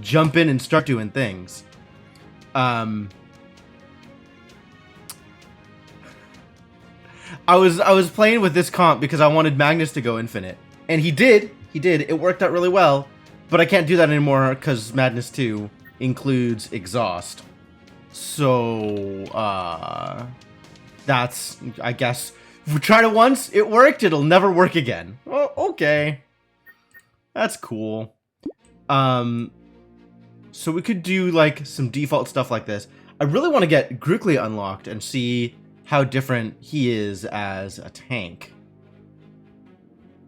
jump in and start doing things. I was playing with this comp because I wanted Magnus to go infinite, and he did. It worked out really well, but I can't do that anymore because Madness 2 includes exhaust. So that's, I guess, if we tried it once, it worked. It'll never work again. Oh, okay, that's cool. So we could do like some default stuff like this. I really want to get Grookly unlocked and see how different he is as a tank.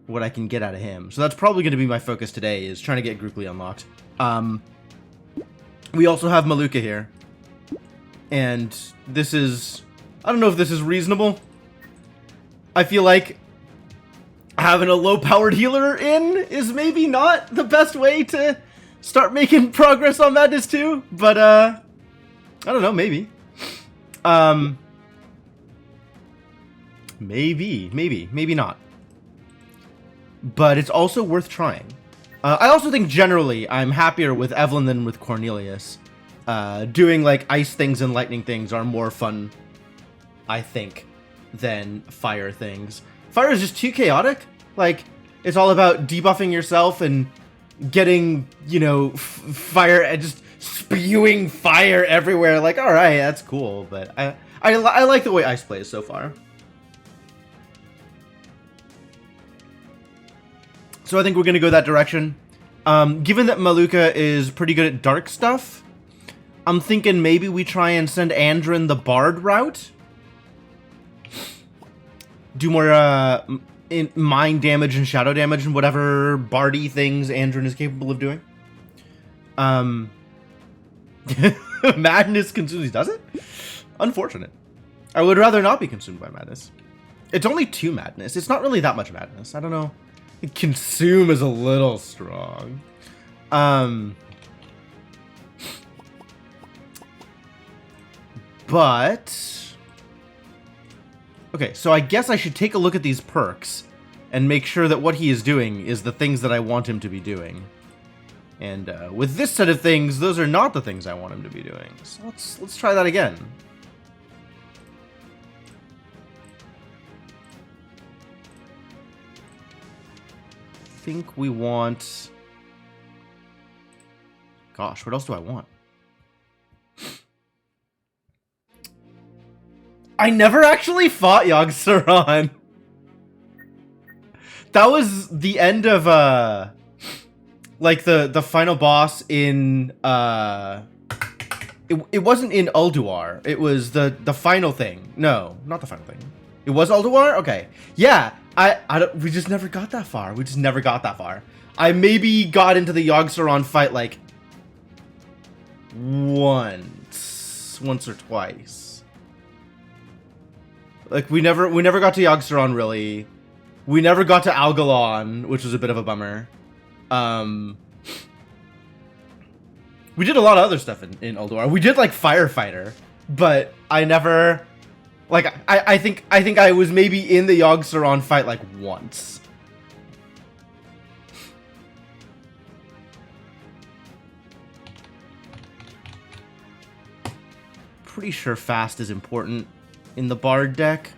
What I can get out of him. So that's probably going to be my focus today, is trying to get Grookly unlocked. We also have Maluka here. And this is... I don't know if this is reasonable. I feel like having a low-powered healer in is maybe not the best way to start making progress on Madness 2. But, I don't know, maybe. Maybe not. But it's also worth trying. I also think generally I'm happier with Evelyn than with Cornelius. Doing like ice things and lightning things are more fun, I think, than fire things. Fire is just too chaotic. Like, it's all about debuffing yourself and getting, you know, fire and just spewing fire everywhere. Like, all right, that's cool, but I like the way ice plays so far. So I think we're going to go that direction. Given that Maluka is pretty good at dark stuff, I'm thinking maybe we try and send Andrin the Bard route. Do more in mind damage and shadow damage and whatever bardy things Andrin is capable of doing. Madness consumes, does it? Unfortunate. I would rather not be consumed by madness. It's only 2 madness. It's not really that much madness. I don't know. Consume is a little strong. But okay, so I guess I should take a look at these perks and make sure that what he is doing is the things that I want him to be doing. And with this set of things, those are not the things I want him to be doing. So let's try that again. I think we want... Gosh, what else do I want? I never actually fought Yogg-Saron. That was the end of, like, the final boss in, It wasn't in Ulduar. It was the final thing. No, not the final thing. It was Ulduar? Okay. Yeah, we just never got that far. I maybe got into the Yogg-Saron fight, like, once or twice. Like, we never got to Yogg-Saron, really. We never got to Algalon, which was a bit of a bummer. We did a lot of other stuff in Ulduar. We did, like, Firefighter, but I never... Like, I think I was maybe in the Yogg-Saron fight, like, once. Pretty sure fast is important in the Bard deck,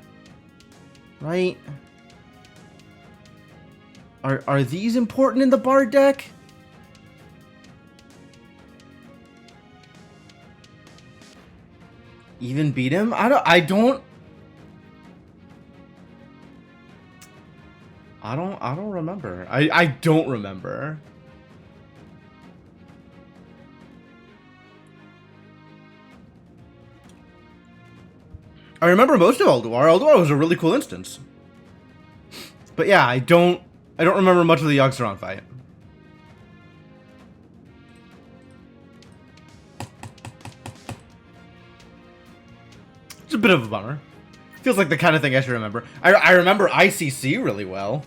right? Are these important in the Bard deck? Even beat him? I don't remember. I don't remember. I remember most of Ulduar. Ulduar was a really cool instance. But yeah, I don't remember much of the Yogg-Saron fight. It's a bit of a bummer. Feels like the kind of thing I should remember. I remember ICC really well.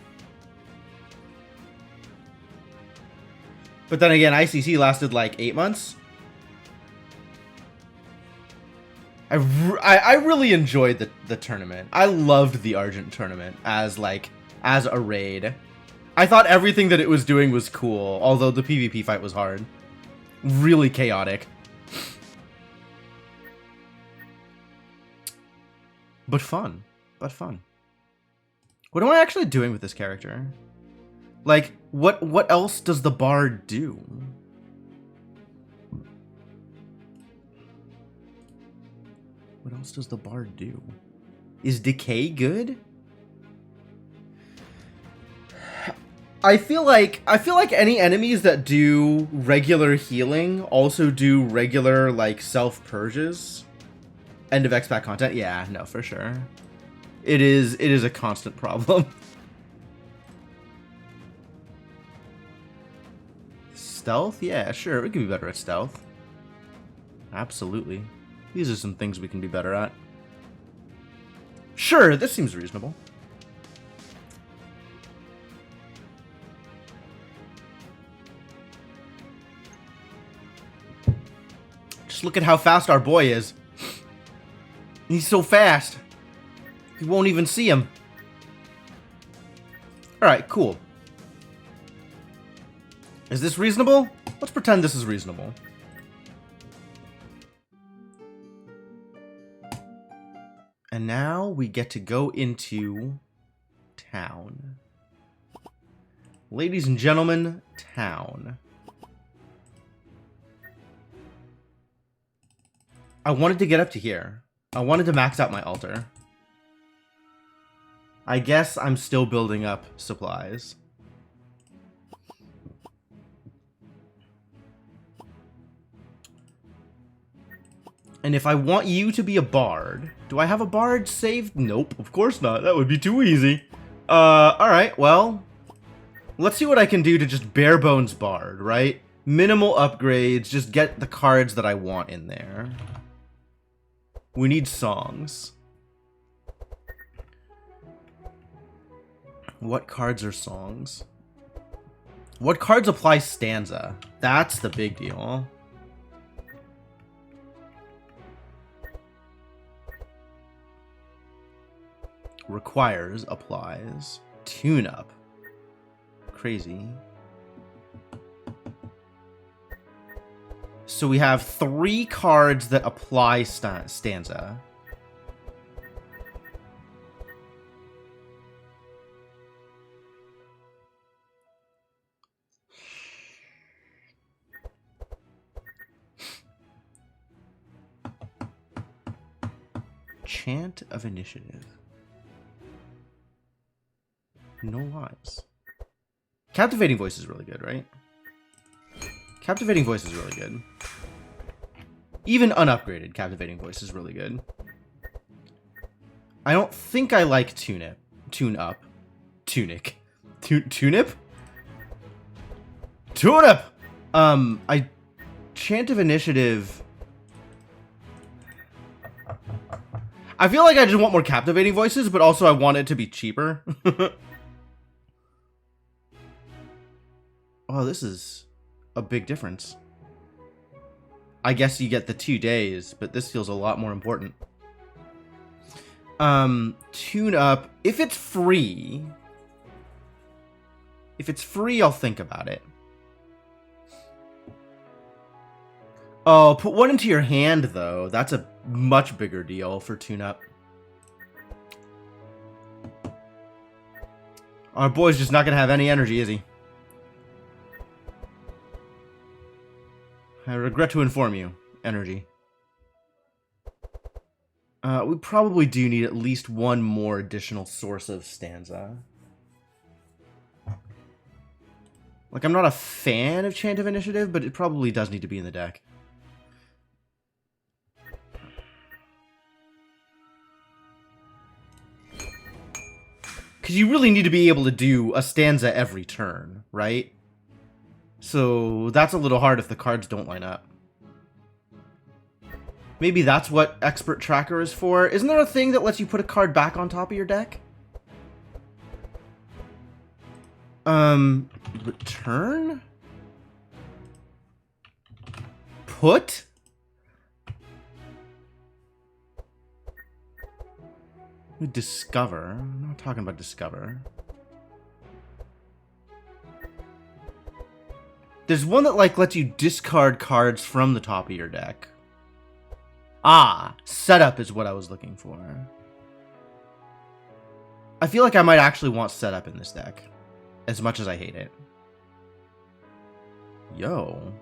But then again, ICC lasted like 8 months. I really enjoyed the tournament. I loved the Argent tournament as a raid. I thought everything that it was doing was cool, although the PvP fight was hard. Really chaotic. But fun. But fun. What am I actually doing with this character? Like, what else does the bard do? What else does the bard do? Is decay good? I feel like any enemies that do regular healing also do regular like self purges. End of expat content. Yeah, no, for sure. It is a constant problem. Stealth? Yeah, sure. We can be better at stealth. Absolutely. These are some things we can be better at. Sure, this seems reasonable. Just look at how fast our boy is. He's so fast. You won't even see him. Alright, cool. Is this reasonable? Let's pretend this is reasonable. And now we get to go into town. Ladies and gentlemen, town. I wanted to get up to here. I wanted to max out my altar. I guess I'm still building up supplies. And if I want you to be a bard, do I have a bard saved? Nope, of course not. That would be too easy. Alright, well, let's see what I can do to just bare bones bard, right? Minimal upgrades, just get the cards that I want in there. We need songs. What cards are songs? What cards apply stanza? That's the big deal. Requires, applies. Tune up. Crazy. So we have 3 cards that apply stanza. Chant of Initiative. No lives. Captivating Voice is really good, right? Captivating Voice is really good. Even unupgraded Captivating Voice is really good. I don't think I like Tune-Up. Tunic. Tune-Up? Tune-Up! Chant of Initiative... I feel like I just want more Captivating Voices, but also I want it to be cheaper. Oh, this is a big difference. I guess you get the 2 days, but this feels a lot more important. Tune up. If it's free, I'll think about it. Oh, put one into your hand, though. That's a much bigger deal for tune-up. Our boy's just not going to have any energy, is he? I regret to inform you. Energy. We probably do need at least one more additional source of stanza. Like, I'm not a fan of Chant of Initiative, but it probably does need to be in the deck. Because you really need to be able to do a stanza every turn, right? So that's a little hard if the cards don't line up. Maybe that's what Expert Tracker is for. Isn't there a thing that lets you put a card back on top of your deck? Return? Put? Discover? I'm not talking about discover. There's one that, like, lets you discard cards from the top of your deck. Ah, setup is what I was looking for. I feel like I might actually want setup in this deck, as much as I hate it. Yo.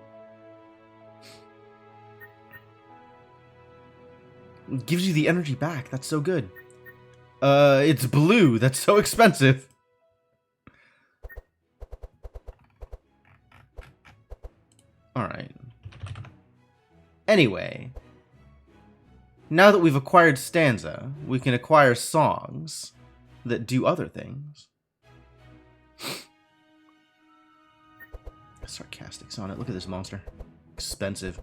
It gives you the energy back. That's so good. It's blue. That's so expensive. Alright. Anyway. Now that we've acquired Stanza, we can acquire songs that do other things. Sarcastics on it. Look at this monster. Expensive.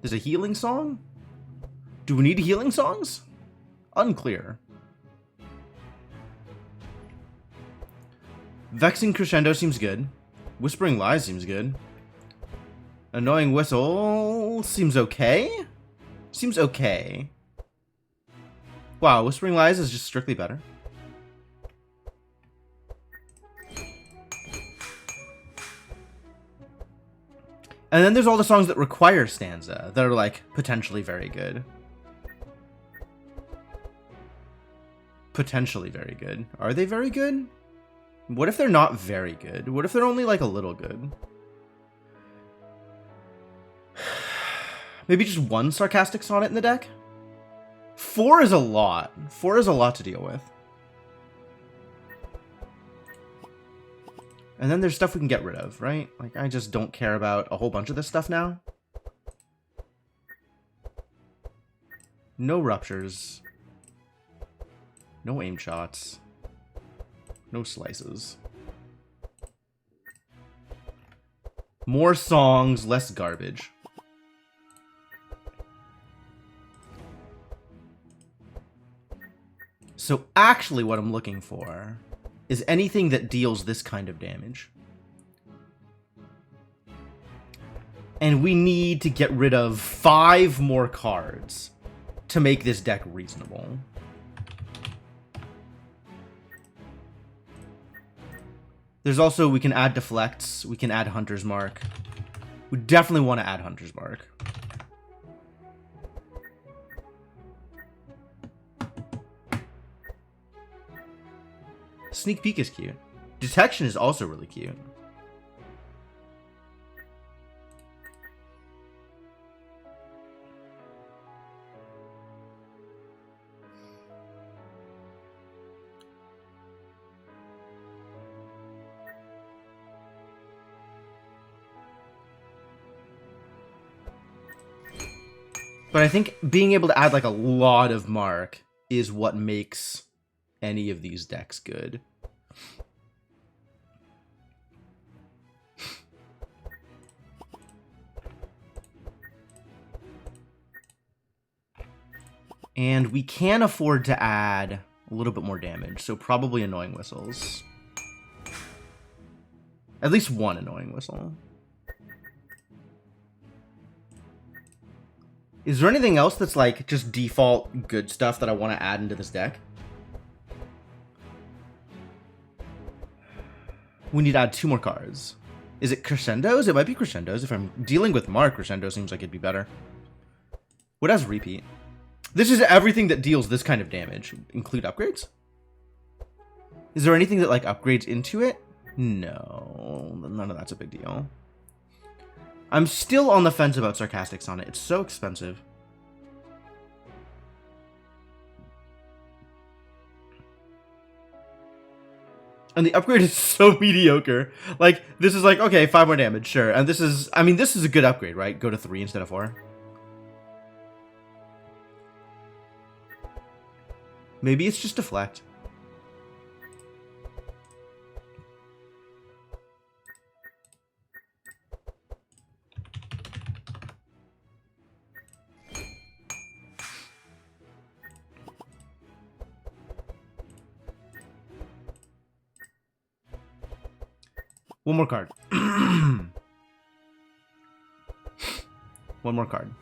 There's a healing song? Do we need healing songs? Unclear. Vexing Crescendo seems good. Whispering Lies seems good. Annoying Whistle seems okay. Seems okay. Wow, Whispering Lies is just strictly better. And then there's all the songs that require Stanza that are, like, potentially very good. Potentially very good. Are they very good? What if they're not very good? What if they're only, like, a little good? Maybe just one Sarcastic Sonnet in the deck? 4 is a lot. 4 is a lot to deal with. And then there's stuff we can get rid of, right? Like, I just don't care about a whole bunch of this stuff now. No ruptures. No aim shots. No slices. More songs, less garbage. So actually what I'm looking for is anything that deals this kind of damage. And we need to get rid of 5 more cards to make this deck reasonable. There's also, we can add Deflects, we can add Hunter's Mark. We definitely want to add Hunter's Mark. Sneak Peek is cute. Detection is also really cute. But I think being able to add, like, a lot of Mark is what makes any of these decks good. And we can afford to add a little bit more damage, so probably Annoying Whistles. At least one Annoying Whistle. Is there anything else that's, like, just default good stuff that I want to add into this deck? We need to add 2 more cards. Is it Crescendos? It might be Crescendos. If I'm dealing with Mark, Crescendo seems like it'd be better. What has Repeat? This is everything that deals this kind of damage. Include upgrades? Is there anything that, like, upgrades into it? No. None of that's a big deal. I'm still on the fence about Sarcastic Sonnet. It's so expensive. And the upgrade is so mediocre. Like, this is like, okay, 5 more damage, sure. And this is, I mean, this is a good upgrade, right? Go to 3 instead of 4. Maybe it's just Deflect. One more card. One more card.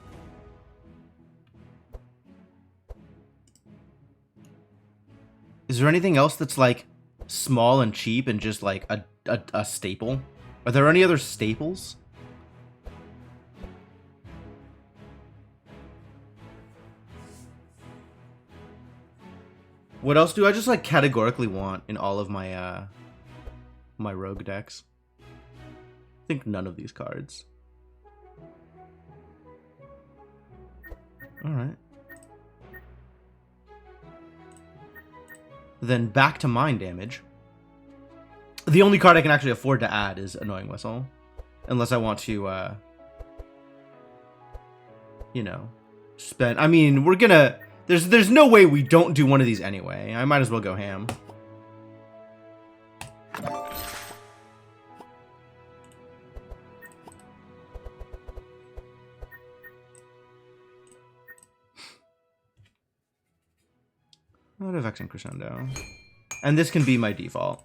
Is there anything else that's, like, small and cheap and just, like, a a staple? Are there any other staples? What else do I just like categorically want in all of my my rogue decks? I think none of these cards. All right. Then back to mind damage. The only card I can actually afford to add is Annoying Whistle, unless I want to, you know, spend. I mean, we're gonna. There's no way we don't do one of these anyway. I might as well go ham. What a Vexing Crescendo. And this can be my default.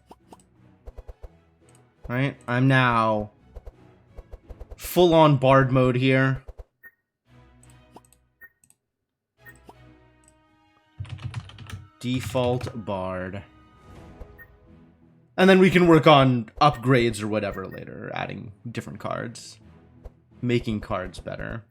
Right? I'm now full-on Bard mode here. Default Bard. And then we can work on upgrades or whatever later, adding different cards. Making cards better.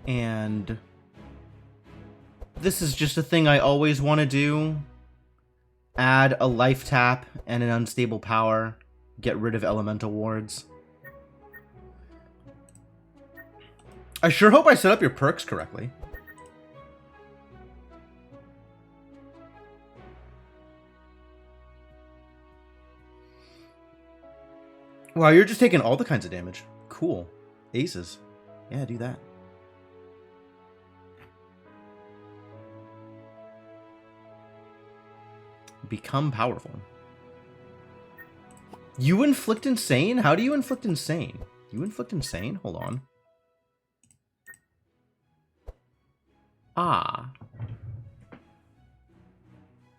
And this is just a thing I always want to do. Add a life tap and an unstable power. Get rid of elemental wards. I sure hope I set up your perks correctly. Wow, you're just taking all the kinds of damage. Cool. Aces. Yeah, do that. Become powerful. You inflict insane? How do you inflict insane? You inflict insane? Hold on. Ah.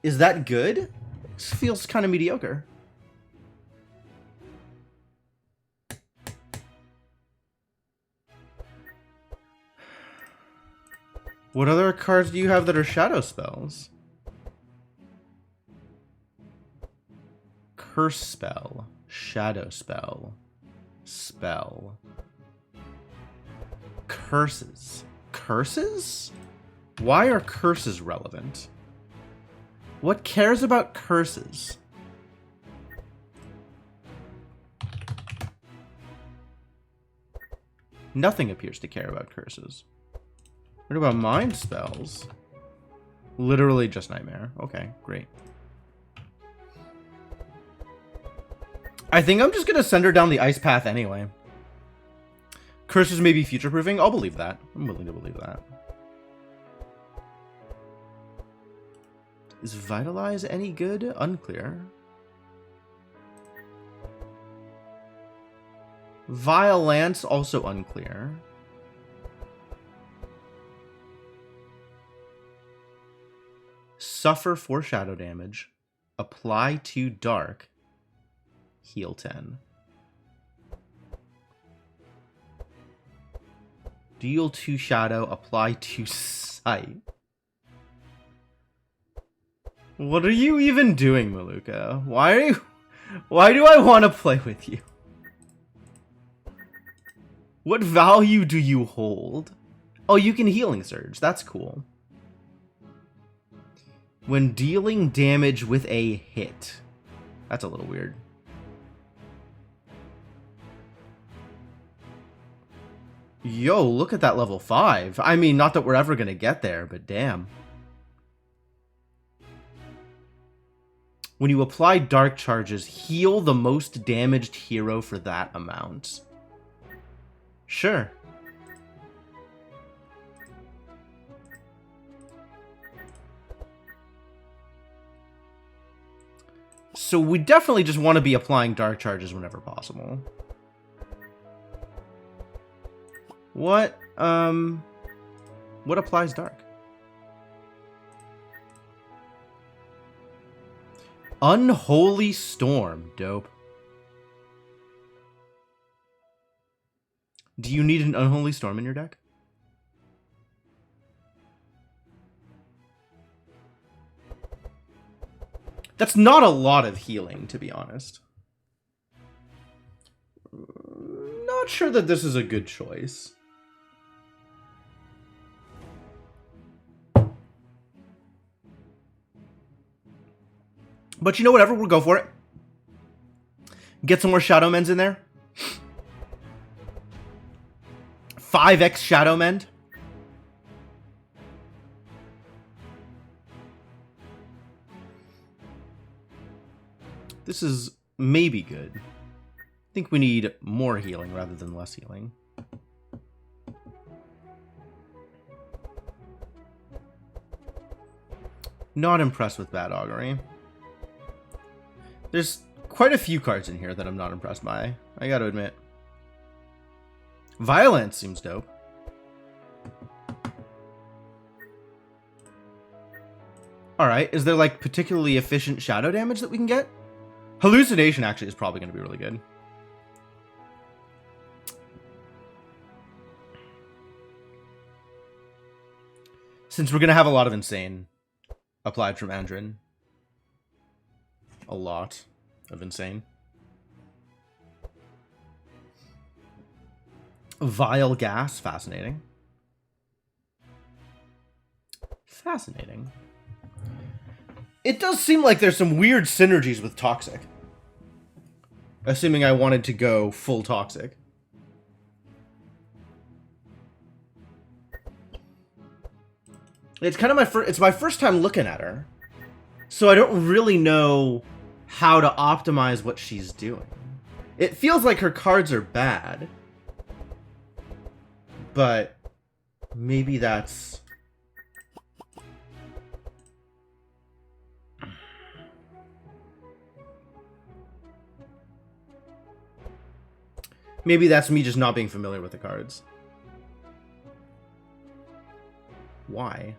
Is that good? This feels kind of mediocre. What other cards do you have that are shadow spells? Curse spell, shadow spell, spell, curses. Curses? Why are curses relevant? What cares about curses? Nothing appears to care about curses. What about mind spells? Literally just nightmare. Okay, great. I think I'm just gonna send her down the ice path anyway. Curses may be future-proofing. I'll believe that. I'm willing to believe that. Is Vitalize any good? Unclear. Violence, also unclear. Suffer 4 shadow damage. Apply 2 dark. Heal 10. Deal 2 shadow, apply 2 sight. What are you even doing, Maluka? Why do I want to play with you? What value do you hold? Oh, you can Healing Surge. That's cool. When dealing damage with a hit. That's a little weird. Yo, look at that level 5. I mean, not that we're ever going to get there, but damn. When you apply dark charges, heal the most damaged hero for that amount. Sure. So we definitely just want to be applying dark charges whenever possible. What applies dark? Unholy Storm. Dope. Do you need an Unholy Storm in your deck? That's not a lot of healing, to be honest. Not sure that this is a good choice. But you know, whatever, we'll go for it. Get some more Shadow Mends in there. 5x Shadow Mend. This is maybe good. I think we need more healing rather than less healing. Not impressed with Bad Augury. There's quite a few cards in here that I'm not impressed by, I gotta admit. Violence seems dope. Alright, is there like particularly efficient shadow damage that we can get? Hallucination actually is probably going to be really good. Since we're going to have a lot of Insane applied from Andrin. A lot of Insane. Vile Gas, fascinating. Fascinating. It does seem like there's some weird synergies with Toxic. Assuming I wanted to go full Toxic. It's kind of it's my first time looking at her. So I don't really know how to optimize what she's doing. It feels like her cards are bad. But maybe that's... Maybe that's me just not being familiar with the cards. Why?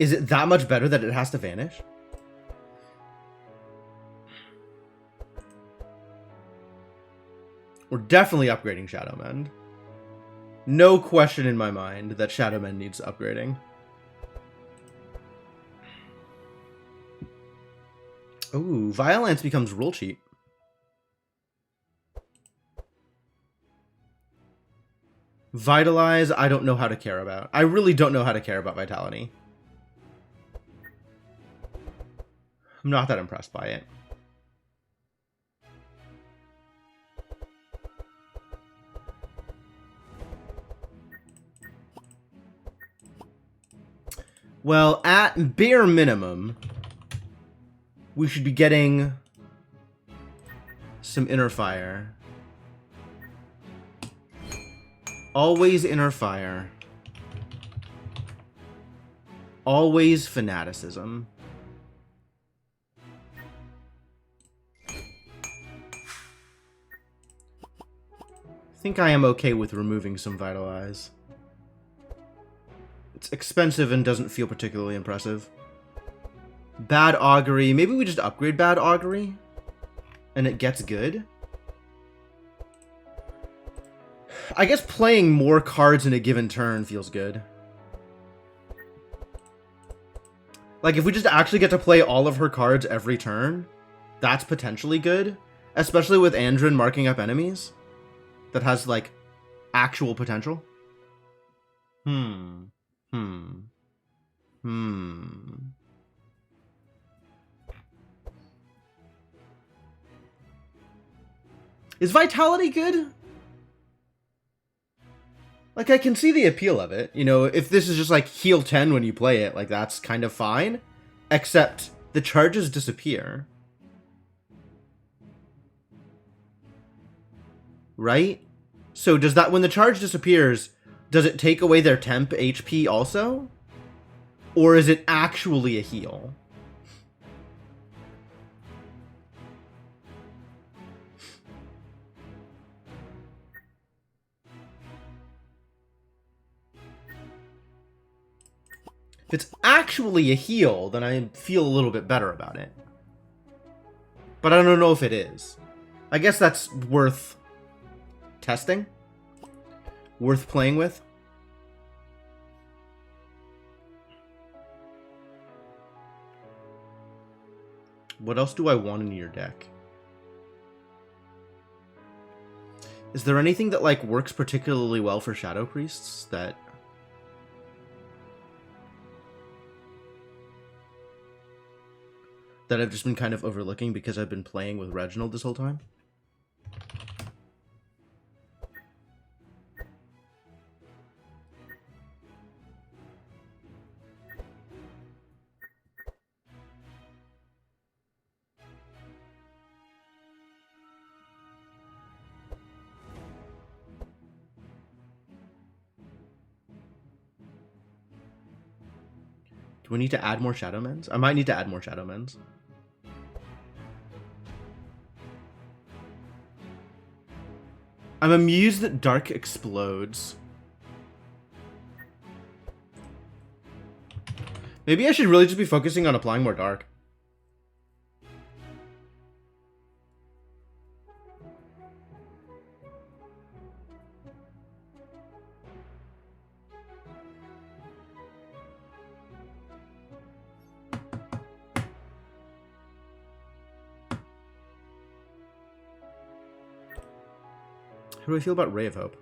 Is it that much better that it has to vanish? We're definitely upgrading Shadow Mend. No question in my mind that Shadow Mend needs upgrading. Ooh, Violence becomes rule cheap. Vitalize, I don't know how to care about. I really don't know how to care about Vitality. I'm not that impressed by it. Well, at bare minimum, we should be getting some Inner Fire. Always Inner Fire. Always Fanaticism. I think I am okay with removing some Vitalize. It's expensive and doesn't feel particularly impressive. Bad Augury. Maybe we just upgrade Bad Augury and it gets good. I guess playing more cards in a given turn feels good. Like, if we just actually get to play all of her cards every turn, that's potentially good. Especially with Andrin marking up enemies. That has, like, actual potential. Is Vitality good? Like, I can see the appeal of it. You know, if this is just, like, heal 10 when you play it, like, that's kind of fine. Except, the charges disappear. Right? So, does that, when the charge disappears, does it take away their temp HP also? Or is it actually a heal? If it's actually a heal, then I feel a little bit better about it. But I don't know if it is. I guess that's worth testing. worth playing with. What else do I want in your deck? Is there anything that, like, works particularly well for Shadow Priests that... that I've just been kind of overlooking because I've been playing with Reginald this whole time? Do we need to add more Shadow Mends? I might need to add more Shadow Mends. I'm amused that Dark explodes. Maybe I should really just be focusing on applying more Dark. How do I feel about Ray of Hope?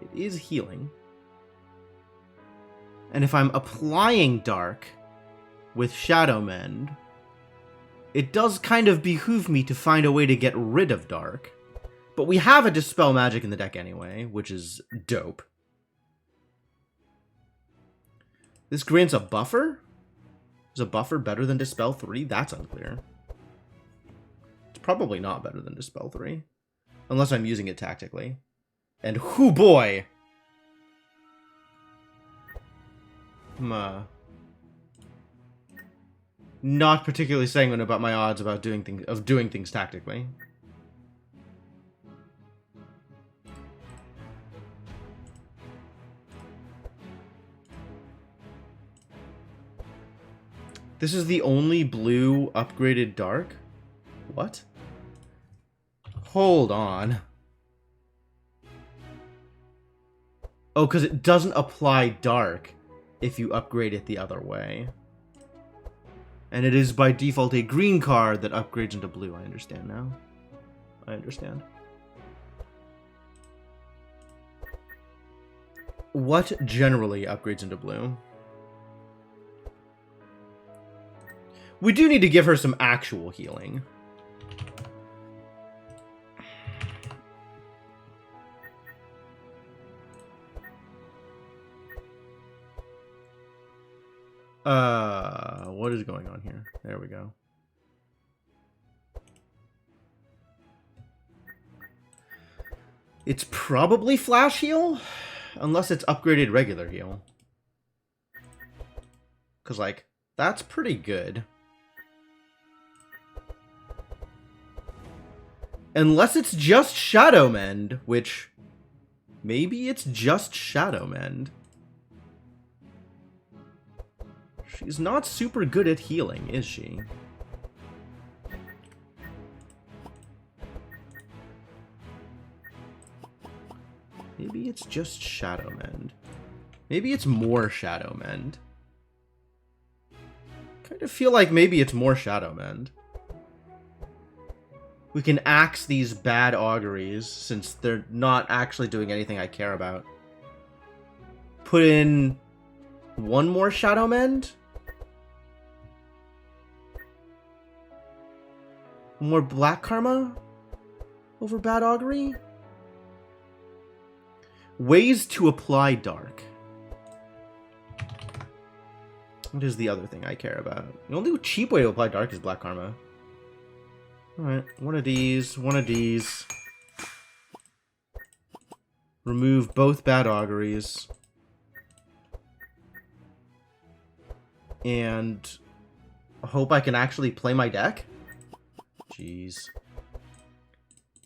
It is healing. And if I'm applying Dark with Shadow Mend, it does kind of behoove me to find a way to get rid of Dark. But we have a Dispel Magic in the deck anyway, which is dope. This grants a buffer? Is a buffer better than Dispel 3? That's unclear. It's probably not better than Dispel 3. Unless I'm using it tactically. And whoo boy! I'm not particularly sanguine about my odds about doing things tactically. This is the only blue upgraded Dark? What? Hold on. Oh, because it doesn't apply Dark if you upgrade it the other way. And it is by default a green card that upgrades into blue. I understand now. I understand. What generally upgrades into blue? We do need to give her some actual healing. What is going on here? There we go. It's probably Flash Heal, unless it's upgraded regular heal. Because, like, that's pretty good. Unless it's just Shadow Mend, which maybe it's just Shadow Mend. She's not super good at healing, is she? Maybe it's just Shadow Mend. Maybe it's more Shadow Mend. Kind of feel like maybe it's more Shadow Mend. We can axe these bad auguries, since they're not actually doing anything I care about. Put in one more Shadow Mend? More Black Karma over Bad Augury? Ways to apply Dark. What is the other thing I care about? The only cheap way to apply Dark is Black Karma. Alright, one of these, one of these. Remove both Bad Auguries. And hope I can actually play my deck? Jeez.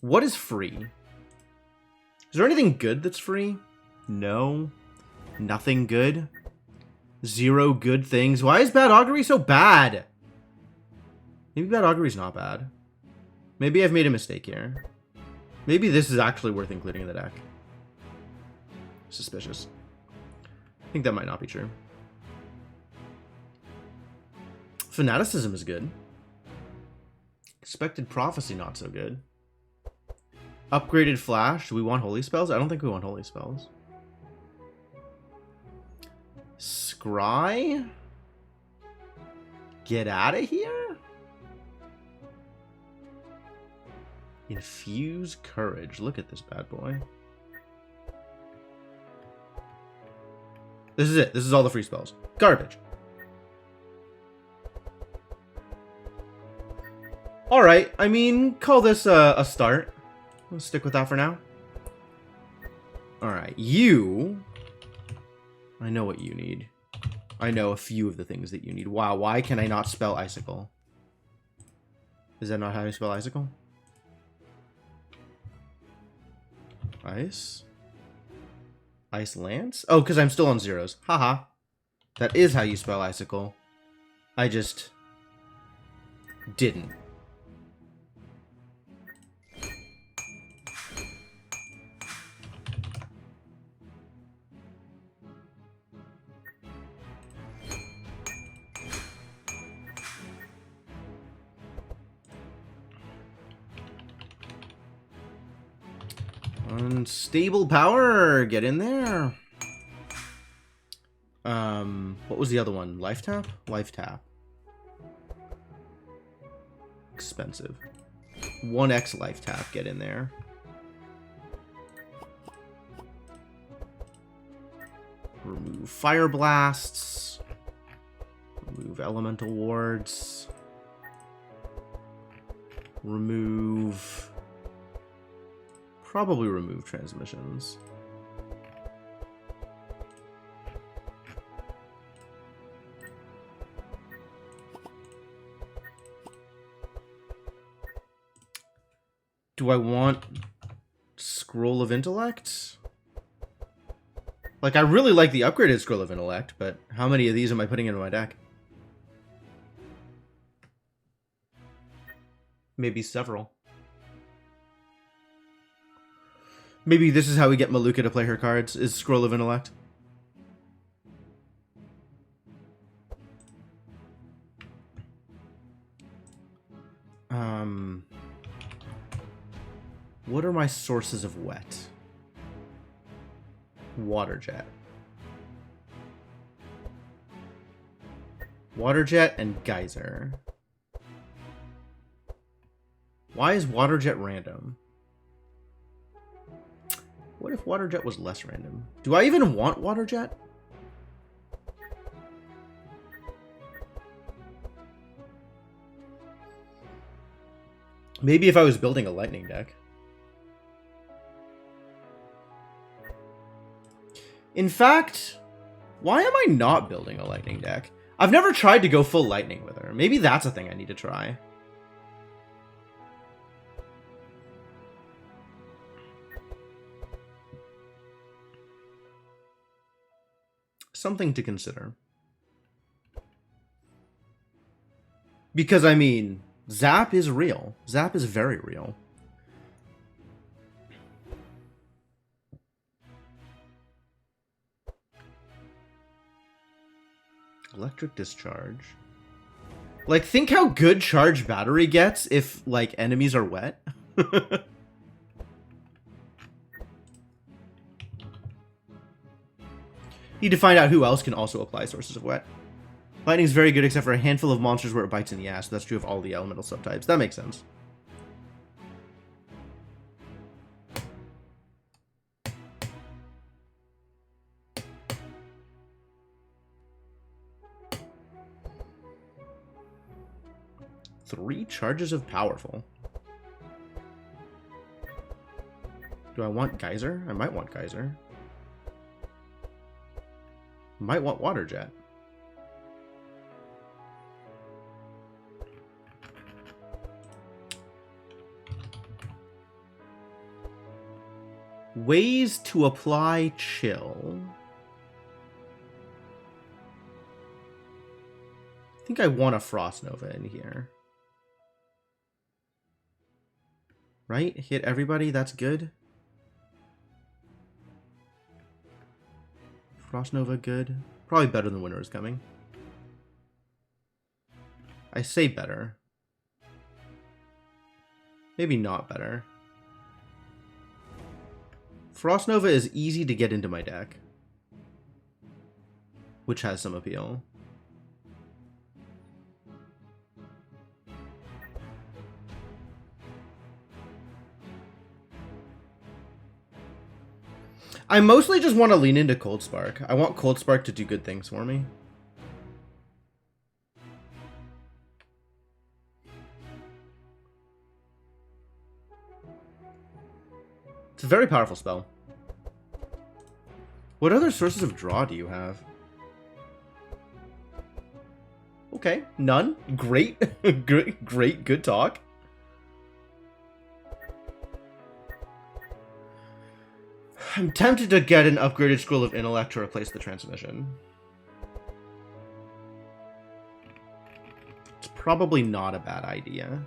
What is free? Is there anything good that's free? No. Nothing good? Zero good things? Why is Bad Augury so bad? Maybe Bad Augury's not bad. Maybe I've made a mistake here. Maybe this is actually worth including in the deck. suspicious. I think that might not be true. Fanaticism is good. Expected Prophecy, not so good. Upgraded Flash. Do we want Holy Spells? I don't think we want Holy Spells. Scry? Get out of here? Infuse Courage. Look at this bad boy. This is it. This is all the free spells. Garbage. Alright, I mean, call this a start. Let's stick with that for now. Alright, you... I know what you need. I know a few of the things that you need. Wow, why can I not spell Icicle? Is that not how you spell Icicle? Ice? Ice Lance? Oh, because I'm still on zeros. Haha. That is how you spell Icicle. I just... didn't. Unstable power, get in there. What was the other one? Life tap? Life tap. Expensive. 1x life tap, get in there. Remove fire blasts. Remove elemental wards. Remove... Probably remove transmissions. Do I want Scroll of Intellect? Like, I really like the upgraded Scroll of Intellect, but how many of these am I putting into my deck? Maybe several. Maybe this is how we get Maluka to play her cards, is Scroll of Intellect. What are my sources of wet? Water jet. Water jet and geyser. Why is water jet random? What if water jet was less random? Do I even want water jet? Maybe if I was building a lightning deck. In fact, why am I not building a lightning deck? I've never tried to go full lightning with her. Maybe that's a thing I need to try. Something to consider. Because, I mean, Zap is real. Zap is very real. Electric discharge. Like, think how good charge battery gets if, like, enemies are wet. Need to find out who else can also apply sources of wet. Lightning is very good except for a handful of monsters where it bites in the ass. So that's true of all the elemental subtypes. That makes sense. Three charges of powerful. Do I want geyser? I might want geyser. Might want water jet. Ways to apply chill. I think I want a Frost Nova in here. Right? Hit everybody, that's good. Frost Nova good. Probably better than Winter is Coming. I say better. Maybe not better. Frost Nova is easy to get into my deck, which has some appeal. I mostly just want to lean into Cold Spark. I want Cold Spark to do good things for me. It's a very powerful spell. What other sources of draw do you have? Okay, none. Great. great, good talk. I'm tempted to get an upgraded Scroll of Intellect to replace the transmission. It's probably not a bad idea.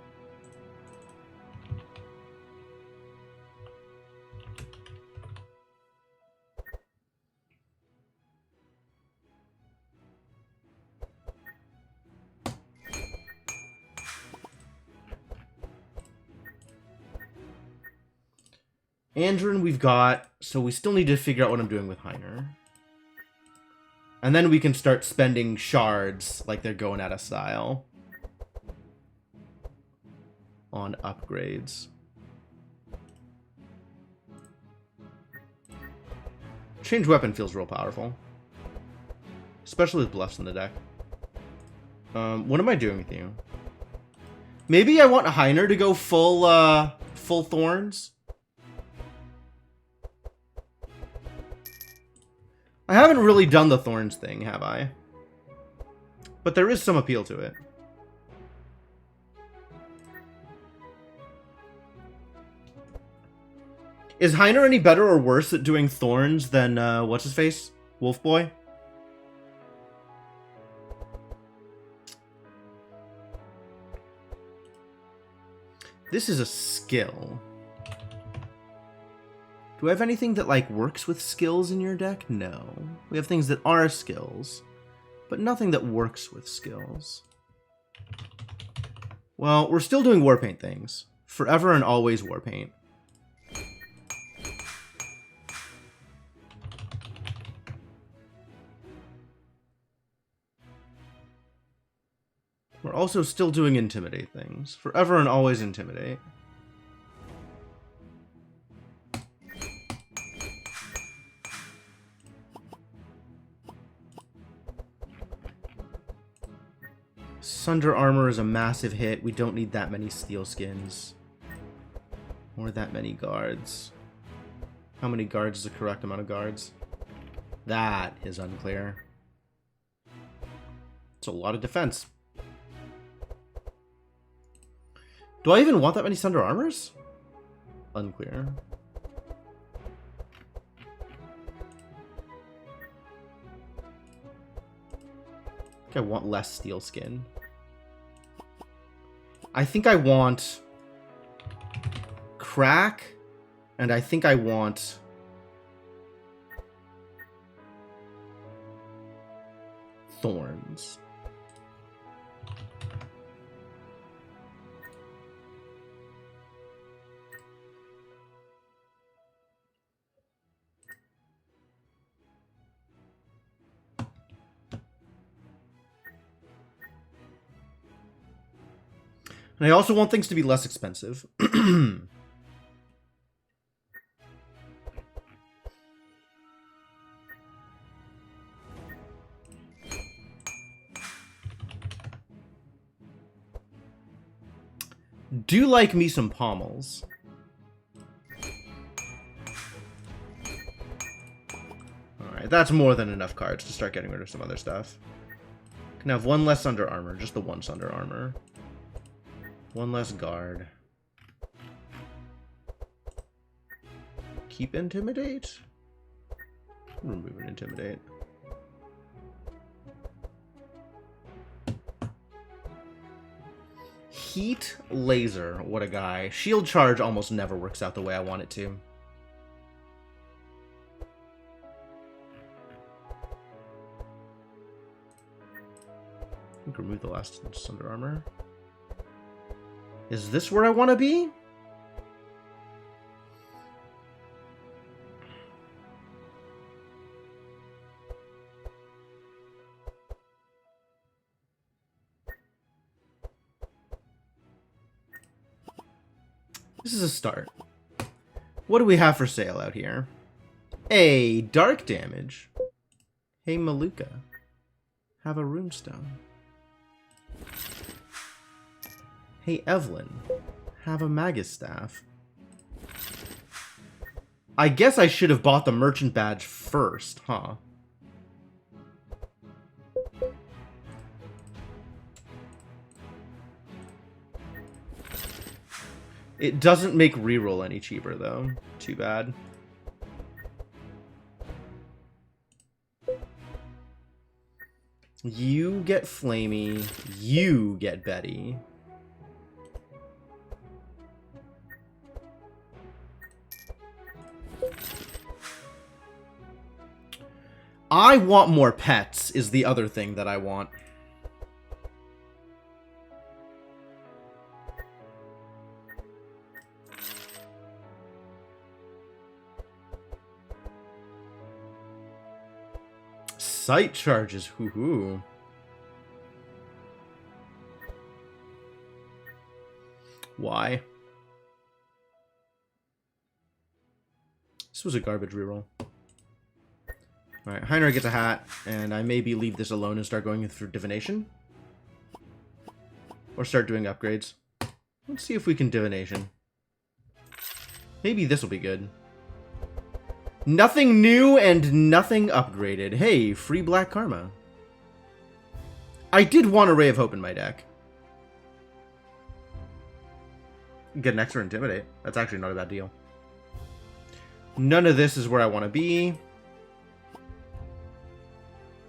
Andrin we've got, so we still need to figure out what I'm doing with Heiner. And then we can start spending shards like they're going out of style on upgrades. Change weapon feels real powerful, especially with bluffs in the deck. What am I doing with you? Maybe I want Heiner to go full thorns. I haven't really done the thorns thing, have I? But there is some appeal to it. Is Heiner any better or worse at doing thorns than, what's his face? Wolf Boy? This is a skill. Do I have anything that, like, works with skills in your deck? No. We have things that are skills, but nothing that works with skills. Well, we're still doing Warpaint things. Forever and always Warpaint. We're also still doing Intimidate things. Forever and always Intimidate. Sunder Armor is a massive hit. We don't need that many steel skins. Or that many guards. How many guards is the correct amount of guards? That is unclear. It's a lot of defense. Do I even want that many Sunder Armors? Unclear. I think I want less steel skin. I think I want Crack, and I think I want Thorns. And I also want things to be less expensive. Do like me some pommels. Alright, that's more than enough cards to start getting rid of some other stuff. Can have one less Sunder Armor, just the one Sunder Armor. One less guard. Keep Intimidate? Remove an Intimidate. Heat Laser. What a guy. Shield Charge almost never works out the way I want it to. I think remove the last Sunder Armor. Is this where I want to be? This is a start. What do we have for sale out here? A dark damage. Hey, Maluka. Have a runestone. Hey, Evelyn. Have a Magus staff. I guess I should have bought the merchant badge first, huh? It doesn't make reroll any cheaper, though. Too bad. You get Flamey. You get Betty. I want more pets, is the other thing that I want. Sight charges, hoo-hoo. Why? This was a garbage reroll. Alright, Heiner gets a hat, and I maybe leave this alone and start going through divination. Or start doing upgrades. Let's see if we can divination. Maybe this will be good. Nothing new and nothing upgraded. Hey, free Black Karma. I did want a Ray of Hope in my deck. Get an extra Intimidate. That's actually not a bad deal. None of this is where I want to be.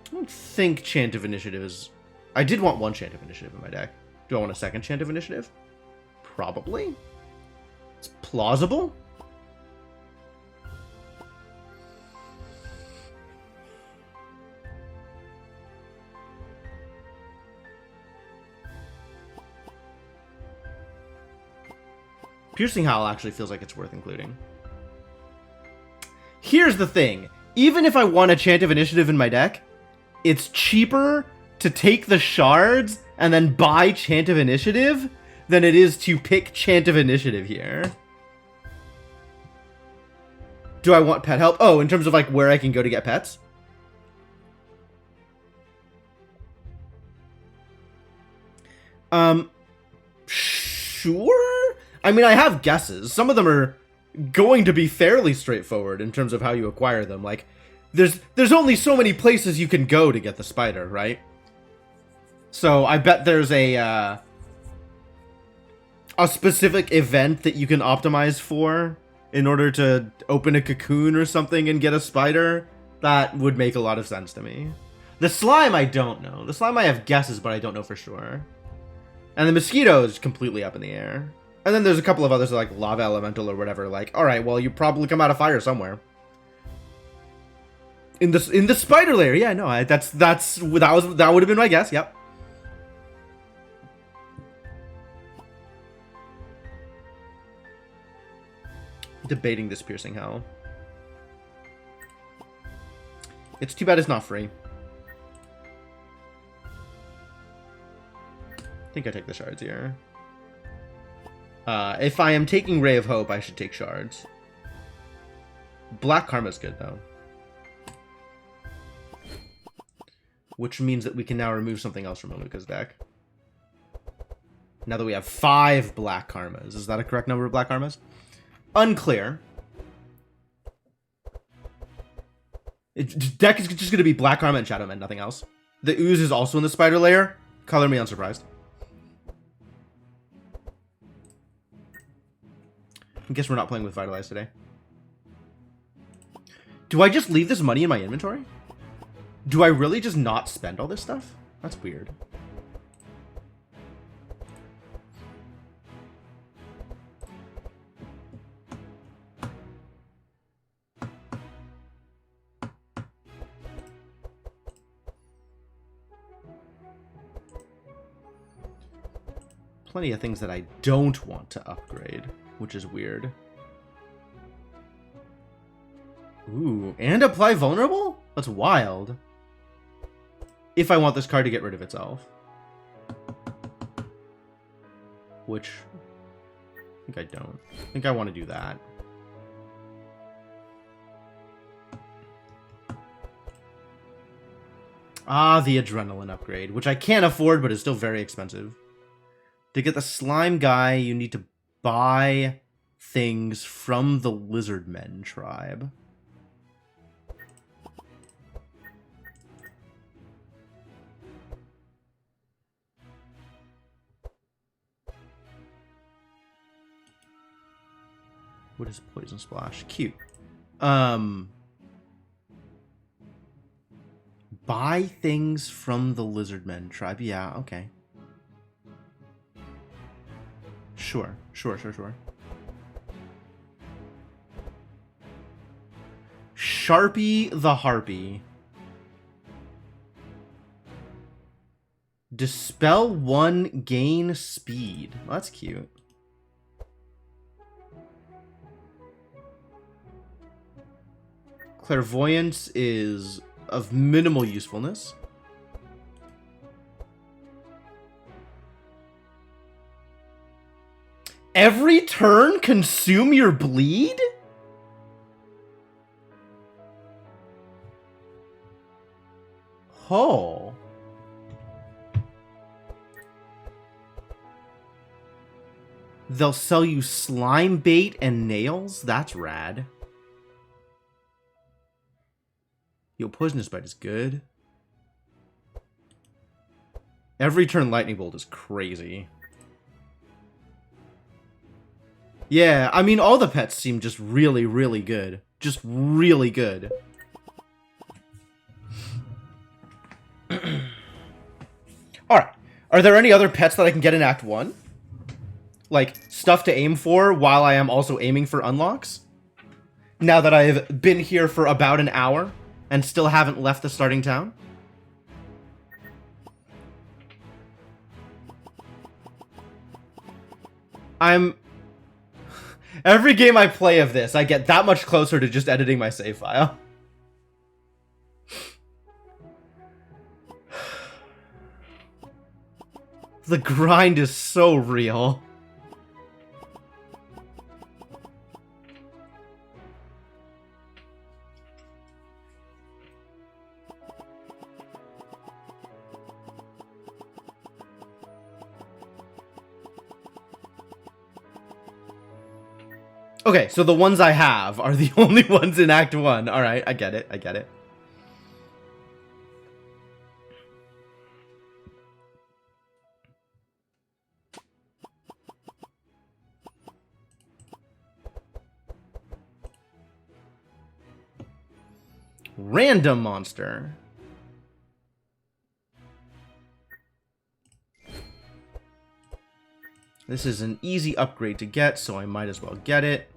I don't think Chant of Initiative is... I did want one Chant of Initiative in my deck. Do I want a second Chant of Initiative? Probably. It's plausible. Piercing Howl actually feels like it's worth including. Here's the thing. Even if I want a Chant of Initiative in my deck, it's cheaper to take the shards and then buy Chant of Initiative than it is to pick Chant of Initiative here. Do I want pet help? Oh, in terms of like where I can go to get pets? Sure? I mean, I have guesses. Some of them are going to be fairly straightforward in terms of how you acquire them. Like, there's only so many places you can go to get the spider, right? So I bet there's a specific event that you can optimize for in order to open a cocoon or something and get a spider. That would make a lot of sense to me. The slime, I don't know. The slime, I have guesses, but I don't know for sure. And the mosquito is completely up in the air. And then there's a couple of others like lava elemental or whatever. Like, all right, well, you probably come out of fire somewhere. In the spider layer, yeah, no, that would have been my guess. Yep. Debating this piercing howl. It's too bad it's not free. I think I take the shards here. If I am taking Ray of Hope, I should take shards. Black Karma's good, though. Which means that we can now remove something else from Maluka's deck. Now that we have 5 Black Karmas. Is that a correct number of Black Karmas? Unclear. Deck is just going to be Black Karma and Shadow Man, nothing else. The Ooze is also in the spider layer. Color me unsurprised. I guess we're not playing with Vitalize today. Do I just leave this money in my inventory? Do I really just not spend all this stuff? That's weird. plenty of things that I don't want to upgrade, which is weird. Ooh, and apply vulnerable? That's wild. If I want this card to get rid of itself. Which, I think I don't. I think I want to do that. Ah, the adrenaline upgrade, which I can't afford, but is still very expensive. To get the slime guy, you need to buy things from the Lizardmen tribe. What is Poison Splash? Cute. Buy things from the Lizardmen tribe. Yeah, okay. Sure. Sharpie the Harpy. Dispel 1, gain speed. Well, that's cute. Clairvoyance is of minimal usefulness. Every turn, consume your bleed? Oh. They'll sell you slime bait and nails? That's rad. Yo, Poisonous Bite is good. Every turn Lightning Bolt is crazy. Yeah, I mean, all the pets seem just really, really good. Just really good. Alright. Are there any other pets that I can get in Act 1? Like, stuff to aim for while I am also aiming for unlocks? Now that I've been here for about an hour and still haven't left the starting town? Every game I play of this, I get that much closer to just editing my save file. The grind is so real. Okay, so the ones I have are the only ones in Act 1. Alright, I get it, I get it. Random monster. This is an easy upgrade to get, so I might as well get it.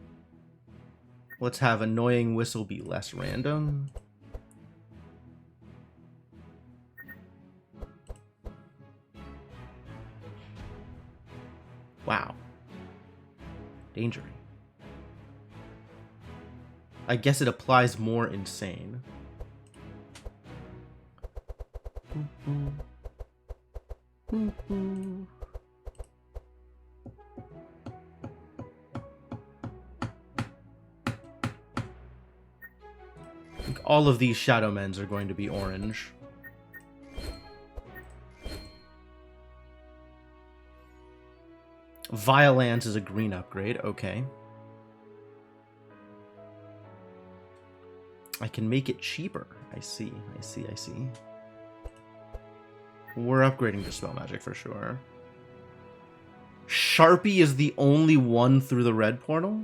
Let's have Annoying Whistle be less random. Wow. Dangery. I guess it applies more insane. I think all of these Shadow Mens are going to be orange. Violence is a green upgrade, okay. I can make it cheaper. I see. We're upgrading to Spell Magic for sure. Sharpie is the only one through the red portal?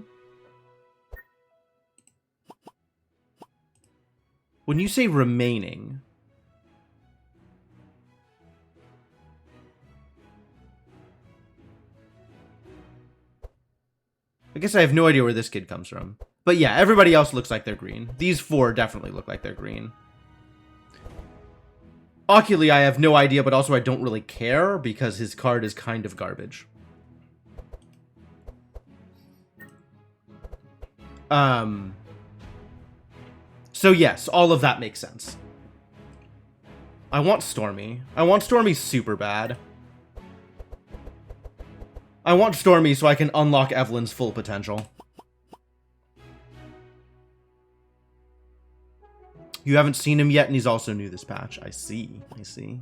When you say remaining... I guess I have no idea where this kid comes from. But yeah, everybody else looks like they're green. These four definitely look like they're green. Oculi, I have no idea, but also I don't really care because his card is kind of garbage. So yes, all of that makes sense. I want Stormy. I want Stormy super bad. I want Stormy so I can unlock Evelyn's full potential. You haven't seen him yet, and he's also new this patch. I see. I see.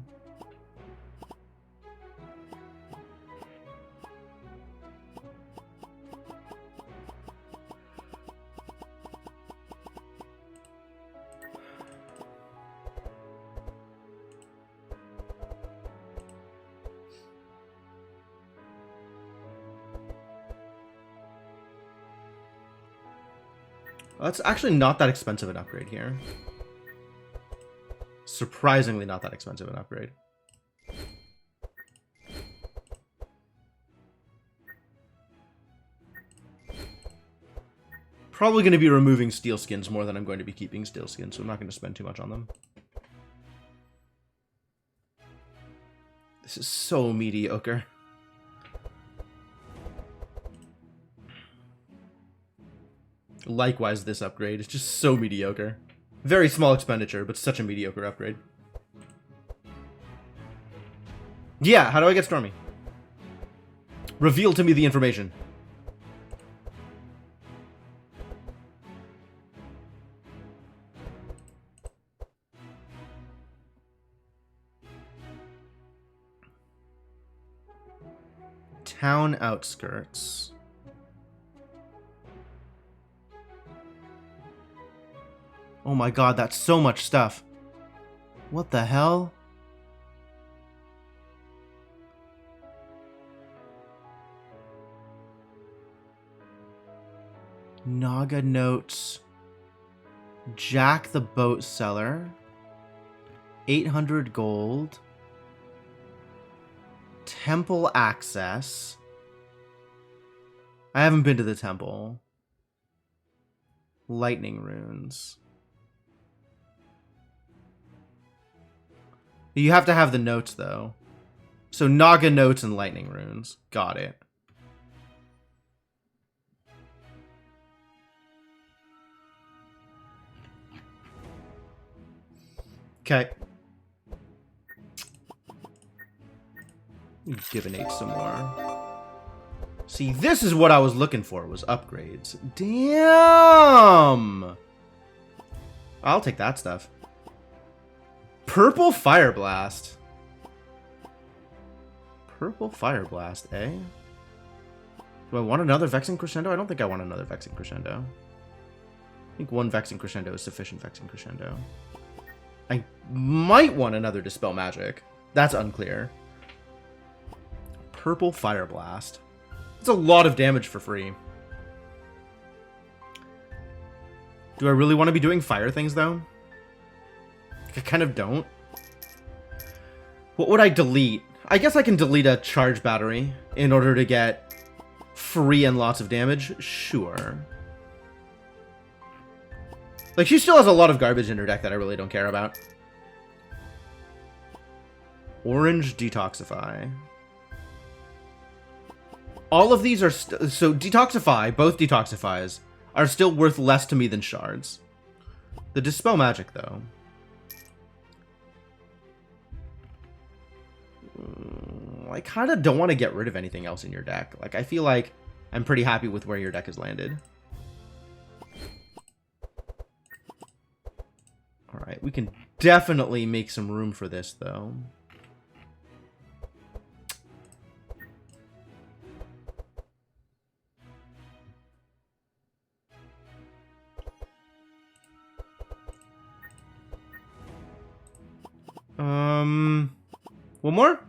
Well, that's actually not that expensive an upgrade here. Surprisingly not that expensive an upgrade. Probably going to be removing steel skins more than I'm going to be keeping steel skins, so I'm not going to spend too much on them. This is so mediocre. Likewise, this upgrade is just so mediocre. Very small expenditure, but such a mediocre upgrade. Yeah, how do I get Stormy? Reveal to me the information. Town outskirts. Oh my god, that's so much stuff. What the hell? Naga notes. Jack the boat seller. 800 gold. Temple access. I haven't been to the temple. Lightning runes. You have to have the notes, though. So Naga notes and lightning runes. Got it. Okay. Divinate some more. See, this is what I was looking for, was upgrades. Damn! I'll take that stuff. Purple Fire Blast. Purple Fire Blast, eh? Do I want another Vexing Crescendo? I don't think I want another Vexing Crescendo. I think one Vexing Crescendo is sufficient Vexing Crescendo. I might want another Dispel Magic. That's unclear. Purple Fire Blast. It's a lot of damage for free. Do I really want to be doing fire things, though? I kind of don't. What would I delete? I guess I can delete a charge battery in order to get free and lots of damage. Sure. Like, she still has a lot of garbage in her deck that I really don't care about. Orange Detoxify. All of these are... so, Detoxify, both Detoxifies, are still worth less to me than shards. The Dispel Magic, though. I kind of don't want to get rid of anything else in your deck. Like, I feel like I'm pretty happy with where your deck has landed. Alright, we can definitely make some room for this, though. One more?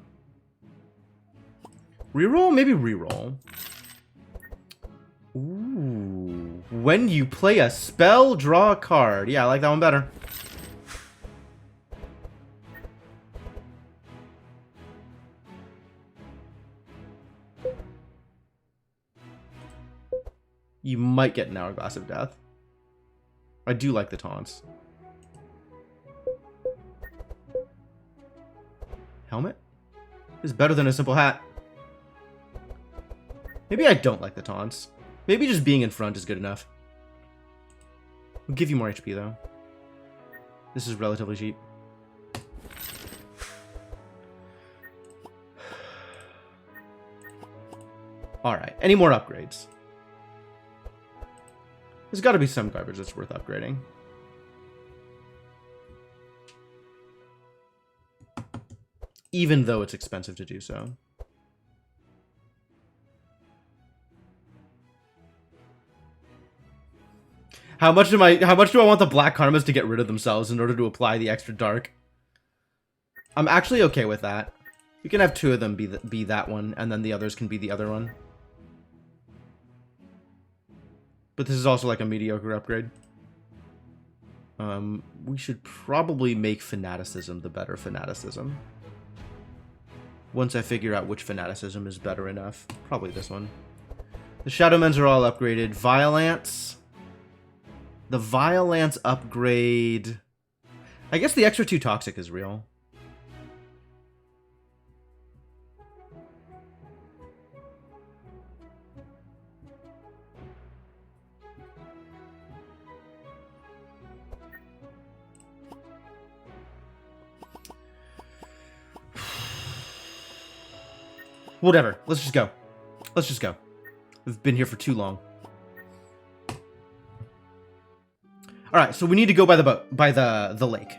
Reroll? Maybe reroll. Ooh. When you play a spell, draw a card. Yeah, I like that one better. You might get an Hourglass of Death. I do like the taunts. Helmet is better than a simple hat. Maybe I don't like the taunts. Maybe just being in front is good enough. We'll give you more HP, though. This is relatively cheap. Alright, any more upgrades? There's got to be some garbage that's worth upgrading. Even though it's expensive to do so. How much do I want the Black Karmas to get rid of themselves in order to apply the extra dark? I'm actually okay with that. You can have 2 of them be that one, and then the others can be the other one. But this is also like a mediocre upgrade. We should probably make Fanaticism the better Fanaticism. Once I figure out which Fanaticism is better enough. Probably this one. The Shadowmens are all upgraded. Violence. The Violence upgrade... I guess the extra 2 Toxic is real. Whatever. Let's just go. Let's just go. We've been here for too long. Alright, so we need to go by the boat, by the lake.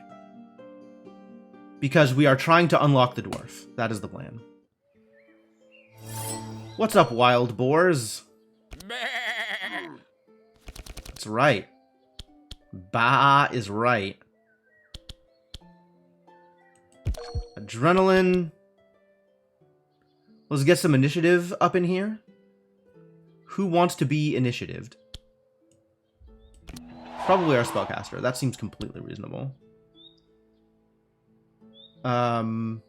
Because we are trying to unlock the dwarf. That is the plan. What's up, wild boars? That's right. Ba is right. Adrenaline. Let's get some initiative up in here. Who wants to be initiatived? Probably our spellcaster. That seems completely reasonable. And...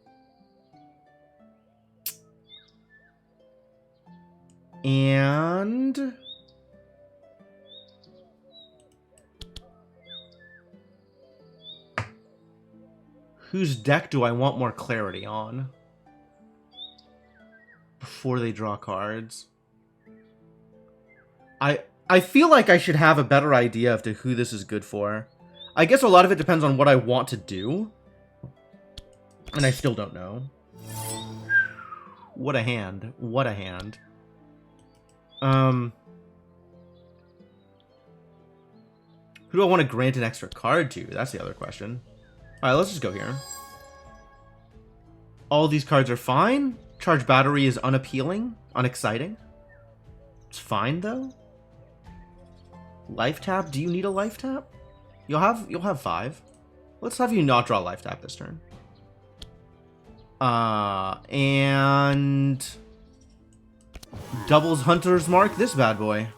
whose deck do I want more clarity on? Before they draw cards. I feel like I should have a better idea of to who this is good for. I guess a lot of it depends on what I want to do. And I still don't know. What a hand. What a hand. Who do I want to grant an extra card to? That's the other question. Alright, let's just go here. All these cards are fine. Charge battery is unappealing, unexciting. It's fine though. Life tap? Do you need a life tap? You'll have 5. Let's have you not draw life tap this turn. And doubles Hunter's Mark this bad boy.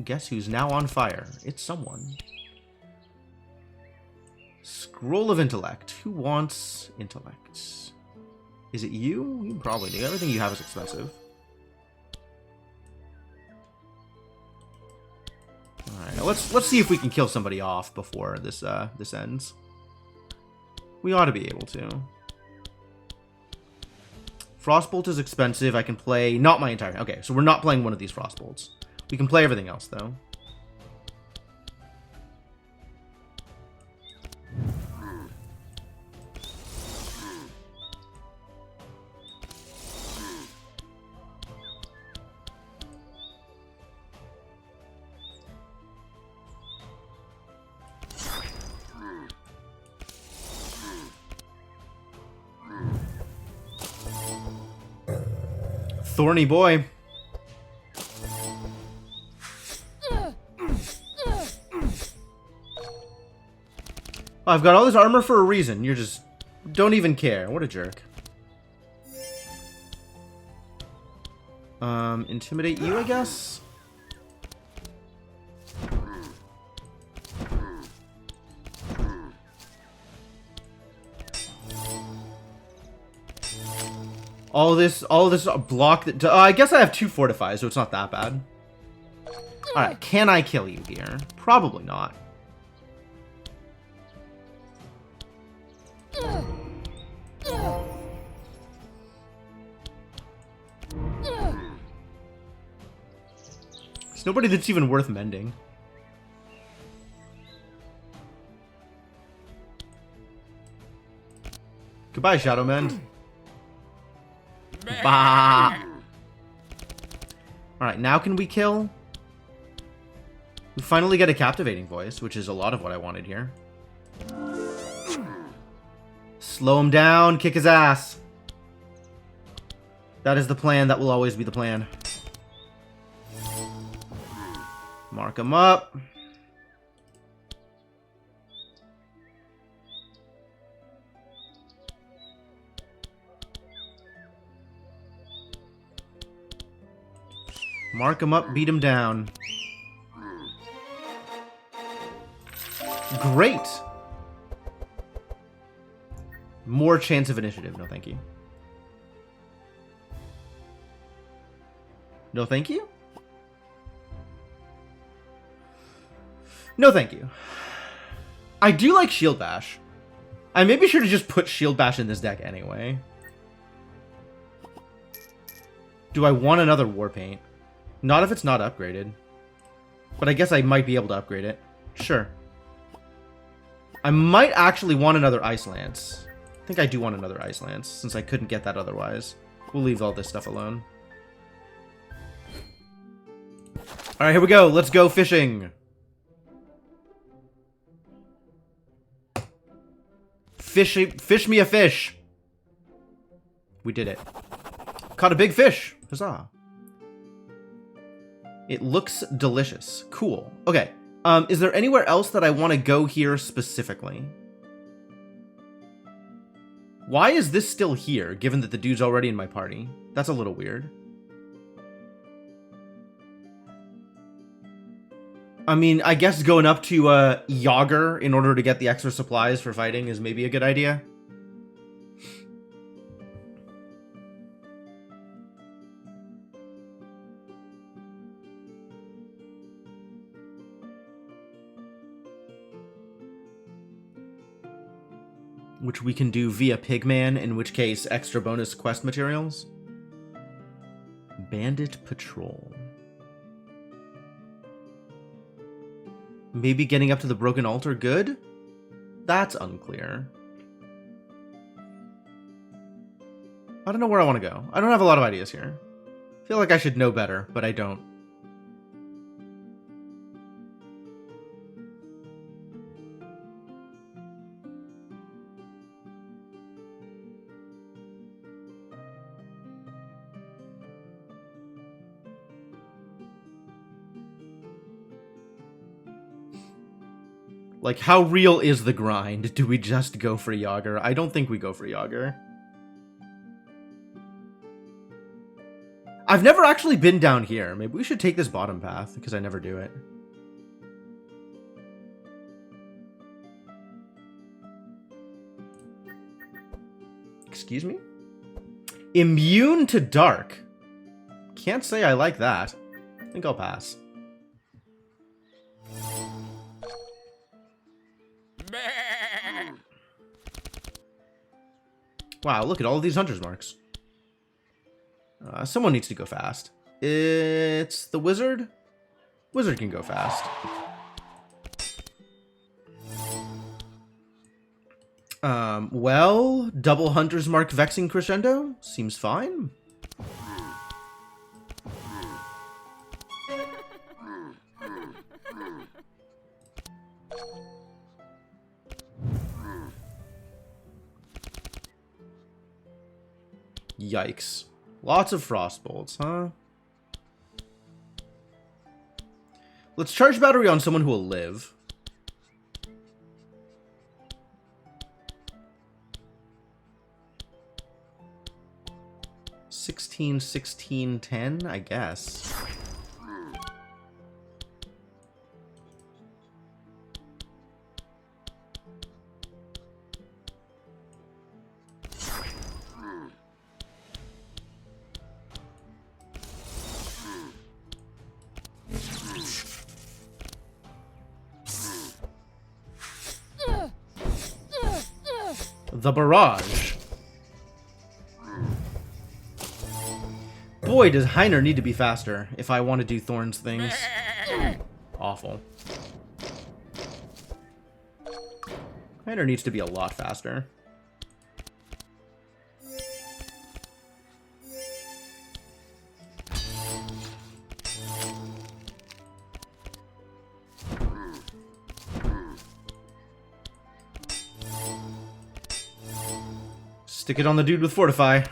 Guess who's now on fire? It's someone. Scroll of Intellect. Who wants intellect? Is it you? You probably do. Everything you have is expensive. Alright, let's see if we can kill somebody off before this this ends. We ought to be able to. Frostbolt is expensive. I can play not my entire... Okay, so we're not playing one of these Frostbolts. We can play everything else though. Thorny boy. Oh, I've got all this armor for a reason. You're just... don't even care. What a jerk. Intimidate you, I guess? All this block that... I guess I have 2 fortifies, so it's not that bad. Alright, can I kill you here? Probably not. nobody that's even worth mending. Goodbye, Shadow Mend. Bah! Alright, now can we kill? We finally get a captivating voice, which is a lot of what I wanted here. Slow him down, kick his ass. That is the plan, that will always be the plan. Mark him up. Mark him up, beat him down. Great! More chance of initiative. No, thank you. No, thank you? No, thank you. I do like Shield Bash. I maybe should have just put Shield Bash in this deck anyway. Do I want another Warpaint? Not if it's not upgraded. But I guess I might be able to upgrade it. Sure. I might actually want another Ice Lance. I think I do want another Ice Lance, since I couldn't get that otherwise. We'll leave all this stuff alone. Alright, here we go. Let's go fishing. Fish me a fish. We did it. Caught a big fish. Huzzah. It looks delicious. Cool. Okay. Is there anywhere else that I want to go here specifically? Why is this still here, given that the dude's already in my party? That's a little weird. I mean, I guess going up to Yager in order to get the extra supplies for fighting is maybe a good idea. Which we can do via Pigman, in which case extra bonus quest materials. Bandit Patrol. Maybe getting up to the Broken Altar good? That's unclear. I don't know where I want to go. I don't have a lot of ideas here. I feel like I should know better, but I don't. Like, how real is the grind? Do we just go for Yager? I don't think we go for Yager. I've never actually been down here. Maybe we should take this bottom path, because I never do it. Excuse me? Immune to dark. Can't say I like that. I think I'll pass. Wow, look at all of these hunter's marks. Someone needs to go fast. It's the wizard? Wizard can go fast. Well, double hunter's mark vexing crescendo? Seems fine. Yikes. Lots of frost bolts, huh? Let's charge battery on someone who will live. $16, $16, $10, I guess. The barrage. Boy, boy, does Heiner need to be faster if I want to do Thorn's things. Awful. Heiner needs to be a lot faster. Stick it on the dude with Fortify.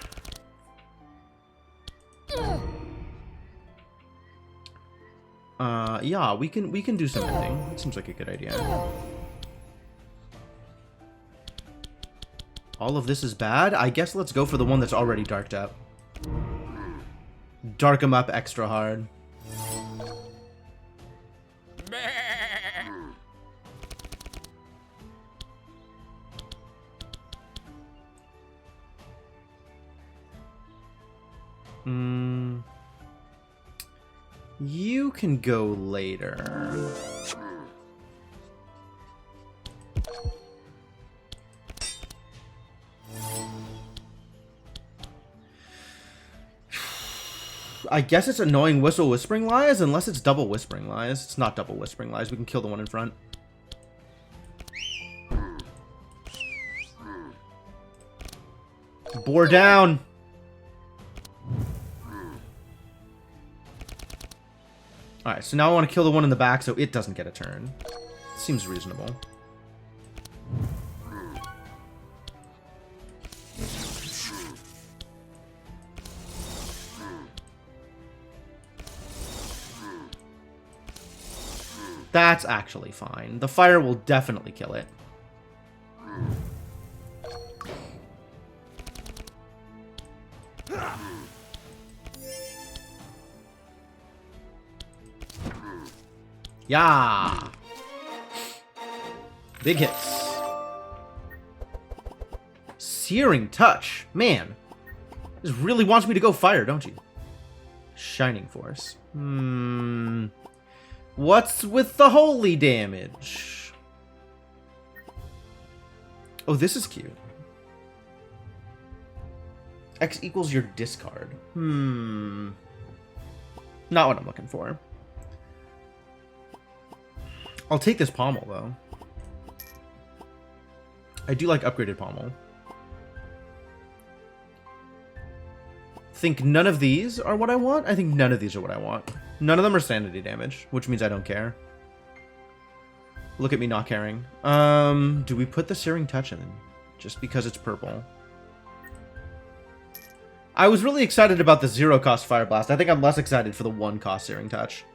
Yeah, we can do some ending. It seems like a good idea. All of this is bad? I guess let's go for the one that's already darked up. Dark him up extra hard. You can go later. I guess it's annoying Whistle Whispering Lies, unless it's double Whispering Lies. It's not double Whispering Lies. We can kill the one in front. Bore down! Alright, so now I want to kill the one in the back so it doesn't get a turn. Seems reasonable. That's actually fine. The fire will definitely kill it. Yeah. Big hits. Searing Touch. Man. This really wants me to go fire, don't you? Shining Force. What's with the holy damage? Oh, this is cute. X equals your discard. Not what I'm looking for. I'll take this pommel, though. I do like upgraded pommel. Think none of these are what I want? I think none of these are what I want. None of them are sanity damage, which means I don't care. Look at me not caring. Do we put the Searing Touch in? Just because it's purple. I was really excited about the 0-cost Fire Blast. I think I'm less excited for the 1-cost Searing Touch.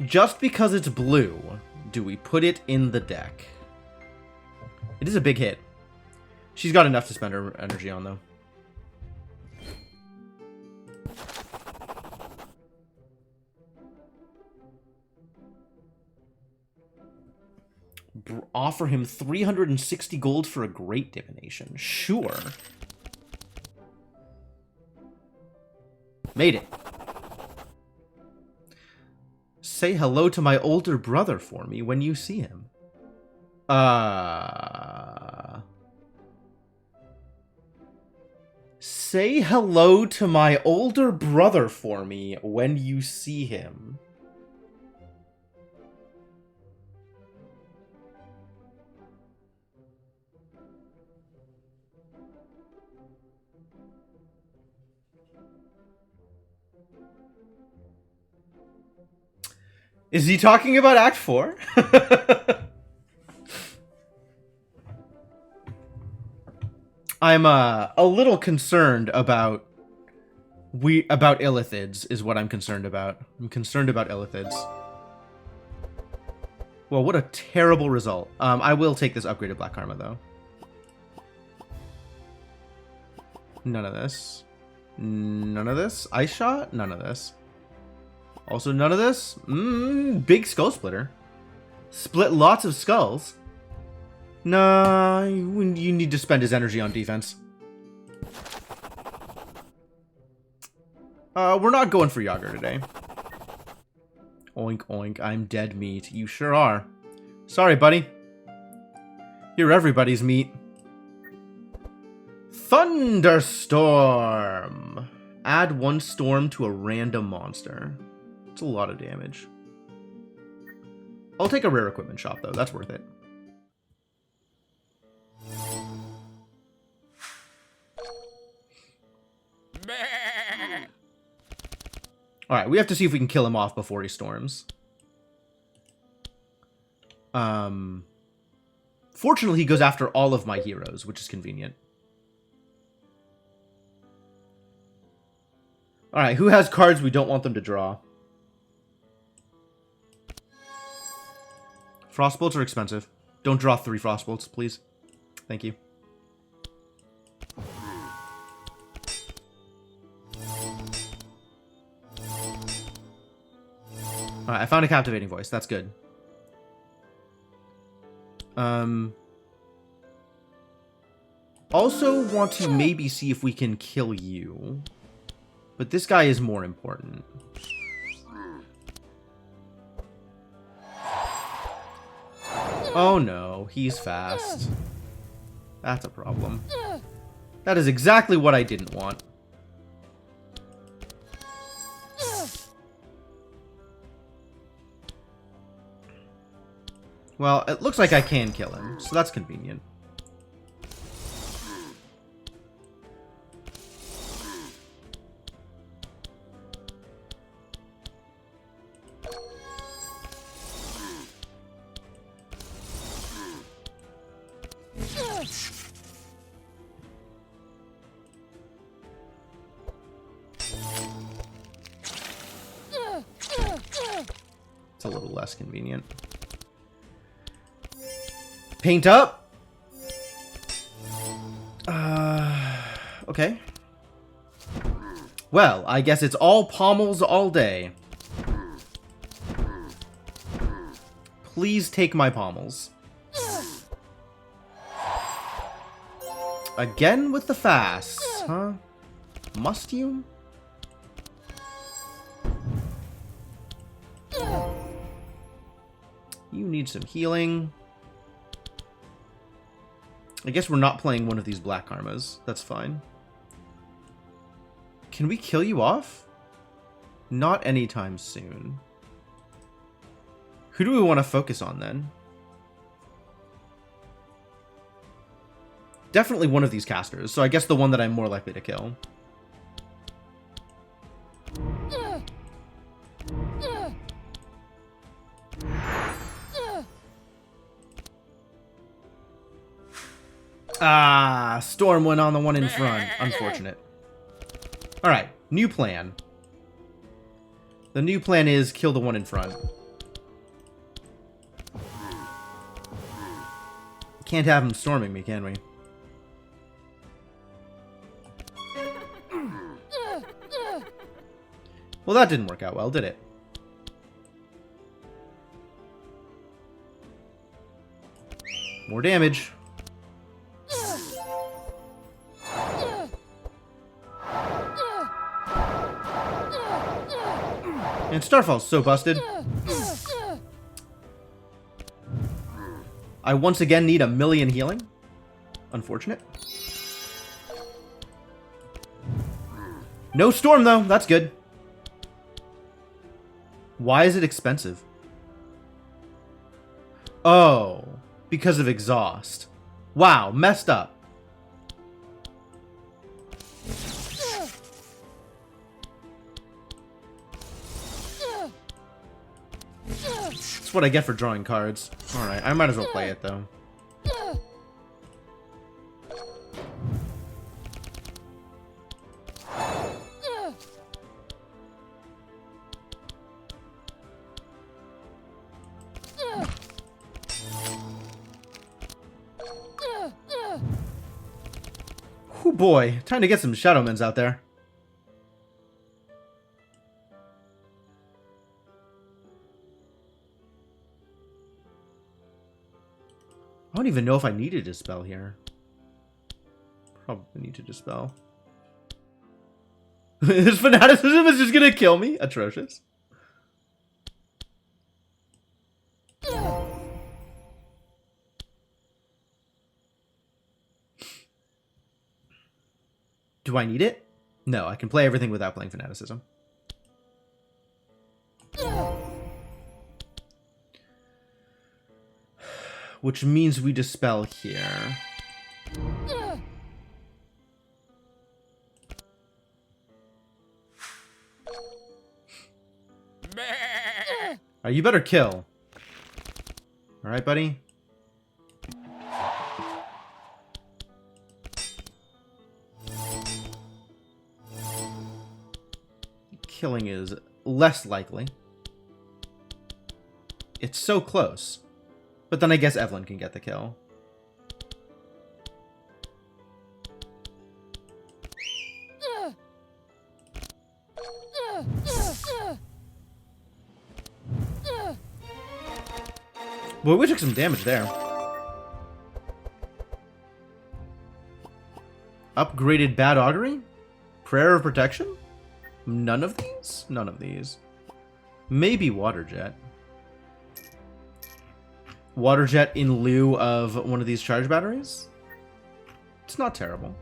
Just because it's blue, do we put it in the deck? It is a big hit. She's got enough to spend her energy on, though. Offer him 360 gold for a Great Divination. Sure. Made it. Say hello to my older brother for me when you see him. Say hello to my older brother for me when you see him. Is he talking about Act 4? I'm a little concerned about Illithids is what I'm concerned about. I'm concerned about Illithids. Well, what a terrible result. I will take this upgraded Black Karma though. None of this. None of this. Ice Shot? None of this. Also none of this. Big Skull Splitter. Split lots of skulls. Nah, you need to spend his energy on defense. We're not going for Yager today. Oink, oink, I'm dead meat. You sure are. Sorry, buddy. You're everybody's meat. Thunderstorm. Add 1 storm to a random monster. It's a lot of damage. I'll take a rare equipment shop, though. That's worth it. Alright, we have to see if we can kill him off before he storms. Fortunately, he goes after all of my heroes, which is convenient. Alright, who has cards we don't want them to draw? Frostbolts are expensive. Don't draw 3 Frostbolts, please. Thank you. Alright, I found a captivating voice. That's good. Also want to maybe see if we can kill you. But this guy is more important. Oh no, he's fast. That's a problem. That is exactly what I didn't want. Well, it looks like I can kill him, so that's convenient. It's a little less convenient. Paint up. Okay. Well, I guess it's all pommels all day. Please take my pommels. Again with the fasts, huh? Must you? You need some healing. I guess we're not playing one of these black karmas. That's fine. Can we kill you off? Not anytime soon. Who do we want to focus on then? Definitely one of these casters, so I guess the one that I'm more likely to kill. Ah, Storm went on the one in front. Unfortunate. Alright, new plan. The new plan is kill the one in front. Can't have him storming me, can we? Well, that didn't work out well, did it? More damage. And Starfall's so busted. I once again need 1,000,000 healing. Unfortunate. No storm, though. That's good. Why is it expensive? Oh, because of exhaust. Wow, messed up. That's what I get for drawing cards. Alright, I might as well play it, though. Oh boy, time to get some Shadowmans out there. I don't even know if I needed to dispel here. Probably need to dispel. This fanaticism is just gonna kill me? Atrocious. Do I need it? No, I can play everything without playing Fanaticism. Which means we dispel here. You better kill. Alright, buddy? Killing is less likely. It's so close. But then I guess Evelyn can get the kill. Boy, we took some damage there. Upgraded Bad Augury? Prayer of Protection? None of these? None of these. Maybe Water Jet. Water Jet in lieu of one of these charge batteries? It's not terrible.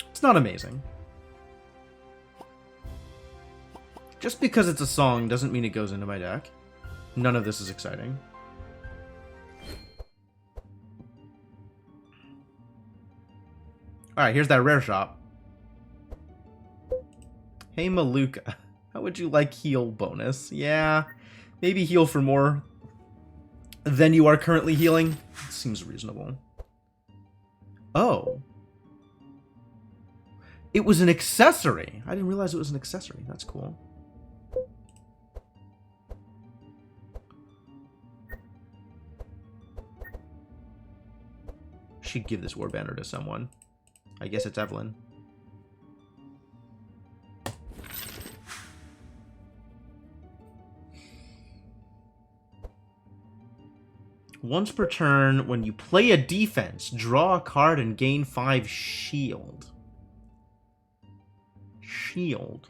It's not amazing. Just because it's a song doesn't mean it goes into my deck. None of this is exciting. Alright, here's that rare shop. Hey Maluka, how would you like heal bonus? Yeah, maybe heal for more than you are currently healing. Seems reasonable. Oh. It was an accessory. I didn't realize it was an accessory. That's cool. Should give this Warbanner to someone. I guess it's Evelyn. Once per turn, when you play a defense, draw a card and gain 5 shield. Shield.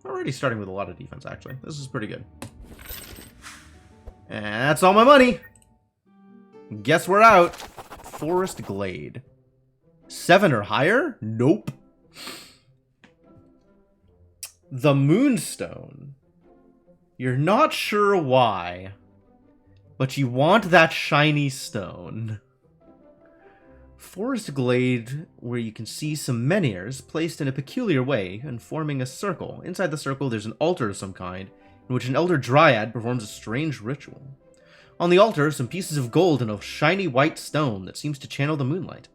Already starting with a lot of defense, actually. This is pretty good. And that's all my money. Guess we're out. Forest Glade. 7 or higher? Nope. The Moonstone. You're not sure why, but you want that shiny stone. Forest Glade, where you can see some menhirs placed in a peculiar way and forming a circle. Inside the circle, there's an altar of some kind, in which an elder dryad performs a strange ritual. On the altar, some pieces of gold and a shiny white stone that seems to channel the moonlight.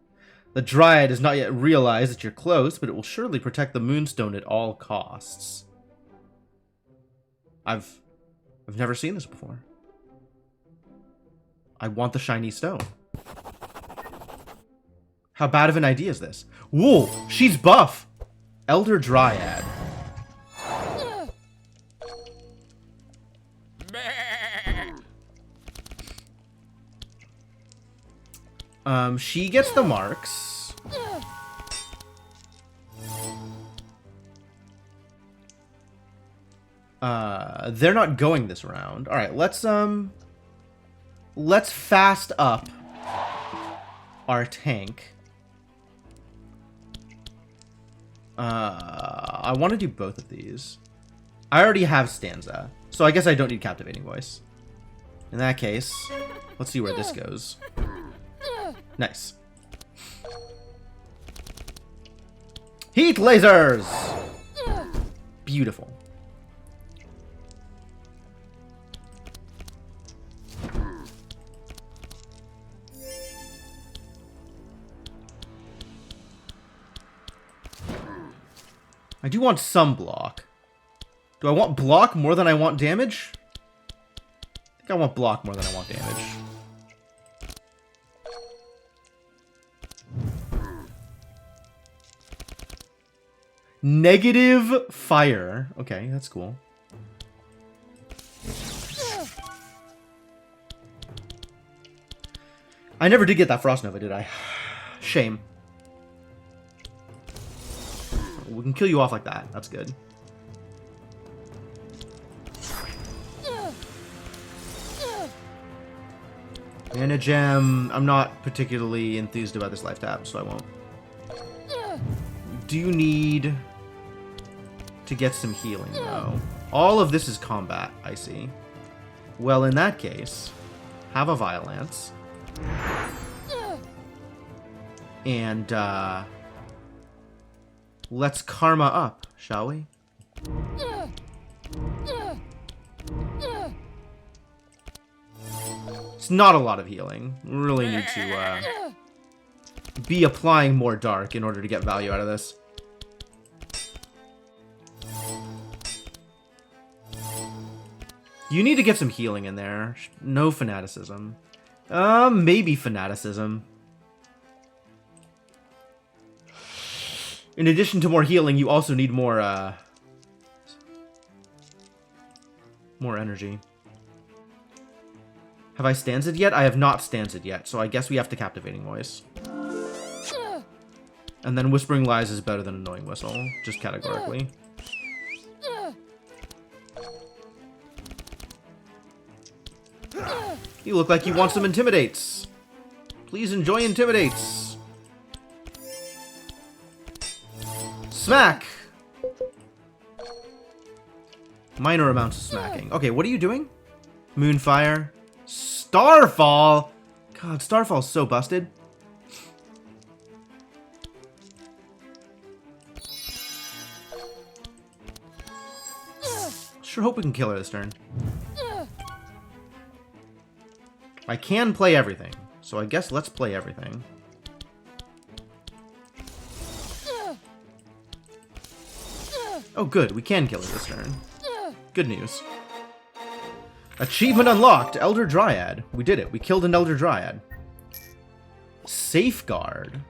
The dryad has not yet realized that you're close, but it will surely protect the moonstone at all costs. I've never seen this before. I want the shiny stone. How bad of an idea is this? Whoa, she's buff! Elder Dryad. She gets the marks. They're not going this round. Alright, let's fast up our tank. I want to do both of these. I already have Stanza, so I guess I don't need Captivating Voice. In that case, let's see where this goes. Nice. Heat lasers! Beautiful. I do want some block. Do I want block more than I want damage? I think I want block more than I want damage. Negative fire. Okay, that's cool. I never did get that Frost Nova, did I? Shame. We can kill you off like that. That's good. Mana Gem. I'm not particularly enthused about this life tab, so I won't. Do you need to get some healing, though? All of this is combat, I see. Well, in that case, have a Violence. And, let's Karma up, shall we? It's not a lot of healing. We really need to, be applying more Dark in order to get value out of this. You need to get some healing in there. No Fanaticism. Maybe Fanaticism. In addition to more healing, you also need more, more energy. Have I stanzed yet? I have not stanzed yet, so I guess we have to Captivating Voice. And then Whispering Lies is better than Annoying Whistle, just categorically. You look like you want some Intimidates. Please enjoy Intimidates. Smack! Minor amounts of smacking. Okay, what are you doing? Moonfire. Starfall! God, Starfall's so busted. Sure hope we can kill her this turn. I can play everything, so I guess let's play everything. Oh good, we can kill her this turn. Good news. Achievement unlocked, Elder Dryad. We did it, we killed an Elder Dryad. Safeguard.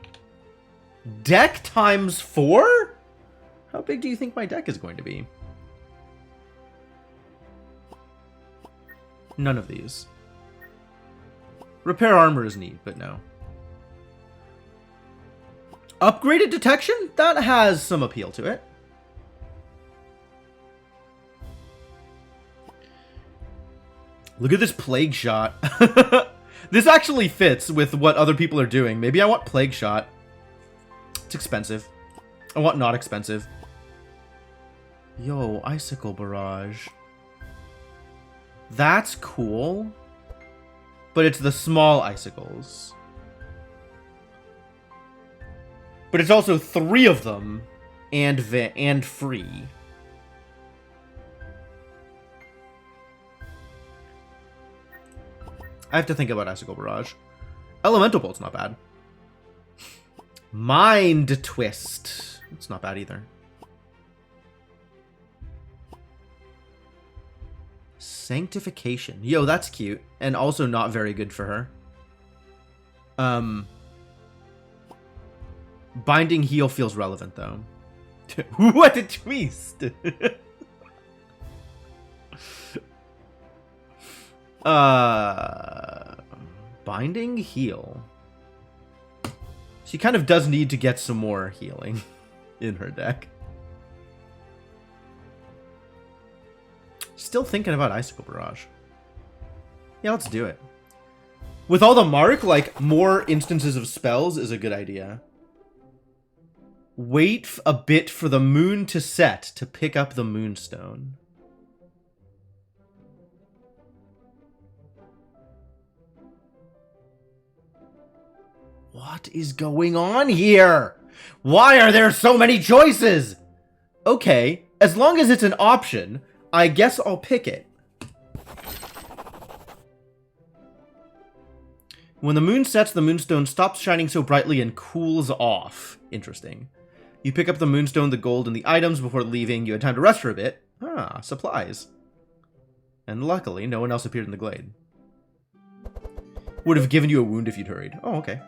Deck times 4? How big do you think my deck is going to be? None of these. Repair armor is neat, but no. Upgraded detection? That has some appeal to it. Look at this Plague Shot. This actually fits with what other people are doing. Maybe I want Plague Shot. It's expensive. I want not expensive. Yo, Icicle Barrage. That's cool. But it's the small icicles. But it's also 3 of them. And free. I have to think about Icicle Barrage. Elemental Bolt's not bad. Mind Twist. It's not bad either. Sanctification. Yo, that's cute. And also not very good for her. Binding Heal feels relevant, though. What a twist! Binding Heal. She kind of does need to get some more healing in her deck. Still thinking about Icicle Barrage. Yeah, let's do it. With all the mark, like, more instances of spells is a good idea. Wait a bit for the moon to set to pick up the Moonstone. What is going on here? Why are there so many choices? Okay, as long as it's an option, I guess I'll pick it. When the moon sets, the Moonstone stops shining so brightly and cools off. Interesting. You pick up the Moonstone, the gold, and the items before leaving. You had time to rest for a bit. Ah, supplies. And luckily, no one else appeared in the glade. Would have given you a wound if you'd hurried. Oh, okay.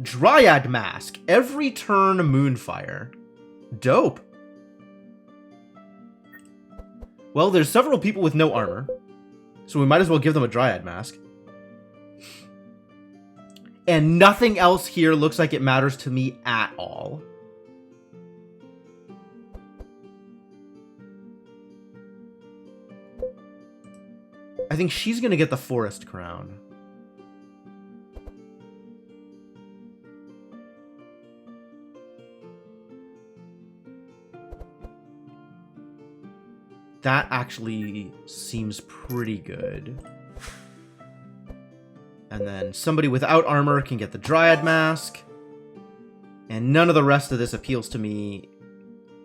Dryad Mask. Every turn, Moonfire. Dope. Well, there's several people with no armor, so we might as well give them a Dryad Mask. And nothing else here looks like it matters to me at all. I think she's gonna get the Forest Crown. that actually seems pretty good. And then somebody without armor can get the Dryad Mask. And none of the rest of this appeals to me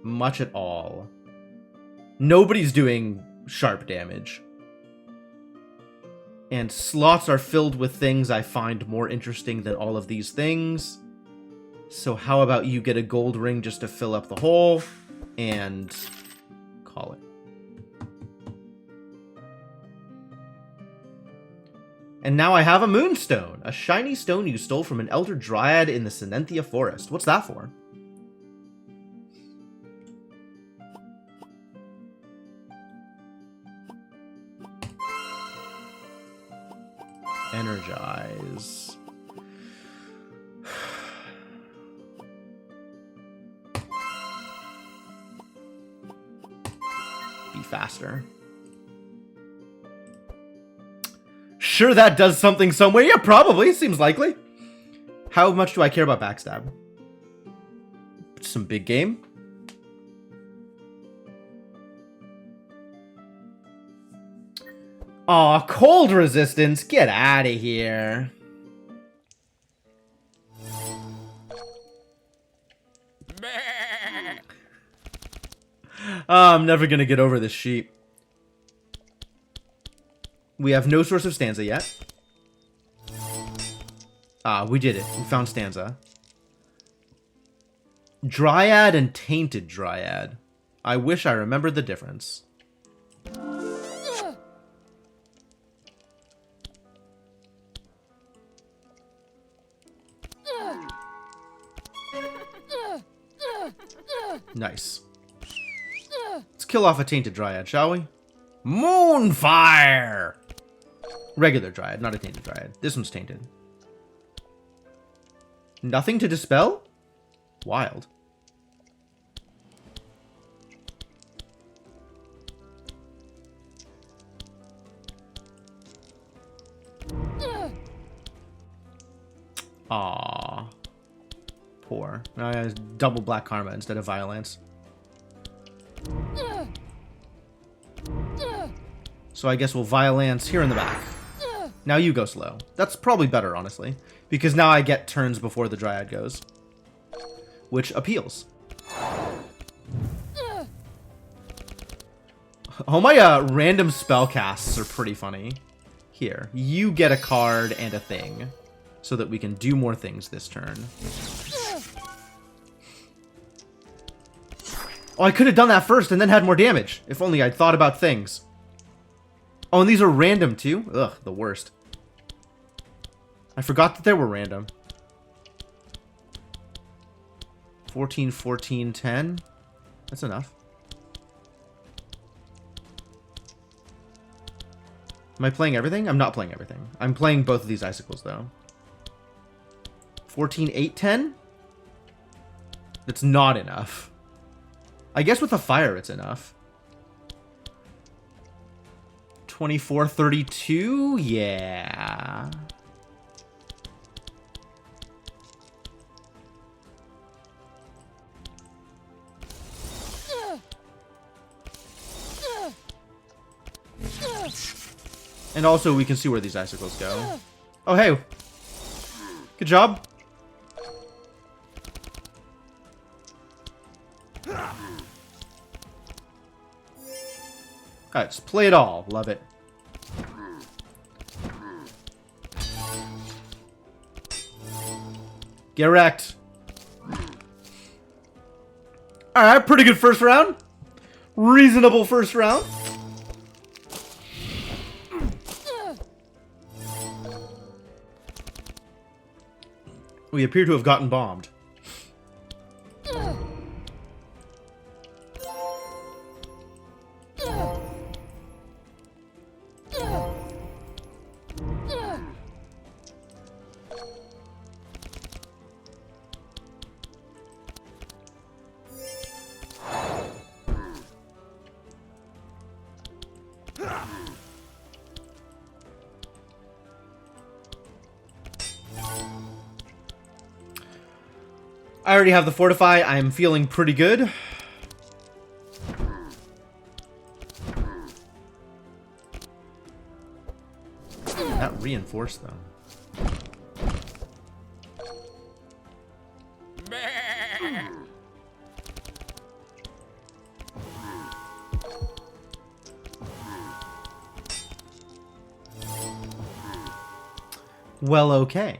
much at all. Nobody's doing sharp damage. And slots are filled with things I find more interesting than all of these things. So how about you get a gold ring just to fill up the hole and call it. And now I have a moonstone, a shiny stone you stole from an elder dryad in the Sinenthia forest. What's that for? Energize. Be faster. Sure, that does something somewhere. Yeah, probably. Seems likely. How much do I care about backstab? Some big game. Aw, cold resistance. Get out of here. I'm never gonna get over this sheep. We have no source of stanza yet. Ah, we did it. We found stanza. Dryad and tainted dryad. I wish I remembered the difference. Nice. Let's kill off a tainted dryad, shall we? Moonfire! Regular dryad, not a tainted dryad. This one's tainted. Nothing to dispel? Wild. Aww. Poor. Now I have double black karma instead of violence. So I guess we'll violence here in the back. Now you go slow. That's probably better, honestly. Because now I get turns before the dryad goes. Which appeals. Oh, my random spell casts are pretty funny. Here, you get a card and a thing. So that we can do more things this turn. Oh, I could have done that first and then had more damage. If only I'd thought about things. Oh, and these are random too? Ugh, the worst. I forgot that they were random. 14, 14, 10. That's enough. Am I playing everything? I'm not playing everything. I'm playing both of these icicles, though. 14, 8, 10? That's not enough. I guess with a fire, it's enough. 24, 32? Yeah. And also, we can see where these icicles go. Oh, hey. Good job. Alright, just play it all. Love it. Get wrecked. Alright, pretty good first round. Reasonable first round. We appear to have gotten bombed. I already have the Fortify. I'm feeling pretty good. That reinforced them. Well, okay.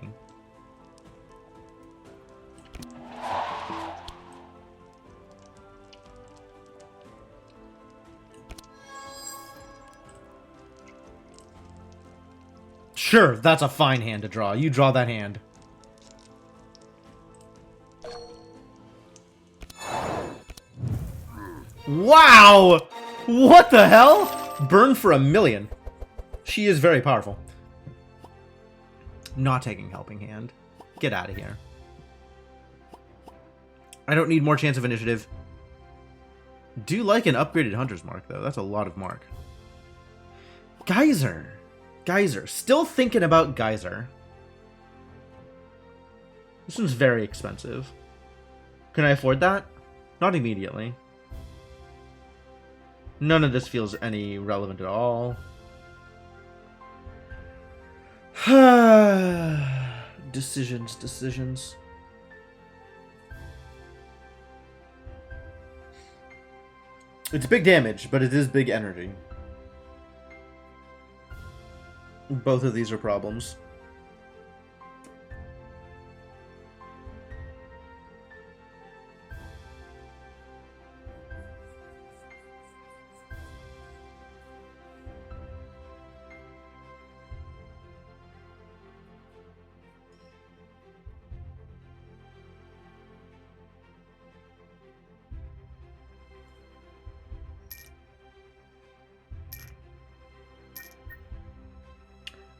Sure, that's a fine hand to draw. You draw that hand. Wow! What the hell? Burn for 1,000,000. She is very powerful. Not taking Helping Hand. Get out of here. I don't need more chance of initiative. Do like an upgraded Hunter's Mark, though. That's a lot of mark. Geyser. Geyser. Still thinking about Geyser. This one's very expensive. Can I afford that? Not immediately. None of this feels any relevant at all. Decisions. It's big damage, but it is big energy. Both of these are problems.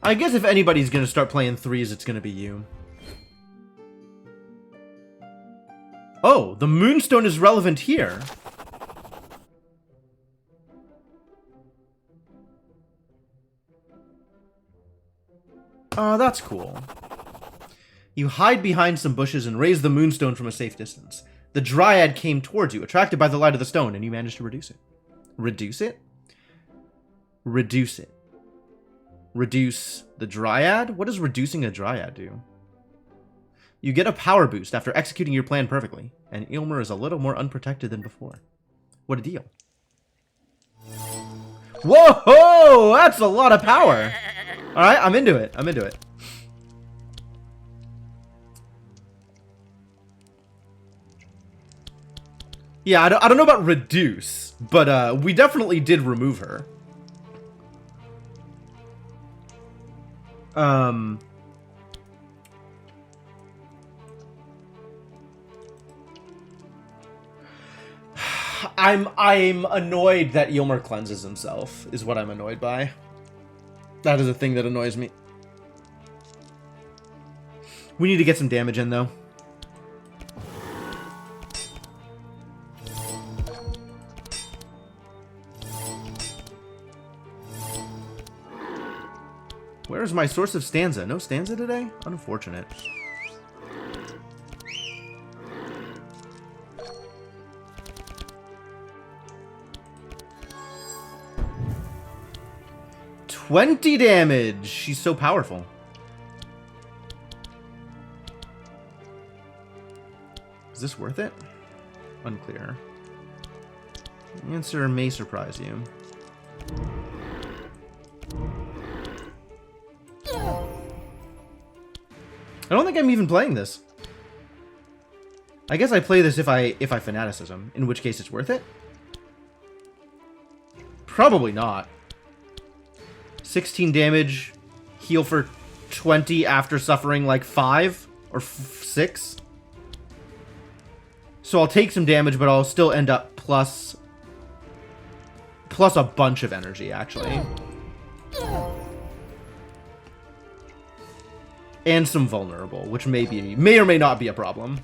I guess if anybody's gonna start playing threes, it's gonna be you. Oh, the Moonstone is relevant here. Oh, that's cool. You hide behind some bushes and raise the Moonstone from a safe distance. The Dryad came towards you, attracted by the light of the stone, and you managed to reduce it. Reduce it? Reduce it. Reduce the Dryad? What does reducing a Dryad do? You get a power boost after executing your plan perfectly, and Ilmer is a little more unprotected than before. What a deal. Whoa! That's a lot of power! Alright, I'm into it. I'm into it. Yeah, I don't know about reduce, but we definitely did remove her. I'm annoyed that Ylmer cleanses himself, is what I'm annoyed by. That is a thing that annoys me. We need to get some damage in, though. Where's my source of stanza? No stanza today? Unfortunate. $20 damage! She's so powerful. Is this worth it? Unclear. The answer may surprise you. I don't think I'm even playing this. I guess I play this if I fanaticism, in which case it's worth it. Probably not. 16 damage, heal for 20 after suffering like 5 or 6. So I'll take some damage, but I'll still end up plus a bunch of energy, actually. And some vulnerable, which may or may not be a problem.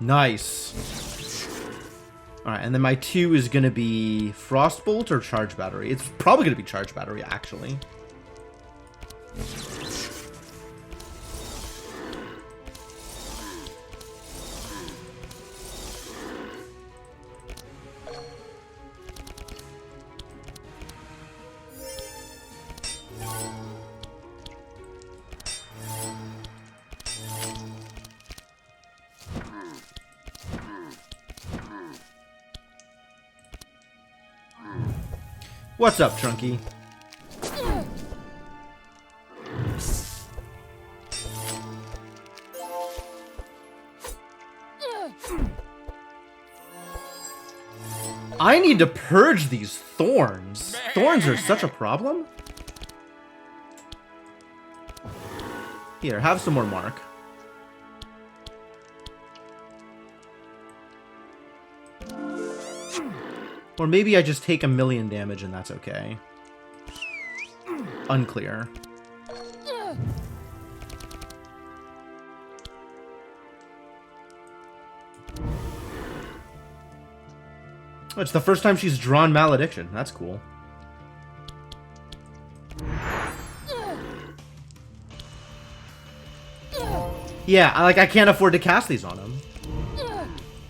Nice. Alright, and then my 2 is going to be Frostbolt or Charge Battery. It's probably going to be Charge Battery, actually. What's up, Trunky? I need to purge these thorns. Thorns are such a problem. Here, have some more mark. Or maybe I just take 1,000,000 damage and that's okay. Unclear. It's the first time she's drawn Malediction. That's cool. Yeah, I can't afford to cast these on him.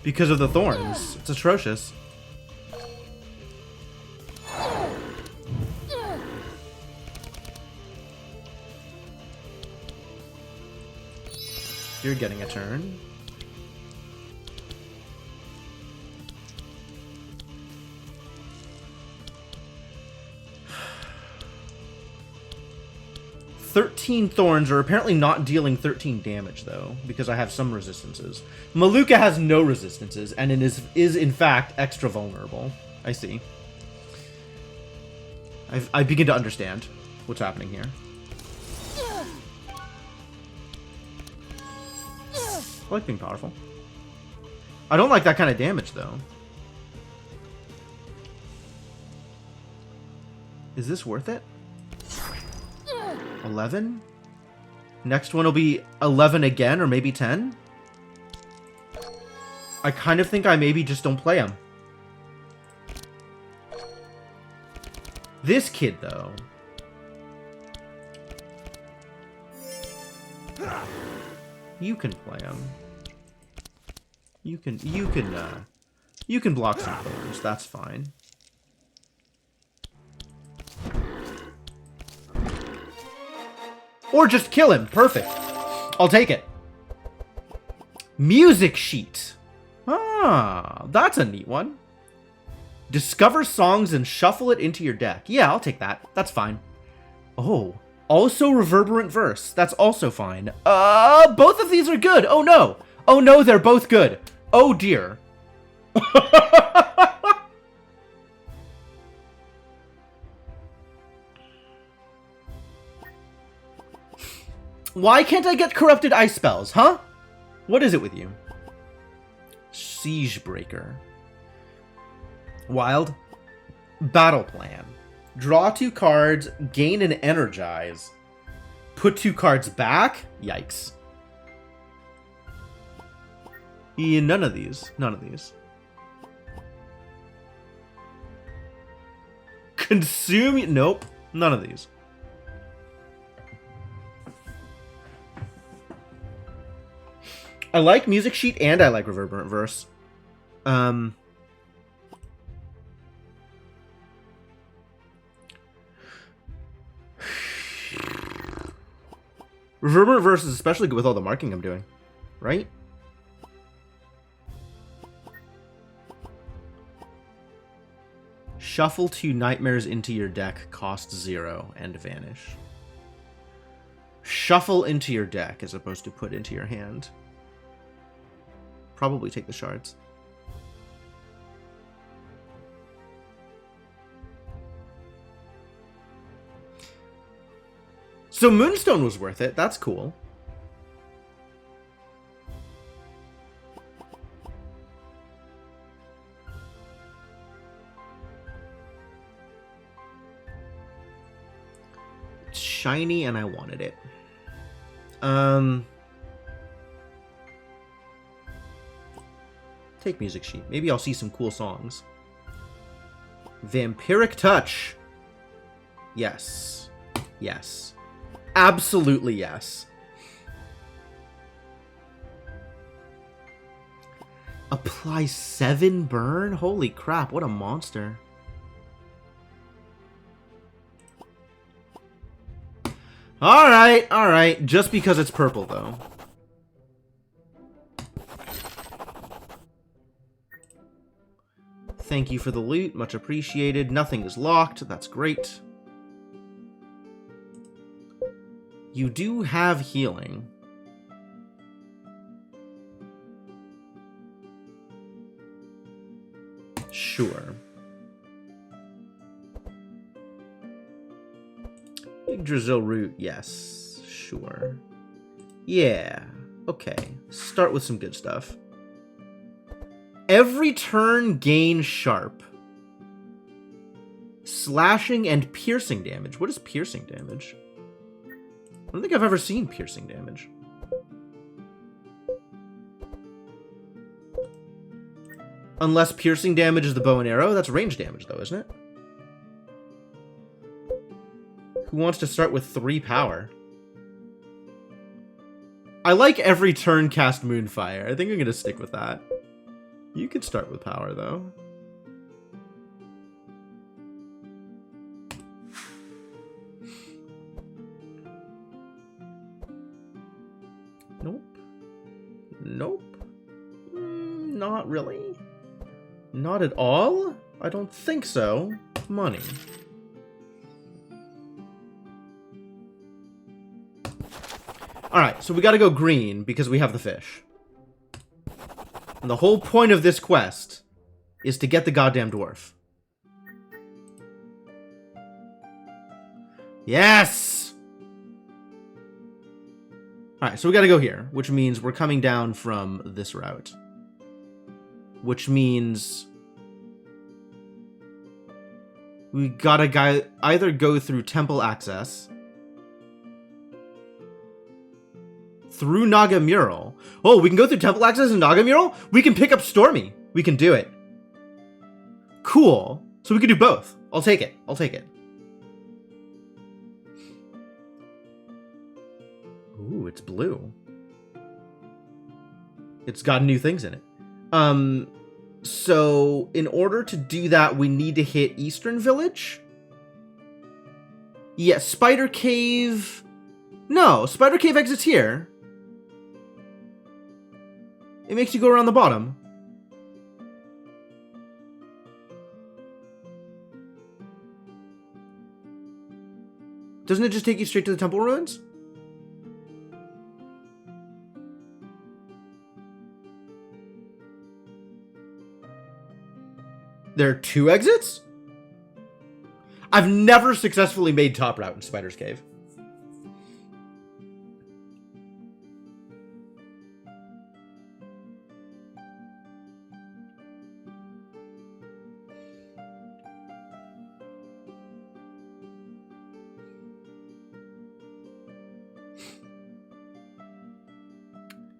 Because of the thorns. It's atrocious. You're getting a turn. "13 thorns" are apparently not dealing 13 damage, though, because I have some resistances. Maluka has no resistances, and it is in fact extra vulnerable. I see. I begin to understand what's happening here. I like being powerful. I don't like that kind of damage, though. Is this worth it? 11? Next one will be 11 again, or maybe 10? I kind of think I maybe just don't play him. This kid, though. You can play him. You can block some thorns. That's fine. Or just kill him. Perfect. I'll take it. Music sheet. Ah, that's a neat one. Discover songs and shuffle it into your deck. Yeah, I'll take that. That's fine. Oh, also reverberant verse. That's also fine. Both of these are good. Oh no. Oh no, they're both good. Oh dear. Why can't I get corrupted ice spells, huh? What is it with you? Siege Breaker. Wild. Battle Plan. Draw 2 cards, gain and energize. Put 2 cards back? Yikes. Yeah, none of these. None of these. Consume... Nope. None of these. I like Music Sheet and I like Reverberant Verse. Reverberant Verse is especially good with all the marking I'm doing, right? Shuffle 2 nightmares into your deck, cost 0, and vanish. Shuffle into your deck as opposed to put into your hand. Probably take the shards. So Moonstone was worth it. That's cool. It's shiny and I wanted it. Take Music Sheet. Maybe I'll see some cool songs. Vampiric Touch. Yes. Yes. Absolutely yes. Apply 7 burn? Holy crap, what a monster. Alright. Just because it's purple, though. Thank you for the loot. Much appreciated. Nothing is locked. That's great. You do have healing. Sure. Yggdrasil root, yes. Sure. Yeah. Okay. Start with some good stuff. Every turn gain sharp. Slashing and piercing damage. What is piercing damage? I don't think I've ever seen piercing damage. Unless piercing damage is the bow and arrow. That's range damage, though, isn't it? Who wants to start with 3 power? I like every turn cast Moonfire. I think I'm going to stick with that. You could start with power, though. Nope. Nope. Not really. Not at all? I don't think so. Money. Alright, so we gotta go green because we have the fish. And the whole point of this quest is to get the goddamn dwarf. Yes! Alright, so we gotta go here, which means we're coming down from this route. Which means we gotta either go through temple access, through Naga Mural. Oh, we can go through temple access and Naga Mural? We can pick up Stormy. We can do it. Cool. So we can do both. I'll take it. I'll take it. Ooh, it's blue. It's got new things in it. So in order to do that, we need to hit Eastern Village. Yeah, Spider Cave. No, Spider Cave exits here. It makes you go around the bottom. Doesn't it just take you straight to the temple ruins? There are 2 exits? I've never successfully made top route in Spider's Cave.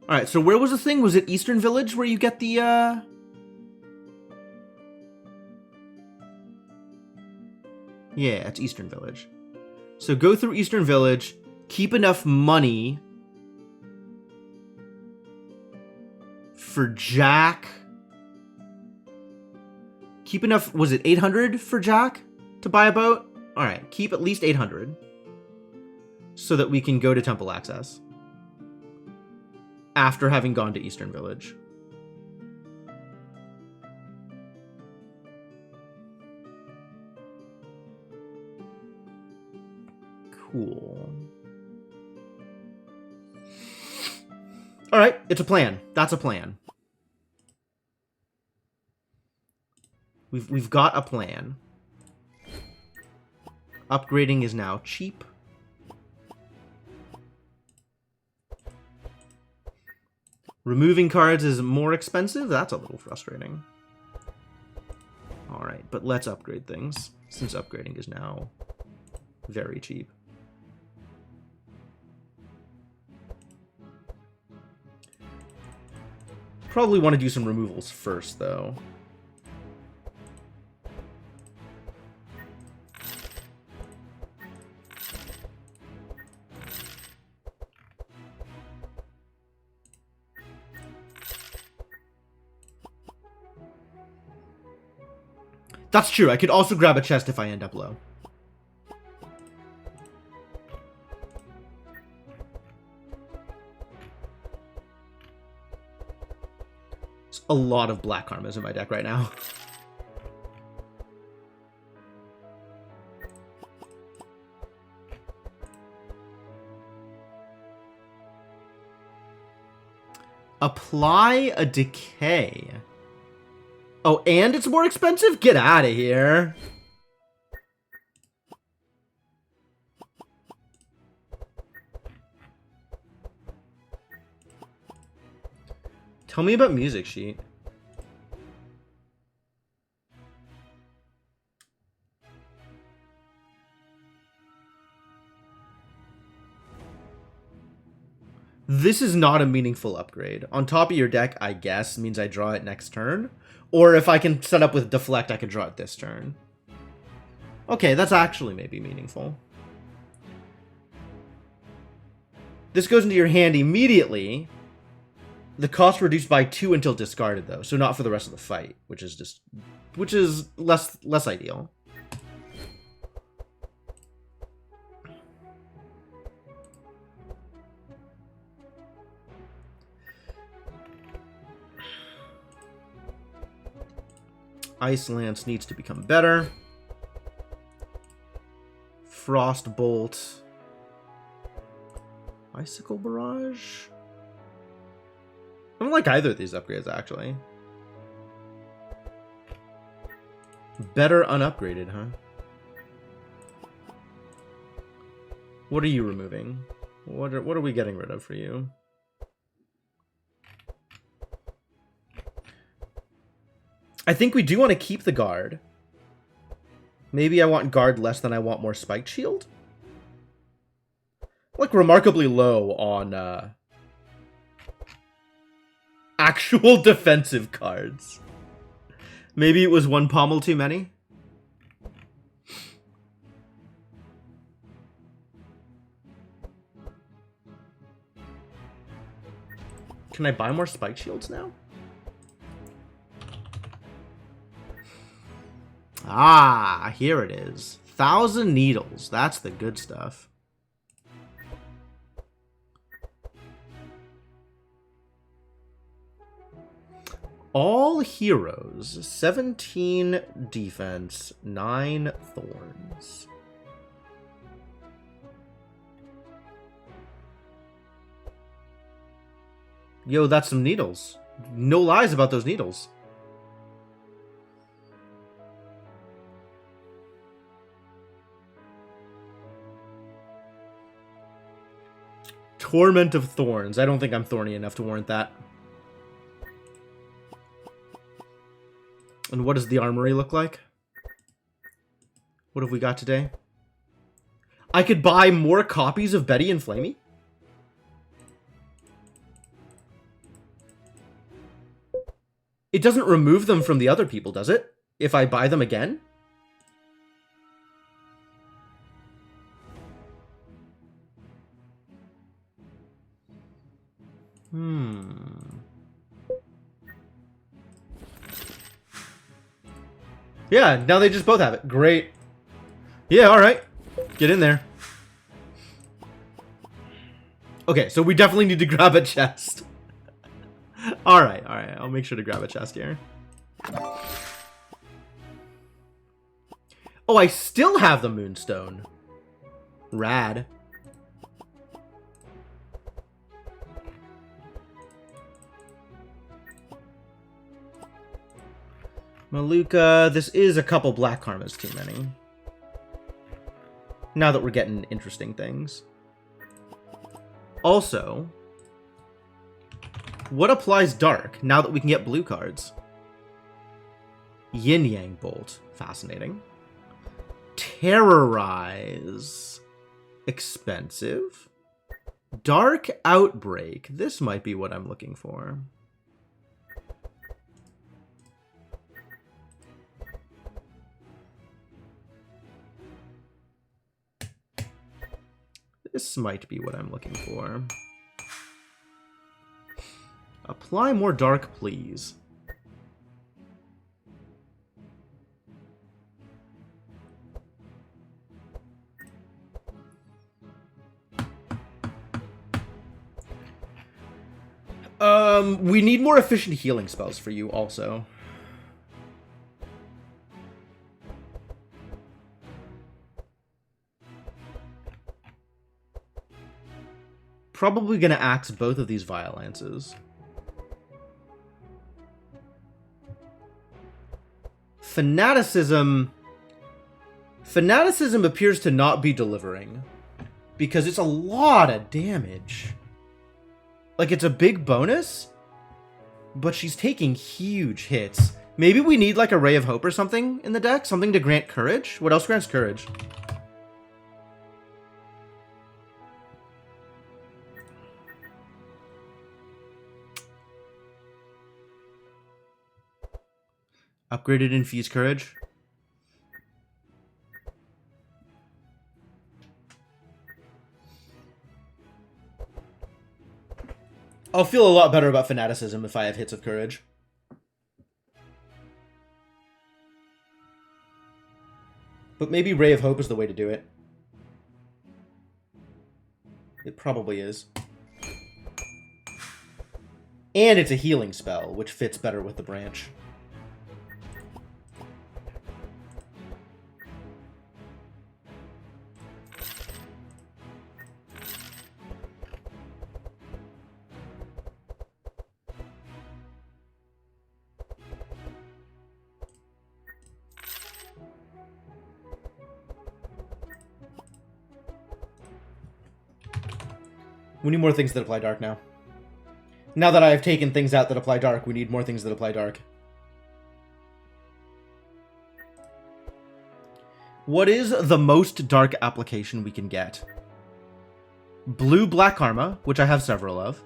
Alright, so where was the thing? Was it Eastern Village where you get the, Yeah, it's Eastern Village. So go through Eastern Village, keep enough money for Jack. Keep enough, was it 800 for Jack to buy a boat? Alright, keep at least 800 so that we can go to temple access after having gone to Eastern Village. Cool. Alright, it's a plan. That's a plan. We've got a plan. Upgrading is now cheap. Removing cards is more expensive? That's a little frustrating. Alright, but let's upgrade things, since upgrading is now very cheap. Probably want to do some removals first, though. That's true. I could also grab a chest if I end up low. There's a lot of black karmas in my deck right now. Apply a decay. Oh, and it's more expensive? Get out of here. Tell me about music sheet. This is not a meaningful upgrade. On top of your deck, I guess, means I draw it next turn. Or if I can set up with Deflect, I can draw it this turn. Okay, that's actually maybe meaningful. This goes into your hand immediately. The cost reduced by 2 until discarded, though, so not for the rest of the fight, which is less ideal. Ice Lance needs to become better. Frost Bolt. Icicle Barrage? I don't like either of these upgrades, actually. Better unupgraded, huh? What are you removing? What are we getting rid of for you? I think we do want to keep the guard. Maybe I want guard less than I want more spiked shield? Like, remarkably low on, actual defensive cards. Maybe it was one pommel too many? Can I buy more spiked shields now? Ah, here it is. 1,000 needles. That's the good stuff. All heroes. 17 defense, 9 thorns. Yo, that's some needles. No lies about those needles. Torment of Thorns. I don't think I'm thorny enough to warrant that. And what does the armory look like? What have we got today? I could buy more copies of Betty and Flamey? It doesn't remove them from the other people, does it? If I buy them again? Yeah, now they just both have it. Great. Yeah, alright. Get in there. Okay, so we definitely need to grab a chest. Alright, alright. I'll make sure to grab a chest here. Oh, I still have the Moonstone. Rad. Maluka, this is a couple Black Karmas too many. Now that we're getting interesting things. Also, what applies Dark now that we can get blue cards? Yin Yang Bolt. Fascinating. Terrorize. Expensive. Dark Outbreak. This might be what I'm looking for. This might be what I'm looking for. Apply more dark, please. We need more efficient healing spells for you also. Probably gonna axe both of these Violances. Fanaticism appears to not be delivering. Because it's a lot of damage. Like, it's a big bonus, but she's taking huge hits. Maybe we need, like, a Ray of Hope or something in the deck? Something to grant courage? What else grants courage? Upgraded Infused Courage. I'll feel a lot better about Fanaticism if I have hits of courage. But maybe Ray of Hope is the way to do it. It probably is. And it's a healing spell, which fits better with the branch. We need more things that apply dark now. Now that I have taken things out that apply dark, we need more things that apply dark. What is the most dark application we can get? Blue Black Karma, which I have several of.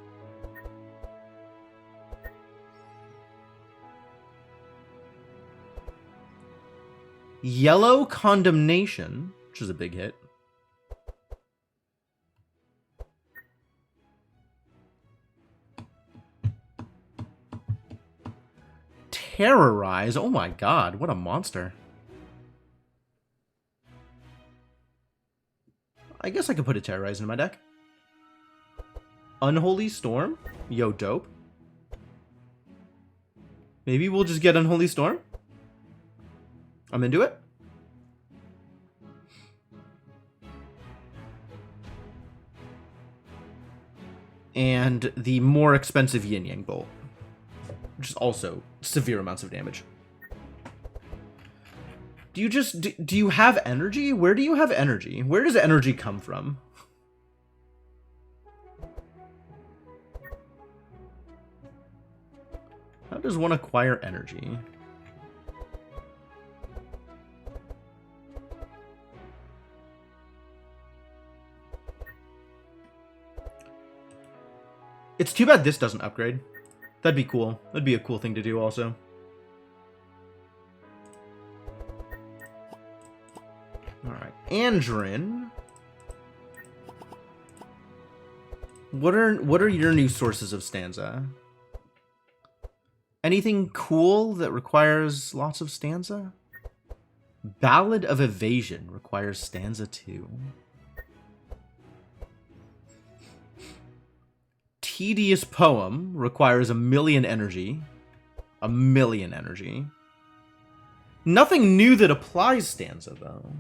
Yellow Condemnation, which is a big hit. Terrorize. Oh my god, what a monster. I guess I could put a Terrorize in my deck. Unholy Storm? Yo, dope. Maybe we'll just get Unholy Storm? I'm into it. And the more expensive Yin Yang Bolt, which is also severe amounts of damage. Do you have energy? Where do you have energy? Where does energy come from? How does one acquire energy? It's too bad this doesn't upgrade. That'd be cool. That'd be a cool thing to do also. Alright. Andrin. What are your new sources of stanza? Anything cool that requires lots of stanza? Ballad of Evasion requires stanza 2. Tedious Poem requires 1,000,000 energy. 1,000,000 energy. Nothing new that applies stanza, though.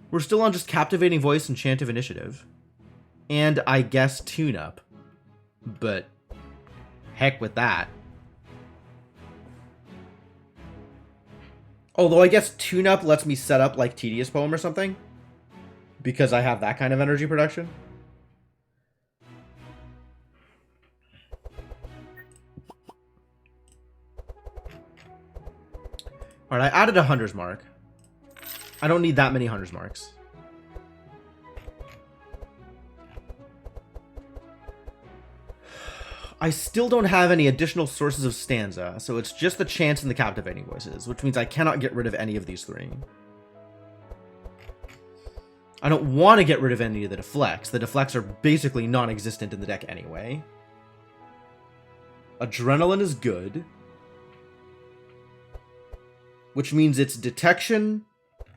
We're still on just Captivating Voice and Chant of Initiative. And I guess Tune-Up. But heck with that. Although I guess Tune-Up lets me set up like Tedious Poem or something. Because I have that kind of energy production. Alright, I added a Hunter's Mark. I don't need that many Hunter's Marks. I still don't have any additional sources of stanza, so it's just the Chants and the Captivating Voices, which means I cannot get rid of any of these three. I don't want to get rid of any of the deflects. The deflects are basically non-existent in the deck anyway. Adrenaline is good. Which means it's Detection,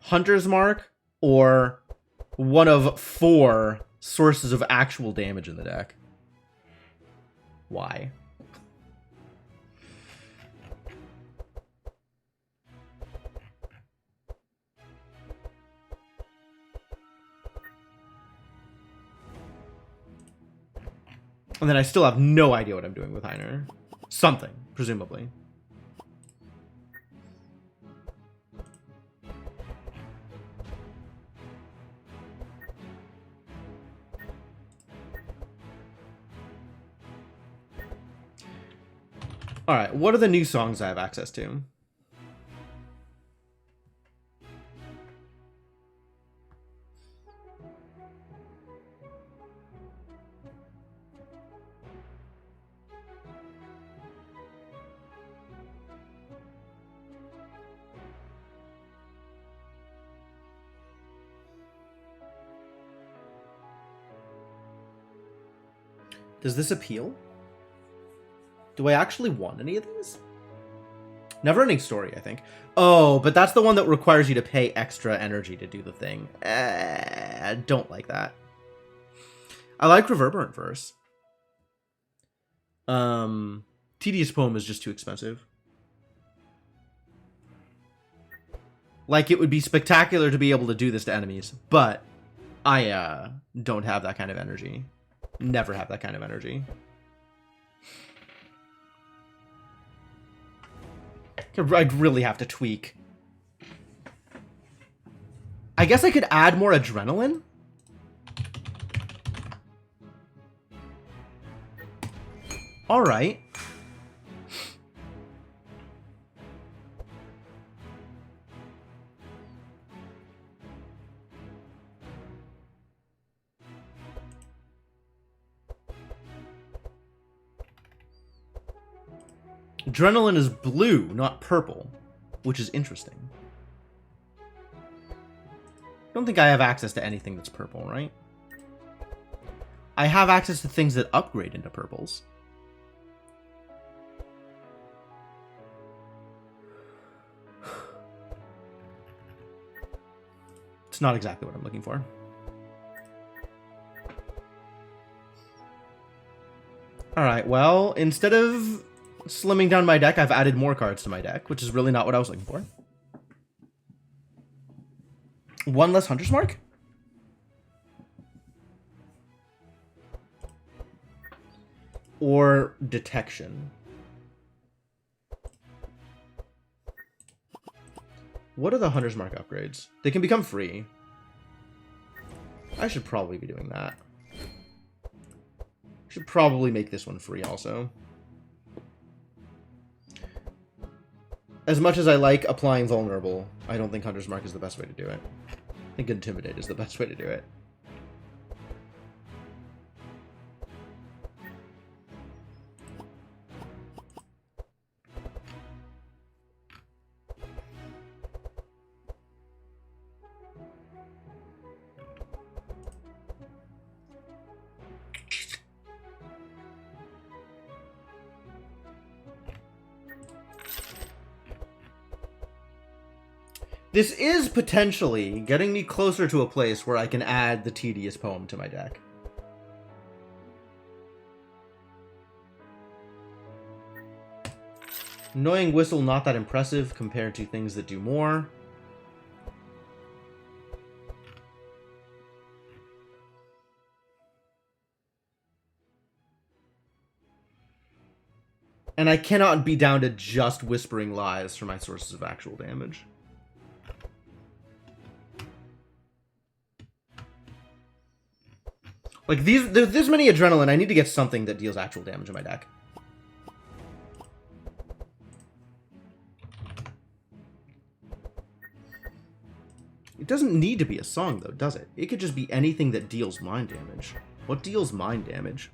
Hunter's Mark, or one of 4 sources of actual damage in the deck. Why? And then I still have no idea what I'm doing with Heiner. Something, presumably. Alright, what are the new songs I have access to? Does this appeal? Do I actually want any of these? Never-ending story, I think. Oh, but that's the one that requires you to pay extra energy to do the thing. I don't like that. I like Reverberant Verse. Tedious Poem is just too expensive. Like, it would be spectacular to be able to do this to enemies, but I don't have that kind of energy. Never have that kind of energy. I'd really have to tweak. I guess I could add more adrenaline? Alright. Adrenaline is blue, not purple, which is interesting. I don't think I have access to anything that's purple, right? I have access to things that upgrade into purples. It's not exactly what I'm looking for. Alright, well, instead of slimming down my deck, I've added more cards to my deck, which is really not what I was looking for. One less Hunter's Mark? Or Detection? What are the Hunter's Mark upgrades? They can become free. I should probably be doing that. Should probably make this one free also. As much as I like applying Vulnerable, I don't think Hunter's Mark is the best way to do it. I think Intimidate is the best way to do it. This is potentially getting me closer to a place where I can add the Tedious Poem to my deck. Annoying Whistle, not that impressive compared to things that do more. And I cannot be down to just Whispering Lies for my sources of actual damage. Like, there's this many adrenaline, I need to get something that deals actual damage in my deck. It doesn't need to be a song, though, does it? It could just be anything that deals mind damage. What deals mind damage?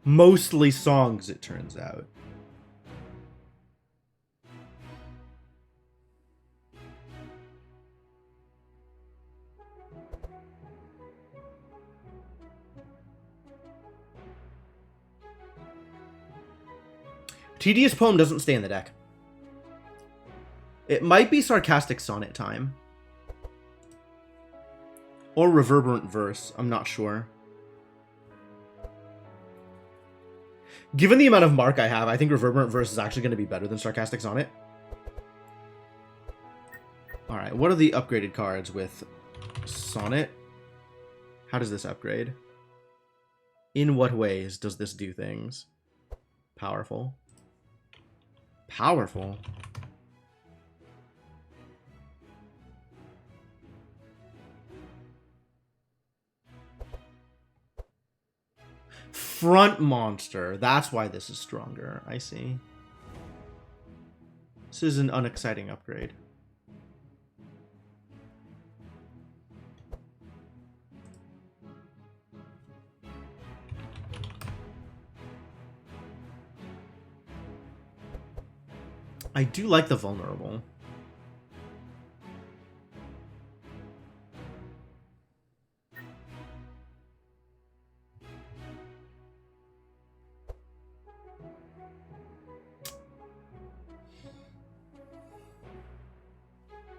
Mostly songs, it turns out. Tedious Poem doesn't stay in the deck. It might be Sarcastic Sonnet time. Or Reverberant Verse, I'm not sure. Given the amount of mark I have, I think Reverberant Verse is actually going to be better than Sarcastic Sonnet. Alright, what are the upgraded cards with Sonnet? How does this upgrade? In what ways does this do things? Powerful. Powerful? Front monster. That's why this is stronger. I see. This is an unexciting upgrade. I do like the vulnerable.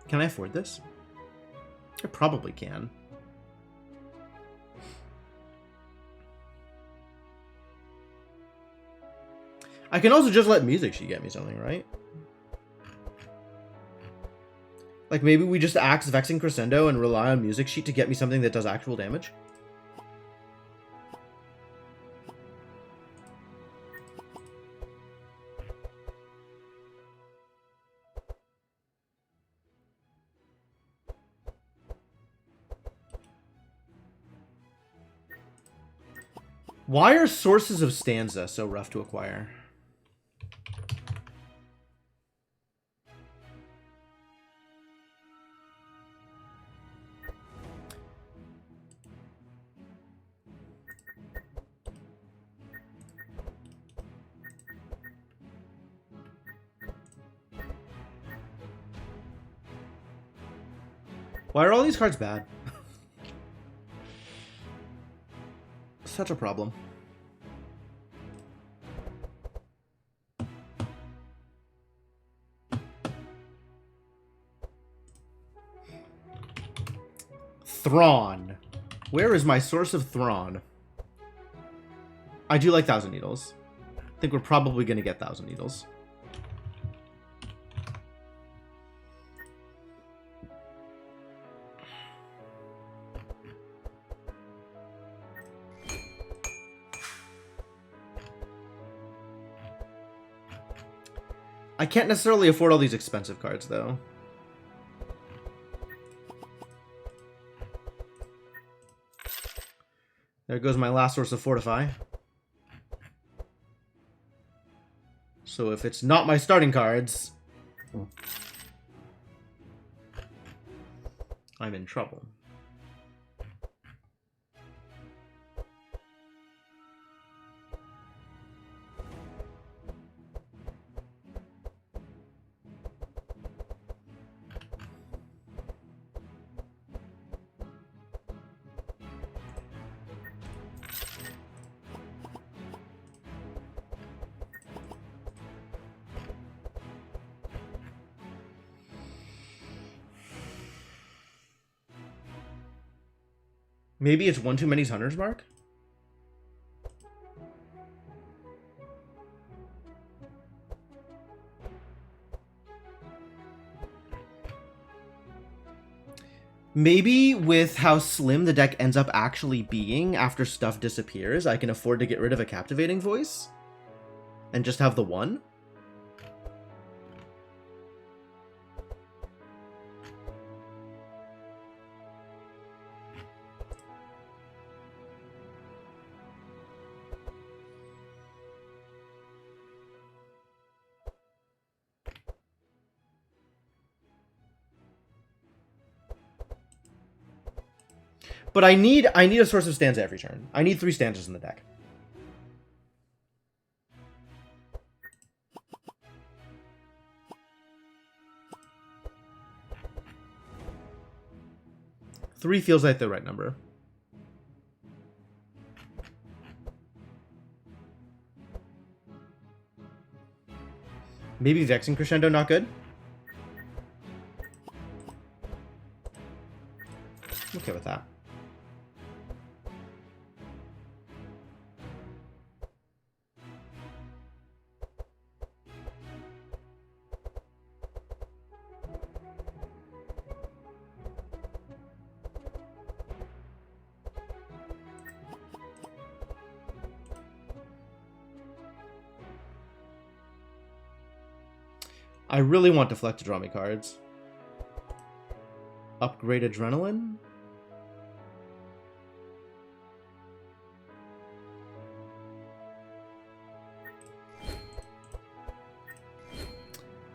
Can I afford this? I probably can. I can also just let Music Sheet get me something, right? Like, maybe we just axe Vexing Crescendo and rely on Music Sheet to get me something that does actual damage? Why are Sources of Stanza so rough to acquire? Why are all these cards bad? Such a problem. Thrawn. Where is my source of Thrawn? I do like Thousand Needles. I think we're probably going to get Thousand Needles. I can't necessarily afford all these expensive cards, though. There goes my last source of Fortify. So if it's not my starting cards, I'm in trouble. Maybe it's one too many's Hunter's Mark? Maybe with how slim the deck ends up actually being after stuff disappears, I can afford to get rid of a Captivating Voice and just have the one? But I need a source of stanza every turn. I need 3 stanzas in the deck. Three feels like the right number. Maybe Vexing Crescendo not good? I'm okay with that. I really want Deflect to draw me cards. Upgrade Adrenaline?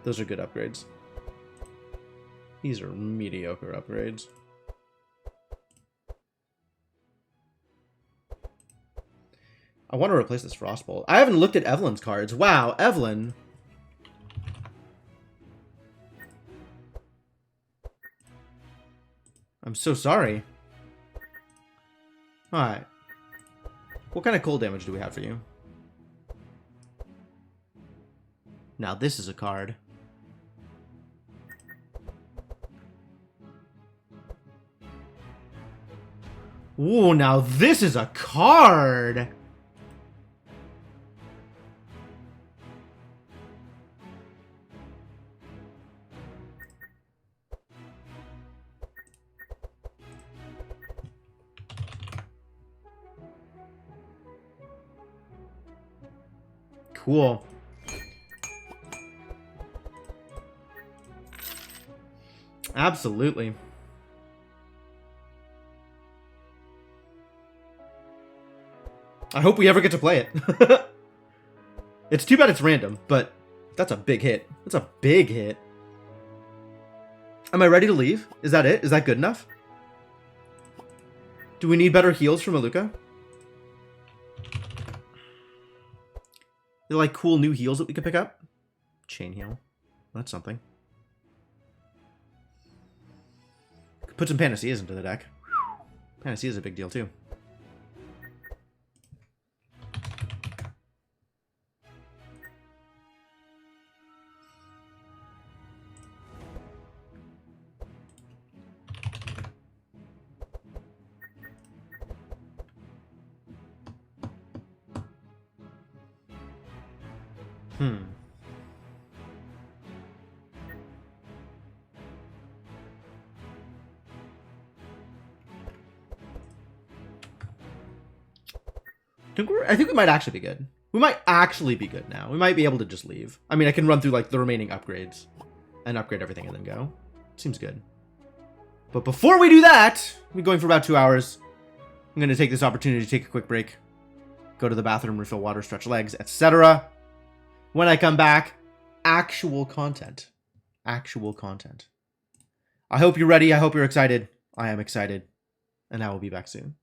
Those are good upgrades. These are mediocre upgrades. I want to replace this Frostbolt. I haven't looked at Evelyn's cards. Wow, Evelyn. I'm so sorry. Alright. What kind of cold damage do we have for you? Now this is a card. Ooh, now this is a card! Cool. Absolutely. I hope we ever get to play it. It's too bad it's random, but that's a big hit. That's a big hit. Am I ready to leave? Is that it? Is that good enough? Do we need better heals from Aluka? They're like cool new heals that we could pick up. Chain heal. That's something. Could put some Panaceas into the deck. Panacea is a big deal too. I think we might actually be good. We might actually be good now. We might be able to just leave. I mean, I can run through like the remaining upgrades and upgrade everything and then go. Seems good. But before we do that, we're going for about 2 hours. I'm going to take this opportunity to take a quick break. Go to the bathroom, refill water, stretch legs, etc. When I come back, actual content. Actual content. I hope you're ready. I hope you're excited. I am excited. And I will be back soon.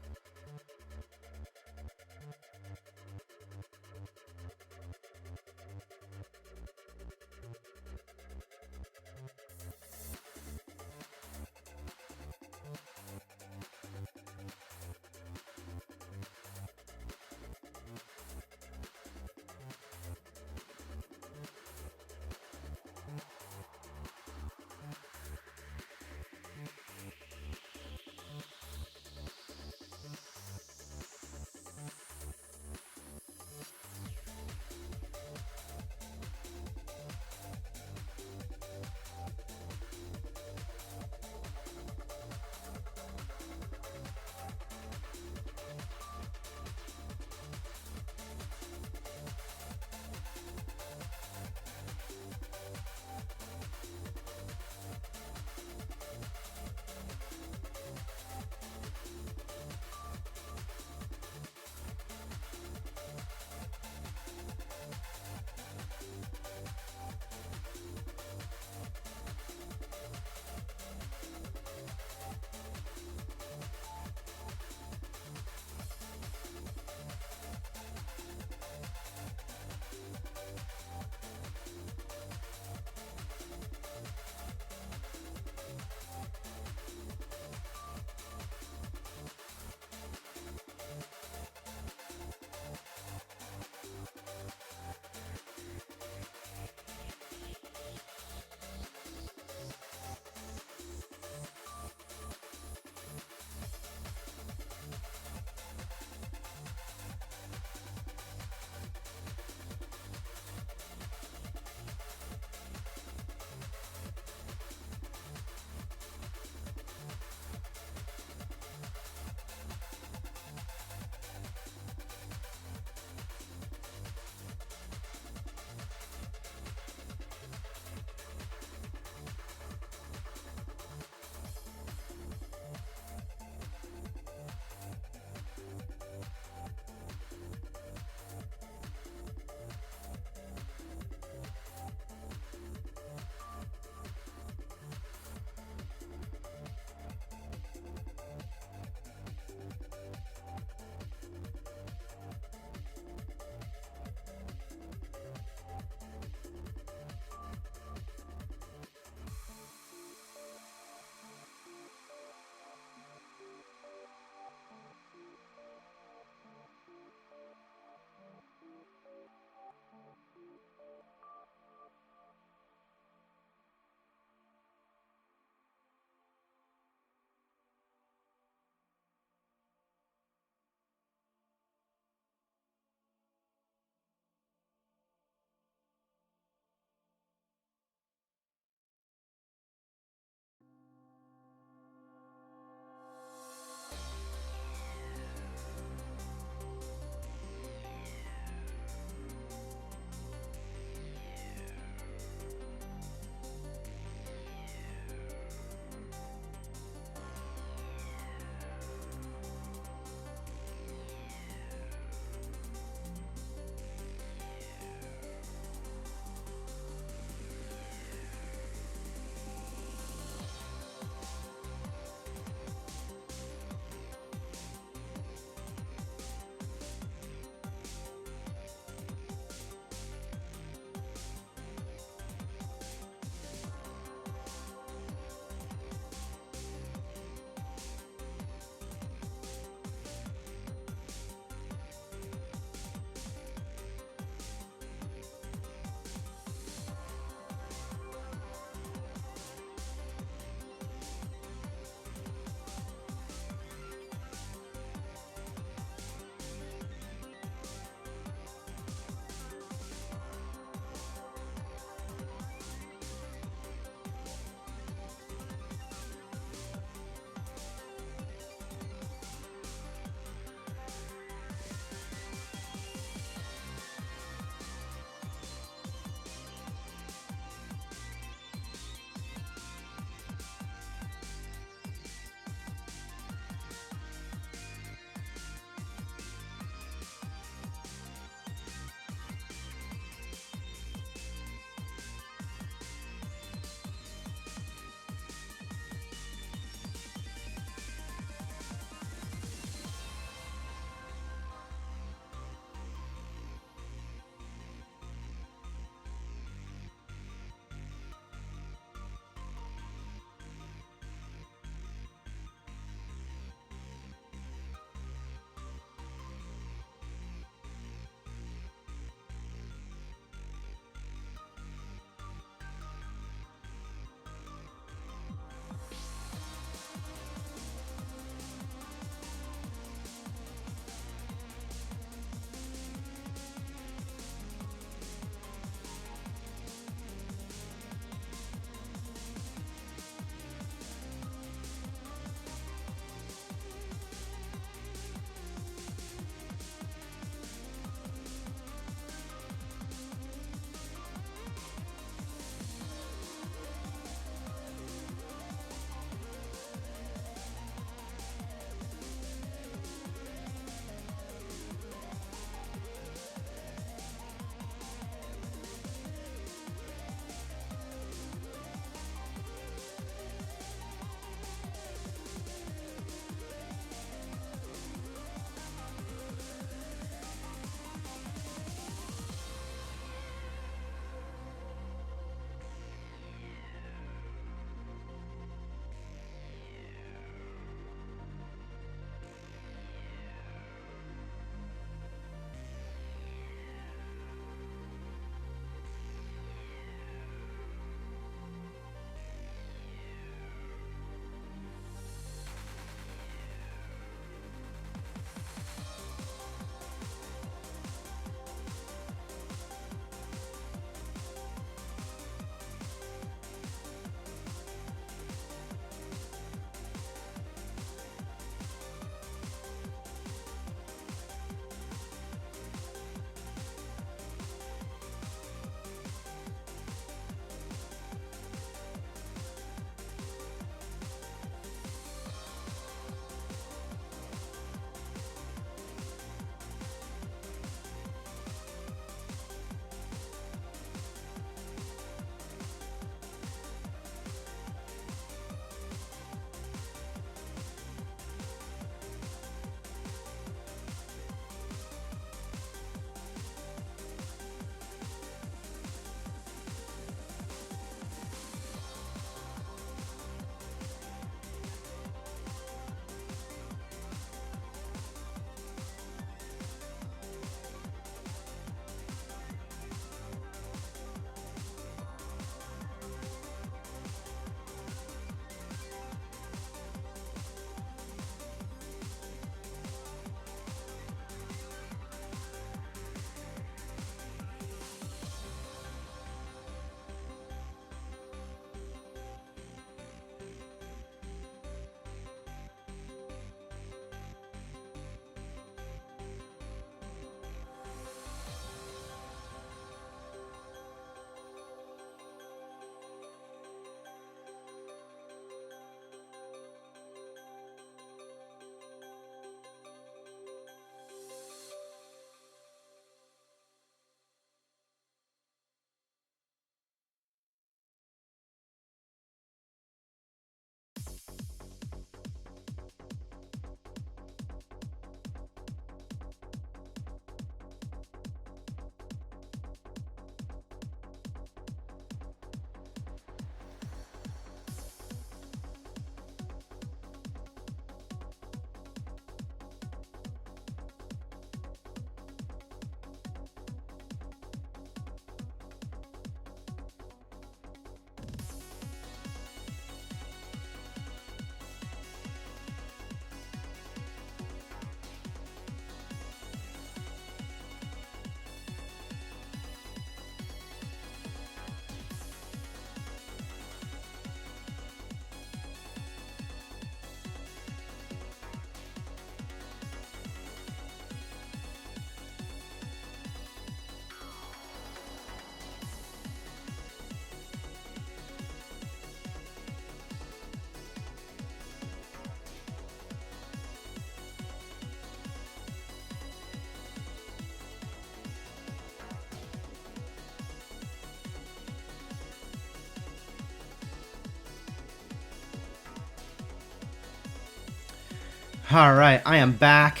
Alright, I am back.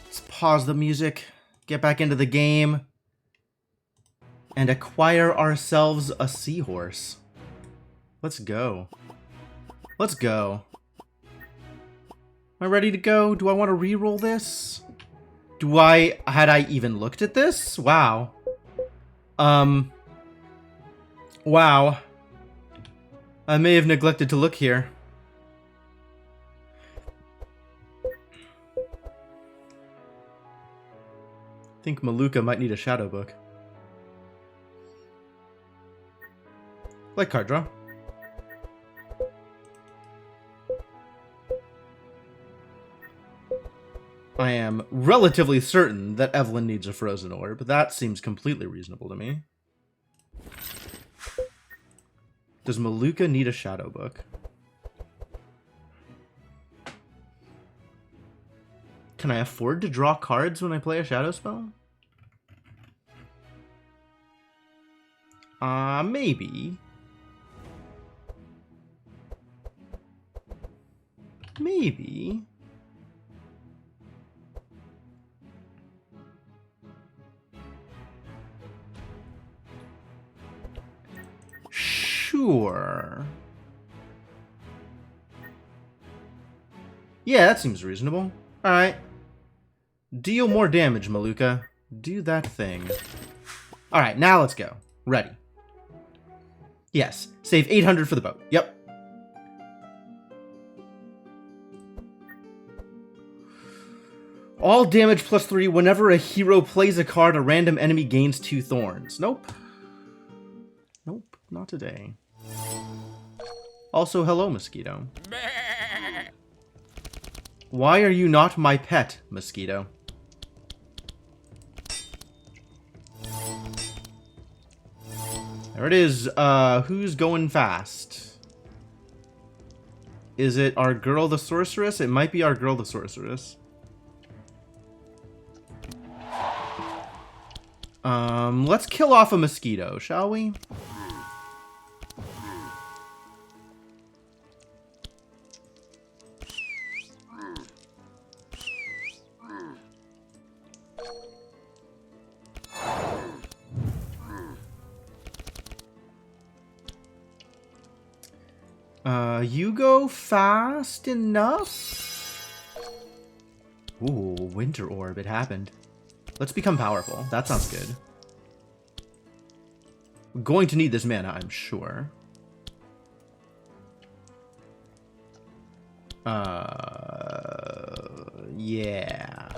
Let's pause the music, get back into the game, and acquire ourselves a seahorse. Let's go. Let's go. Am I ready to go? Do I want to re-roll this? Had I even looked at this? Wow. Wow. I may have neglected to look here. I think Maluka might need a shadow book. Like card draw. I am relatively certain that Evelyn needs a frozen orb, but that seems completely reasonable to me. Does Maluka need a shadow book? Can I afford to draw cards when I play a shadow spell? Maybe. Maybe. Sure. Yeah, that seems reasonable. Alright. Deal more damage, Maluka. Do that thing. Alright, now let's go. Ready. Yes. Save 800 for the boat. Yep. All damage plus 3 whenever a hero plays a card, a random enemy gains 2 thorns. Nope. Nope, not today. Also, hello, Mosquito. Why are you not my pet, Mosquito? There it is. Who's going fast? Is it our girl the sorceress? It might be our girl the sorceress. Let's kill off a mosquito, shall we? You go fast enough? Ooh, Winter Orb, it happened. Let's become powerful. That sounds good. We're going to need this mana, I'm sure. Yeah.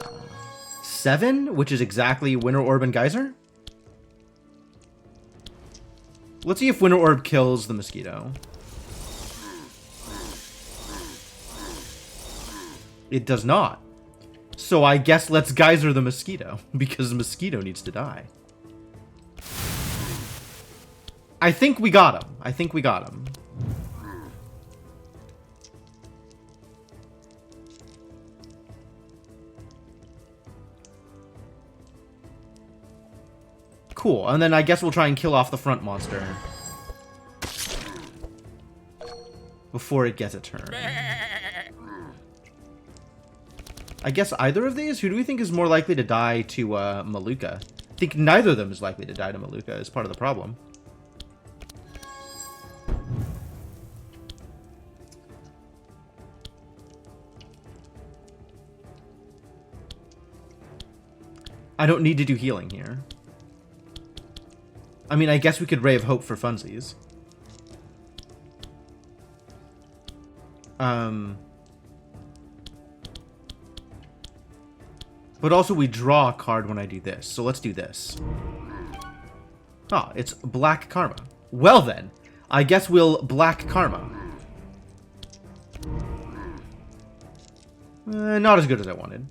7, which is exactly Winter Orb and Geyser? Let's see if Winter Orb kills the mosquito. It does not. So I guess let's Geyser the mosquito, because the mosquito needs to die. I think we got him. I think we got him. Cool, and then I guess we'll try and kill off the front monster before it gets a turn. I guess either of these? Who do we think is more likely to die to Maluka? I think neither of them is likely to die to Maluka, is part of the problem. I don't need to do healing here. I mean, I guess we could Ray of Hope for funsies. But also we draw a card when I do this, so let's do this. Ah, it's Black Karma. Well then, I guess we'll Black Karma. Not as good as I wanted.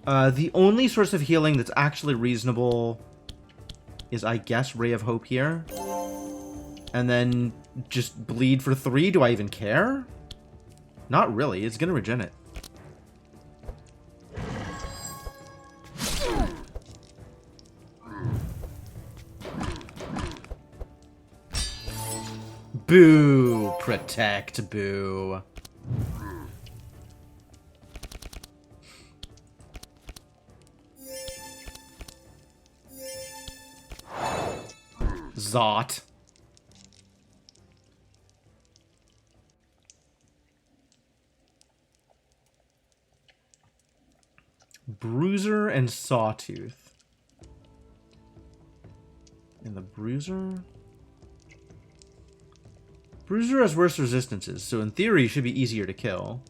The only source of healing that's actually reasonable is, I guess, Ray of Hope here. And then just bleed for 3? Do I even care? Not really. It's gonna regen it. Boo! Protect, boo. Zot. Bruiser and Sawtooth. And the Bruiser... Bruiser has worse resistances, so in theory should be easier to kill.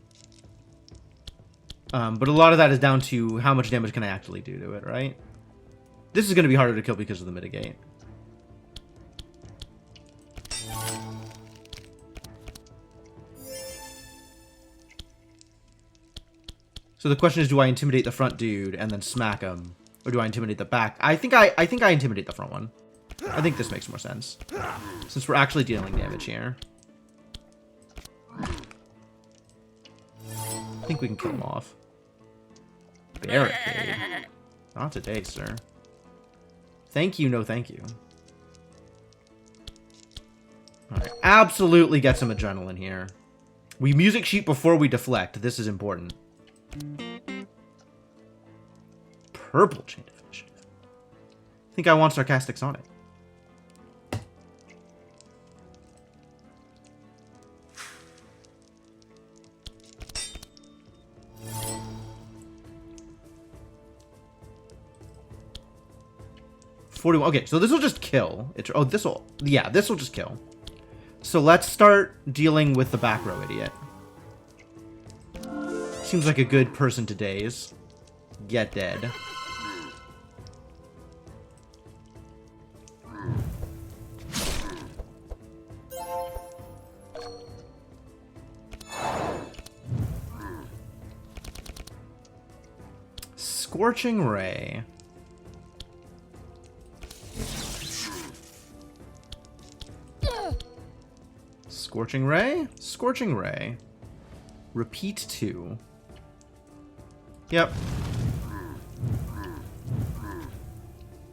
But a lot of that is down to how much damage can I actually do to it, right? This is going to be harder to kill because of the mitigate. So the question is, do I intimidate the front dude and then smack him? Or do I intimidate the back? I think I intimidate the front one. I think this makes more sense. Since we're actually dealing damage here. I think we can kill him off. Barricade. Not today, sir. Thank you, no thank you. Alright, absolutely get some adrenaline here. We music sheet before we deflect. This is important. Purple chain of initiative. I think I want Sarcastic Sonic. Okay, so this will just kill. This will just kill. So let's start dealing with the back row idiot. Seems like a good person to daze. Get dead. Scorching Ray. Scorching Ray? Scorching Ray. Repeat 2. Yep.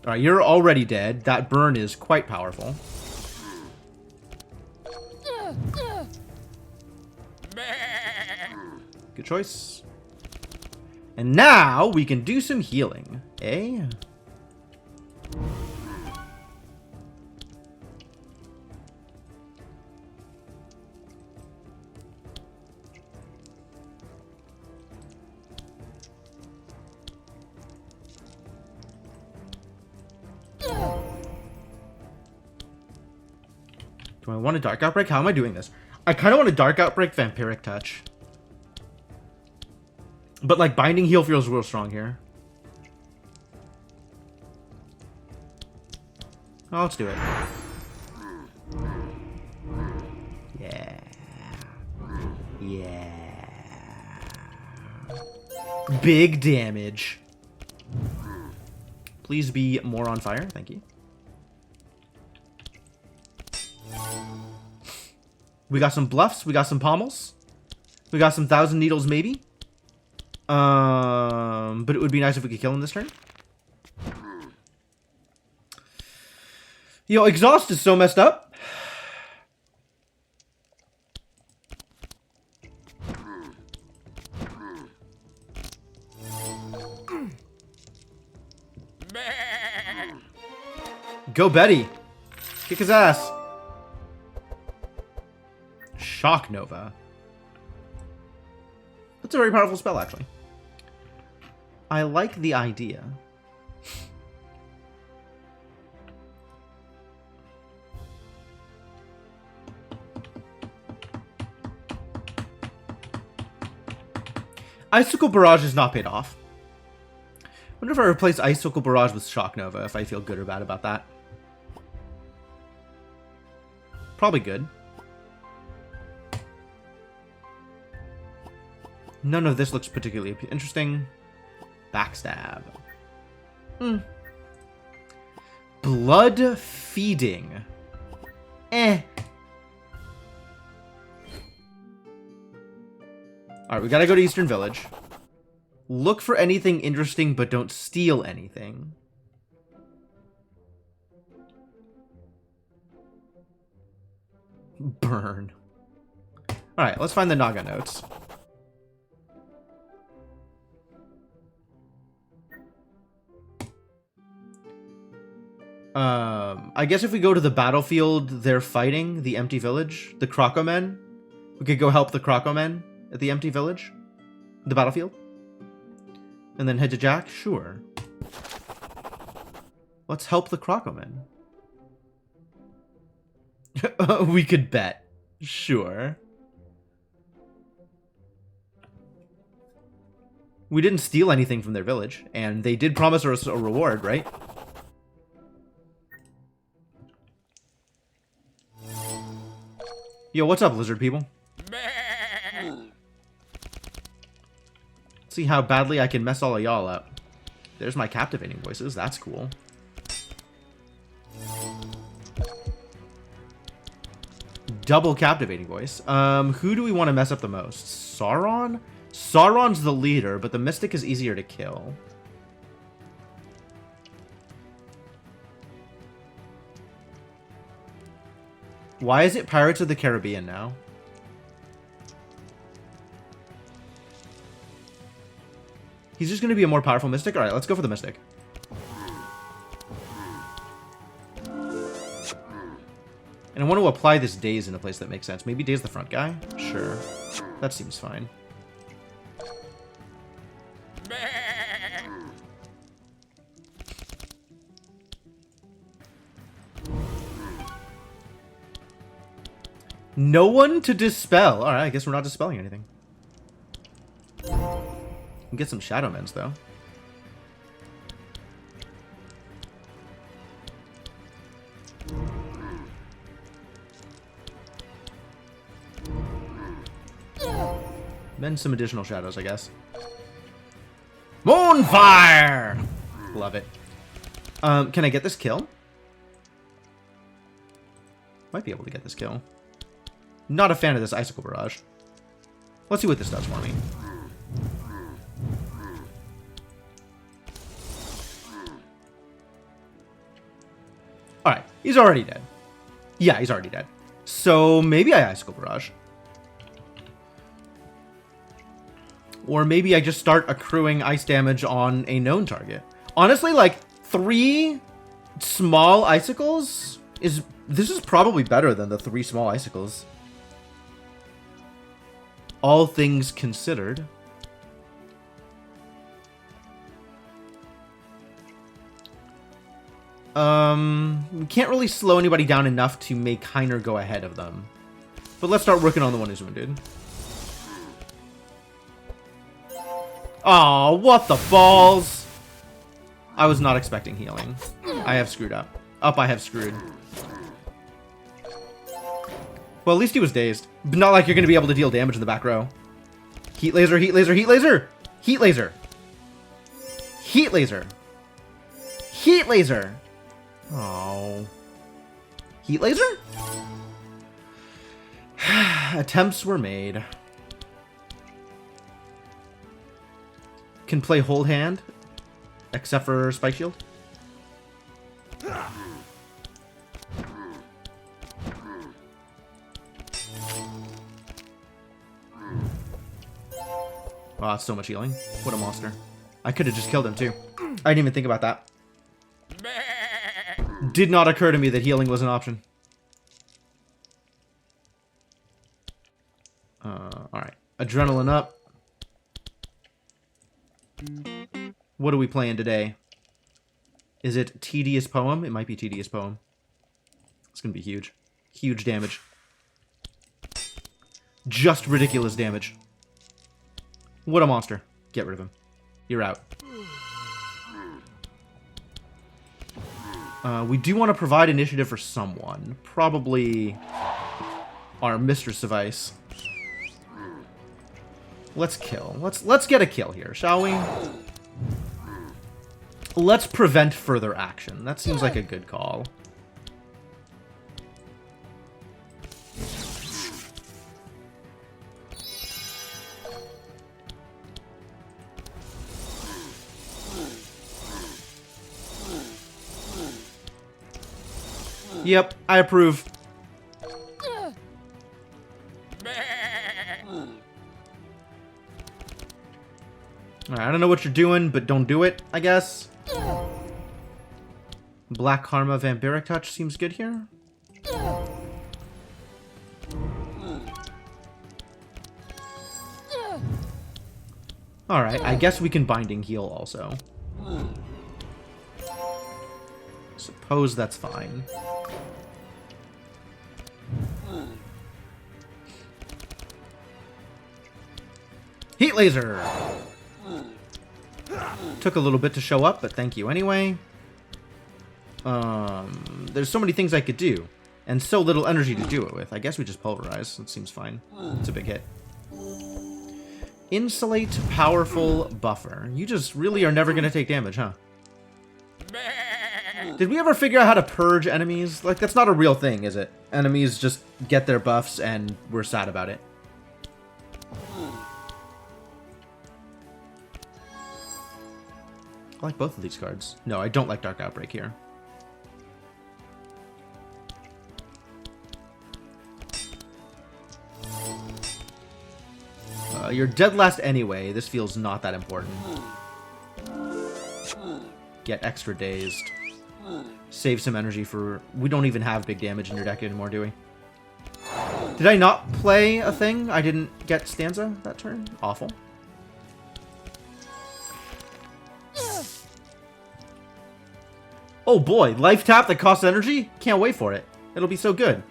Alright, you're already dead. That burn is quite powerful. Good choice. And now we can do some healing. Eh? Do I want a Dark Outbreak? How am I doing this? I kind of want a Dark Outbreak Vampiric Touch. But, like, Binding Heal feels real strong here. Oh, let's do it. Yeah. Yeah. Big damage. Please be more on fire. Thank you. We got some bluffs. We got some pommels. We got some Thousand Needles, maybe. But it would be nice if we could kill him this turn. Yo, Exhaust is so messed up. Go Betty. Kick his ass. Shock Nova. That's a very powerful spell, actually. I like the idea. Icicle Barrage is not paid off. I wonder if I replace Icicle Barrage with Shock Nova, if I feel good or bad about that. Probably good. None of this looks particularly interesting. Backstab. Blood Feeding. Eh. Alright, we gotta go to Eastern Village. Look for anything interesting, but don't steal anything. Burn. Alright, let's find the Naga notes. I guess if we go to the battlefield they're fighting, the empty village, the Crocomen, we could go help the Crocomen at the empty village, the battlefield, and then head to Jack. Sure. Let's help the Crocomen. We could bet. Sure. We didn't steal anything from their village, and they did promise us a reward, right? Yo, what's up, lizard people? Let's see how badly I can mess all of y'all up. There's my captivating voices. That's cool. Double captivating voice. Who do we want to mess up the most? Sauron? Sauron's the leader, but the Mystic is easier to kill. Why is it Pirates of the Caribbean now? He's just going to be a more powerful Mystic? Alright, let's go for the Mystic. And I want to apply this Daze in a place that makes sense. Maybe Daze the front guy? Sure. That seems fine. No one to dispel. Alright, I guess we're not dispelling anything. We can get some Shadow Mends, though. Then some additional shadows, I guess. Moonfire! Love it. Can I get this kill? Might be able to get this kill. Not a fan of this Icicle Barrage. Let's see what this does for me. Alright, he's already dead. Yeah, he's already dead. So maybe I Icicle Barrage. Or maybe I just start accruing ice damage on a known target. Honestly, like, 3 small icicles is... This is probably better than the 3 small icicles. All things considered. We can't really slow anybody down enough to make Heiner go ahead of them. But let's start working on the one who's wounded. Aw, what the balls? I was not expecting healing. I have screwed up. I have screwed. Well, at least he was dazed. But not like you're going to be able to deal damage in the back row. Heat laser, heat laser, heat laser! Heat laser! Heat laser! Heat laser! Oh. Heat laser? Attempts were made. Can play Hold Hand, except for Spike Shield. Wow, that's so much healing. What a monster. I could have just killed him too. I didn't even think about that. Did not occur to me that healing was an option. Alright. Adrenaline up. What are we playing today? Is it Tedious Poem? It might be Tedious Poem. It's gonna be huge. Huge damage. Just ridiculous damage. What a monster. Get rid of him. You're out. We do want to provide initiative for someone. Probably our Mistress of Ice. Let's kill. Let's get a kill here, shall we? Let's prevent further action. That seems like a good call. Yep, I approve. Alright, I don't know what you're doing, but don't do it, I guess. Black Karma Vampiric Touch seems good here. Alright, I guess we can Binding Heal also. Suppose that's fine. Heat Laser! Took a little bit to show up, but thank you anyway. There's so many things I could do, and so little energy to do it with. I guess we just Pulverize. That seems fine. It's a big hit. Insulate, Powerful, Buffer. You just really are never going to take damage, huh? Did we ever figure out how to purge enemies? Like, that's not a real thing, is it? Enemies just get their buffs, and we're sad about it. I like both of these cards. No, I don't like Dark Outbreak here. You're dead last anyway. This feels not that important. Get extra dazed. Save some energy for... We don't even have big damage in your deck anymore, do we? Did I not play a thing? I didn't get Stanza that turn? Awful. Oh boy, life tap that costs energy? Can't wait for it. It'll be so good.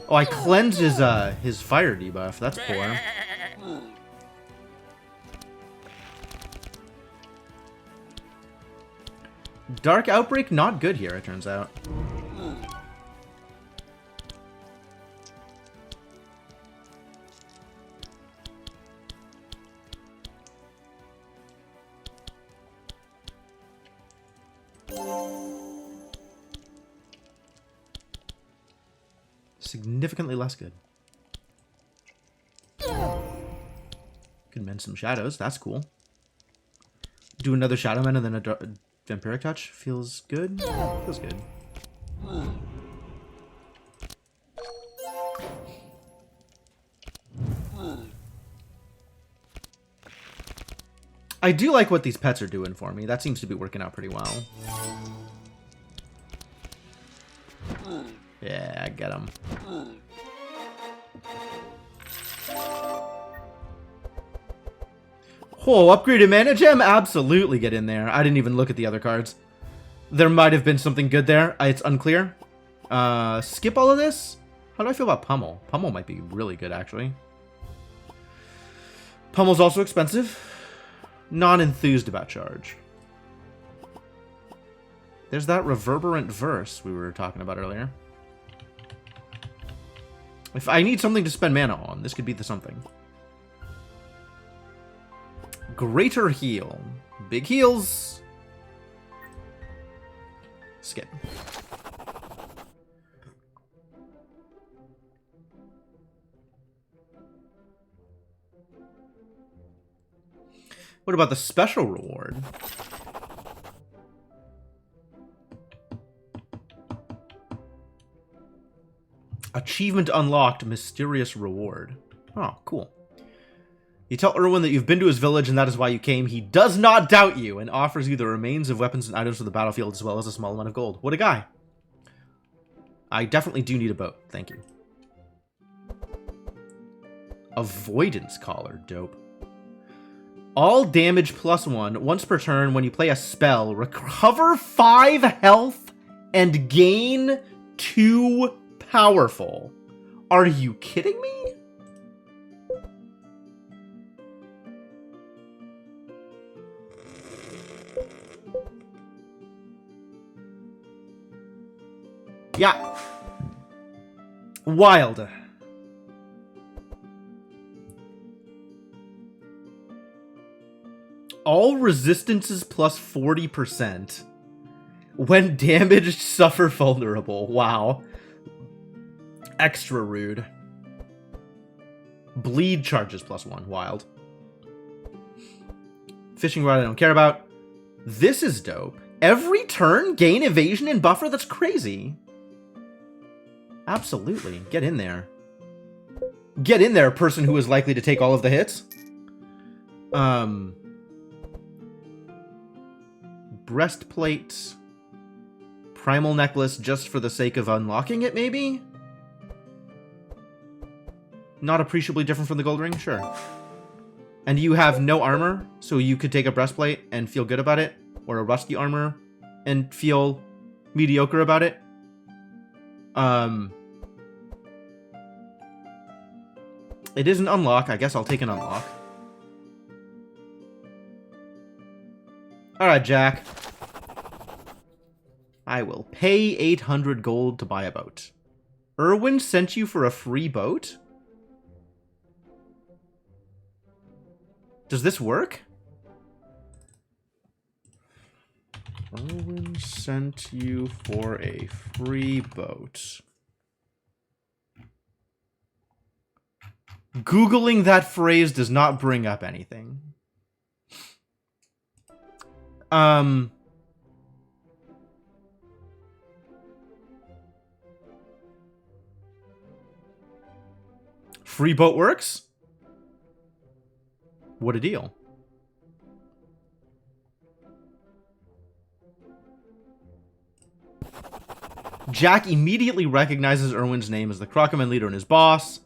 Oh, I cleansed his fire debuff. That's poor. Dark Outbreak, not good here, it turns out. Significantly less good. Can mend some shadows. That's cool. Do another Shadow Man and then a Vampiric Touch. Feels good. Feels good. I do like what these pets are doing for me. That seems to be working out pretty well. Yeah, I get him. Whoa, upgraded Mana Gem? Absolutely get in there. I didn't even look at the other cards. There might have been something good there. It's unclear. Skip all of this? How do I feel about Pummel? Pummel might be really good, actually. Pummel's also expensive. Non-enthused about Charge. There's that Reverberant Verse we were talking about earlier. If I need something to spend mana on, this could be the something. Greater Heal. Big heals. Skip. What about the special reward? Achievement unlocked, mysterious reward. Oh, cool. You tell Irwin that you've been to his village and that is why you came. He does not doubt you and offers you the remains of weapons and items for the battlefield as well as a small amount of gold. What a guy. I definitely do need a boat. Thank you. Avoidance Collar. Dope. All damage +1 once per turn when you play a spell. Recover 5 health and gain 2 powerful. Are you kidding me? Yeah. Wild. All resistances plus 40%. When damaged, suffer vulnerable. Wow. Extra rude. Bleed charges +1. Wild. Fishing rod I don't care about. This is dope. Every turn, gain evasion and buffer? That's crazy. Absolutely. Get in there. Get in there, person who is likely to take all of the hits. Breastplate. Primal necklace just for the sake of unlocking it, maybe? Not appreciably different from the gold ring? Sure. And you have no armor, so you could take a breastplate and feel good about it. Or a rusty armor and feel mediocre about it. It is an unlock. I guess I'll take an unlock. Alright, Jack. I will pay 800 gold to buy a boat. Erwin sent you for a free boat? Does this work? Erwin sent you for a free boat. Googling that phrase does not bring up anything. Free boat works? What a deal. Jack immediately recognizes Erwin's name as the Crocoman leader and his boss.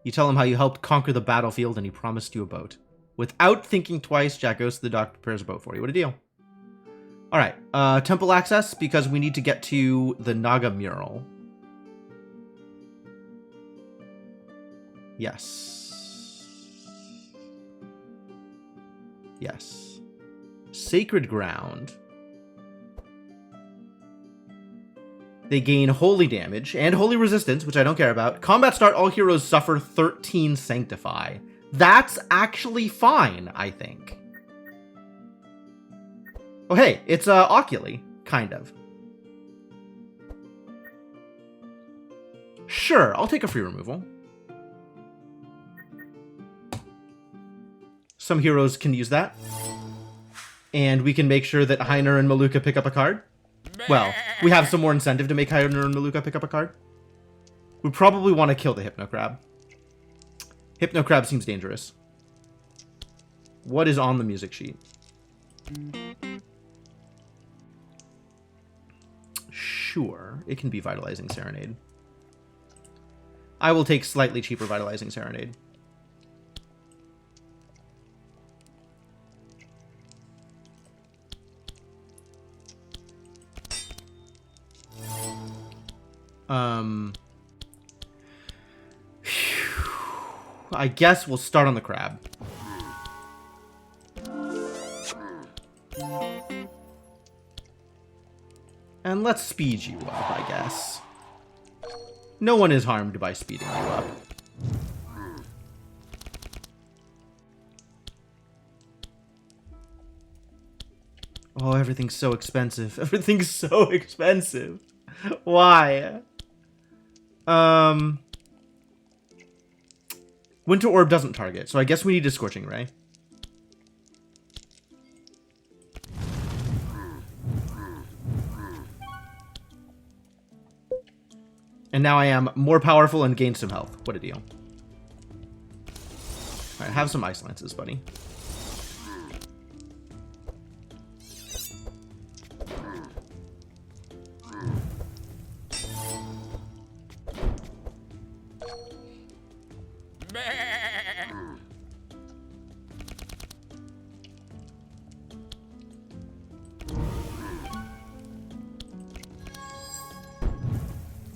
You tell him how you helped conquer the battlefield and he promised you a boat. Without thinking twice, Jack goes to the dock, prepares a boat for you. What a deal. Alright, temple access, because we need to get to the Naga mural. Yes. Yes. Sacred ground. They gain holy damage and holy resistance, which I don't care about. Combat start, all heroes suffer 13 sanctify. That's actually fine, I think. Oh, hey, it's Oculi, kind of. Sure, I'll take a free removal. Some heroes can use that. And we can make sure that Heiner and Maluka pick up a card. Well, we have some more incentive to make Heiner and Maluka pick up a card. We probably want to kill the Hypnocrab. Hypnocrab seems dangerous. What is on the music sheet? Sure, it can be Vitalizing Serenade. I will take slightly cheaper Vitalizing Serenade. I guess we'll start on the crab. And let's speed you up, I guess. No one is harmed by speeding you up. Oh, everything's so expensive. Everything's so expensive. Why? Winter Orb doesn't target, so I guess we need a Scorching Ray. And now I am more powerful and gain some health. What a deal. Alright, have some Ice Lances, buddy.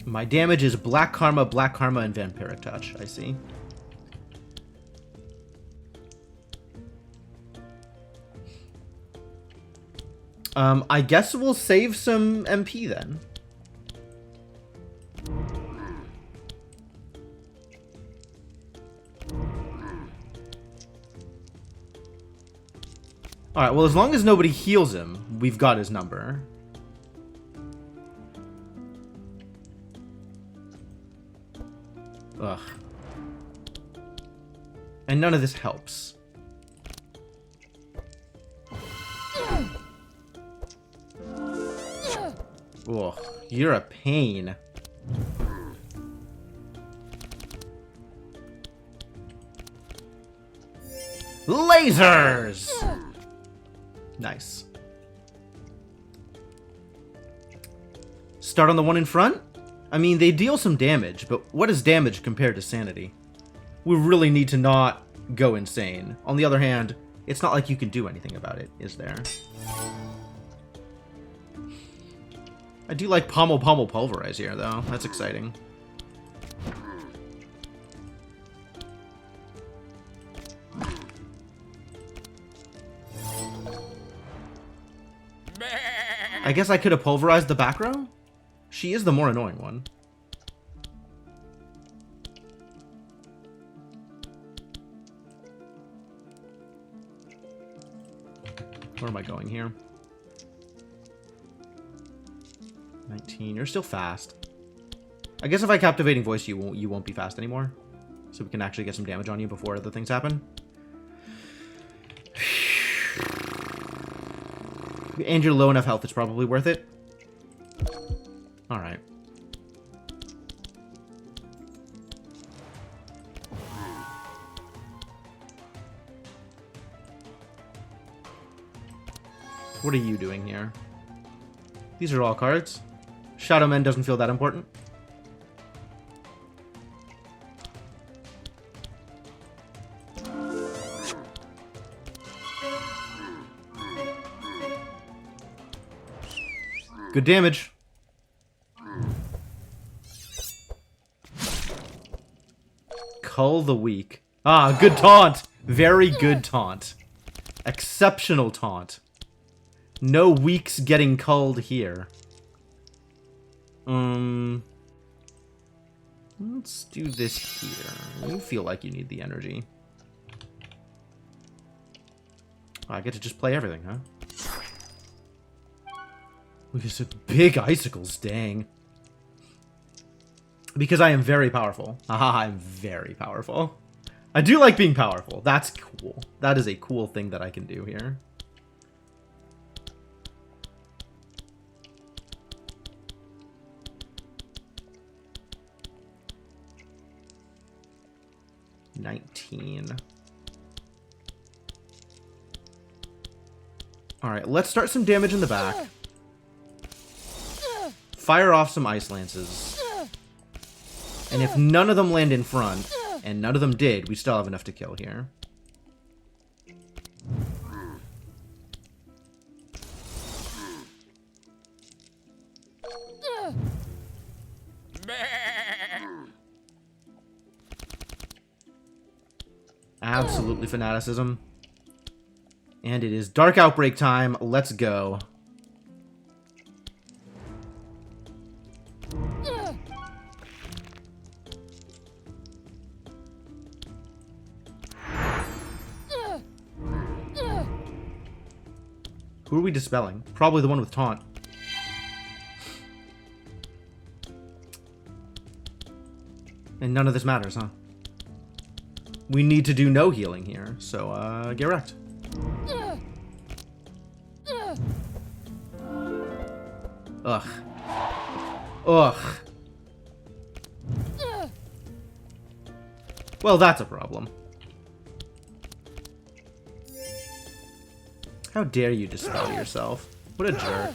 My damage is Black Karma, and Vampiric Touch. I see. I guess we'll save some MP then. Alright, well, as long as nobody heals him, we've got his number. Ugh. And none of this helps. Ugh, you're a pain. Lasers! Nice. Start on the one in front? I mean, they deal some damage, but what is damage compared to sanity? We really need to not go insane. On the other hand, it's not like you can do anything about it, is there? I do like Pommel Pulverize here, though. That's exciting. I guess I could have pulverized the back row? She is the more annoying one. Where am I going here? 19. You're still fast. I guess if I Captivating Voice you won't be fast anymore. So we can actually get some damage on you before other things happen. And you're low enough health, it's probably worth it. Alright. What are you doing here? These are all cards. Shadowman doesn't feel that important. Good damage. Cull the weak. Ah, good taunt. Very good taunt. Exceptional taunt. No weaks getting culled here. Let's do this here. You feel like you need the energy. Oh, I get to just play everything, huh? Look at some big icicles, dang. Because I am very powerful. Haha, I'm very powerful. I do like being powerful. That's cool. That is a cool thing that I can do here. Alright, let's start some damage in the back. Fire off some Ice Lances. And if none of them land in front, and none of them did, we still have enough to kill here. Absolutely fanaticism. And it is Dark Outbreak time. Let's go. Who are we dispelling? Probably the one with taunt. And none of this matters, huh? We need to do no healing here, so, get wrecked. Ugh. Ugh. Well, that's a problem. How dare you dispel yourself? What a jerk.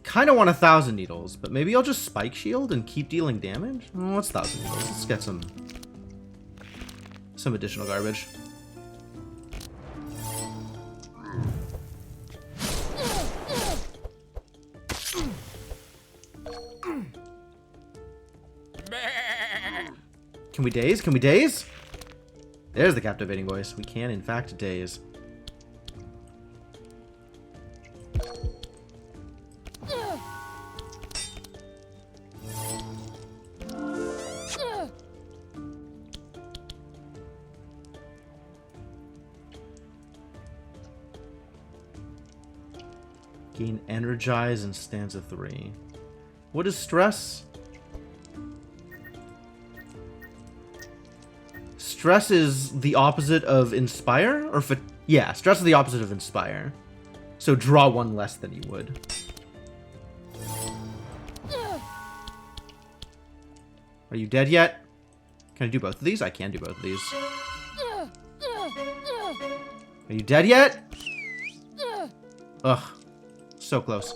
Kind of want 1,000 needles, but maybe I'll just Spike Shield and keep dealing damage? Oh, what's 1,000 needles? Let's get some additional garbage. Can we daze? Can we daze? There's the Captivating Voice. We can, in fact, daze. Gain Energize in Stanza 3. What is Stress? stress is the opposite of inspire? Or yeah, stress is the opposite of inspire. So draw one less than you would. Are you dead yet? Can I do both of these? I can do both of these. Are you dead yet? Ugh. So close.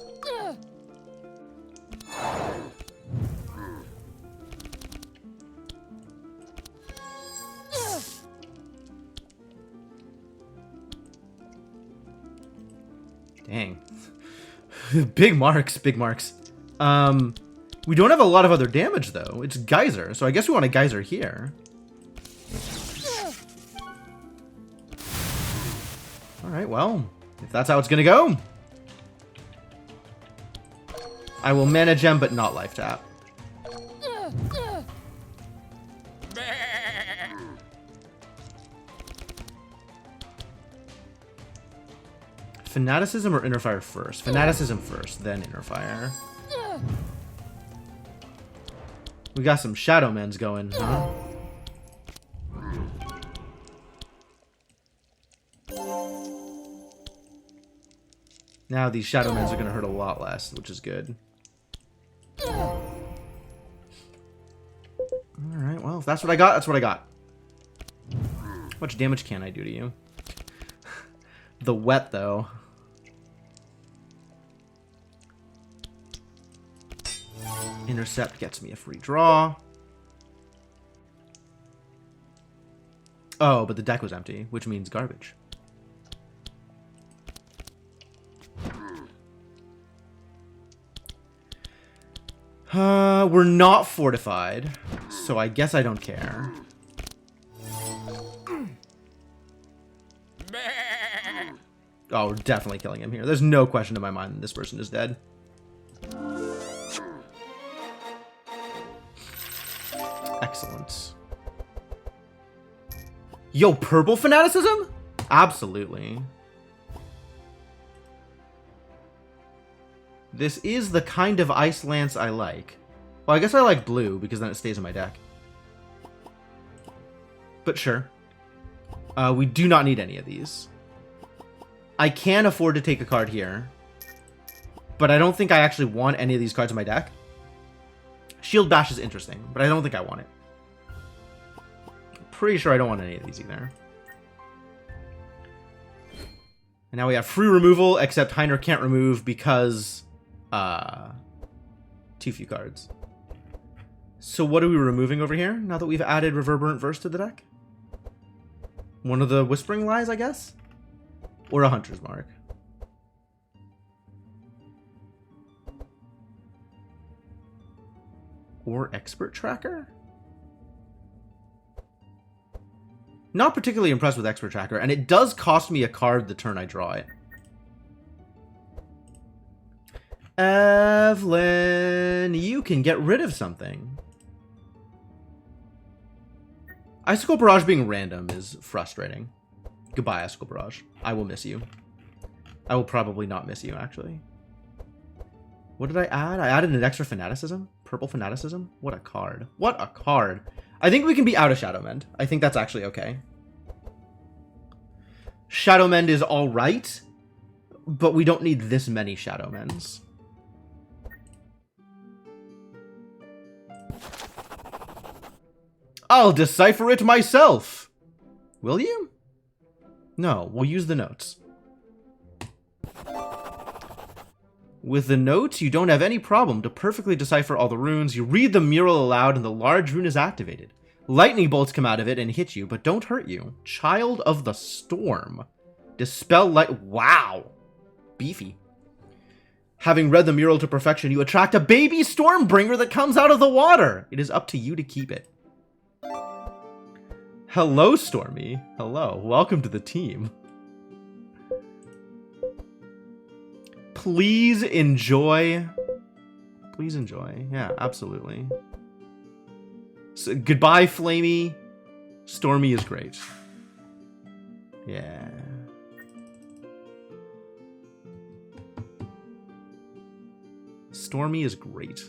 Dang. Big marks, big marks. We don't have a lot of other damage, though. It's Geyser, so I guess we want a Geyser here. Alright, well, if that's how it's gonna go. I will mana gem, but not life tap. Fanaticism or Inner Fire first? Fanaticism first, then Inner Fire. We got some Shadow Men's going, huh? Now these Shadow Men's are going to hurt a lot less, which is good. Alright, well, if that's what I got, that's what I got. How much damage can I do to you? The wet, though. Intercept gets me a free draw. Oh, but the deck was empty, which means garbage. We're not fortified, so I guess I don't care. Oh, we're definitely killing him here. There's no question in my mind that this person is dead. Excellent. Yo, purple fanaticism? Absolutely. This is the kind of Ice Lance I like. Well, I guess I like blue, because then it stays in my deck. But sure. We do not need any of these. I can afford to take a card here. But I don't think I actually want any of these cards in my deck. Shield Bash is interesting, but I don't think I want it. Pretty sure I don't want any of these either. And now we have free removal, except Heiner can't remove because too few cards. So what are we removing over here now that we've added Reverberant Verse to the deck? One of the Whispering Lies, I guess? Or a Hunter's Mark. Or Expert Tracker? Not particularly impressed with Expert Tracker, and it does cost me a card the turn I draw it. Evelyn, you can get rid of something. Icicle Barrage being random is frustrating. Goodbye, Icicle Barrage. I will miss you. I will probably not miss you, actually. What did I add? I added an extra Fanaticism? Purple Fanaticism? What a card. What a card. I think we can be out of Shadow Mend. I think that's actually okay. Shadow Mend is alright, but we don't need this many Shadow Mends. I'll decipher it myself. Will you? No, we'll use the notes. With the notes, you don't have any problem to perfectly decipher all the runes. You read the mural aloud and the large rune is activated. Lightning bolts come out of it and hit you, but don't hurt you. Child of the Storm. Dispel light. Wow. Beefy. Having read the mural to perfection, you attract a baby Stormbringer that comes out of the water. It is up to you to keep it. Hello, Stormy. Hello. Welcome to the team. Please enjoy. Please enjoy. Yeah, absolutely. So, goodbye, Flamey. Stormy is great. Yeah. Stormy is great.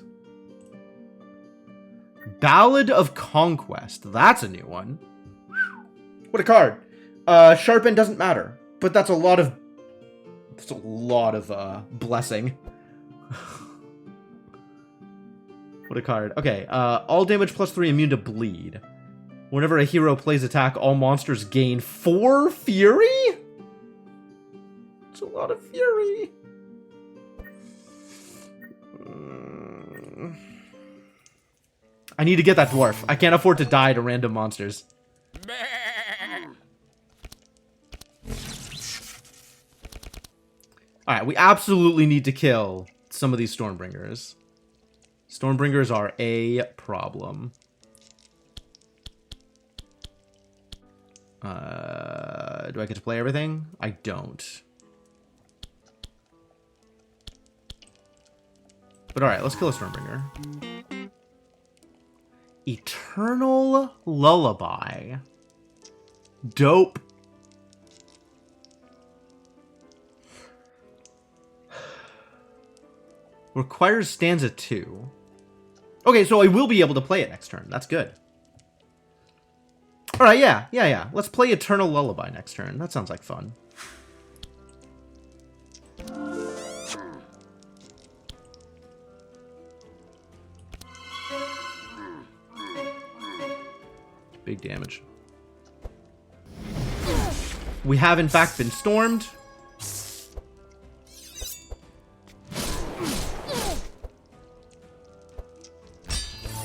Ballad of Conquest. That's a new one. Whew. What a card. Sharpen doesn't matter, but that's a lot of blessing. What a card. Okay, all damage plus 3 immune to bleed. Whenever a hero plays attack, all monsters gain 4 fury? It's a lot of fury. I need to get that dwarf. I can't afford to die to random monsters. Alright, we absolutely need to kill some of these Stormbringers. Stormbringers are a problem. Do I get to play everything? I don't. But alright, let's kill a Stormbringer. Eternal Lullaby. Dope. Requires stanza 2. Okay, so I will be able to play it next turn. That's good. Alright, yeah. Let's play Eternal Lullaby next turn. That sounds like fun. Big damage. We have, in fact, been stormed.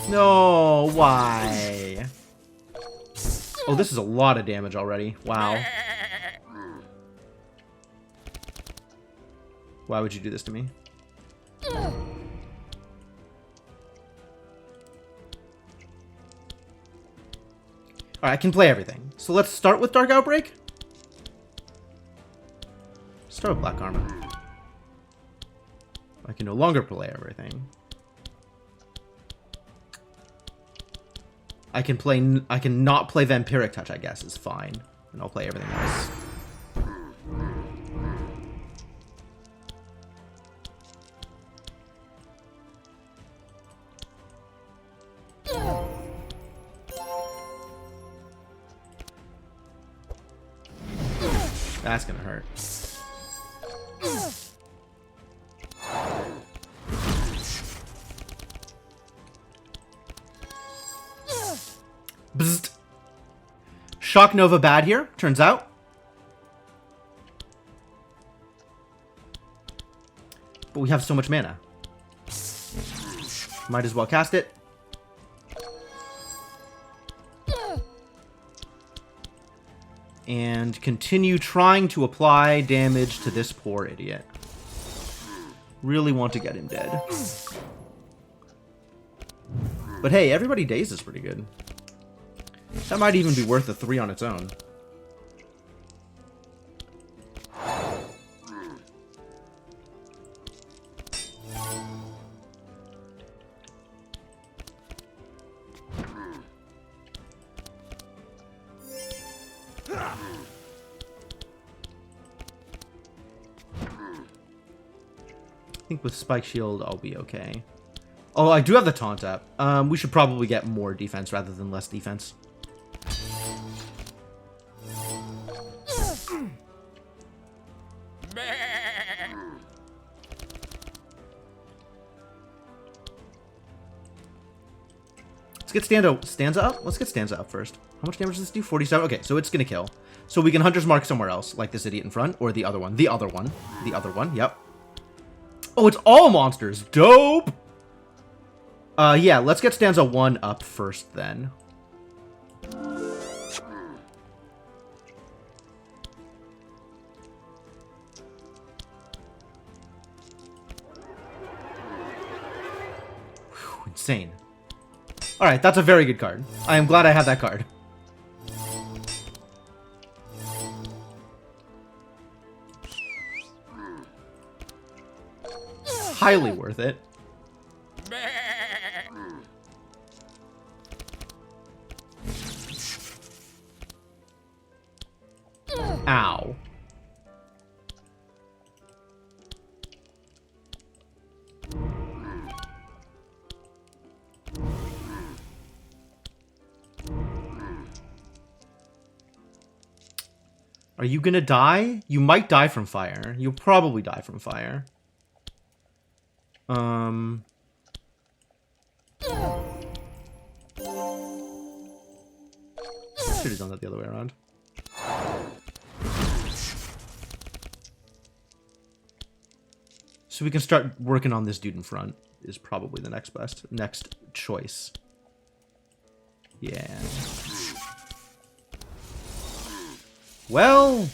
No, why? Oh, this is a lot of damage already. Wow. Why would you do this to me? Alright, I can play everything. So let's start with Dark Outbreak. Start with Black Armor. I can no longer play everything. I can not play Vampiric Touch, I guess, is fine. And I'll play everything else. That's gonna hurt. Bzzzt. Shock Nova bad here, turns out. But we have so much mana. Might as well cast it. And continue trying to apply damage to this poor idiot. Really want to get him dead. But hey, Everybody Dazed is pretty good. That might even be worth a 3 on its own. I think with Spike Shield, I'll be okay. Oh, I do have the taunt up. We should probably get more defense rather than less defense. Let's get stanza up. Let's get stanza up first. How much damage does this do? 47. Okay, so it's gonna kill. So we can Hunter's Mark somewhere else, like this idiot in front, or the other one. The other one. The other one. Yep. Oh, it's all monsters. Dope. Yeah, let's get stanza 1 up first then. Whew, insane. Alright, that's a very good card. I am glad I have that card. Highly worth it. Ow. Are you gonna die? You might die from fire. You'll probably die from fire. Should have done that the other way around. So we can start working on this dude in front is probably the next choice. Yeah. Well,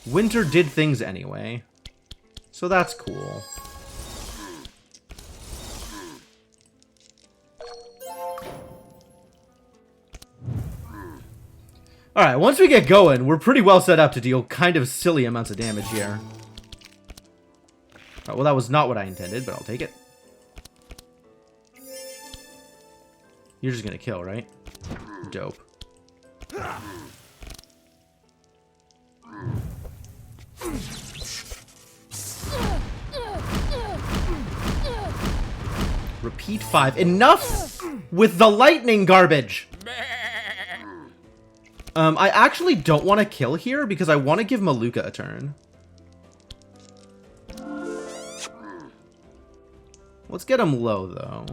winter did things anyway, so that's cool. Alright, once we get going, we're pretty well set up to deal kind of silly amounts of damage here. Alright, well, that was not what I intended, but I'll take it. You're just gonna kill, right? Dope. Repeat 5. Enough with the lightning garbage! I actually don't want to kill here because I want to give Maluka a turn. Let's get him low, though.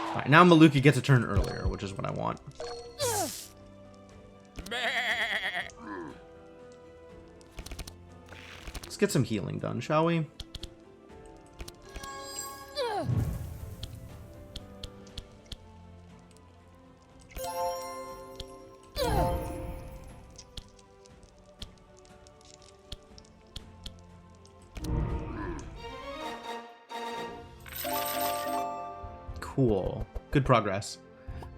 Alright, now Maluka gets a turn earlier, which is what I want. Let's get some healing done, shall we? Cool. Good progress.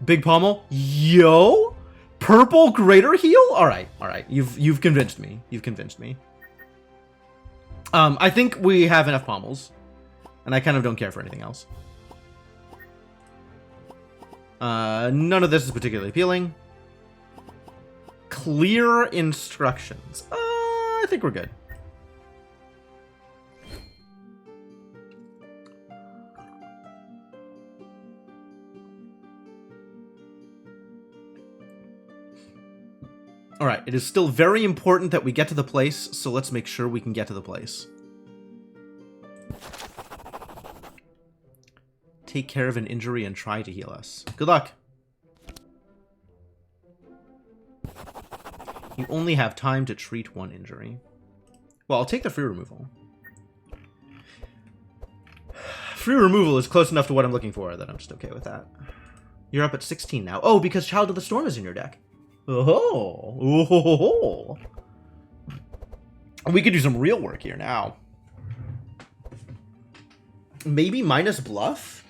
Big pommel. Yo! Purple greater heal? Alright, alright. You've convinced me. You've convinced me. I think we have enough pommels. And I kind of don't care for anything else. None of this is particularly appealing. Clear instructions. I think we're good. Alright, it is still very important that we get to the place, so let's make sure we can get to the place. Take care of an injury and try to heal us. Good luck. You only have time to treat one injury. Well, I'll take the free removal. Free removal is close enough to what I'm looking for that I'm just okay with that. You're up at 16 now. Oh, because Child of the Storm is in your deck. Oh, oh, we could do some real work here now. Maybe minus bluff?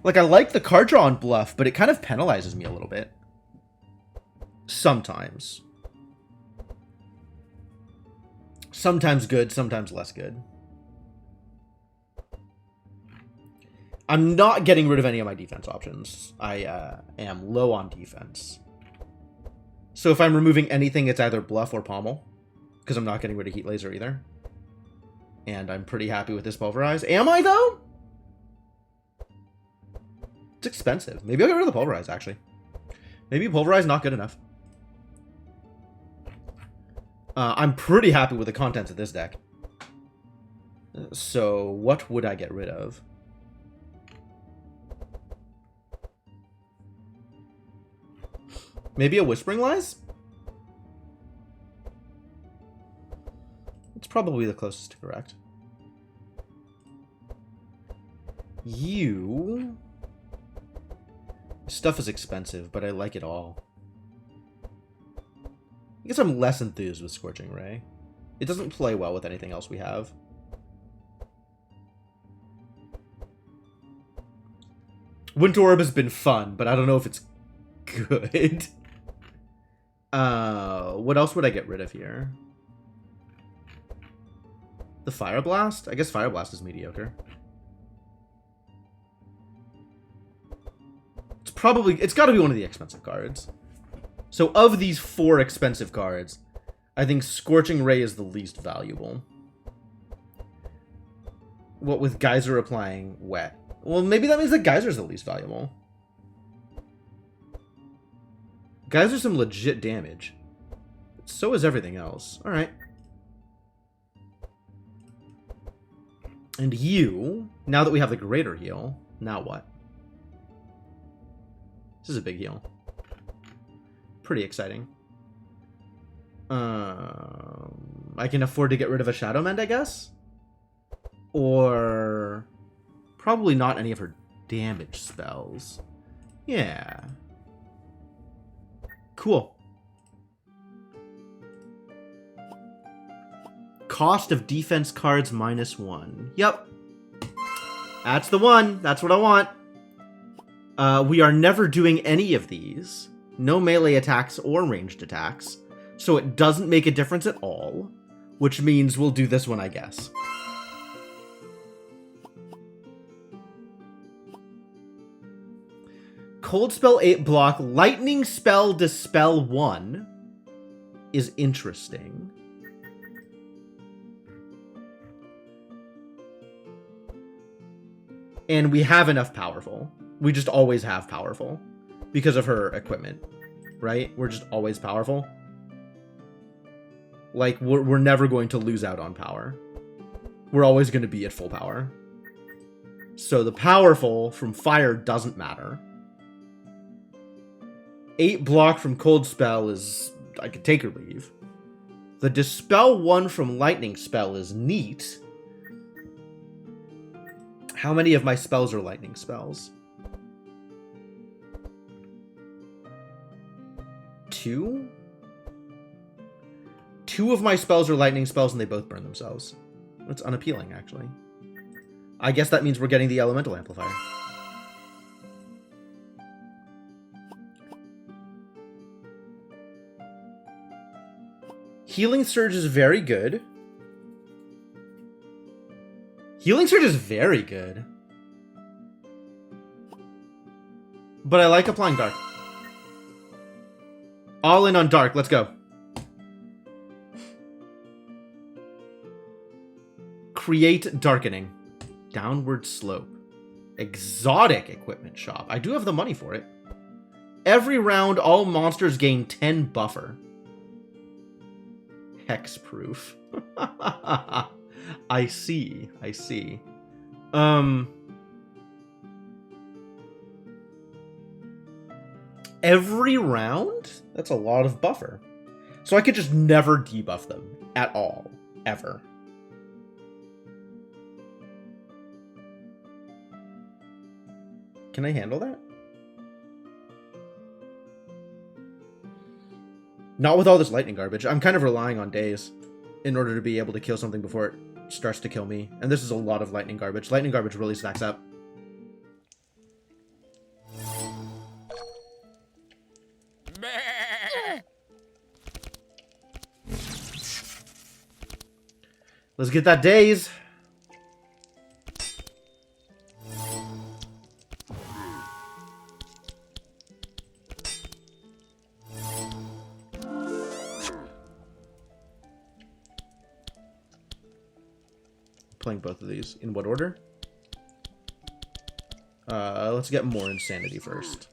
Like, I like the card draw on bluff, but it kind of penalizes me a little bit. Sometimes. Sometimes good, sometimes less good. I'm not getting rid of any of my defense options. I am low on defense. So if I'm removing anything, it's either bluff or pommel. Because I'm not getting rid of heat laser either. And I'm pretty happy with this pulverize. Am I, though? It's expensive. Maybe I'll get rid of the pulverize, actually. Maybe pulverize not good enough. I'm pretty happy with the contents of this deck. So what would I get rid of? Maybe a Whispering Lies? It's probably the closest to correct. You... Stuff is expensive, but I like it all. I guess I'm less enthused with Scorching Ray. It doesn't play well with anything else we have. Winter Orb has been fun, but I don't know if it's good. What else would I get rid of here? The Fire Blast? I guess Fire Blast is mediocre. It's got to be one of the expensive cards. So of these 4 expensive cards, I think Scorching Ray is the least valuable. What with Geyser applying wet? Well, maybe that means that Geyser's the least valuable. Geyser's some legit damage. So is everything else. Alright. And you, now that we have the greater heal, now what? This is a big heal. Pretty exciting. I can afford to get rid of a Shadow Mend, I guess? Or probably not any of her damage spells. Yeah. Cool. Cost of defense cards -1. Yep. That's the one. That's what I want. We are never doing any of these. No melee attacks or ranged attacks. So it doesn't make a difference at all. Which means we'll do this one, I guess. Cold Spell 8 block, Lightning Spell Dispel 1 is interesting. And we have enough powerful. We just always have powerful. Because of her equipment. Right? We're just always powerful. Like, we're never going to lose out on power. We're always going to be at full power. So the powerful from fire doesn't matter. 8 block from Cold Spell is... I could take or leave. The Dispel 1 from Lightning Spell is neat. How many of my spells are lightning spells? 2? 2 of my spells are lightning spells and they both burn themselves. That's unappealing, actually. I guess that means we're getting the Elemental Amplifier. Healing Surge is very good. Healing Surge is very good. But I like applying Dark. All in on Dark. Let's go. Create Darkening. Downward Slope. Exotic Equipment Shop. I do have the money for it. Every round, all monsters gain 10 buffer. Hexproof. I see. I see. Every round? That's a lot of buffer. So I could just never debuff them. At all. Ever. Can I handle that? Not with all this lightning garbage. I'm kind of relying on days in order to be able to kill something before it starts to kill me. And this is a lot of lightning garbage. Lightning garbage really stacks up. Let's get that daze. Playing both of these. In what order? Let's get more insanity first.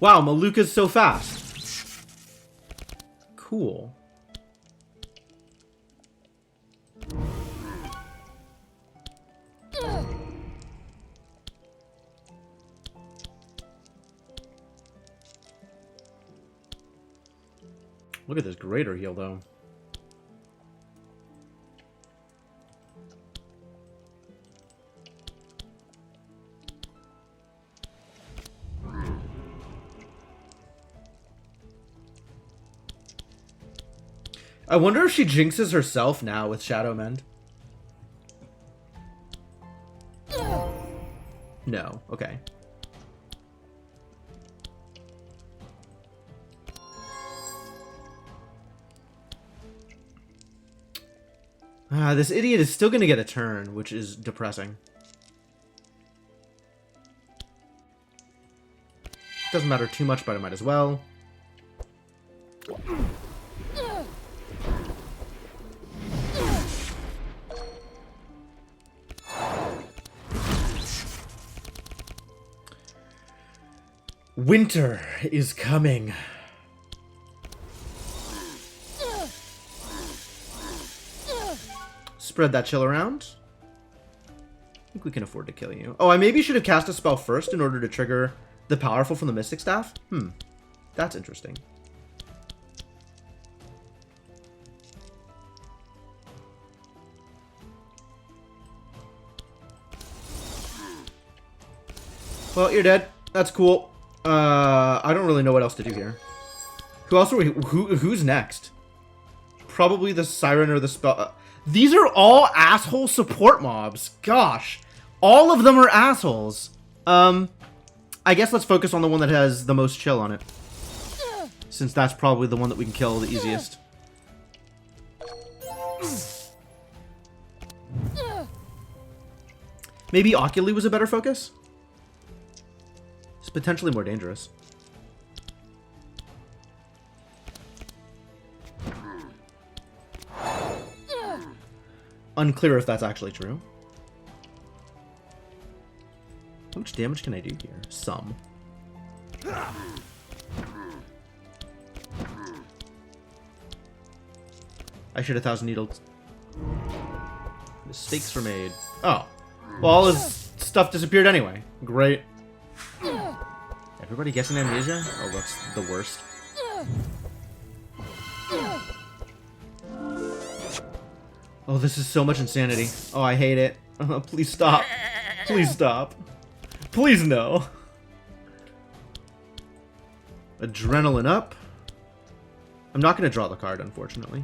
Wow, Maluka's so fast. Cool. Look at this greater heal, though. I wonder if she jinxes herself now with Shadow Mend. No. Okay. This idiot is still going to get a turn, which is depressing. Doesn't matter too much, but I might as well. Winter is coming. Spread that chill around. I think we can afford to kill you. Oh, I maybe should have cast a spell first in order to trigger the powerful from the Mystic Staff? That's interesting. Well, you're dead. That's cool. I don't really know what else to do here. Who else are we? Who's next? Probably the Siren or the spell. These are all asshole support mobs. Gosh. All of them are assholes. I guess let's focus on the one that has the most chill on it. Since that's probably the one that we can kill the easiest. Maybe Oculi was a better focus? It's potentially more dangerous. Unclear if that's actually true. How much damage can I do here? Some. I should have 1,000 needles. Mistakes were made. Oh. Well, all his stuff disappeared anyway. Great. Everybody gets an amnesia? Oh, that's the worst. Oh, this is so much insanity. Oh, I hate it. Please stop. Please stop. Please no. Adrenaline up. I'm not going to draw the card, unfortunately.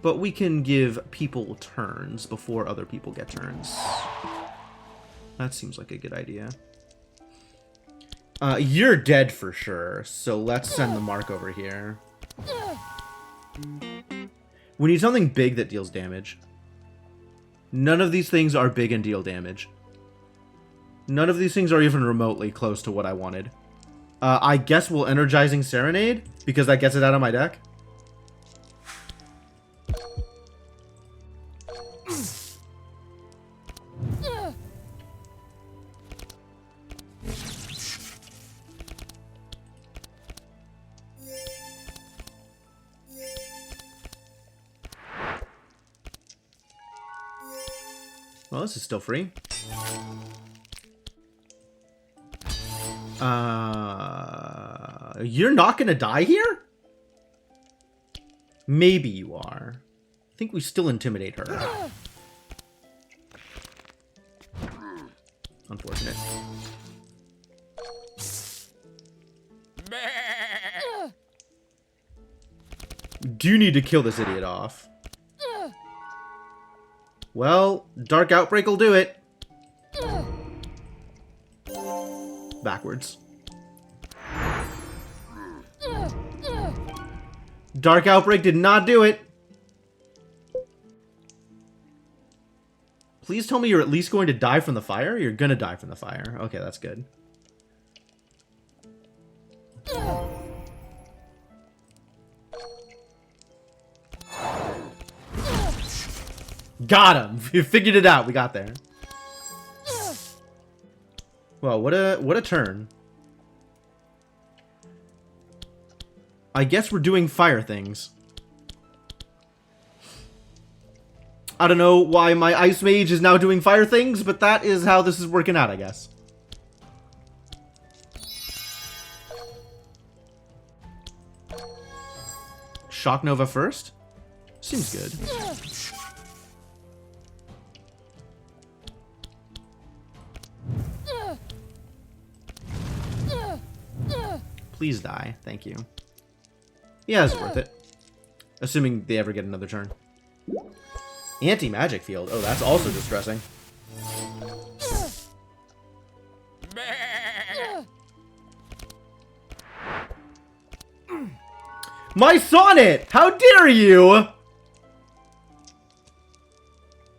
But we can give people turns before other people get turns. That seems like a good idea. You're dead for sure, so let's send the mark over here. We need something big that deals damage. None of these things are big and deal damage. None of these things are even remotely close to what I wanted. I guess we'll Energizing Serenade, because that gets it out of my deck. Well, this is still free. You're not gonna die here? Maybe you are. I think we still intimidate her. Unfortunate. Do need to kill this idiot off. Well, Dark Outbreak will do it. Backwards. Dark Outbreak did not do it. Please tell me you're at least going to die from the fire? You're gonna die from the fire. Okay, that's good. Got him! We figured it out. We got there. Well, what a turn. I guess we're doing fire things. I don't know why my Ice Mage is now doing fire things, but that is how this is working out, I guess. Shock Nova first? Seems good. Please die. Thank you. Yeah, it's worth it. Assuming they ever get another turn. Anti-magic field. Oh, that's also distressing. My Sonnet! How dare you!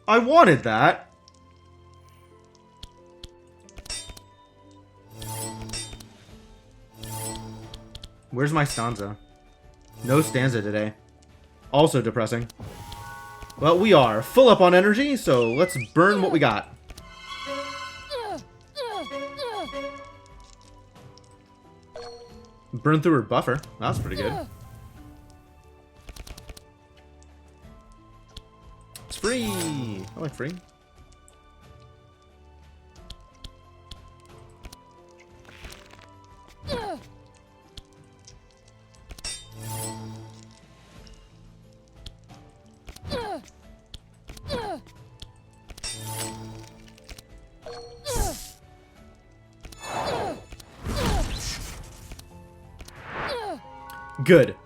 I wanted that. Where's my stanza? No stanza today. Also depressing. Well, we are full up on energy, so let's burn what we got. Burn through her buffer. That's pretty good. It's free! I like free. Good.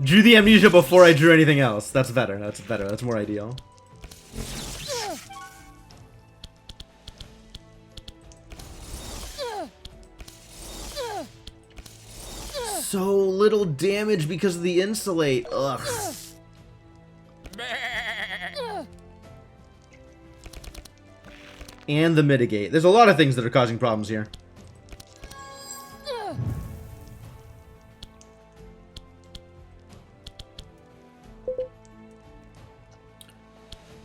Drew the amnesia before I drew anything else. That's better. That's better. That's more ideal. So little damage because of the insulate. Ugh. And the mitigate. There's a lot of things that are causing problems here.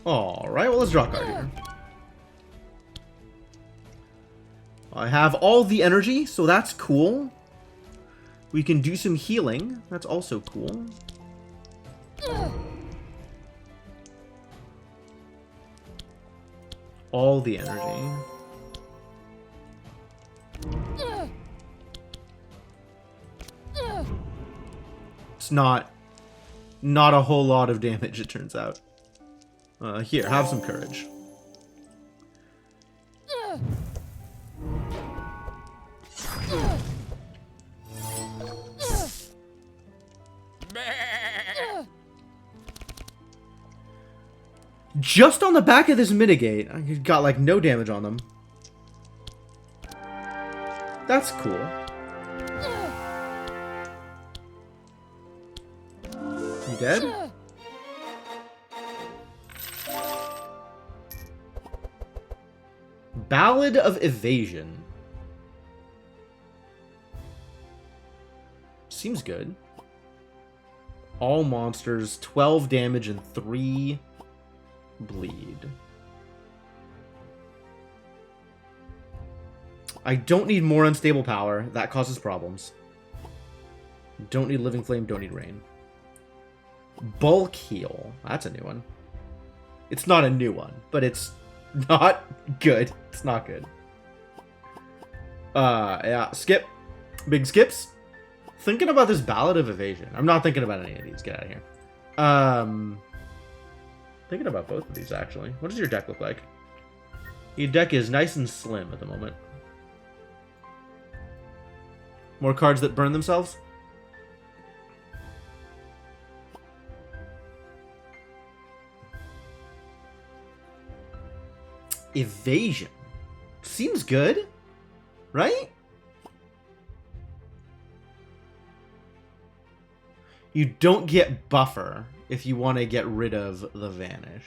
Alright, well, let's draw a card here. I have all the energy, so that's cool. We can do some healing. That's also cool. All the energy. It's not a whole lot of damage, it turns out. Here, have some courage. Just on the back of this mitigate, I got like no damage on them. That's cool. You dead? Ballad of Evasion. Seems good. All monsters, 12 damage and 3 bleed. I don't need more unstable power. That causes problems. Don't need Living Flame, don't need Rain. Bulk Heal. That's a new one. It's not a new one, but it's not good. It's not good. Yeah, skip. Big skips. Thinking about this Ballad of Evasion. I'm not thinking about any of these. Get out of here. Thinking about both of these, actually. What does your deck look like? Your deck is nice and slim at the moment. More cards that burn themselves? Evasion. Seems good, right? You don't get buffer if you want to get rid of the Vanish.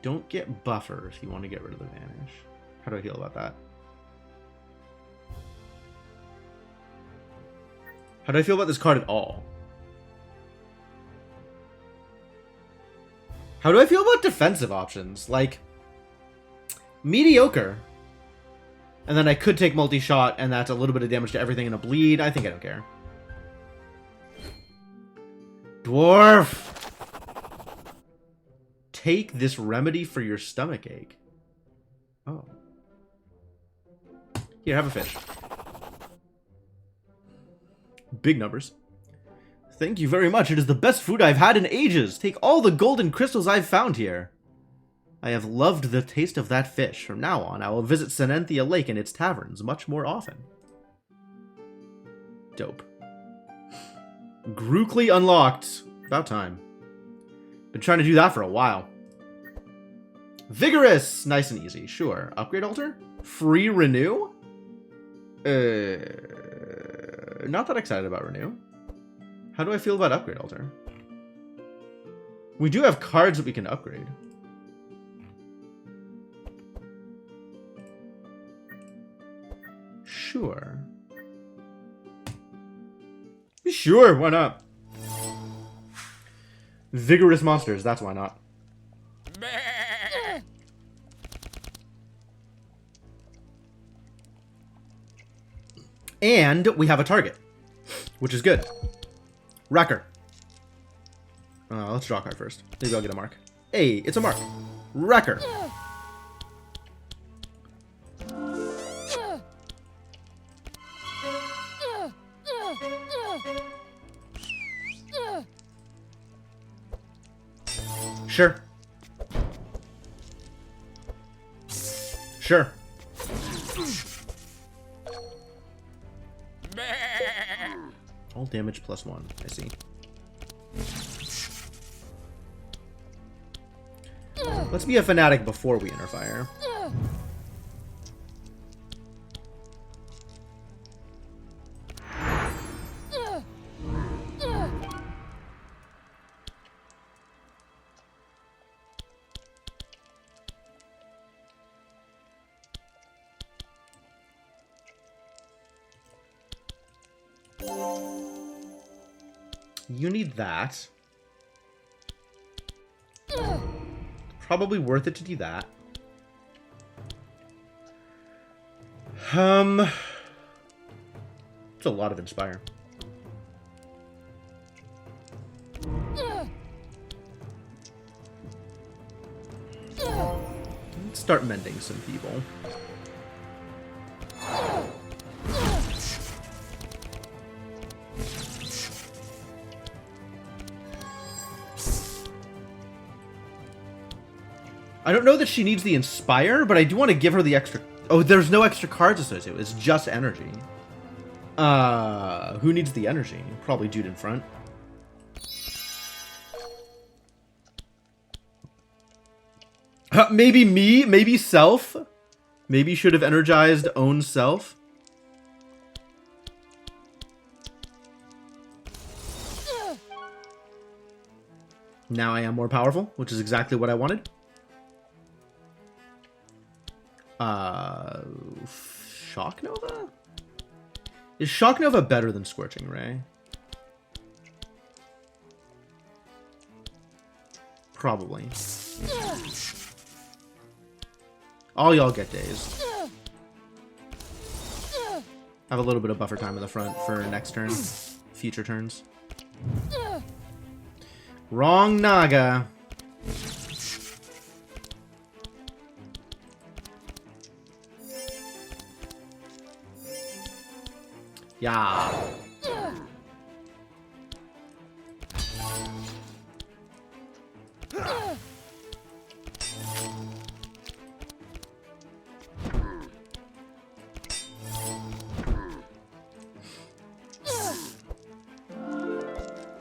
Don't get buffer if you want to get rid of the Vanish. How do I feel about that? How do I feel about this card at all? How do I feel about defensive options? Like, mediocre. And then I could take multi-shot, and that's a little bit of damage to everything in a bleed. I think I don't care. Dwarf! Take this remedy for your stomach ache. Oh. Here, have a fish. Big numbers. Thank you very much. It is the best food I've had in ages. Take all the golden crystals I've found here. I have loved the taste of that fish. From now on, I will visit Senenthia Lake and its taverns much more often. Dope. Grookly unlocked. About time. Been trying to do that for a while. Vigorous! Nice and easy. Sure. Upgrade altar? Free renew? Not that excited about renew. How do I feel about Upgrade Altar? We do have cards that we can upgrade. Sure. Sure, why not? Vigorous monsters, that's why not. And we have a target, which is good. Wrecker. Let's draw a card first. Maybe I'll get a mark. Hey, it's a mark. Wrecker. Sure. Sure. All damage +1. I see. Let's be a fanatic before we enter fire. You need that. Probably worth it to do that. It's a lot of Inspire. Let's start mending some people. I don't know that she needs the Inspire, but I do want to give her the extra... Oh, there's no extra cards associated. It's just energy. Who needs the energy? Probably dude in front. Maybe me? Maybe self? Maybe should have energized own self? Now I am more powerful, which is exactly what I wanted. Shock Nova? Is Shock Nova better than Scorching Ray? Probably. All y'all get dazed. Have a little bit of buffer time in the front for next turn. Future turns. Wrong Naga. Yeah.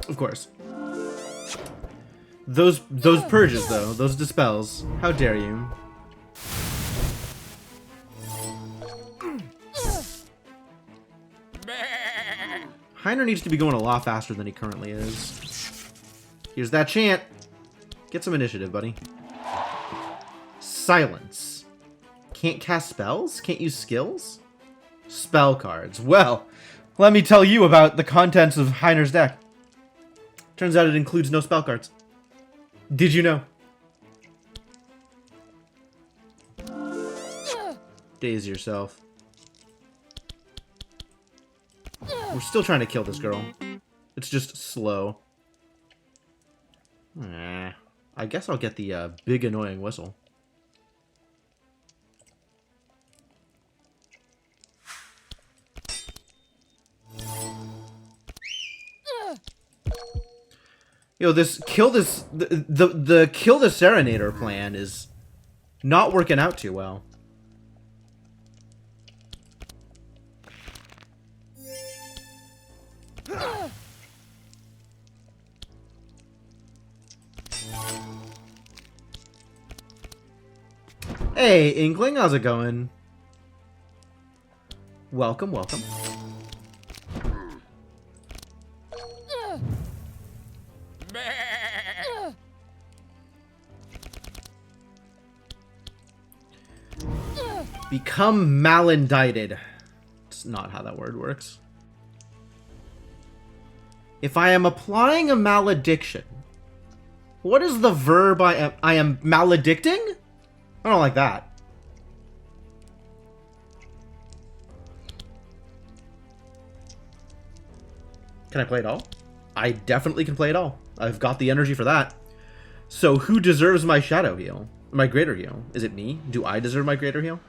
Of course. Those purges though, those dispels. How dare you? Heiner needs to be going a lot faster than he currently is. Here's that chant. Get some initiative, buddy. Silence. Can't cast spells? Can't use skills? Spell cards. Well, let me tell you about the contents of Heiner's deck. Turns out it includes no spell cards. Did you know? Daze yourself. We're still trying to kill this girl. It's just slow. I guess I'll get the big annoying whistle. Yo, the kill the Serenader plan is not working out too well. Hey, Inkling, how's it going? Welcome, welcome. Become malindicted. It's not how that word works. If I am applying a malediction, what is the verb I am maledicting? I don't like that. Can I play it all? I definitely can play it all. I've got the energy for that. So who deserves my shadow heal? My greater heal? Is it me? Do I deserve my greater heal?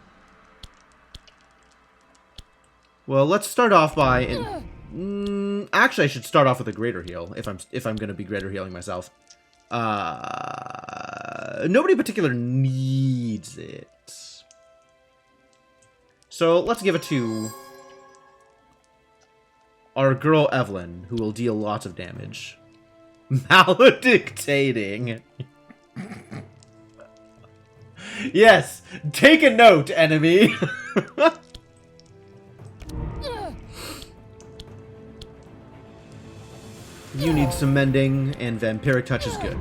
Well, let's start off by... actually, I should start off with a greater heal if I'm going to be greater healing myself. Nobody in particular needs it. So let's give it to our girl Evelyn, who will deal lots of damage. Maledictating. Yes, take a note, enemy. You need some mending, and Vampiric Touch is good.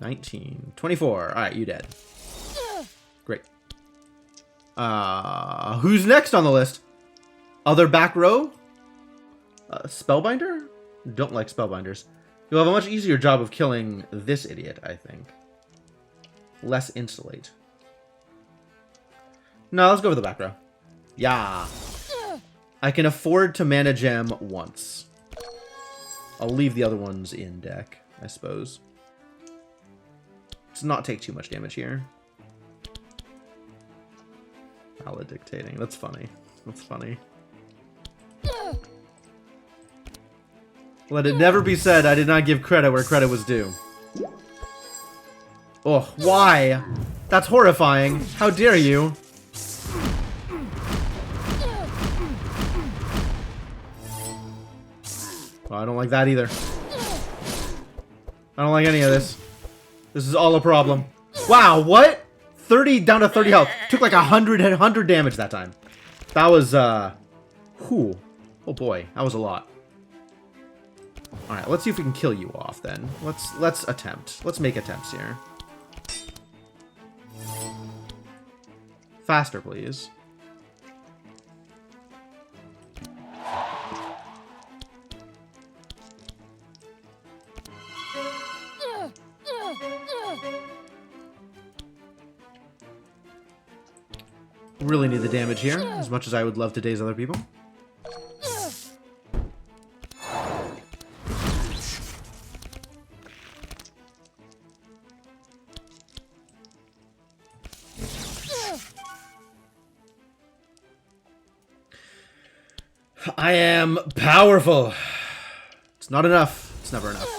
$19. $24. Alright, you dead. Great. Who's next on the list? Other back row? Spellbinder? Don't like Spellbinders. You'll have a much easier job of killing this idiot, I think. Less insulate. No, let's go for the back row. Yeah. I can afford to mana gem once. I'll leave the other ones in deck, I suppose. Let's not take too much damage here. Maledictating. That's funny. That's funny. Let it never be said I did not give credit where credit was due. Oh, why? That's horrifying. How dare you? Well, I don't like that either. I don't like any of this. This is all a problem. Wow, what? 30 down to 30 health. Took like 100 damage that time. That was, whew. Oh boy, that was a lot. Alright, let's see if we can kill you off then. Let's attempt. Let's make attempts here. Faster, please. Really need the damage here, as much as I would love to daze other people. I am powerful. It's not enough. It's never enough.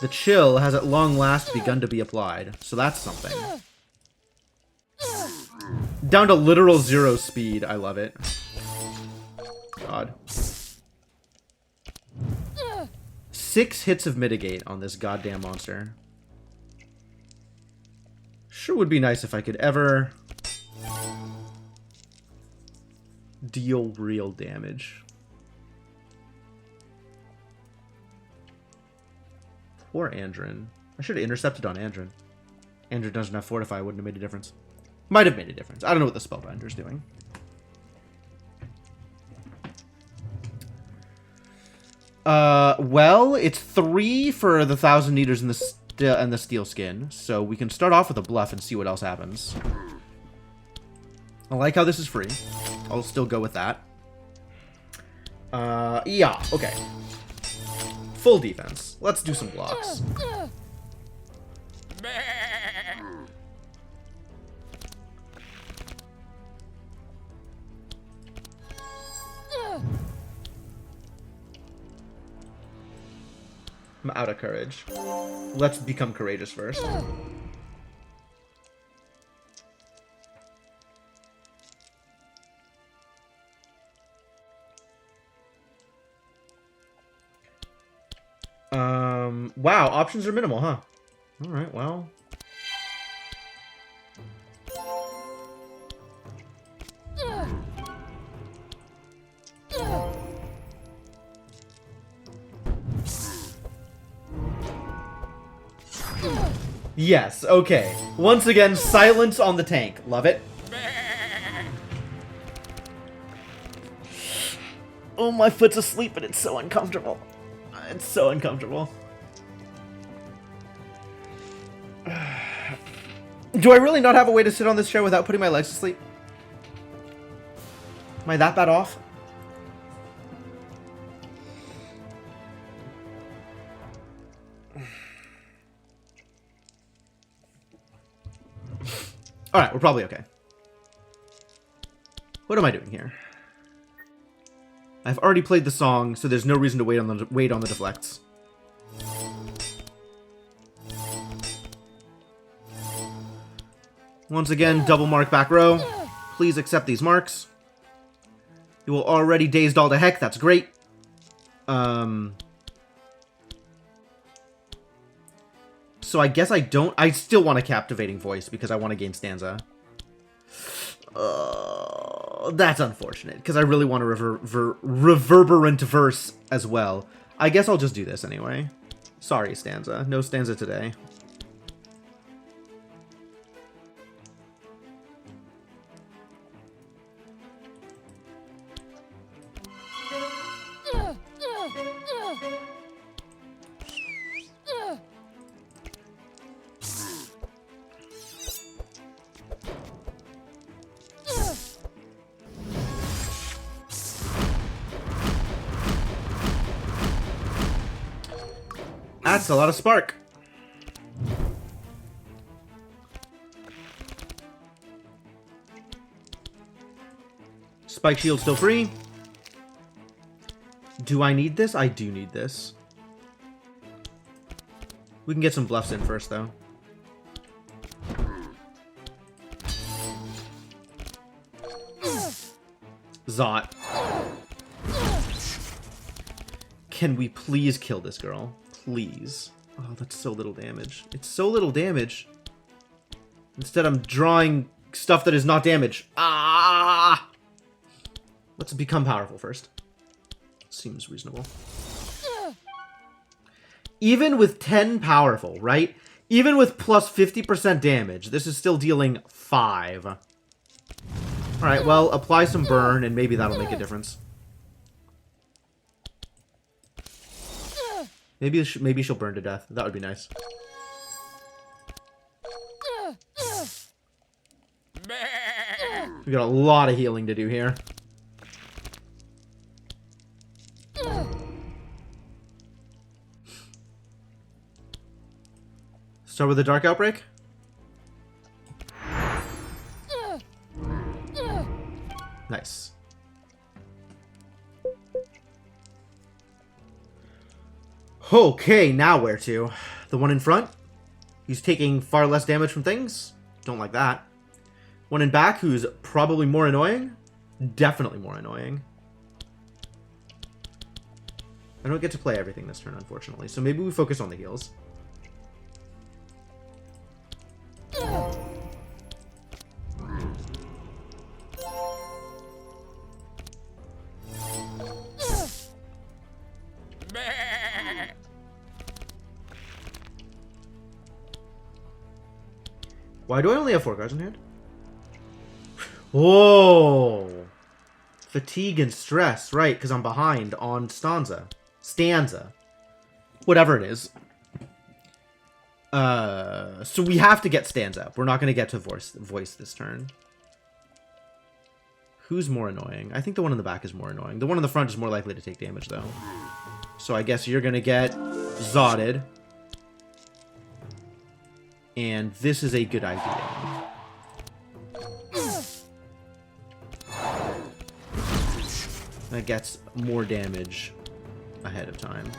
The chill has at long last begun to be applied, so that's something. Down to literal 0 speed. I love it. God. 6 hits of mitigate on this goddamn monster. Sure would be nice if I could ever deal real damage. Poor Andrin. I should have intercepted on Andrin. Andrin doesn't have Fortify, wouldn't have made a difference. Might have made a difference. I don't know what the Spellbinder's doing. Well, it's 3 for the 1,000 Eaters and the Steel Skin, so we can start off with a bluff and see what else happens. I like how this is free. I'll still go with that. Yeah, okay. Full defense. Let's do some blocks. I'm out of courage. Let's become courageous first. Wow, options are minimal, huh? Alright, well. Yes, okay. Once again, silence on the tank. Love it. Oh, my foot's asleep and it's so uncomfortable. It's so uncomfortable. Do I really not have a way to sit on this chair without putting my legs to sleep? Am I that bad off? Alright, we're probably okay. What am I doing here? I've already played the song, so there's no reason to wait on the deflects. Once again, double mark back row. Please accept these marks. You will already dazed all to heck. That's great. So I guess I don't... I still want a captivating voice because I want to gain stanza. That's unfortunate because I really want a reverberant verse as well. I guess I'll just do this anyway. Sorry, stanza. No stanza today. That's a lot of spark. Spike shield still free. Do I need this? I do need this. We can get some bluffs in first, though. Zot. Can we please kill this girl? Please. Oh, that's so little damage. It's so little damage. Instead, I'm drawing stuff that is not damage. Ah! Let's become powerful first. Seems reasonable. Even with 10 powerful, right? Even with plus 50% damage, this is still dealing 5. Alright, well, apply some burn, and maybe that'll make a difference. Maybe she'll burn to death. That would be nice. We got a lot of healing to do here. Start with a Dark Outbreak. Nice. Okay, now where to? The one in front? Who's taking far less damage from things? Don't like that. One in back who's probably more annoying? Definitely more annoying. I don't get to play everything this turn, unfortunately, so maybe we focus on the heals. Why do I only have 4 cards in hand? Whoa! Fatigue and stress, right, because I'm behind on stanza. Whatever it is. So we have to get stanza up. We're not going to get to voice this turn. Who's more annoying? I think the one in the back is more annoying. The one in the front is more likely to take damage, though. So I guess you're going to get Zotted. And this is a good idea. That gets more damage ahead of time.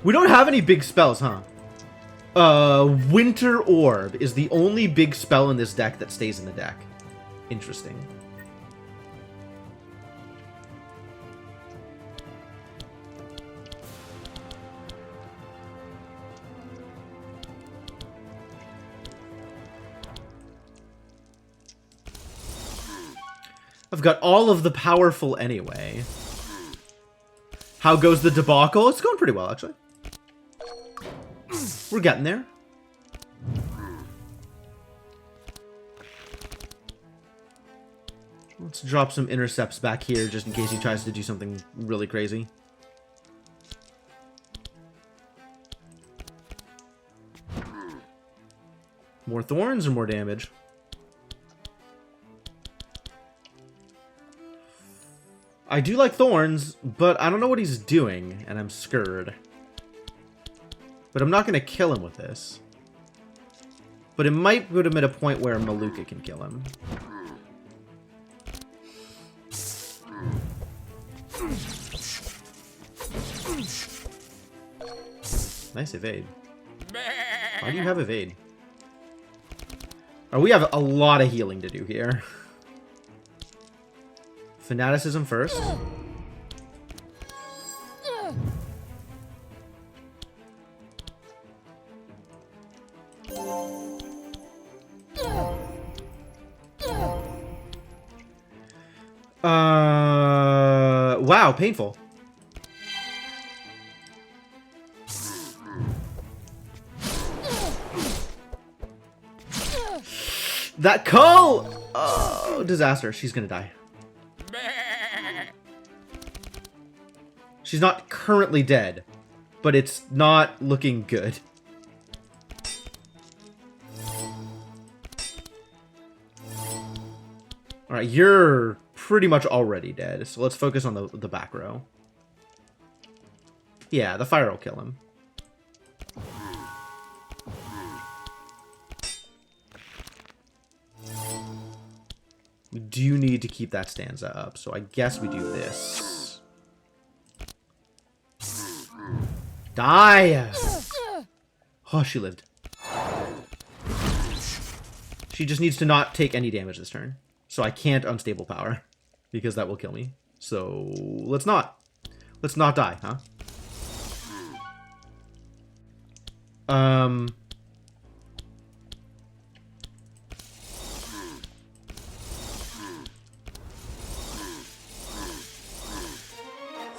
We don't have any big spells, huh? Winter Orb is the only big spell in this deck that stays in the deck. Interesting. I've got all of the powerful anyway. How goes the debacle? It's going pretty well, actually. We're getting there. Let's drop some intercepts back here just in case he tries to do something really crazy. More thorns or more damage? I do like thorns, but I don't know what he's doing, and I'm scared. But I'm not going to kill him with this. But it might put him at a point where Maluka can kill him. Nice evade. Why do you have evade? Oh, we have a lot of healing to do here. Fanaticism first. Wow, painful. That cull! Oh, disaster. She's gonna die. She's not currently dead, but it's not looking good. Alright, you're pretty much already dead, so let's focus on the back row. Yeah, the fire will kill him. We do need to keep that stanza up, so I guess we do this. Die! Oh, she lived. She just needs to not take any damage this turn. So I can't unstable power, because that will kill me. So let's not. Let's not die, huh?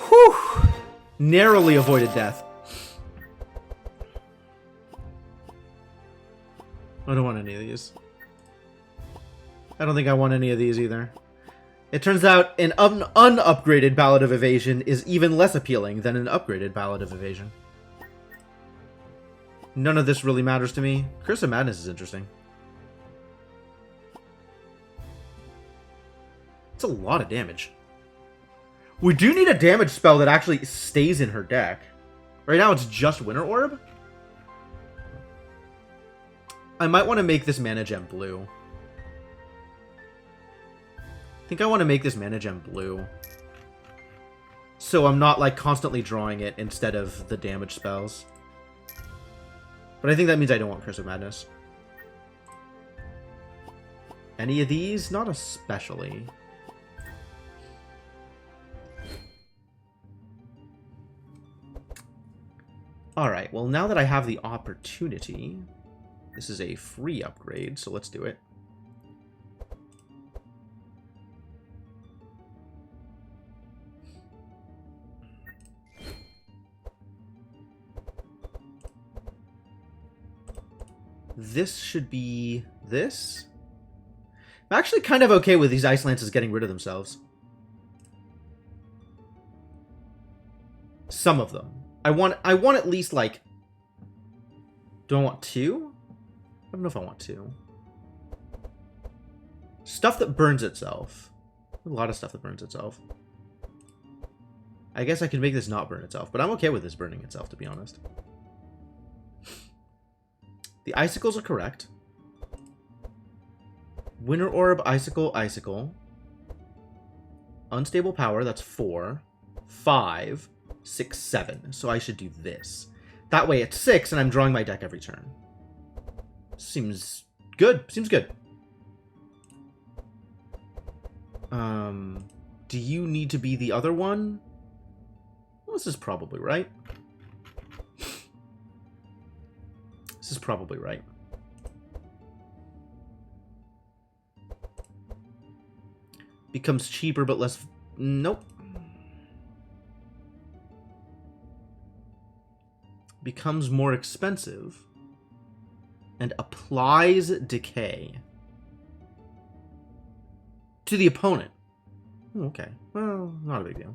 Whew! Narrowly avoided death. I don't want any of these. I don't think I want any of these either. It turns out an unupgraded Ballad of Evasion is even less appealing than an upgraded Ballad of Evasion. None of this really matters to me. Curse of Madness is interesting. It's a lot of damage. We do need a damage spell that actually stays in her deck. Right now it's just Winter Orb. I might want to make this Mana Gem blue. I think I want to make this Mana Gem blue. So I'm not, like, constantly drawing it instead of the damage spells. But I think that means I don't want Curse of Madness. Any of these? Not especially. Alright, well, now that I have the opportunity... This is a free upgrade, so let's do it. This should be this. I'm actually kind of okay with these Ice Lances getting rid of themselves. Some of them. I want at least, like... Do I want two? I don't know if I want to. Stuff that burns itself. A lot of stuff that burns itself. I guess I could make this not burn itself, but I'm okay with this burning itself, to be honest. The icicles are correct. Winter Orb, Icicle, Icicle. Unstable Power, that's 4. 5, 6, 7. So I should do this. That way it's 6, and I'm drawing my deck every turn. Seems good. Seems good. Do you need to be the other one? Well, this is probably right. This is probably right. Becomes cheaper, but less... Nope. Becomes more expensive. And applies decay. To the opponent. Okay. Well, not a big deal.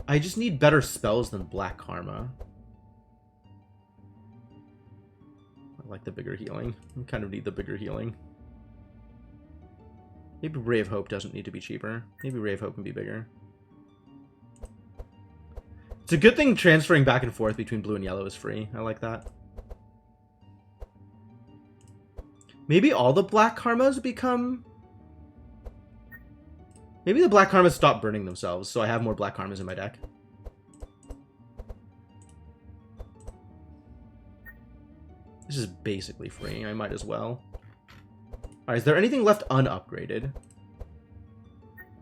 I just need better spells than Black Karma. I like the bigger healing. I kind of need the bigger healing. Maybe Ray of Hope doesn't need to be cheaper. Maybe Ray of Hope can be bigger. It's a good thing transferring back and forth between blue and yellow is free. I like that. Maybe all the Black Karmas become... Maybe the Black Karmas stop burning themselves, so I have more Black Karmas in my deck. This is basically free. I might as well. Alright, is there anything left unupgraded?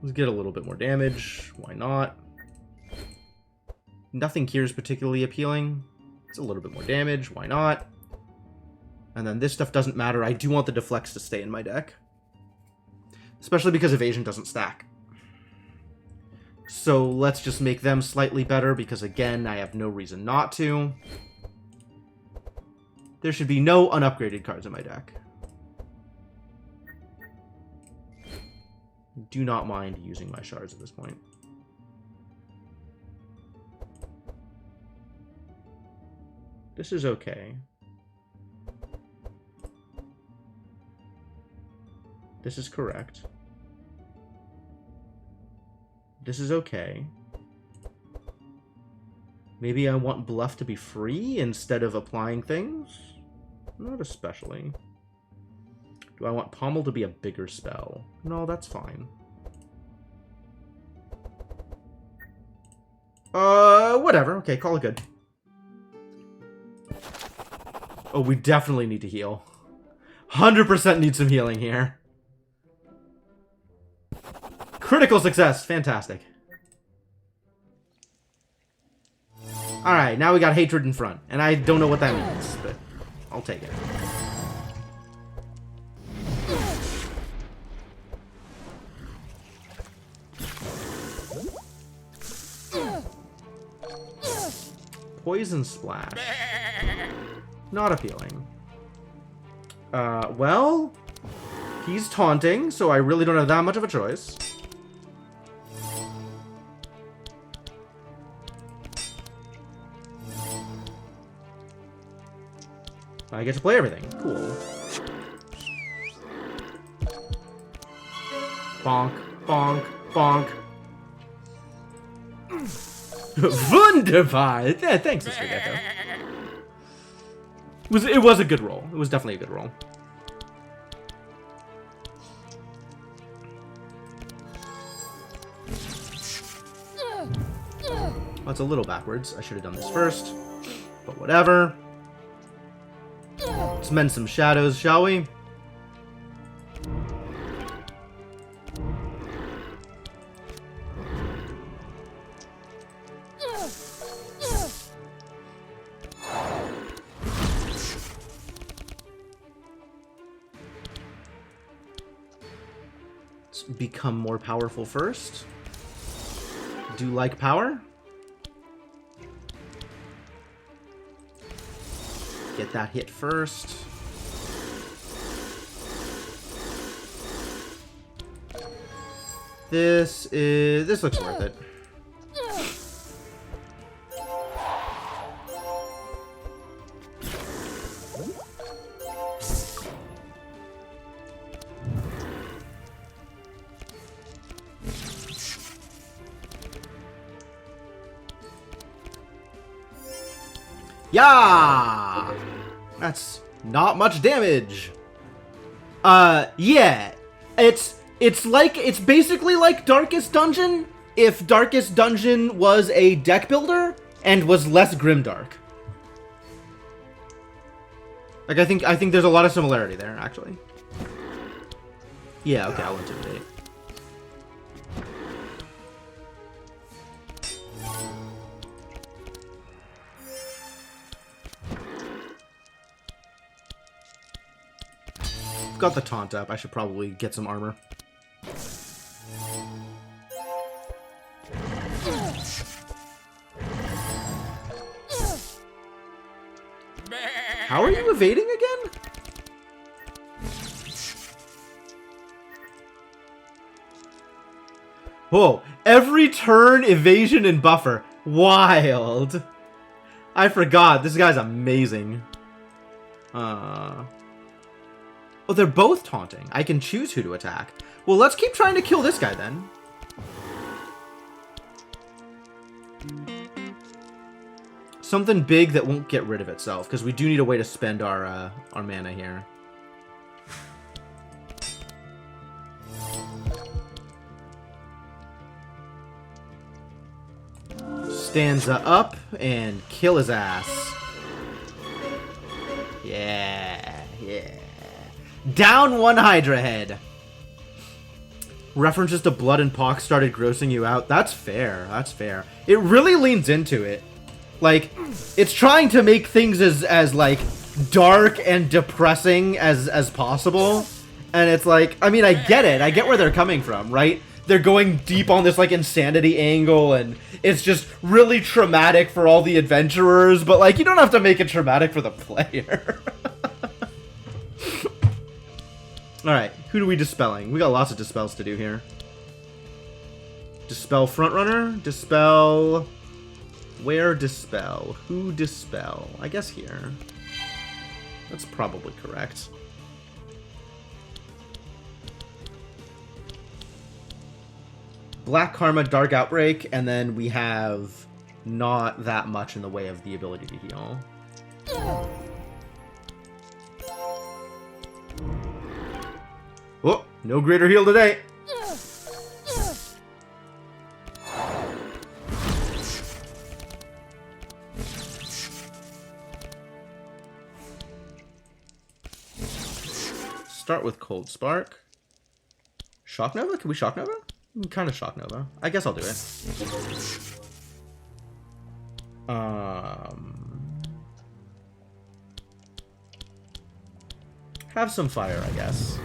Let's get a little bit more damage. Why not? Nothing here is particularly appealing. It's a little bit more damage. Why not? And then this stuff doesn't matter. I do want the Deflects to stay in my deck. Especially because Evasion doesn't stack. So let's just make them slightly better, because again, I have no reason not to. There should be no unupgraded cards in my deck. Do not mind using my shards at this point. This is okay. This is correct. This is okay. Maybe I want Bluff to be free instead of applying things? Not especially. Do I want Pommel to be a bigger spell? No, that's fine. Whatever. Okay, call it good. Oh, we definitely need to heal. 100% need some healing here. Critical success! Fantastic. Alright, now we got Hatred in front. And I don't know what that means, but I'll take it. Poison Splash. Not appealing. Well, he's taunting, so I really don't have that much of a choice. I get to play everything. Cool. Bonk, bonk, bonk. Wunderbar! Yeah, thanks, Mr. Gecko. It was a good roll. It was definitely a good roll. Well, it's a little backwards. I should have done this first. But whatever. Let's mend some shadows, shall we? Let's become more powerful first. Do like power? Get that hit first. This looks worth it. Yeah! That's not much damage. Yeah. It's basically like Darkest Dungeon if Darkest Dungeon was a deck builder and was less grimdark. Like, I think there's a lot of similarity there, actually. Yeah, okay, I'll intimidate. Got the taunt up. I should probably get some armor. How are you evading again? Whoa, every turn, evasion, and buffer. Wild. I forgot. This guy's amazing. Oh, they're both taunting. I can choose who to attack. Well, let's keep trying to kill this guy then. Something big that won't get rid of itself, because we do need a way to spend our mana here. Stanza up and kill his ass. Yeah, yeah. Down one Hydra head. References to blood and pox started grossing you out. That's fair. That's fair. It really leans into it. Like, it's trying to make things as like dark and depressing as possible. And it's like, I mean, I get it. I get where they're coming from, right? They're going deep on this like insanity angle, and it's just really traumatic for all the adventurers, but like, you don't have to make it traumatic for the player. Alright, who do we dispelling? We got lots of dispels to do here. Dispel frontrunner? Dispel... Where dispel? Who dispel? I guess here. That's probably correct. Black Karma, Dark Outbreak, and then we have not that much in the way of the ability to heal. Oh, no greater heal today. Start with Cold Spark. Shock Nova? Can we Shock Nova? Kind of Shock Nova. I guess I'll do it. Have some fire, I guess.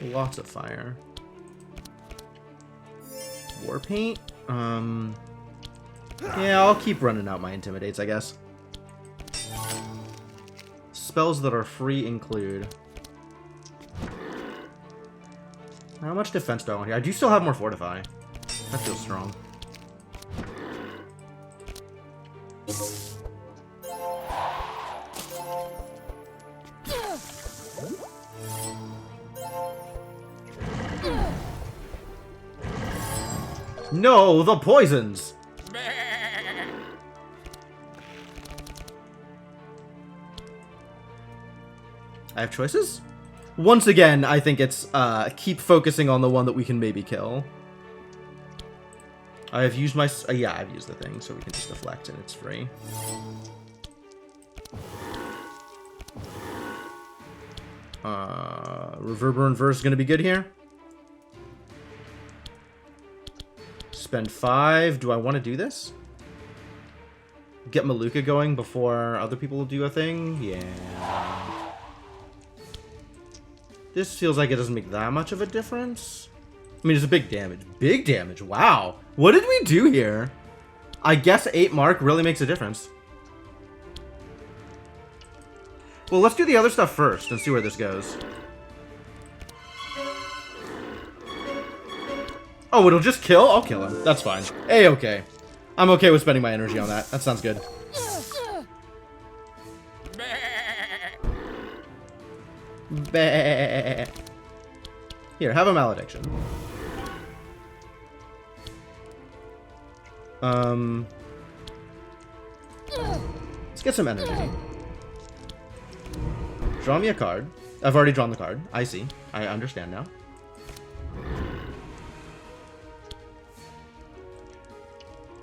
Lots of fire. War Paint? Yeah, I'll keep running out my Intimidates, I guess. Spells that are free include... How much defense do I want here? I do still have more Fortify. That feels strong. No, the poisons! I have choices? Once again, I think it's keep focusing on the one that we can maybe kill. I have used my... yeah, I've used the thing, so we can just deflect and it's free. Reverberant Verse is going to be good here. Spend 5. Do I want to do this? Get Maluka going before other people do a thing? Yeah. This feels like it doesn't make that much of a difference. I mean, it's a big damage. Big damage. Wow. What did we do here? I guess 8 mark really makes a difference. Well, let's do the other stuff first and see where this goes. Oh, it'll just kill? I'll kill him. That's fine. A-okay. I'm okay with spending my energy on that. That sounds good. Bah. Here, have a malediction. Let's get some energy. Draw me a card. I've already drawn the card. I see. I understand now.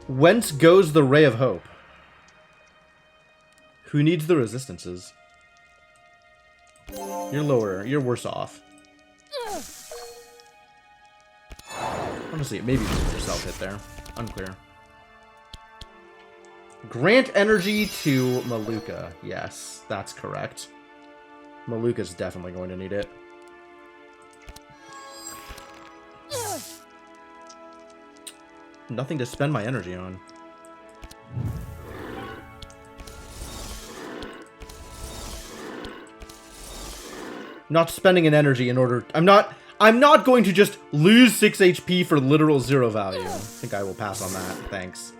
Whence goes the ray of hope? Who needs the resistances? You're lower. You're worse off. Honestly, maybe yourself hit there. Unclear. Grant energy to Maluka. Yes, that's correct. Maluka's definitely going to need it. Nothing to spend my energy on. Not spending an energy in order... I'm not going to just lose 6 HP for literal 0 value. I think I will pass on that. Thanks.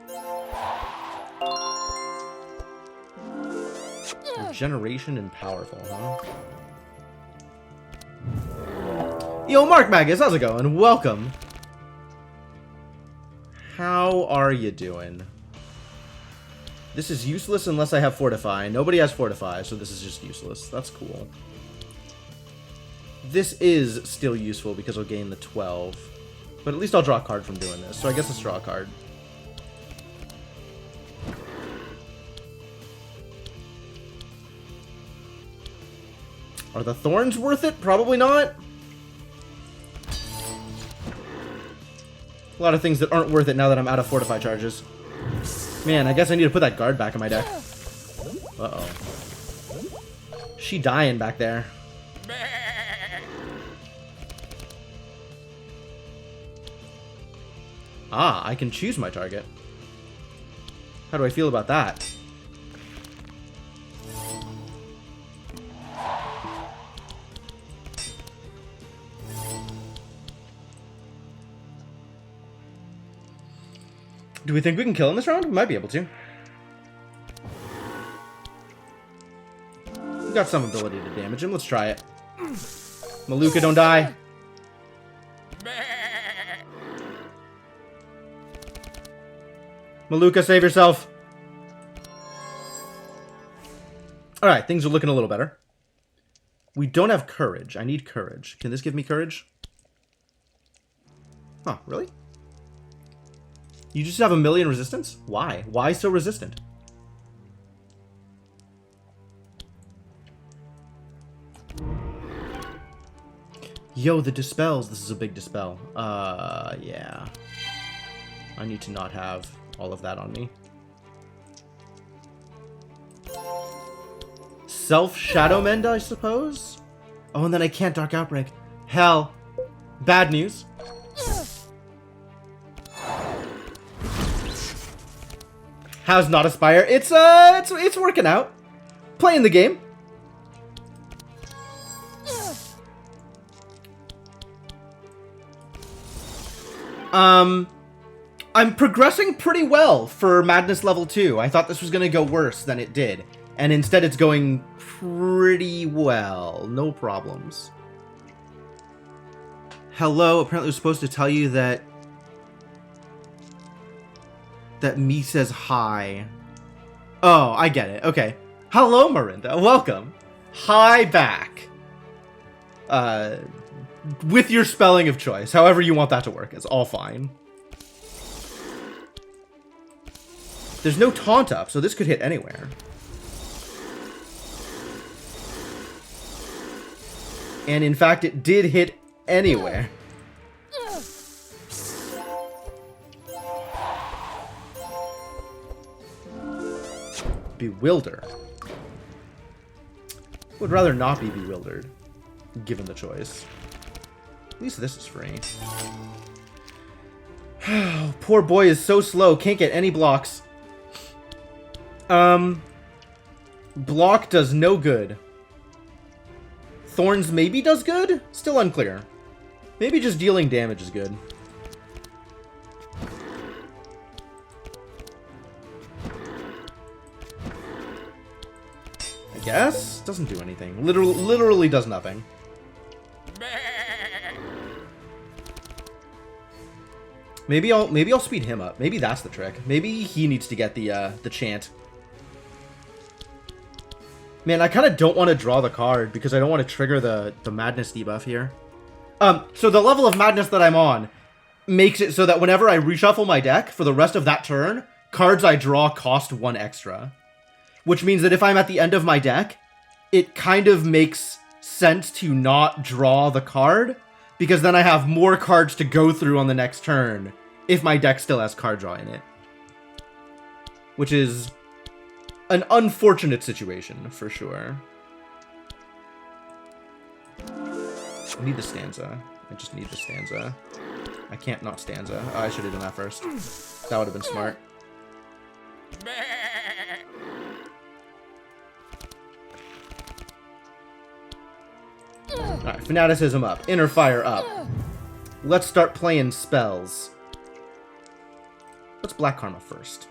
Regeneration and powerful, huh? Yo, Mark Magus, how's it going? Welcome. How are you doing? This is useless unless I have Fortify. Nobody has Fortify, so this is just useless. That's cool. This is still useful because I'll gain the 12. But at least I'll draw a card from doing this, so I guess let's draw a card. Are the thorns worth it? Probably not. A lot of things that aren't worth it now that I'm out of Fortify charges. Man, I guess I need to put that guard back in my deck. Uh-oh. She dying back there. Ah, I can choose my target. How do I feel about that? Do we think we can kill him this round? We might be able to. We got some ability to damage him. Let's try it. Maluka, don't die. Maluka, save yourself. Alright, things are looking a little better. We don't have courage. I need courage. Can this give me courage? Huh, really? You just have 1,000,000 resistance? Why? Why so resistant? Yo, the dispels. This is a big dispel. Yeah. I need to not have all of that on me. Self-Shadow Mend, I suppose? Oh, and then I can't Dark Outbreak. Hell. Bad news. How's not Aspire? It's working out. Playing the game. I'm progressing pretty well for Madness level 2. I thought this was gonna go worse than it did. And instead it's going pretty well. No problems. Hello, apparently I was supposed to tell you that me says hi. Oh, I get it. Okay. Hello, Marinda. Welcome. Hi back. With your spelling of choice. However you want that to work. It's all fine. There's no taunt up, so this could hit anywhere. And in fact, it did hit anywhere. Bewilder. Would rather not be bewildered, given the choice. At least this is free. Poor boy is so slow, can't get any blocks. Block does no good. Thorns maybe does good? Still unclear. Maybe just dealing damage is good. I guess? Doesn't do anything. Literally does nothing. Maybe I'll speed him up. Maybe that's the trick. Maybe he needs to get the chant. Man, I kind of don't want to draw the card because I don't want to trigger the madness debuff here. So the level of madness that I'm on makes it so that whenever I reshuffle my deck for the rest of that turn, cards I draw cost 1 extra. Which means that if I'm at the end of my deck, it kind of makes sense to not draw the card, because then I have more cards to go through on the next turn if my deck still has card draw in it. Which is an unfortunate situation, for sure. I need the stanza. I just need the stanza. I can't not stanza. Oh, I should have done that first. That would have been smart. Alright, Fanaticism up. Inner Fire up. Let's start playing spells. Let's Black Karma first.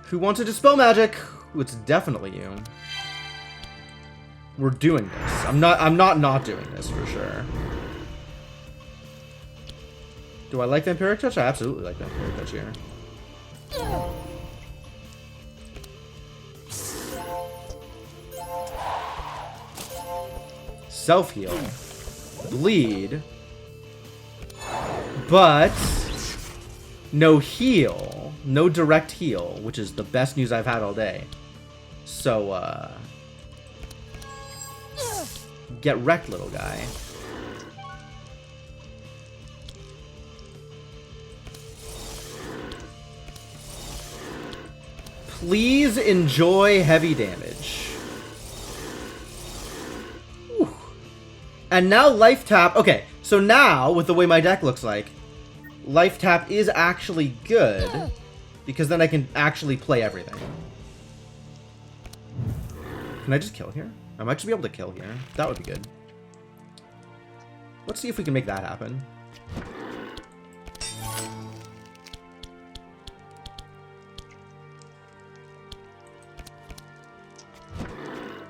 Who wants to dispel magic? It's definitely you. We're doing this. I'm not doing this for sure. Do I like Vampiric Touch? I absolutely like Vampiric Touch here. Self-heal. Bleed. But no heal. No direct heal, which is the best news I've had all day. So, get wrecked, little guy. Please enjoy heavy damage. Whew. And now life tap. Okay, so now, with the way my deck looks like, life tap is actually good, because then I can actually play everything. Can I just kill here? I might just be able to kill here. That would be good. Let's see if we can make that happen.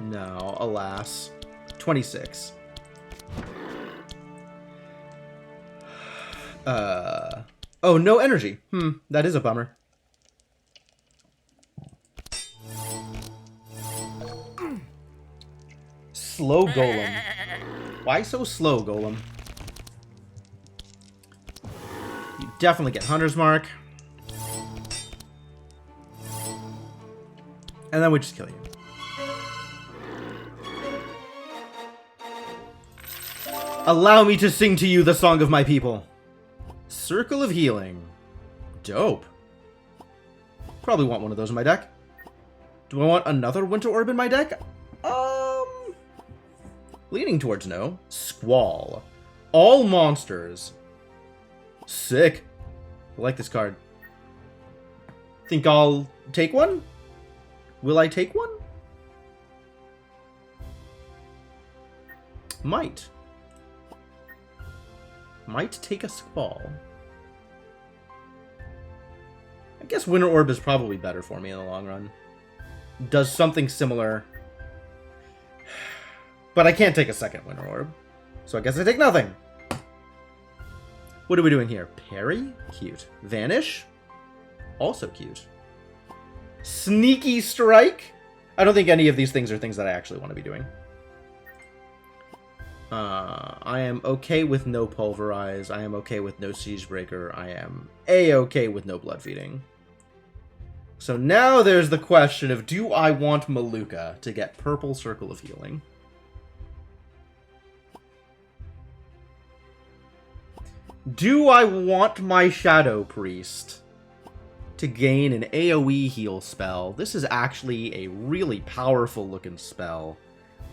No, alas. 26. Oh, no energy. That is a bummer. Slow Golem. Why so slow, Golem? You definitely get Hunter's Mark. And then we just kill you. Allow me to sing to you the song of my people. Circle of Healing. Dope. Probably want one of those in my deck. Do I want another Winter Orb in my deck? Leaning towards no. Squall. All monsters. Sick. I like this card. Think I'll take one? Will I take one? Might. Might take a Squall. I guess Winter Orb is probably better for me in the long run. Does something similar. But I can't take a second Winter Orb. So I guess I take nothing. What are we doing here? Parry? Cute. Vanish? Also cute. Sneaky Strike? I don't think any of these things are things that I actually want to be doing. I am okay with no Pulverize. I am okay with no Siegebreaker. I am A-okay with no Blood Feeding. So now there's the question of, do I want Maluka to get purple Circle of Healing? Do I want my Shadow Priest to gain an AoE heal spell? This is actually a really powerful looking spell.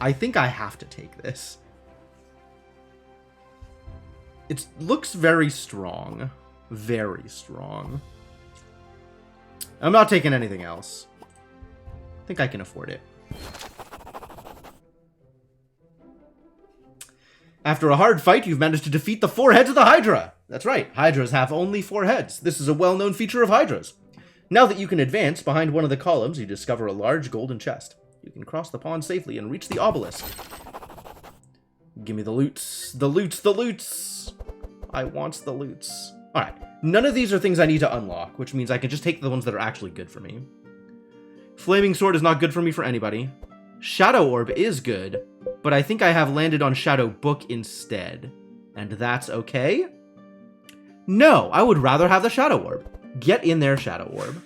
I think I have to take this. It looks very strong. Very strong. I'm not taking anything else. I think I can afford it. After a hard fight, you've managed to defeat the 4 heads of the Hydra. That's right, Hydras have only 4 heads. This is a well-known feature of Hydras. Now that you can advance, behind one of the columns, you discover a large golden chest. You can cross the pond safely and reach the obelisk. Give me the loots. The loots, the loots! I want the loots. Alright, none of these are things I need to unlock, which means I can just take the ones that are actually good for me. Flaming Sword is not good for me for anybody. Shadow Orb is good, but I think I have landed on Shadow Book instead. And that's okay? No, I would rather have the Shadow Orb. Get in there, Shadow Orb.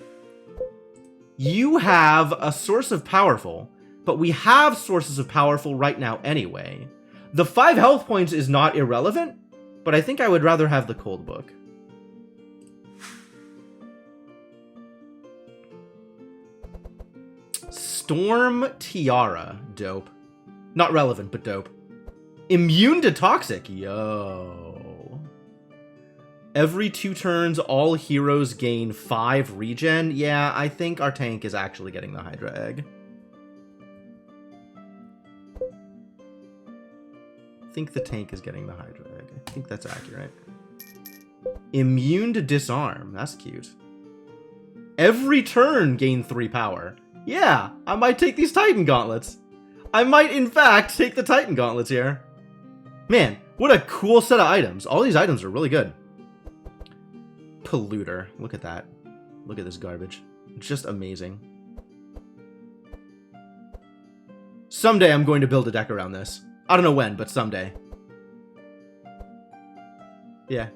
You have a Source of Powerful, but we have Sources of Powerful right now anyway. The 5 health points is not irrelevant, but I think I would rather have the Cold Book. Storm Tiara. Dope. Not relevant, but dope. Immune to Toxic. Yo. Every 2 turns, all heroes gain 5 regen. Yeah, I think our tank is actually getting the Hydra Egg. I think the tank is getting the Hydra Egg. I think that's accurate. Immune to Disarm. That's cute. Every turn gain 3 power. Yeah, I might take these Titan Gauntlets. I might, in fact, take the Titan Gauntlets here. Man, what a cool set of items. All these items are really good. Polluter. Look at that. Look at this garbage. It's just amazing. Someday I'm going to build a deck around this. I don't know when, but someday. Yeah.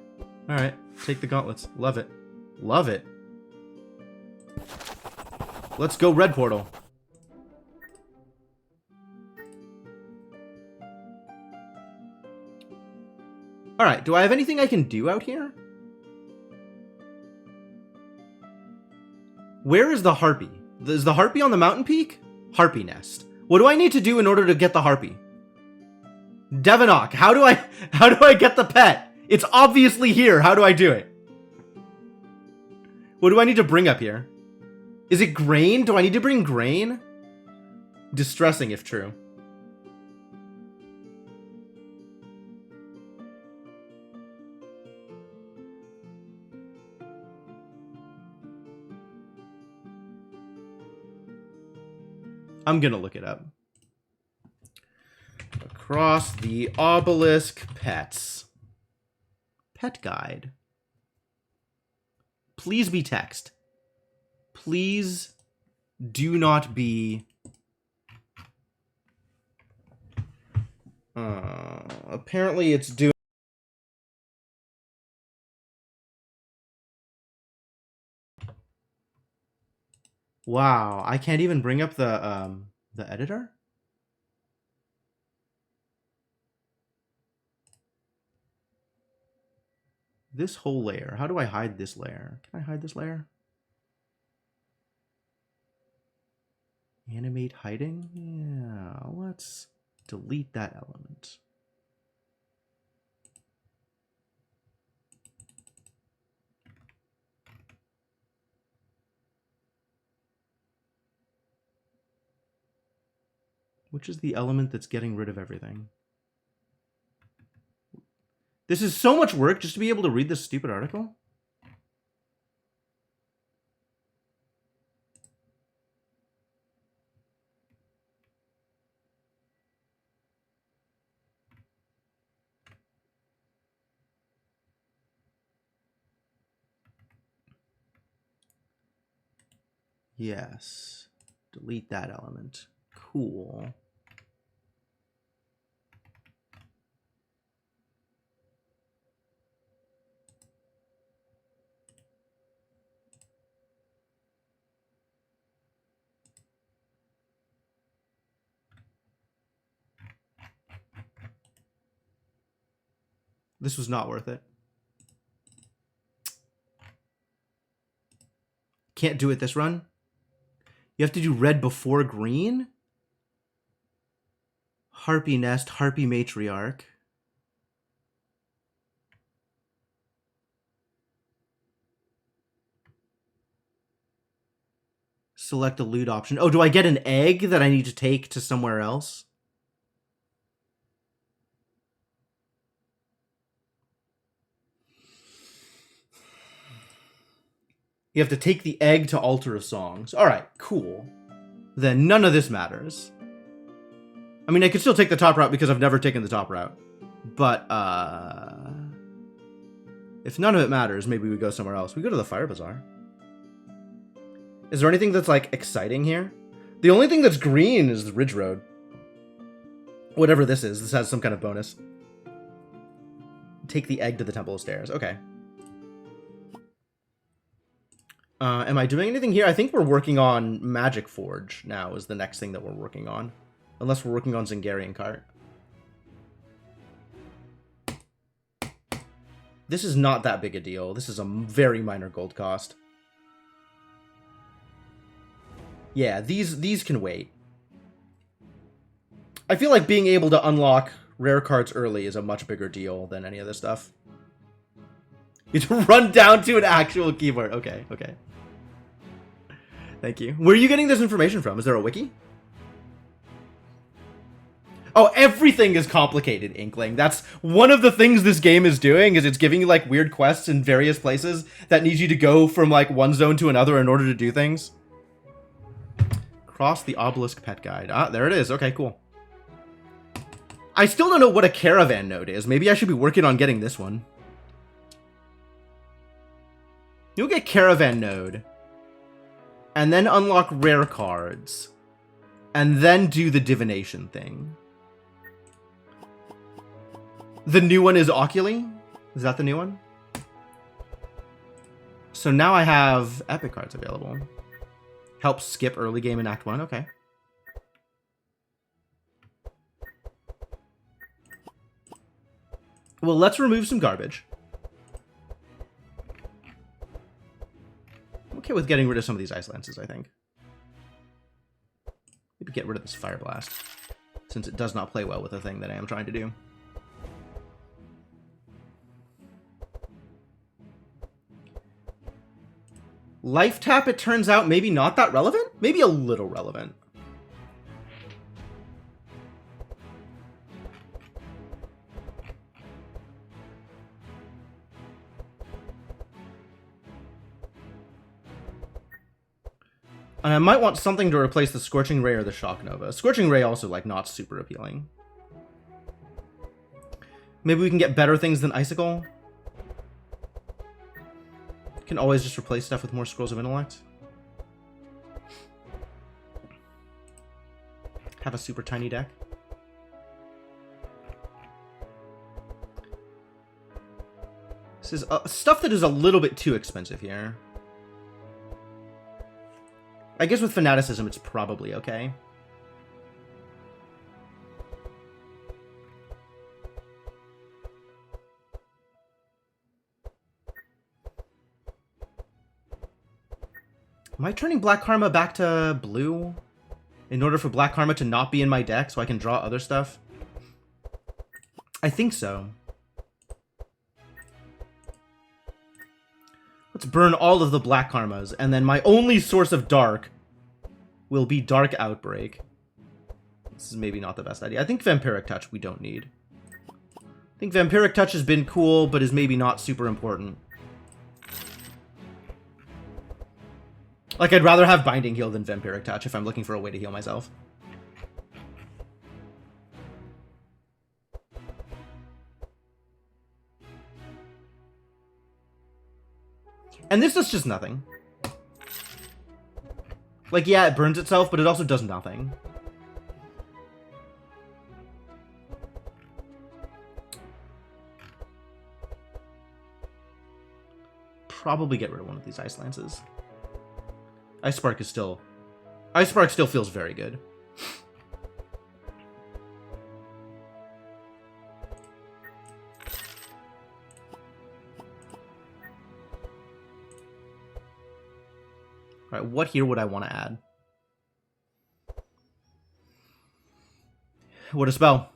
Alright. Take the gauntlets. Love it. Love it. Let's go Red Portal. Alright, do I have anything I can do out here? Where is the Harpy? Is the Harpy on the mountain peak? Harpy Nest. What do I need to do in order to get the Harpy? Devonok, how do I get the pet? It's obviously here. How do I do it? What do I need to bring up here? Is it grain? Do I need to bring grain? Distressing if true. I'm gonna look it up. Across the Obelisk Pets. Pet guide. Please be text. Please do not be... apparently it's doing... Wow, I can't even bring up the editor? This whole layer. How do I hide this layer? Can I hide this layer? Animate hiding? Yeah, let's delete that element. Which is the element that's getting rid of everything? This is so much work just to be able to read this stupid article. Yes. Delete that element. Cool. This was not worth it. Can't do it this run. You have to do red before green? Harpy Nest, Harpy Matriarch. Select a loot option. Oh, do I get an egg that I need to take to somewhere else? You have to take the egg to Altar of Songs. Alright, cool. Then none of this matters. I mean, I could still take the top route because I've never taken the top route. But, if none of it matters, maybe we go somewhere else. We go to the Fire Bazaar. Is there anything that's, like, exciting here? The only thing that's green is the Ridge Road. Whatever this is. This has some kind of bonus. Take the egg to the Temple of Stairs. Okay. Am I doing anything here? I think we're working on Magic Forge now is the next thing that we're working on. Unless we're working on Zingarian Cart. This is not that big a deal. This is a very minor gold cost. Yeah, these can wait. I feel like being able to unlock rare cards early is a much bigger deal than any of this stuff. You have to run down to an actual keyboard. Okay, okay. Thank you. Where are you getting this information from? Is there a wiki? Oh, everything is complicated, Inkling. That's one of the things this game is doing, is it's giving you, like, weird quests in various places that need you to go from, like, one zone to another in order to do things. Cross the Obelisk Pet Guide. Ah, there it is. Okay, cool. I still don't know what a caravan node is. Maybe I should be working on getting this one. You'll get caravan node. And then unlock rare cards. And then do the divination thing. The new one is Oculi? Is that the new one? So now I have epic cards available. Help skip early game in Act 1. Okay. Well, let's remove some garbage. I'm okay with getting rid of some of these ice lances, I think. Maybe get rid of this fire blast, since it does not play well with the thing that I am trying to do. Life tap, it turns out, maybe not that relevant? Maybe a little relevant. And I might want something to replace the Scorching Ray or the Shock Nova. Scorching Ray also, like, not super appealing. Maybe we can get better things than Icicle? Can always just replace stuff with more Scrolls of Intellect. Have a super tiny deck. This is stuff that is a little bit too expensive here. I guess with Fanaticism, it's probably okay. Am I turning Black Karma back to blue in order for Black Karma to not be in my deck so I can draw other stuff? I think so. Let's burn all of the Black Karmas, and then my only source of Dark will be Dark Outbreak. This is maybe not the best idea. I think Vampiric Touch we don't need. I think Vampiric Touch has been cool, but is maybe not super important. Like, I'd rather have Binding Heal than Vampiric Touch if I'm looking for a way to heal myself. And this does just nothing. Like, yeah, it burns itself, but it also does nothing. Probably get rid of one of these Ice Lances. Ice Spark still feels very good. Alright, what here would I want to add? What a spell.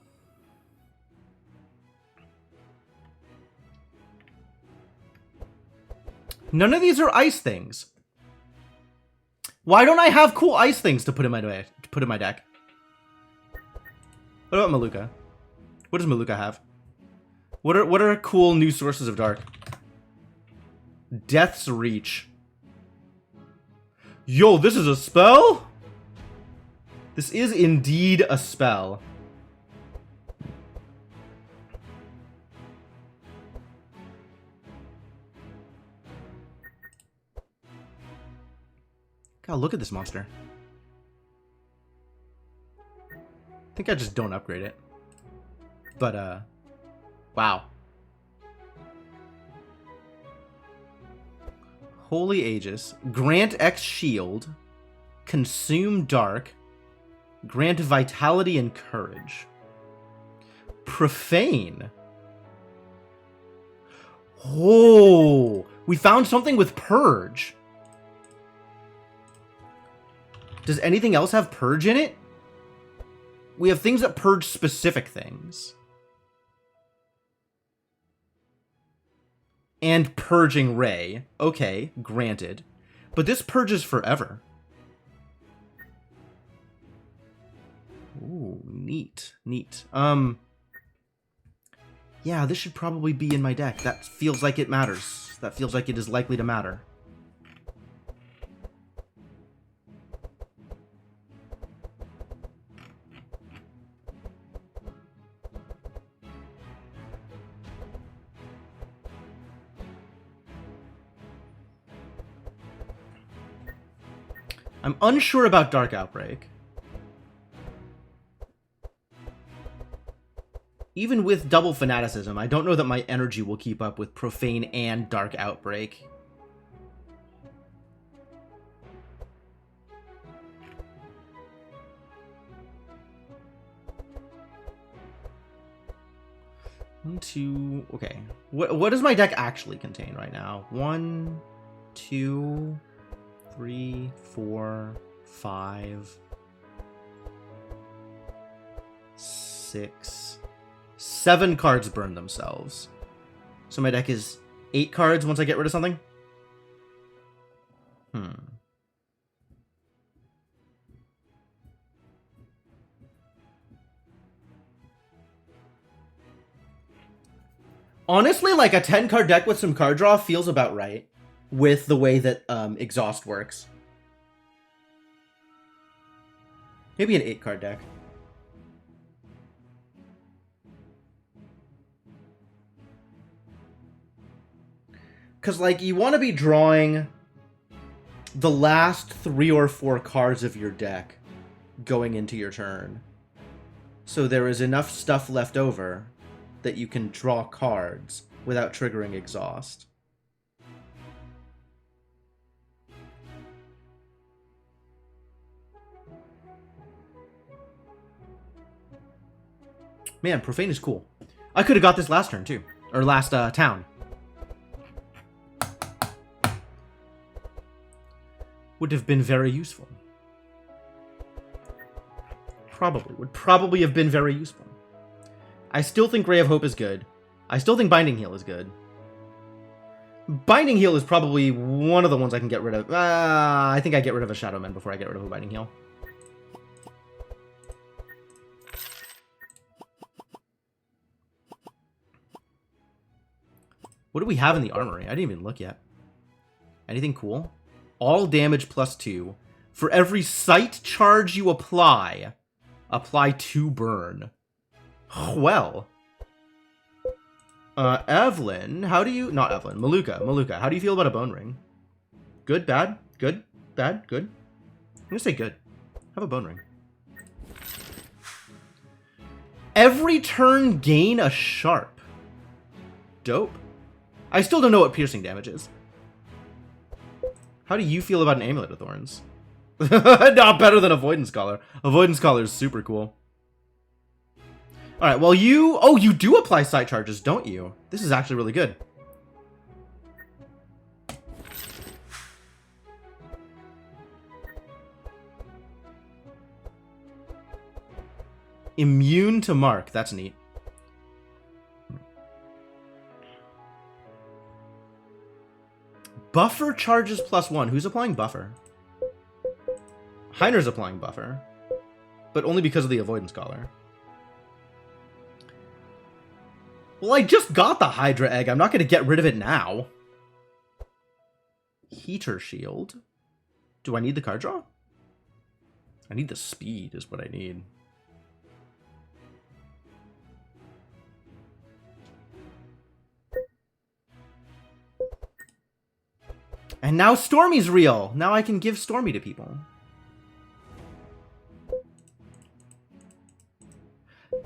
None of these are ice things. Why don't I have cool ice things to put in my deck? What about Maluka? What does Maluka have? What are cool new sources of dark? Death's Reach. Yo, this is a spell? This is indeed a spell. God, look at this monster. I think I just don't upgrade it. But, wow. Holy Aegis. Grant X Shield. Consume Dark. Grant Vitality and Courage. Profane. Oh, we found something with Purge. Does anything else have Purge in it? We have things that purge specific things. And Purging Ray. Okay, granted. But this purges forever. Ooh, neat. Neat. Yeah, this should probably be in my deck. That feels like it matters. That feels like it is likely to matter. I'm unsure about Dark Outbreak. Even with double fanaticism, I don't know that my energy will keep up with Profane and Dark Outbreak. One, two... Okay. What does my deck actually contain right now? 1, 2, 3, 4, 5, 6... 7 cards burn themselves. So my deck is 8 cards once I get rid of something? Honestly, like a 10-card deck with some card draw feels about right with the way that Exhaust works. Maybe an 8-card deck. Because, like, you want to be drawing the last 3 or 4 cards of your deck going into your turn. So there is enough stuff left over that you can draw cards without triggering Exhaust. Man, Profane is cool. I could have got this last turn, too. Or last town. Would have been very useful. Would probably have been very useful. I still think Ray of Hope is good. I still think Binding Heal is good. Binding Heal is probably one of the ones I can get rid of. I think I get rid of a Shadow Man before I get rid of a Binding Heal. What do we have in the armory? I didn't even look yet. Anything cool? All damage +2. For every sight charge you apply 2 burn. Well. Evelyn, how do you... Not Evelyn, Maluka, how do you feel about a Bone Ring? Good, bad, good, bad, good? I'm gonna say good. Have a Bone Ring. Every turn gain a Sharp. Dope. I still don't know what piercing damage is. How do you feel about an Amulet of Thorns? Not better than Avoidance Collar. Avoidance Collar is super cool. Alright, well you... Oh, you do apply sight charges, don't you? This is actually really good. Immune to Mark. That's neat. Buffer charges +1. Who's applying Buffer? Heiner's applying Buffer. But only because of the Avoidance Collar. Well, I just got the Hydra Egg. I'm not going to get rid of it now. Heater Shield. Do I need the card draw? I need the speed is what I need. And now Stormy's real. Now I can give Stormy to people.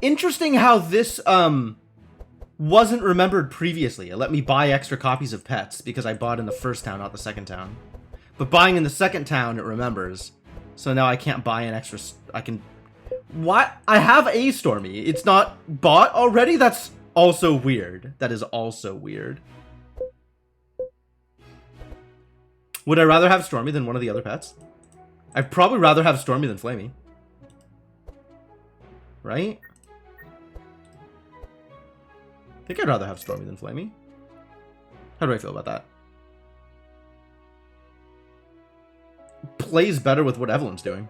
Interesting how this, wasn't remembered previously. It let me buy extra copies of pets because I bought in the first town, not the second town. But buying in the second town, it remembers. So now I can't buy an extra... I can... What? I have a Stormy. It's not bought already? That's also weird. That is also weird. Would I rather have Stormy than one of the other pets? I'd probably rather have Stormy than Flamey. Right? I think I'd rather have Stormy than Flamey. How do I feel about that? Plays better with what Evelyn's doing.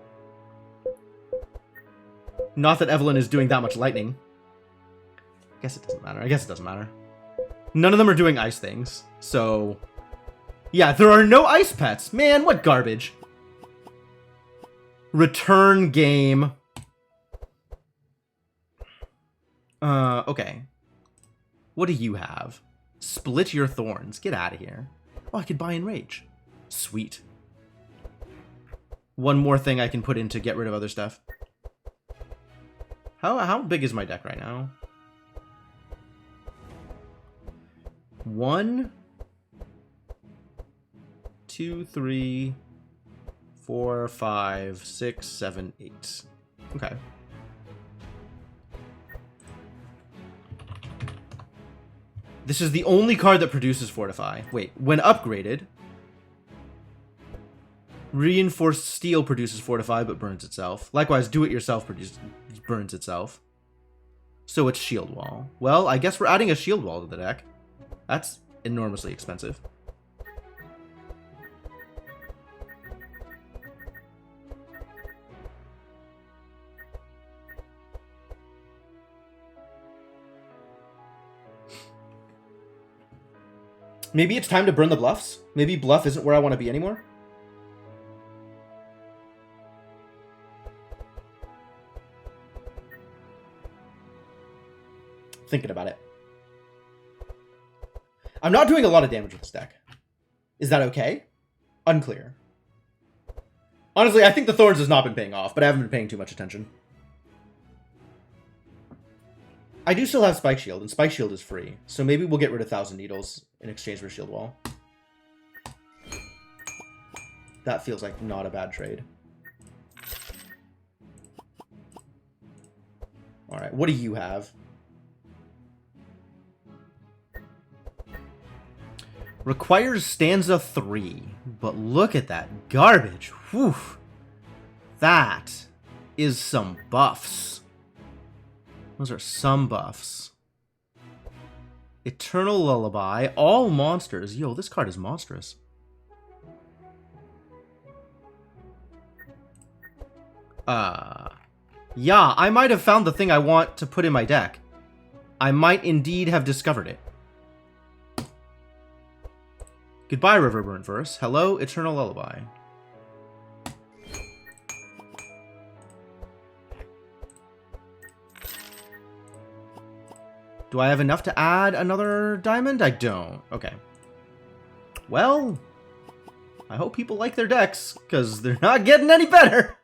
Not that Evelyn is doing that much lightning. I guess it doesn't matter. I guess it doesn't matter. None of them are doing ice things, so... Yeah, there are no ice pets. Man, what garbage. Return game. Okay. What do you have? Split your thorns. Get out of here. Oh, I could buy Enrage. Sweet. One more thing I can put in to get rid of other stuff. How big is my deck right now? 1, 2, 3, 4, 5, 6, 7, 8. Okay. This is the only card that produces Fortify. Wait, when upgraded, Reinforced Steel produces Fortify but burns itself. Likewise, Do It Yourself burns itself. So it's Shield Wall. Well, I guess we're adding a Shield Wall to the deck. That's enormously expensive. Maybe it's time to burn the bluffs? Maybe bluff isn't where I want to be anymore? Thinking about it. I'm not doing a lot of damage with this deck. Is that okay? Unclear. Honestly, I think the Thorns has not been paying off, but I haven't been paying too much attention. I do still have Spike Shield, and Spike Shield is free, so maybe we'll get rid of 1,000 Needles in exchange for Shield Wall. That feels like not a bad trade. Alright, what do you have? Requires Stanza 3, but look at that garbage. Whew. That is some buffs. Those are some buffs. Eternal Lullaby, all monsters. Yo, this card is monstrous. Yeah, I might have found the thing I want to put in my deck. I might indeed have discovered it. Goodbye, Riverburn Verse. Hello, Eternal Lullaby. Do I have enough to add another diamond? I don't. Okay. Well, I hope people like their decks, because they're not getting any better.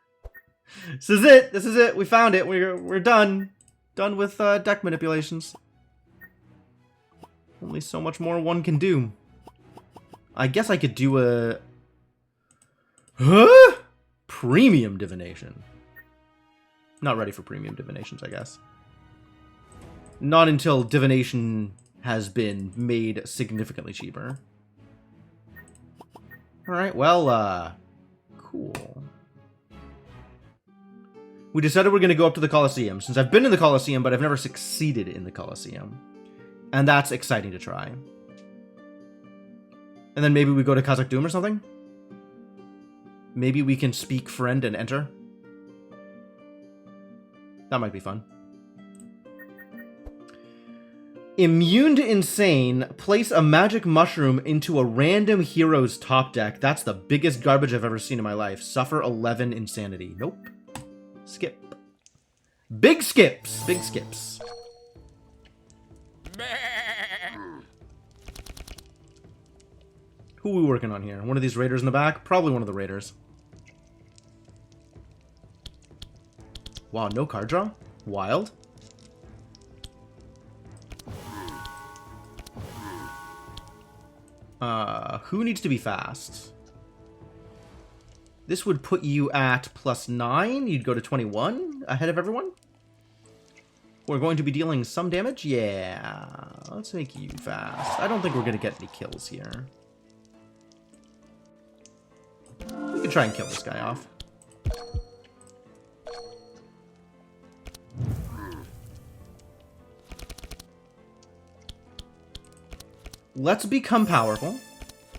This is it. This is it. We found it. We're done. Done with deck manipulations. Only so much more one can do. I guess I could do a... Huh? Premium Divination. Not ready for Premium Divinations, I guess. Not until Divination has been made significantly cheaper. Alright, well, cool. We decided we're going to go up to the Colosseum, since I've been in the Colosseum, but I've never succeeded in the Colosseum. And that's exciting to try. And then maybe we go to Kazakh Doom or something? Maybe we can speak friend and enter? That might be fun. Immune to Insane, place a magic mushroom into a random hero's top deck. That's the biggest garbage I've ever seen in my life. Suffer 11 insanity. Nope. Skip. Big skips. Big skips. Who are we working on here? One of these raiders in the back? Probably one of the raiders. Wow, no card draw? Wild. Who needs to be fast? This would put you at +9. You'd go to 21 ahead of everyone. We're going to be dealing some damage? Yeah. Let's make you fast. I don't think we're going to get any kills here. We can try and kill this guy off. Let's become powerful.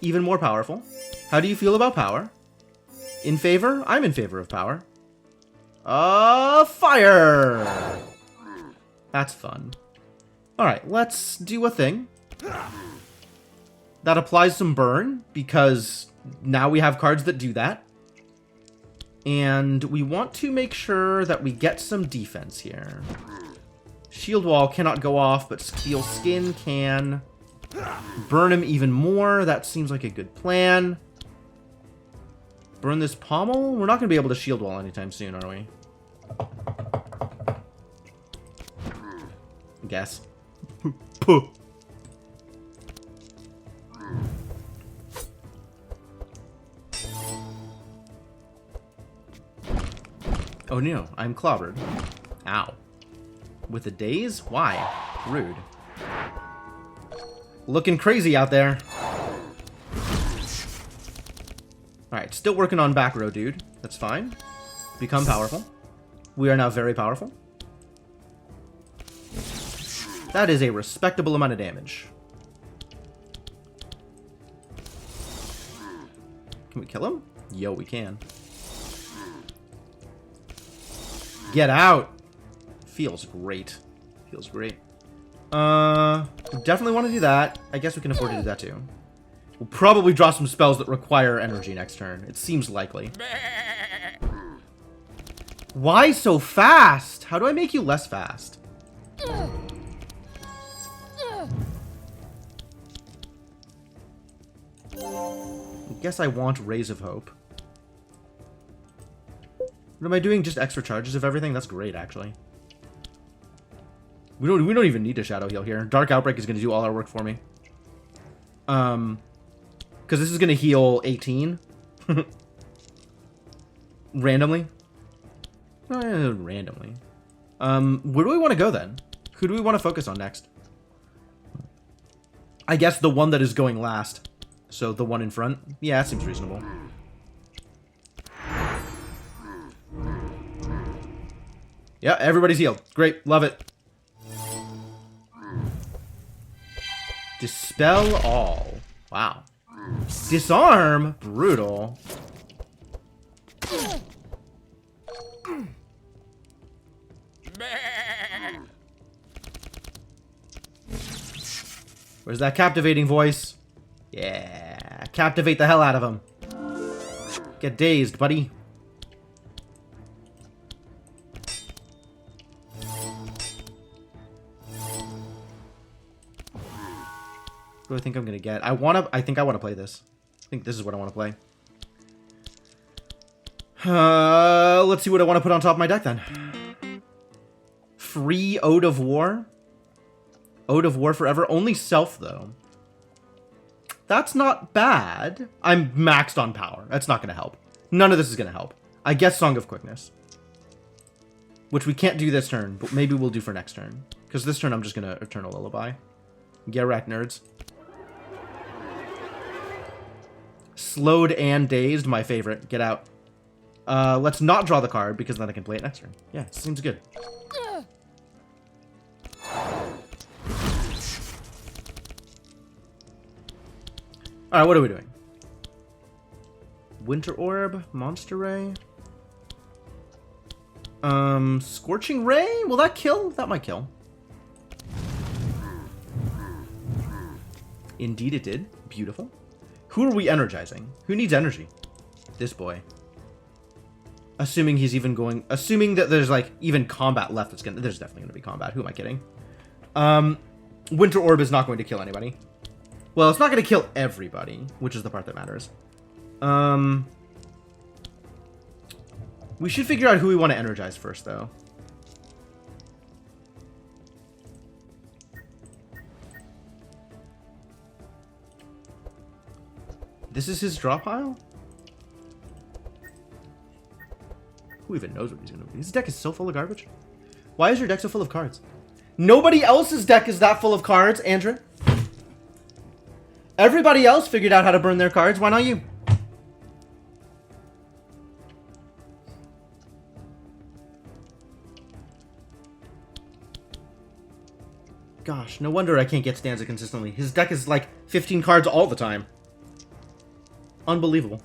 Even more powerful. How do you feel about power? In favor? I'm in favor of power. Fire! That's fun. Alright, let's do a thing. That applies some burn, because now we have cards that do that. And we want to make sure that we get some defense here. Shield Wall cannot go off, but Steel Skin can. Burn him even more. That seems like a good plan. Burn this pommel? We're not going to be able to Shield Wall anytime soon, are we? Guess. Oh no, I'm clobbered. Ow. With a daze? Why? Rude. Looking crazy out there. Alright, still working on back row, dude. That's fine. Become powerful. We are now very powerful. That is a respectable amount of damage. Can we kill him? Yo, we can. Get out! Feels great. Feels great. Definitely want to do that. I guess we can afford to do that too. We'll probably draw some spells that require energy next turn. It seems likely. Why so fast? How do I make you less fast? I guess I want Rays of Hope. What am I doing? Just extra charges of everything? That's great, actually. We don't even need a Shadow Heal here. Dark Outbreak is going to do all our work for me. Because this is going to heal 18. Randomly. Randomly. Where do we want to go then? Who do we want to focus on next? I guess the one that is going last. So the one in front? Yeah, that seems reasonable. Yeah, everybody's healed. Great, love it. Dispel all. Wow. Disarm? Brutal. Where's that captivating voice? Yeah, captivate the hell out of him. Get dazed, buddy. What do I think I'm gonna get? I think I wanna play this. I think this is what I wanna play. Let's see what I wanna put on top of my deck then. Free Ode of War. Ode of War forever. Only self though. That's not bad. I'm maxed on power. That's not gonna help. None of this is gonna help. I guess Song of Quickness. Which we can't do this turn, but maybe we'll do for next turn. Because this turn I'm just gonna Eternal Lullaby. Get wrecked, nerds. Slowed and Dazed, my favorite. Get out. Let's not draw the card, because then I can play it next turn. Yeah, seems good. Alright, what are we doing? Winter Orb, Monster Ray. Scorching Ray? Will that kill? That might kill. Indeed it did. Beautiful. Who are we energizing? Who needs energy? This boy. Assuming he's even going... Assuming that there's, like, even combat left that's gonna... There's definitely gonna be combat. Who am I kidding? Winter Orb is not going to kill anybody. Well, it's not going to kill everybody, which is the part that matters. We should figure out who we want to energize first, though. This is his draw pile? Who even knows what he's going to do? His deck is so full of garbage. Why is your deck so full of cards? Nobody else's deck is that full of cards, Andrew. Everybody else figured out how to burn their cards. Why not you? Gosh, no wonder I can't get Stanza consistently. His deck is like 15 cards all the time. Unbelievable.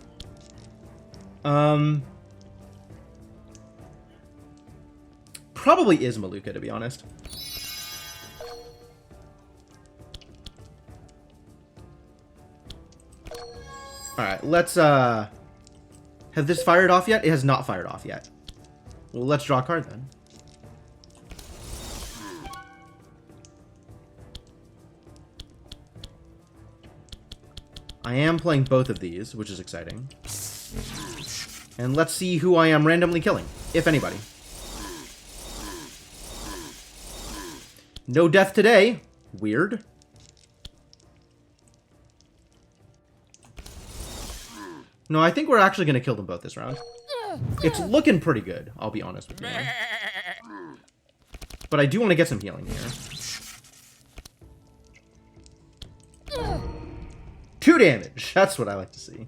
Probably is Maluka, to be honest. Alright, let's, have this fired off yet? It has not fired off yet. Well, let's draw a card then. I am playing both of these, which is exciting. And let's see who I am randomly killing, if anybody. No death today. Weird. No, I think we're actually going to kill them both this round. It's looking pretty good, I'll be honest with you. But I do want to get some healing here. 2 damage. That's what I like to see.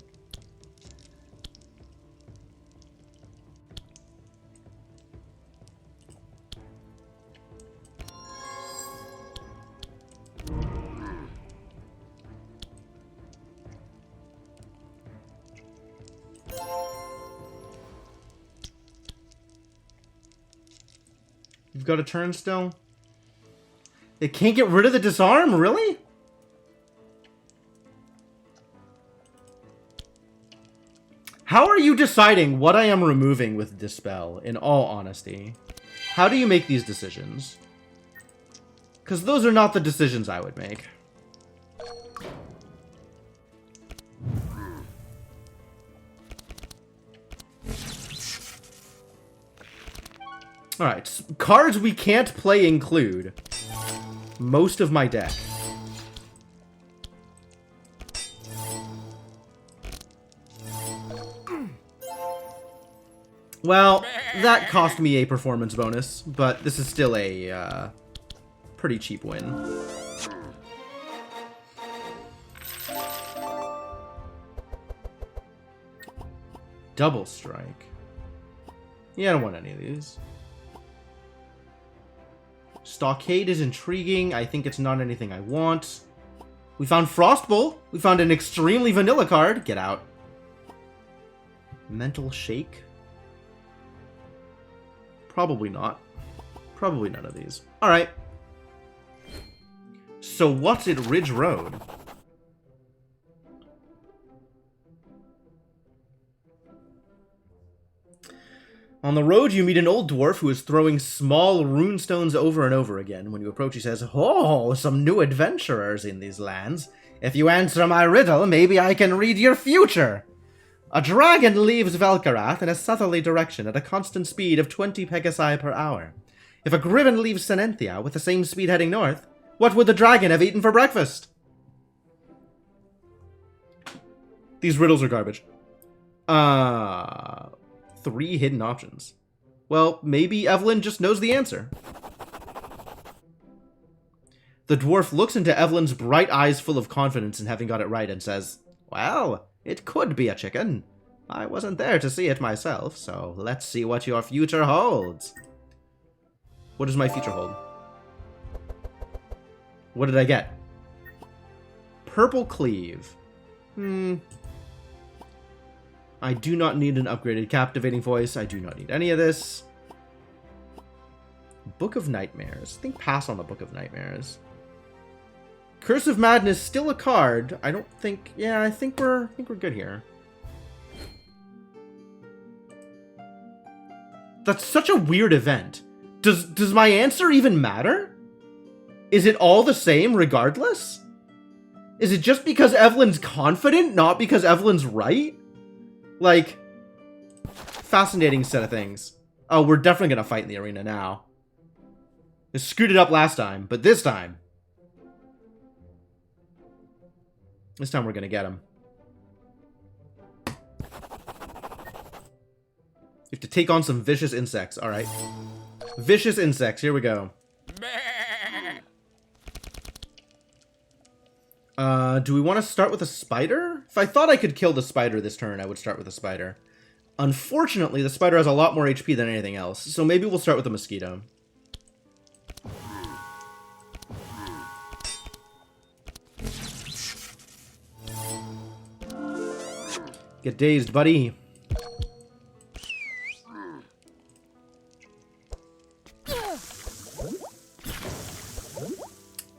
You've got a turn still? It can't get rid of the disarm? Really? How are you deciding what I am removing with Dispel, in all honesty? How do you make these decisions? Because those are not the decisions I would make. Alright, cards we can't play include most of my deck. Well, that cost me a performance bonus, but this is still a pretty cheap win. Double strike. Yeah, I don't want any of these. Stockade is intriguing. I think it's not anything I want. We found Frostbolt. We found an extremely vanilla card. Get out. Mental Shake. Probably not. Probably none of these. Alright. So what's at Ridge Road? On the road, you meet an old dwarf who is throwing small runestones over and over again. When you approach, he says, "Oh, some new adventurers in these lands. If you answer my riddle, maybe I can read your future." A dragon leaves Velkarath in a southerly direction at a constant speed of 20 pegasi per hour. If a griffin leaves Senenthia with the same speed heading north, what would the dragon have eaten for breakfast? These riddles are garbage. 3 hidden options. Well, maybe Evelyn just knows the answer. The dwarf looks into Evelyn's bright eyes full of confidence in having got it right and says, "Well, it could be a chicken. I wasn't there to see it myself, so let's see what your future holds." What does my future hold? What did I get? Purple Cleave. I do not need an upgraded Captivating Voice. I do not need any of this. Book of Nightmares. I think pass on the Book of Nightmares. Curse of Madness, still a card. I don't think... Yeah, I think we're good here. That's such a weird event. Does my answer even matter? Is it all the same regardless? Is it just because Evelyn's confident, not because Evelyn's right? Like, fascinating set of things. Oh, we're definitely gonna fight in the arena now. I screwed it up last time, but this time we're gonna get him. You have to take on some vicious insects. All right. Vicious insects. Here we go. Do we want to start with a spider? If I thought I could kill the spider this turn, I would start with a spider. Unfortunately, the spider has a lot more HP than anything else, so maybe we'll start with a mosquito. Get dazed, buddy.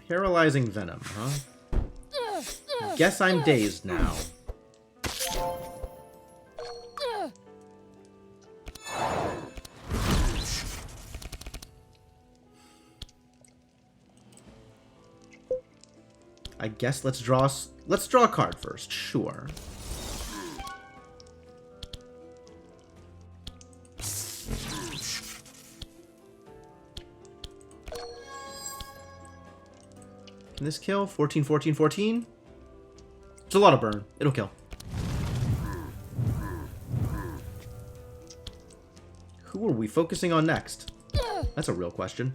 Paralyzing venom, huh? Guess I'm dazed now. I guess let's draw a card first. Sure. Can this kill? 14, 14, 14? It's a lot of burn. It'll kill. Who are we focusing on next? That's a real question.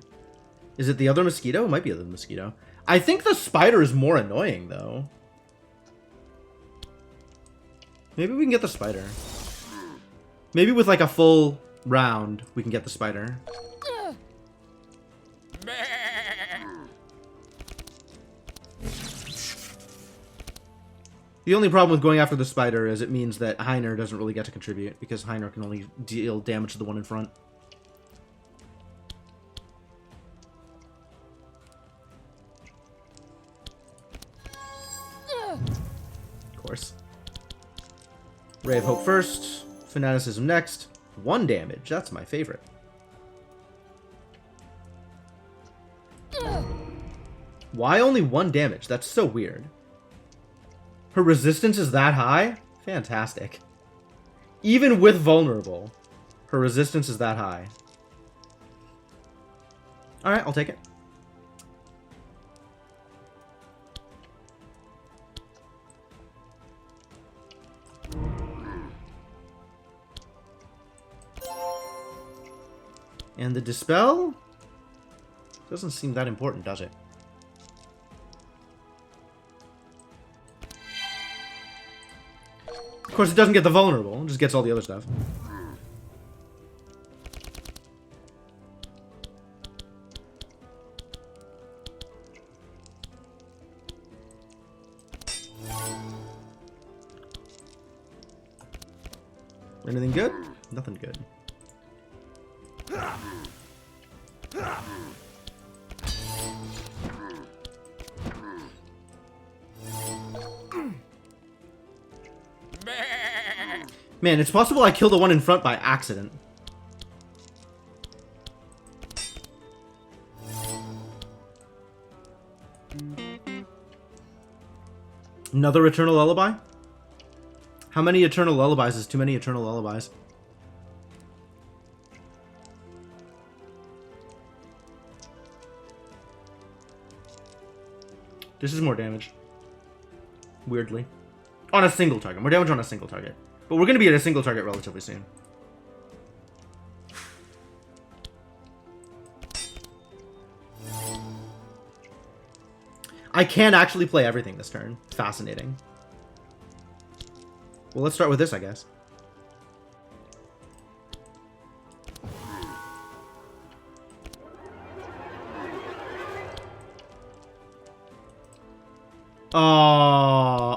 Is it the other mosquito? It might be the other mosquito. I think the spider is more annoying, though. Maybe we can get the spider. Maybe with, like, a full round, we can get the spider. The only problem with going after the spider is it means that Heiner doesn't really get to contribute, because Heiner can only deal damage to the one in front. Of course. Ray of Hope first, Fanaticism next. 1 damage, that's my favorite. Why only 1 damage? That's so weird. Her resistance is that high? Fantastic. Even with vulnerable, her resistance is that high. Alright, I'll take it. And the Dispel? Doesn't seem that important, does it? Of course, it doesn't get the vulnerable. It just gets all the other stuff. Anything good? Nothing good. Man, it's possible I killed the one in front by accident. Another Eternal Lullaby? How many Eternal Lullabies is too many Eternal Lullabies? This is more damage. Weirdly. On a single target. More damage on a single target. But we're going to be at a single target relatively soon. I can actually play everything this turn. Fascinating. Well, let's start with this, I guess.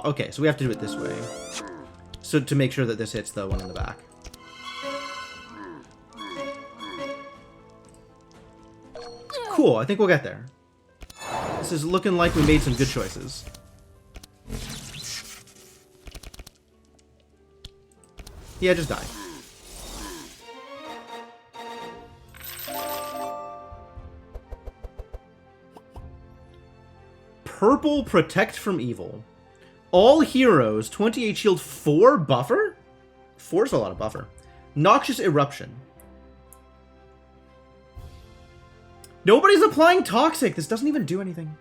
Okay, so we have to do it this way. So to make sure that this hits the one in the back. Cool, I think we'll get there. This is looking like we made some good choices. Yeah, just die. Purple Protect from Evil. All heroes, 28 shield, 4 buffer? 4's a lot of buffer. Noxious Eruption. Nobody's applying Toxic. This doesn't even do anything.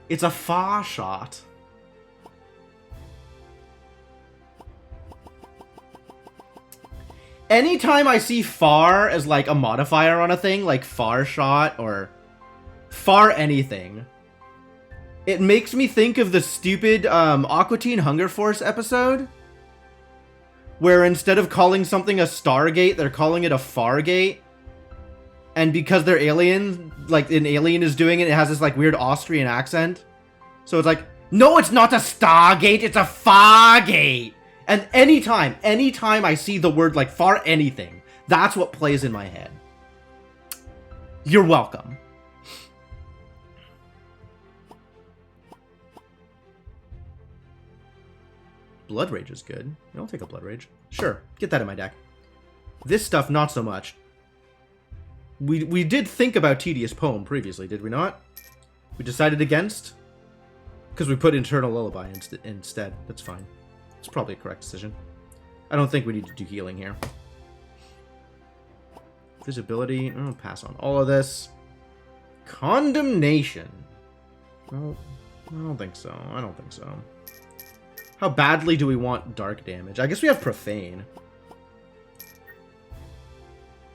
It's a far shot. Anytime I see far as like a modifier on a thing, like far shot or far anything, it makes me think of the stupid Aqua Teen Hunger Force episode where instead of calling something a Stargate, they're calling it a Fargate. And because they're alien, like an alien is doing it, it has this like weird Austrian accent. So it's like, no, it's not a Stargate, it's a Fargate. And anytime I see the word like far anything, that's what plays in my head. You're welcome. Blood Rage is good. I'll take a Blood Rage. Sure, get that in my deck. This stuff, not so much. We did think about Tedious Poem previously, did we not? We decided against? Because we put Internal Lullaby instead. That's fine. It's probably a correct decision. I don't think we need to do healing here. Visibility. I'll pass on all of this. Condemnation. No, I don't think so. I don't think so. How badly do we want dark damage? I guess we have Profane.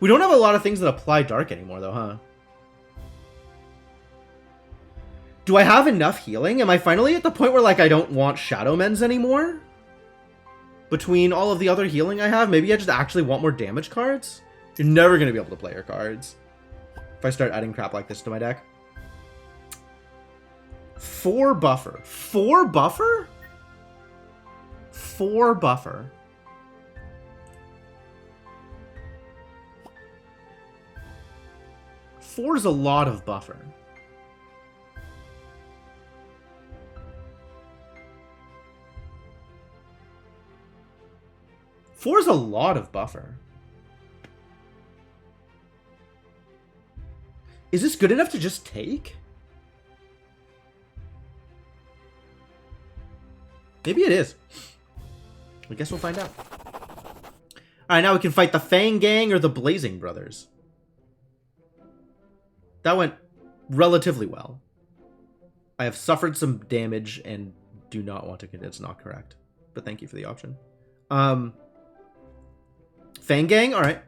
We don't have a lot of things that apply dark anymore, though, huh? Do I have enough healing? Am I finally at the point where, like, I don't want Shadow Men's anymore? Between all of the other healing I have, maybe I just actually want more damage cards? You're never going to be able to play your cards if I start adding crap like this to my deck. 4 buffer. 4 buffer? 4 buffer. Four is a lot of buffer. Four is a lot of buffer. Is this good enough to just take? Maybe it is. I guess we'll find out. Alright, now we can fight the Fang Gang or the Blazing Brothers. That went relatively well. I have suffered some damage and do not want to... It's not correct. But thank you for the option. Fang Gang? Alright.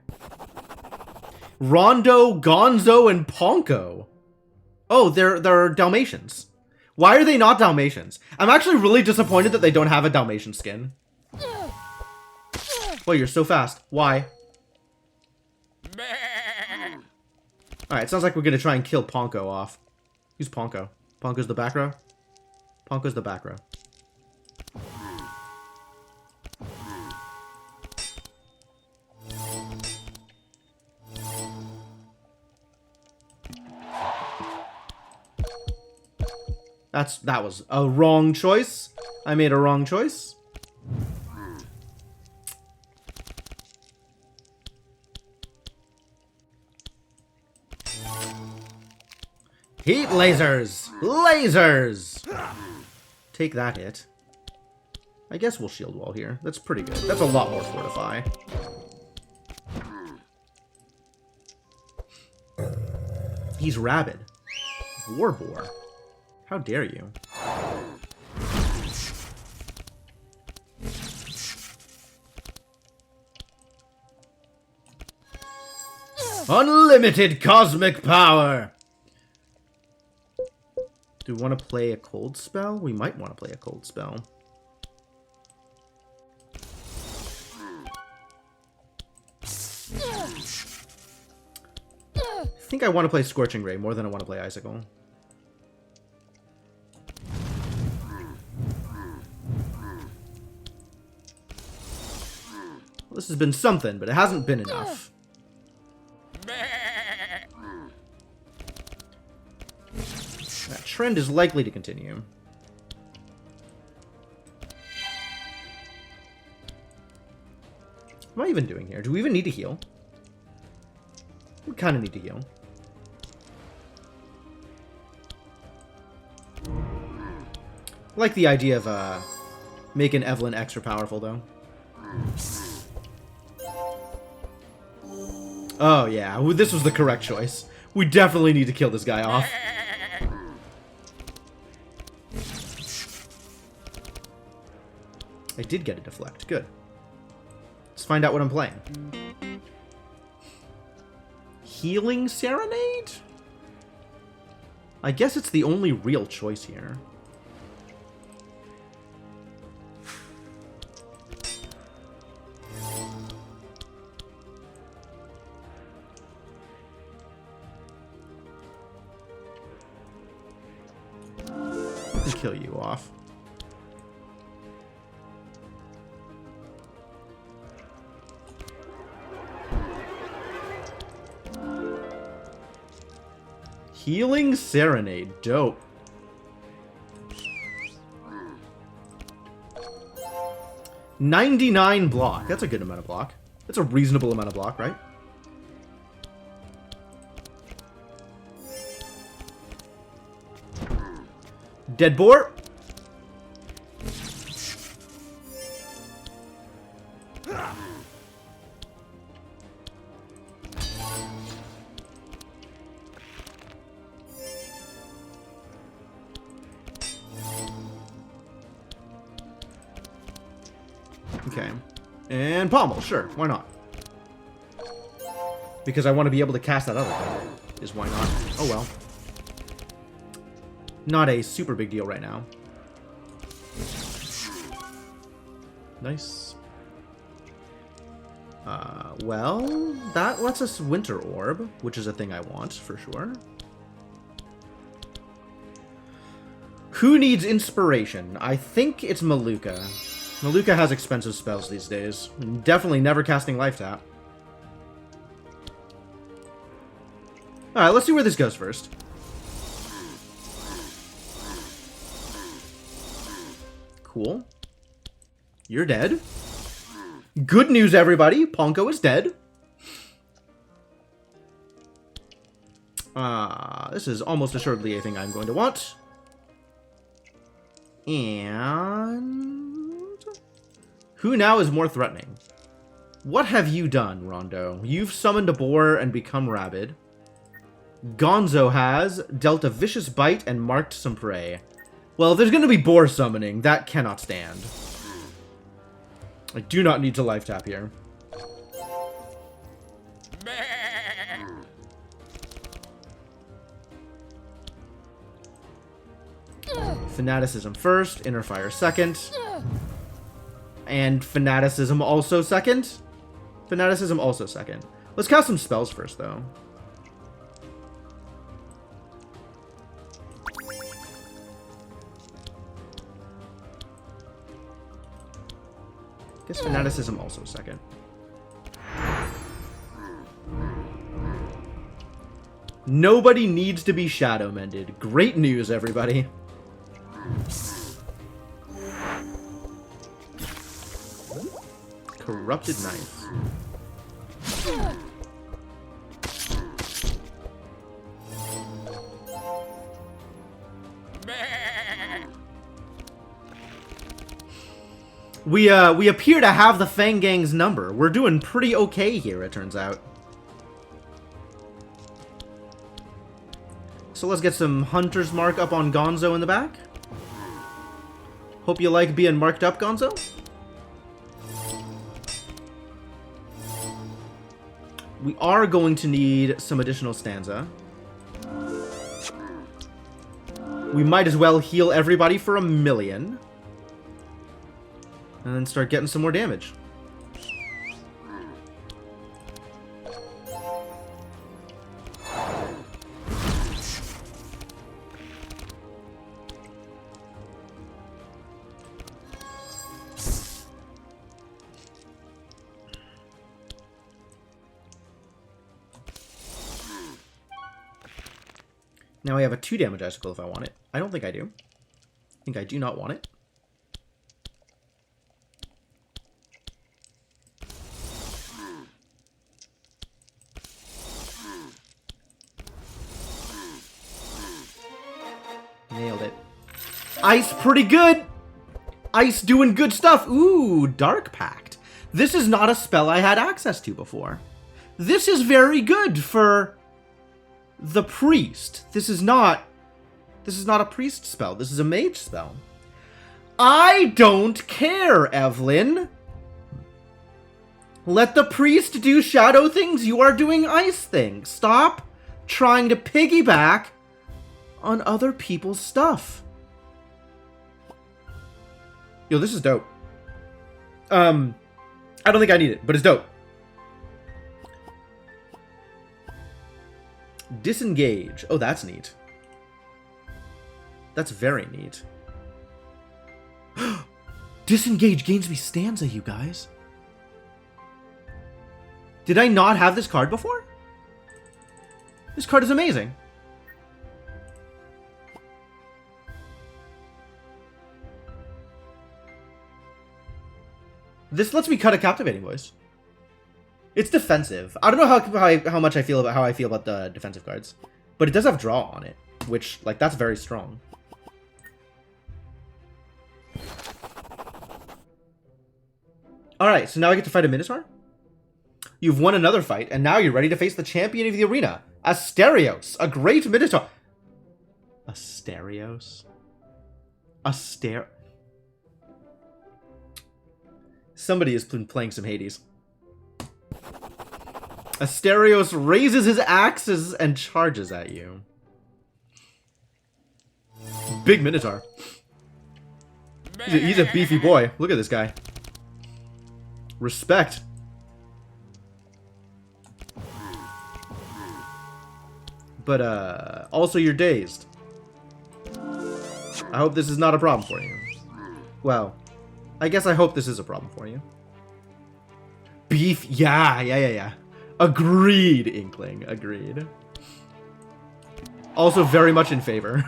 Rondo, Gonzo, and Ponko. Oh, they're Dalmatians. Why are they not Dalmatians? I'm actually really disappointed that they don't have a Dalmatian skin. Oh, you're so fast. Why? Alright, sounds like we're gonna try and kill Ponko off. Who's Ponko? Ponko's the back row? Ponko's the back row. That was a wrong choice. I made a wrong choice. Heat lasers! Lasers! Take that hit. I guess we'll shield wall here. That's pretty good. That's a lot more fortify. He's rabid. Warboar. How dare you? Unlimited cosmic power! Do we want to play a cold spell? We might want to play a cold spell. I think I want to play Scorching Ray more than I want to play Icicle. Well, this has been something, but it hasn't been enough. That trend is likely to continue. What am I even doing here? Do we even need to heal? We kind of need to heal. I like the idea of making Evelyn extra powerful, though. Oh, yeah. This was the correct choice. We definitely need to kill this guy off. I did get a deflect. Good. Let's find out what I'm playing. Healing Serenade? I guess it's the only real choice here. Kill you off. Healing Serenade. Dope. $99 block. That's a good amount of block. That's a reasonable amount of block, right? Dead boar. Okay. And pommel, sure. Why not? Because I want to be able to cast that other thing. Is why not? Oh well. Not a super big deal right now. Nice. Well, that lets us Winter Orb, which is a thing I want, for sure. Who needs inspiration? I think it's Maluka. Maluka has expensive spells these days. Definitely never casting Life Tap. Alright, let's see where this goes first. Cool. You're dead. Good news, everybody. Ponko is dead. This is almost assuredly a thing I'm going to want. And... who now is more threatening? What have you done, Rondo? You've summoned a boar and become rabid. Gonzo has dealt a vicious bite and marked some prey. Well, if there's going to be boar summoning, that cannot stand. I do not need to life tap here. Fanaticism first, Inner Fire second. And Fanaticism also second. Fanaticism also second. Let's cast some spells first, though. Guess Fanaticism also second. Nobody needs to be shadow mended. Great news, everybody. Corrupted Knife. We appear to have the Fang Gang's number. We're doing pretty okay here, it turns out. So let's get some Hunter's Mark up on Gonzo in the back. Hope you like being marked up, Gonzo. We are going to need some additional stanza. We might as well heal everybody for 1,000,000. And then start getting some more damage. Now I have a 2 damage icicle if I want it. I don't think I do. I think I do not want it. Nailed it. Ice pretty good. Ice doing good stuff. Ooh, Dark Pact. This is not a spell I had access to before. This is very good for the priest. This is not a priest spell. This is a mage spell. I don't care, Evelyn. Let the priest do shadow things. You are doing ice things. Stop trying to piggyback on other people's stuff. Yo, this is dope. I don't think I need it, but it's dope. Disengage. Oh, that's neat. That's very neat. Disengage gains me stanza, you guys. Did I not have this card before? This card is amazing. This lets me cut a captivating voice. It's defensive. I don't know how much I feel about how I feel about the defensive cards, but it does have draw on it, which, like, that's very strong. Alright, so now I get to fight a Minotaur? You've won another fight, and now you're ready to face the champion of the arena, Asterios, a great Minotaur. Asterios? Somebody has been playing some Hades. Asterios raises his axes and charges at you. Big Minotaur. He's a beefy boy. Look at this guy. Respect. But, also you're dazed. I hope this is not a problem for you. Well, I guess I hope this is a problem for you. Beef, yeah. Agreed, Inkling, agreed. Also very much in favor.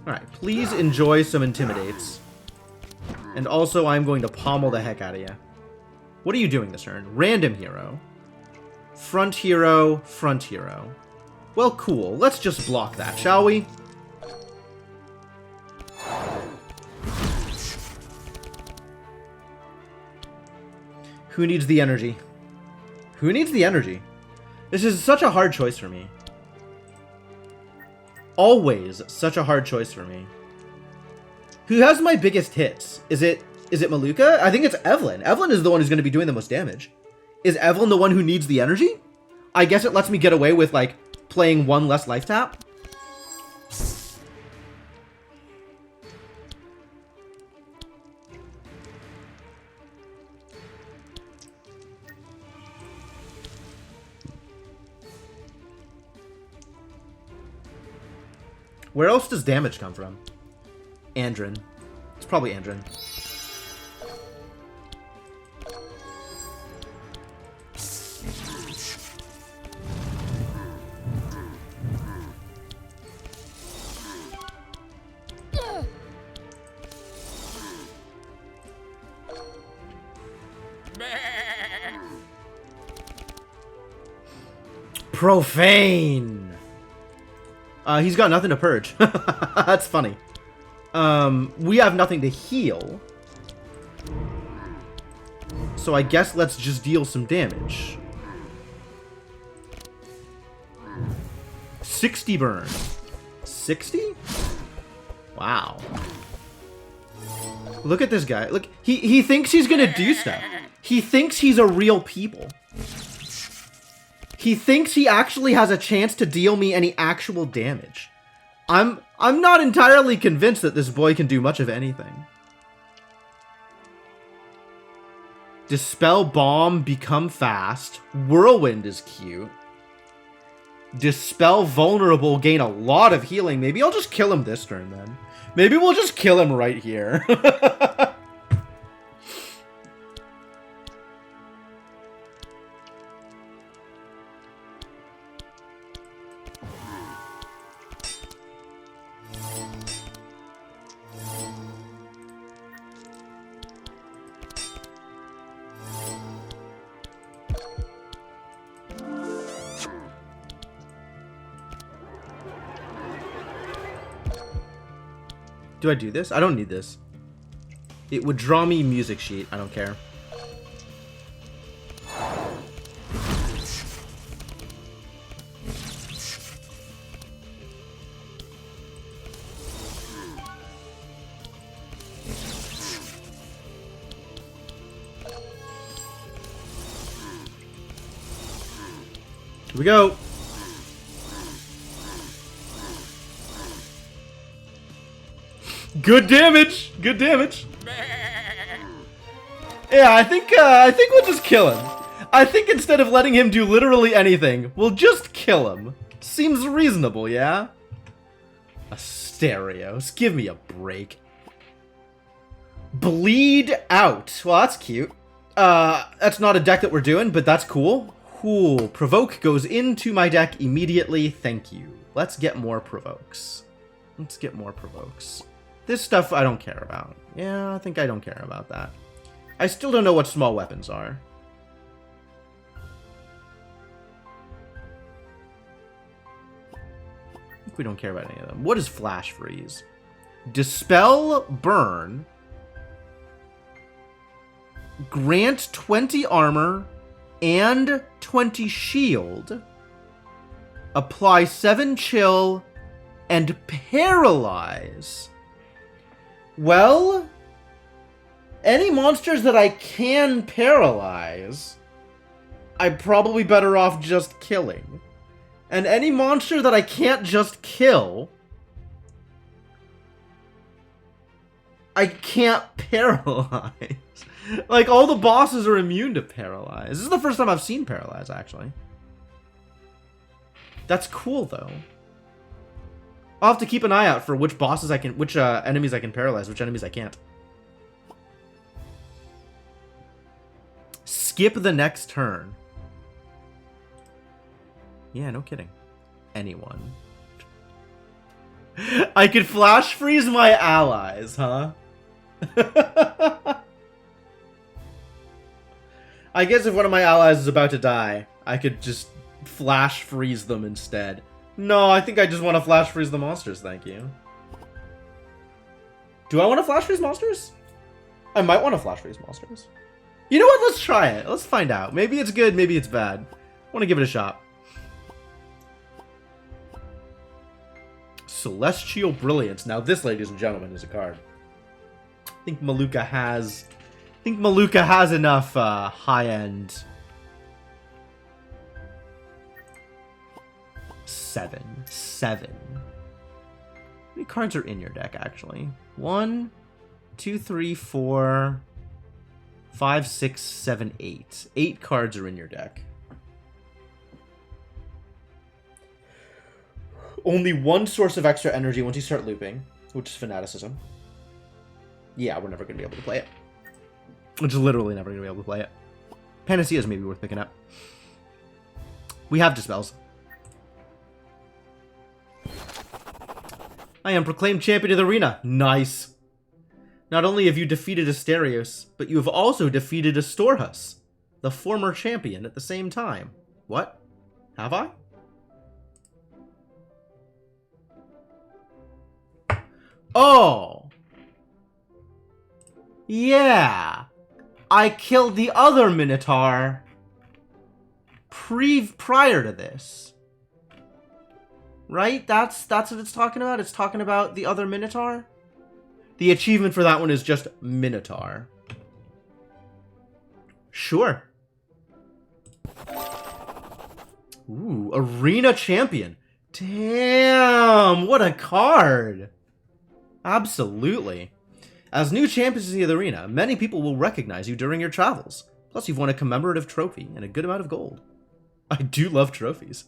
Alright, please enjoy some Intimidates. And also, I'm going to pommel the heck out of you. What are you doing this turn? Random hero. Front hero, front hero. Well, cool. Let's just block that, shall we? Who needs the energy? Who needs the energy? This is such a hard choice for me. Always such a hard choice for me. Who has my biggest hits? Is it Maluka? I think it's Evelyn. Evelyn is the one who's going to be doing the most damage. Is Evelyn the one who needs the energy? I guess it lets me get away with, like, playing one less life tap. Where else does damage come from? Andrin. It's probably Andrin. Profane! He's got nothing to purge. That's funny. We have nothing to heal. So I guess let's just deal some damage. 60 burn. 60? Wow. Look at this guy. Look, he thinks he's gonna do stuff. He thinks he's a real people. He thinks he actually has a chance to deal me any actual damage. I'm not entirely convinced that this boy can do much of anything. Dispel Bomb, become fast. Whirlwind is cute. Dispel Vulnerable, gain a lot of healing. Maybe I'll just kill him this turn then. Maybe we'll just kill him right here. Do I do this? I don't need this. It would draw me music sheet. I don't care. Here we go. Good damage. Good damage. Yeah, I think we'll just kill him. I think instead of letting him do literally anything, we'll just kill him. Seems reasonable, yeah? Asterios, give me a break. Bleed out. Well, that's cute. That's not a deck that we're doing, but that's cool. Cool. Provoke goes into my deck immediately. Thank you. Let's get more provokes. Let's get more provokes. This stuff I don't care about. Yeah, I think I don't care about that. I still don't know what small weapons are. I think we don't care about any of them. What is Flash Freeze? Dispel Burn. Grant 20 armor and 20 shield. Apply 7 chill and paralyze. Well, any monsters that I can paralyze, I'm probably better off just killing. And any monster that I can't just kill, I can't paralyze. Like, all the bosses are immune to paralyze. This is the first time I've seen paralyze, actually. That's cool, though. I'll have to keep an eye out for which bosses I can, which enemies I can paralyze, which enemies I can't. Skip the next turn. Yeah, no kidding. Anyone. I could flash freeze my allies, huh? I guess if one of my allies is about to die, I could just flash freeze them instead. No, I think I just want to flash freeze the monsters, thank you. Do I want to flash freeze monsters? I might want to flash freeze monsters. You know what? Let's try it. Let's find out. Maybe it's good, maybe it's bad. I want to give it a shot. Celestial Brilliance. Now this, ladies and gentlemen, is a card. I think Maluka has enough high-end. 7. How many cards are in your deck, actually? 1, 2, 3, 4, 5, 6, 7, 8. 8 cards are in your deck. Only one source of extra energy once you start looping, which is Fanaticism. Yeah, we're never going to be able to play it. Which is literally never going to be able to play it. Panacea is maybe worth picking up. We have Dispels. I am proclaimed champion of the arena. Nice. Not only have you defeated Asterios, but you have also defeated Astorhus, the former champion, at the same time. What? Have I? Oh. Yeah. I killed the other Minotaur prior to this. Right? That's what it's talking about? It's talking about the other Minotaur? The achievement for that one is just Minotaur. Sure. Ooh, Arena Champion. Damn, what a card. Absolutely. As new champions of the arena, many people will recognize you during your travels. Plus, you've won a commemorative trophy and a good amount of gold. I do love trophies.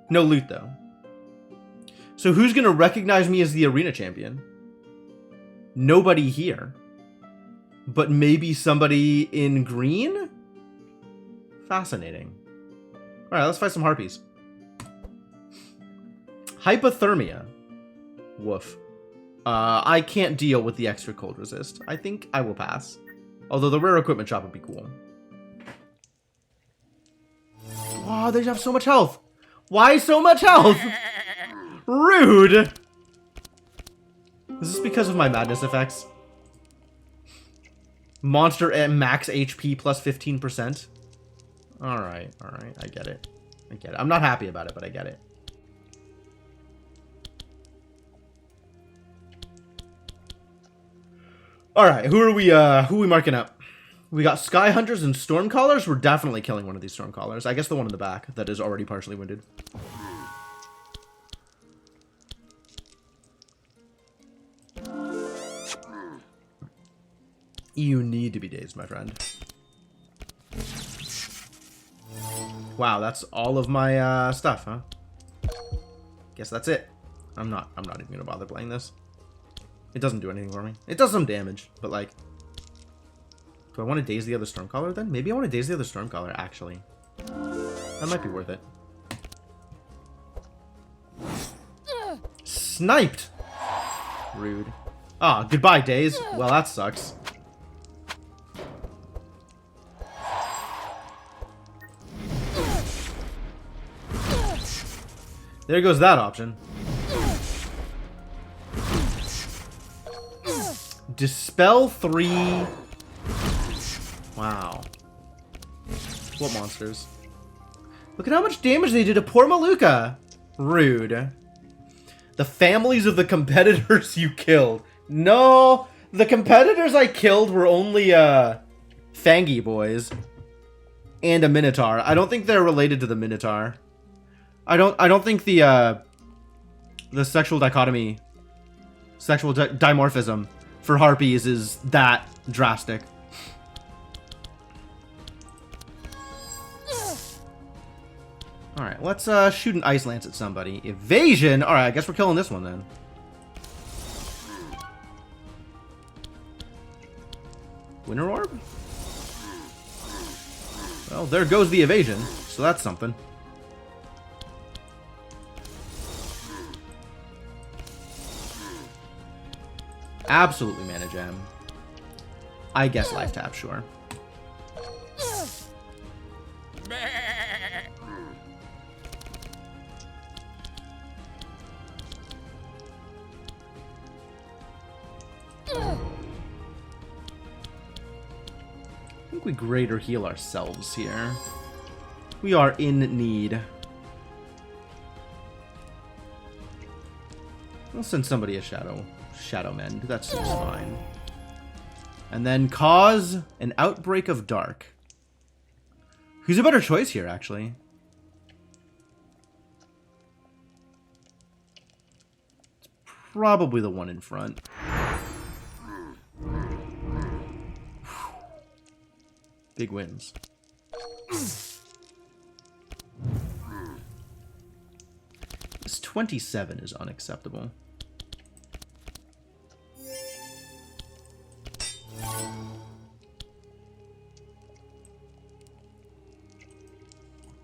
No loot, though. So who's going to recognize me as the arena champion? Nobody here. But maybe somebody in green? Fascinating. Alright, let's fight some harpies. Hypothermia. Woof. I can't deal with the extra cold resist. I think I will pass. Although the rare equipment shop would be cool. Wow, they have so much health. Why so much health? Rude! Is this because of my madness effects? Monster at max HP plus 15%. Alright, alright, I get it. I get it. I'm not happy about it, but I get it. Alright, who are we marking up? We got Sky Hunters and Stormcallers. We're definitely killing one of these Stormcallers. I guess the one in the back that is already partially winded. You need to be dazed, my friend. Wow, that's all of my stuff, huh? Guess that's it. I'm not even gonna bother playing this. It doesn't do anything for me. It does some damage, but like, do I want to daze the other Stormcaller then? Maybe I want to daze the other Stormcaller, actually. That might be worth it. Sniped! Rude. Ah, goodbye, Daze. Well, that sucks. There goes that option. Dispel 3. Wow. What monsters? Look at how much damage they did to poor Maluka. Rude. The families of the competitors you killed. No, the competitors I killed were only Fangy boys and a Minotaur. I don't think they're related to the Minotaur. I don't think the sexual dichotomy, sexual dimorphism for harpies is that drastic. Alright, let's shoot an Ice Lance at somebody. Evasion? Alright, I guess we're killing this one then. Winter Orb? Well, there goes the evasion, so that's something. Absolutely mana gem. I guess life tap, sure. I think we greater heal ourselves here. We are in need. We'll send somebody a Shadow Mend. That seems fine. And then cause an outbreak of dark. Who's a better choice here, actually? It's probably the one in front. Big wins. This 27 is unacceptable.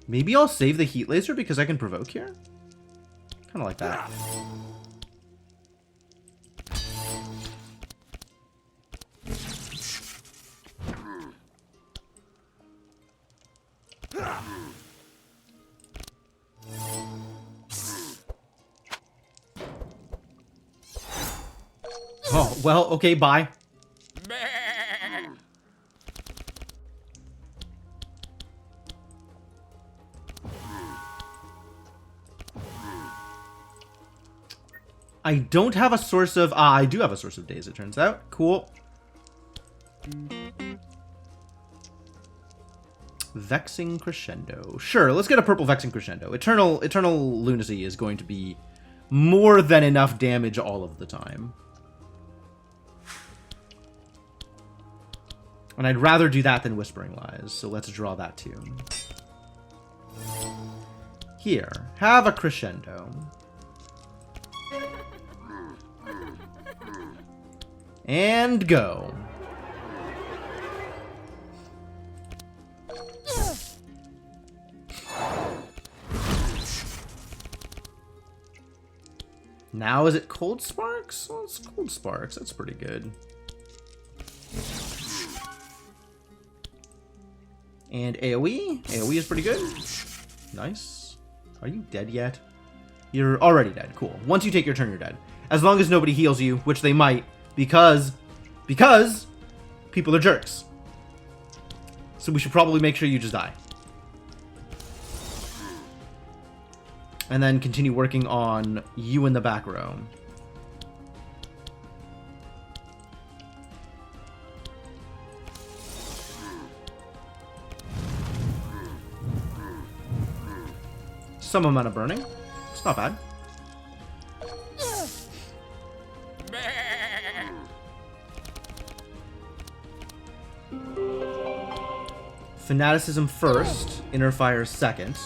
Maybe I'll save the heat laser because I can provoke here? Kind of like that. Oh, well, okay, bye. I don't have a source of... I do have a source of days, it turns out. Cool. Vexing Crescendo. Sure, let's get a purple Vexing Crescendo. Eternal Lunacy is going to be more than enough damage all of the time. And I'd rather do that than Whispering Lies, so let's draw that too. Here, have a Crescendo. And go. Now is it Cold Sparks? Well, it's Cold Sparks. That's pretty good. And AoE? AoE is pretty good. Nice. Are you dead yet? You're already dead. Cool. Once you take your turn, you're dead. As long as nobody heals you, which they might, because people are jerks. So we should probably make sure you just die. And then continue working on you in the back row. Some amount of burning. It's not bad. Fanaticism first, Inner Fire second.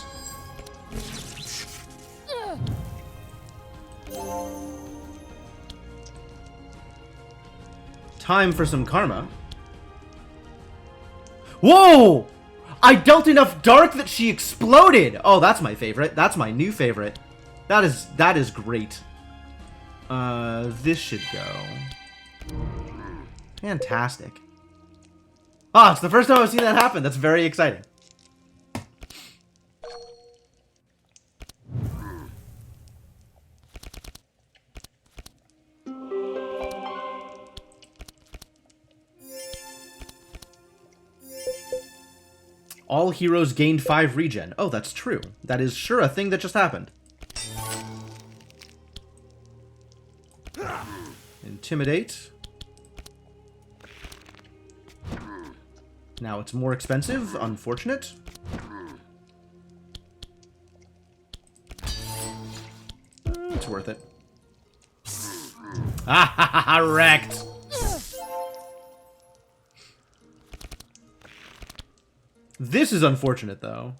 Time for some karma. Whoa! I dealt enough dark that she exploded! Oh, that's my favorite. That's my new favorite. That is great. This should go. Fantastic. Ah, it's the first time I've seen that happen. That's very exciting. All heroes gained 5 regen. Oh, that's true. That is sure a thing that just happened. Intimidate. Now it's more expensive. Unfortunate. It's worth it. Ah ha ha ha! Wrecked! This is unfortunate, though.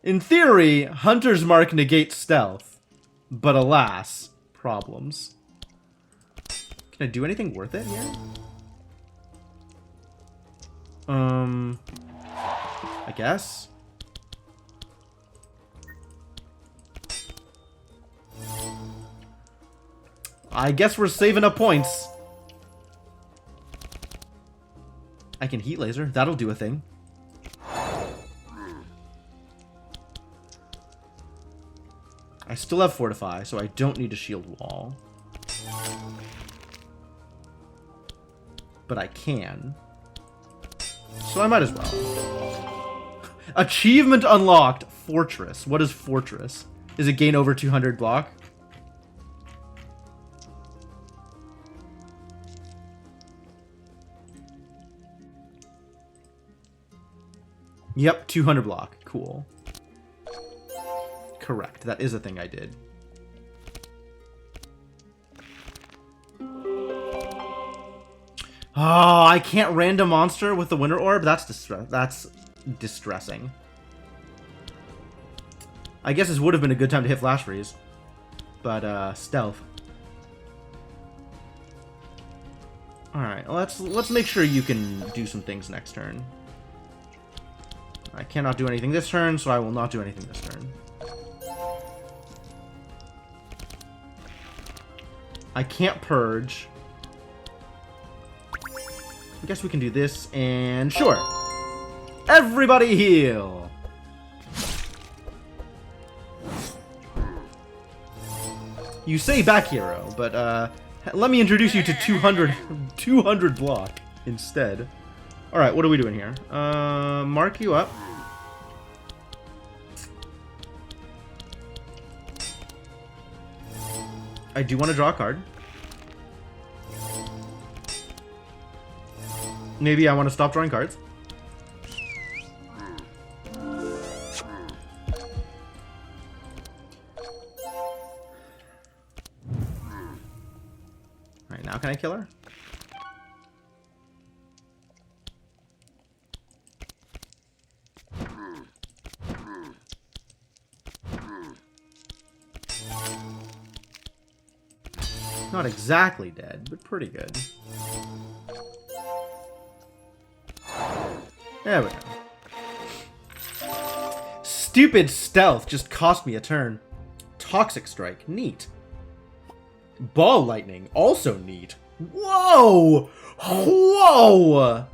In theory, Hunter's Mark negates stealth. But alas, problems. Can I do anything worth it here? I guess. I guess we're saving up points. I can heat laser. That'll do a thing. I still have Fortify, so I don't need a shield wall. But I can. So I might as well. Achievement unlocked. Fortress. What is Fortress? Is it gain over 200 block? Yep, 200 block. Cool. Correct. That is a thing I did. Oh, I can't random monster with the Winter Orb? That's distressing. I guess this would have been a good time to hit Flash Freeze. But, stealth. Alright, let's make sure you can do some things next turn. I cannot do anything this turn, so I will not do anything this turn. I can't purge. I guess we can do this, and sure. Everybody heal! You say back hero, but let me introduce you to 200 block instead. Alright, what are we doing here? Mark you up. I do want to draw a card. Maybe I want to stop drawing cards. Alright, now can I kill her? Not exactly dead, but pretty good. There we go. Stupid stealth just cost me a turn. Toxic strike, neat. Ball lightning, also neat. Whoa! Whoa!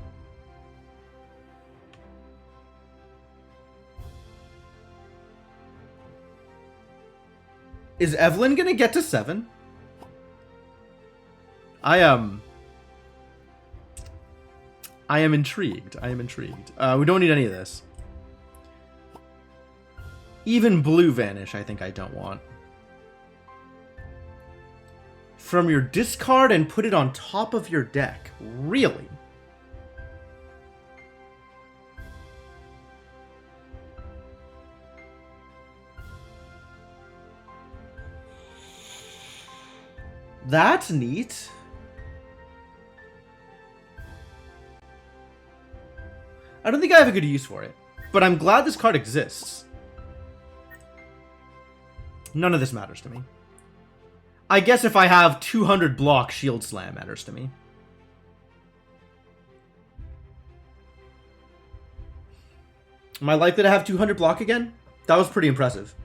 Is Evelyn gonna get to 7? I am intrigued. I am intrigued. We don't need any of this. Even blue vanish, I think I don't want. From your discard and put it on top of your deck. Really? That's neat. I don't think I have a good use for it, but I'm glad this card exists. None of this matters to me. I guess if I have 200 block, Shield Slam matters to me. Am I likely to have 200 block again? That was pretty impressive.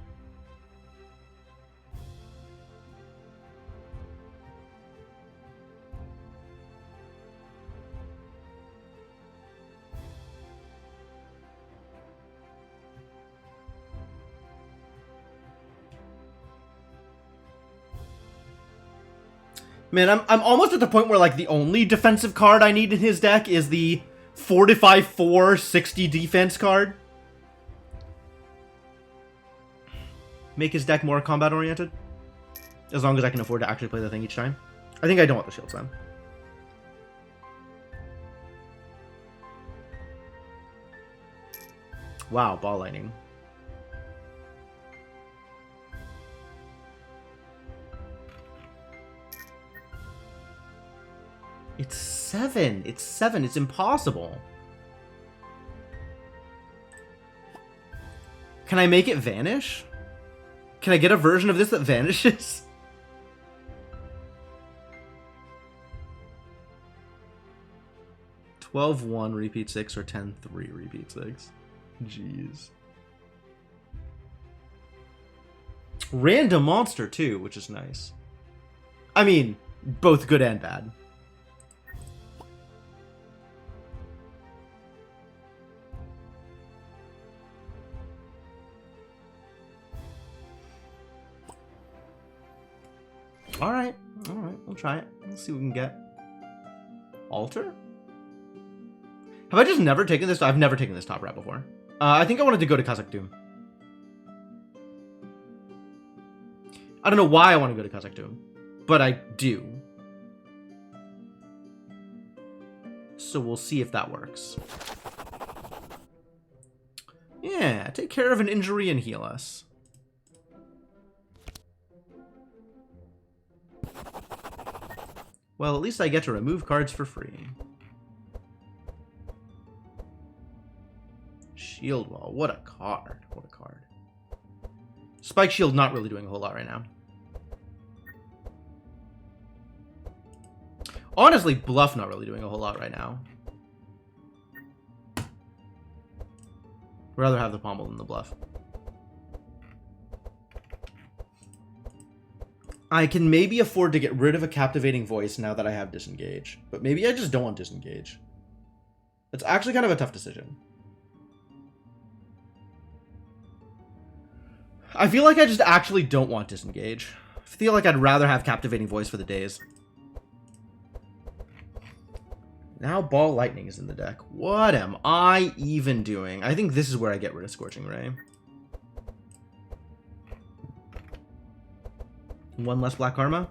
Man, I'm almost at the point where, like, the only defensive card I need in his deck is the Fortify 4 60 defense card. Make his deck more combat-oriented. As long as I can afford to actually play the thing each time. I think I don't want the Shield Slam. Wow, Ball Lightning. It's 7. It's 7. It's impossible. Can I make it vanish? Can I get a version of this that vanishes? $12-1 repeat 6 or 10-3 repeat 6. Jeez. Random monster too, which is nice. I mean, both good and bad. Alright, we'll try it. Let's see what we can get. Alter? Have I just never taken this? I've never taken this top rat before. I think I wanted to go to Kazakh Doom. I don't know why I want to go to Kazakh Doom, but I do. So we'll see if that works. Yeah, take care of an injury and heal us. Well, at least I get to remove cards for free. Shield Wall, what a card. What a card. Spike Shield not really doing a whole lot right now. Honestly, Bluff not really doing a whole lot right now. I'd rather have the Pommel than the Bluff. I can maybe afford to get rid of a Captivating Voice now that I have Disengage. But maybe I just don't want Disengage. It's actually kind of a tough decision. I feel like I just actually don't want Disengage. I feel like I'd rather have Captivating Voice for the days. Now Ball Lightning is in the deck. What am I even doing? I think this is where I get rid of Scorching Ray. One less Black Karma.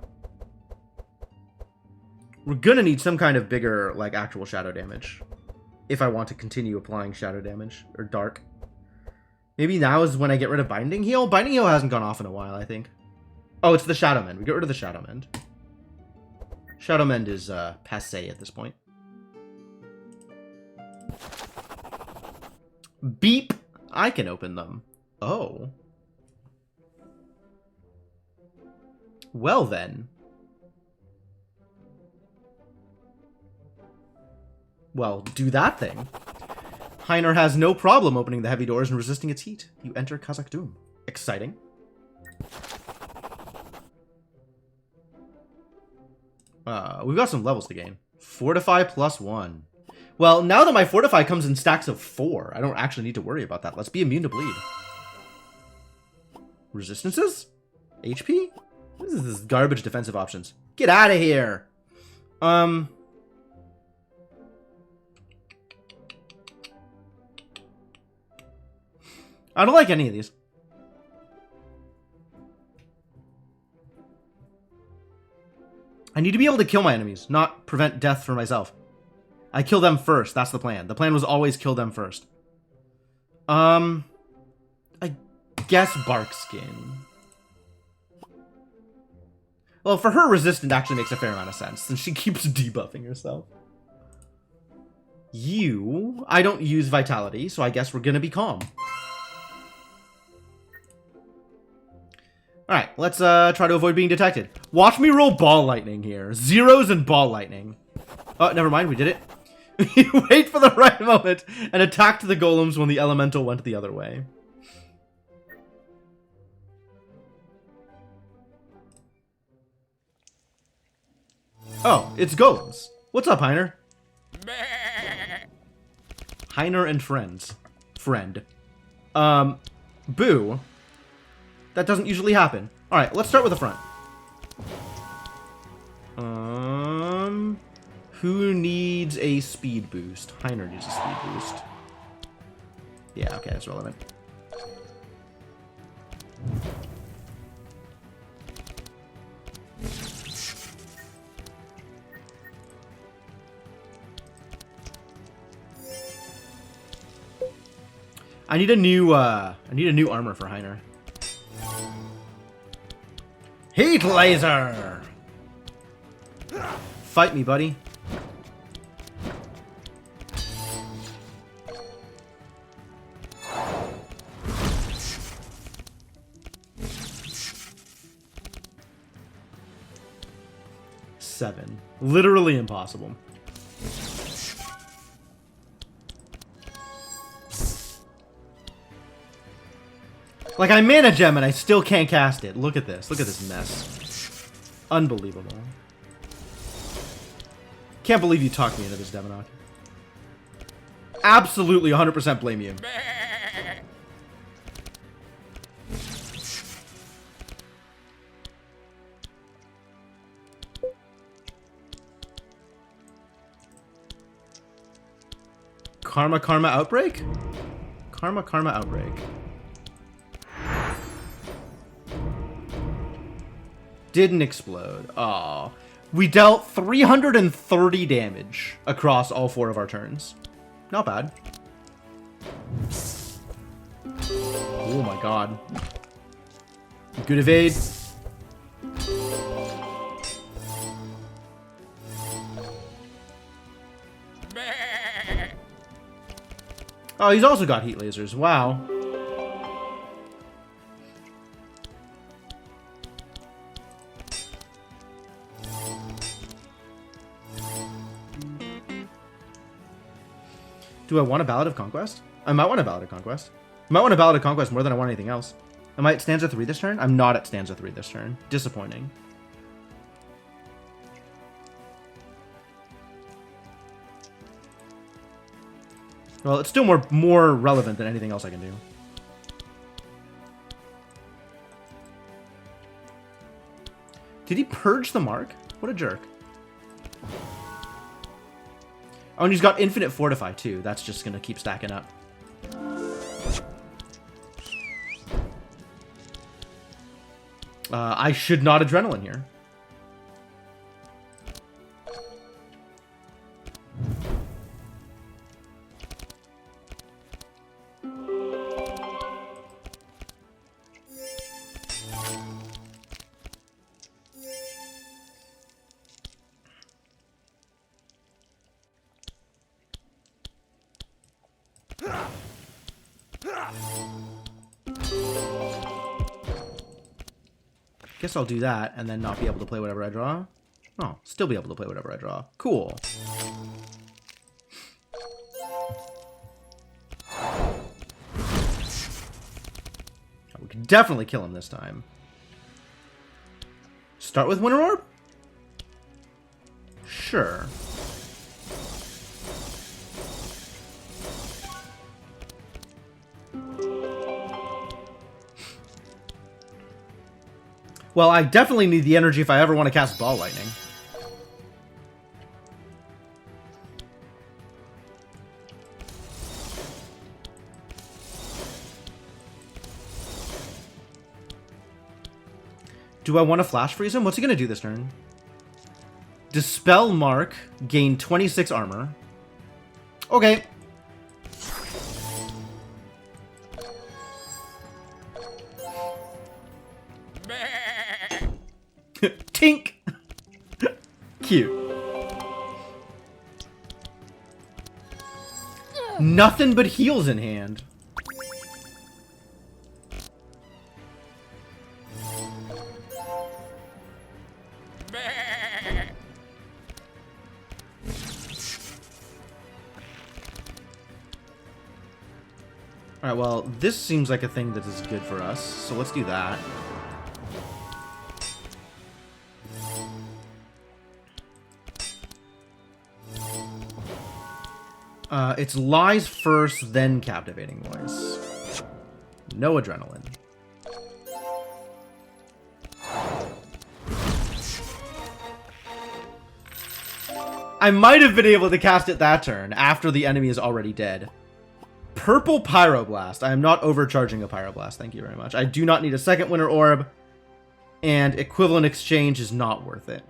We're gonna need some kind of bigger, like, actual shadow damage. If I want to continue applying shadow damage. Or dark. Maybe now is when I get rid of Binding Heal? Binding Heal hasn't gone off in a while, I think. Oh, it's the Shadow Mend. We get rid of the Shadow Mend. Shadow Mend is passé at this point. Beep! I can open them. Oh. Well then. Well, do that thing. Heiner has no problem opening the heavy doors and resisting its heat. You enter Kazakh Doom. Exciting. We've got some levels to gain. Fortify +1. Well, now that my Fortify comes in stacks of 4, I don't actually need to worry about that. Let's be immune to bleed. Resistances? HP? What is this garbage defensive options? Get out of here! I don't like any of these. I need to be able to kill my enemies, not prevent death for myself. I kill them first. That's the plan. The plan was always kill them first. I guess bark skin. Well, for her, resistant actually makes a fair amount of sense, since she keeps debuffing herself. You, I don't use vitality, so I guess we're gonna be calm. Alright, let's try to avoid being detected. Watch me roll ball lightning here. Zeros and ball lightning. Oh, never mind, we did it. You wait for the right moment and attacked the golems when the elemental went the other way. Oh, it's golems. What's up, Heiner? Heiner and friends. Friend. Boo. That doesn't usually happen. Alright, let's start with the front. Who needs a speed boost? Heiner needs a speed boost. Yeah, okay, that's relevant. I need a new armor for Heiner. Heat laser! Fight me, buddy. Seven. Literally impossible. Like, I mana gem and I still can't cast it. Look at this. Look at this mess. Unbelievable. Can't believe you talked me into this, Demonok. Absolutely 100% blame you. Karma outbreak? Karma outbreak. Didn't explode. Aw. We dealt 330 damage across all 4 of our turns. Not bad. Oh my god. Good evade. Oh, he's also got heat lasers. Wow. Do I want a Ballad of Conquest? I might want a Ballad of Conquest. I might want a Ballad of Conquest more than I want anything else. Am I at stanza 3 this turn? I'm not at stanza 3 this turn. Disappointing. Well, it's still more relevant than anything else I can do. Did he purge the mark? What a jerk. Oh, and he's got infinite fortify too. That's just gonna keep stacking up. I should not adrenaline here. Guess I'll do that and then not be able to play whatever I draw. Oh, still be able to play whatever I draw. Cool. We can definitely kill him this time. Start with Winter Orb? Sure. Well, I definitely need the energy if I ever want to cast Ball Lightning. Do I want to Flash Freeze him? What's he going to do this turn? Dispel Mark, gain 26 armor. Okay. Tink! Cute. Nothing but heals in hand. Alright, well, this seems like a thing that is good for us, so let's do that. It's Lies first, then Captivating Voice. No Adrenaline. I might have been able to cast it that turn, after the enemy is already dead. Purple Pyroblast. I am not overcharging a Pyroblast, thank you very much. I do not need a second Winter Orb, and Equivalent Exchange is not worth it.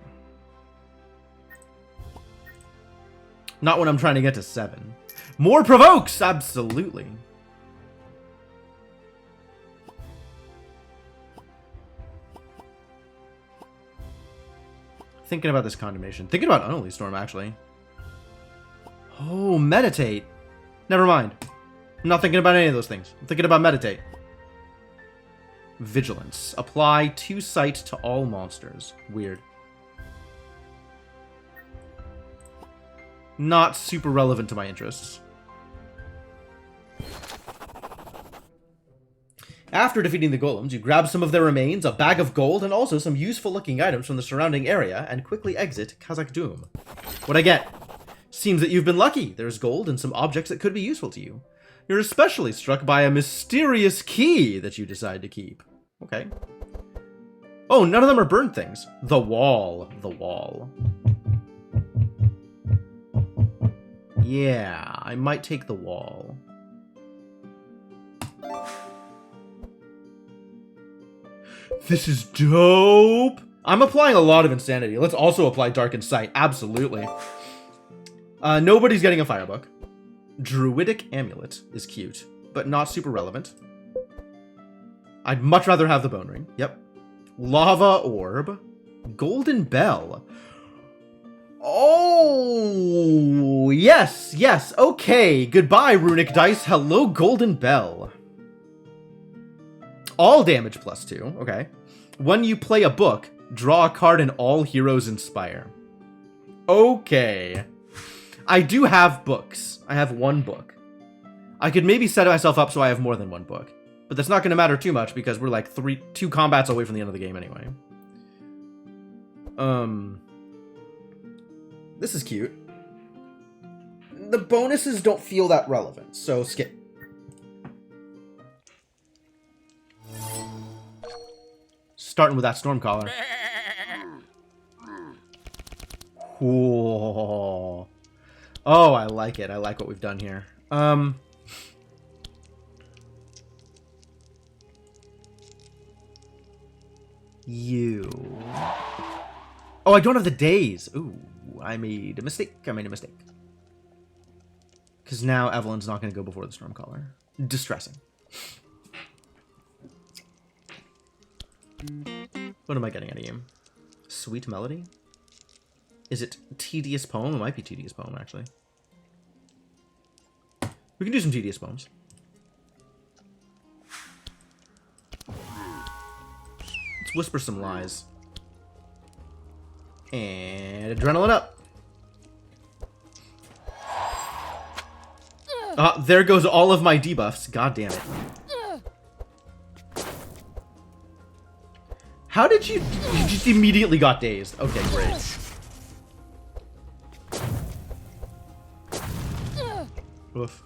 Not when I'm trying to get to 7. More Provokes! Absolutely. Thinking about this Condemnation. Thinking about Unholy Storm, actually. Oh, Meditate. Never mind. I'm not thinking about any of those things. I'm thinking about Meditate. Vigilance. Apply 2 Sight to all monsters. Weird. Not super relevant to my interests. After defeating the golems, you grab some of their remains, a bag of gold, and also some useful-looking items from the surrounding area, and quickly exit Kazakh Doom. What I get? Seems that you've been lucky. There's gold and some objects that could be useful to you. You're especially struck by a mysterious key that you decide to keep. Okay. Oh, none of them are burned things. The wall. The wall. Yeah, I might take the wall. This is dope! I'm applying a lot of Insanity. Let's also apply Darkened Sight. Absolutely. Nobody's getting a Firebook. Druidic Amulet is cute, but not super relevant. I'd much rather have the Bone Ring. Yep. Lava Orb. Golden Bell. Oh, yes, yes. Okay, goodbye, Runic Dice. Hello, Golden Bell. All damage +2. Okay. When you play a book, draw a card and all heroes inspire. Okay. I do have books. I have 1 book. I could maybe set myself up so I have more than 1 book. But that's not going to matter too much because we're like 2 combats away from the end of the game anyway. This is cute. The bonuses don't feel that relevant, so skip. Starting with that Stormcaller. Whoa. Oh, I like it. I like what we've done here. You. Oh, I don't have the days. Ooh, I made a mistake. Because now Evelyn's not going to go before the Stormcaller. Distressing. What am I getting out of you? Sweet Melody? Is it Tedious Poem? It might be Tedious Poem, actually. We can do some Tedious Poems. Let's whisper some lies. And Adrenaline up. There goes all of my debuffs. God damn it. How did you just immediately got dazed? Okay, great. Oof.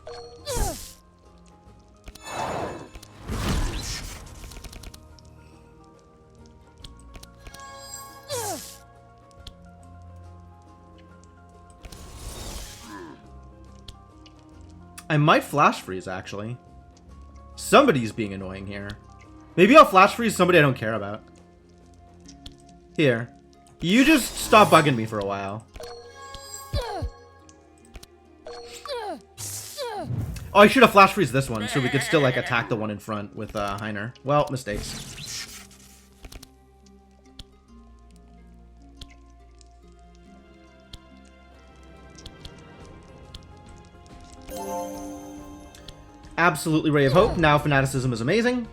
I might flash freeze, actually. Somebody's being annoying here. Maybe I'll flash freeze somebody I don't care about. Here. You just stop bugging me for a while. Oh, I should have flash freeze this one so we could still, like, attack the one in front with Heiner. Well, mistakes. Absolutely Ray of Hope. Now Fanaticism is amazing.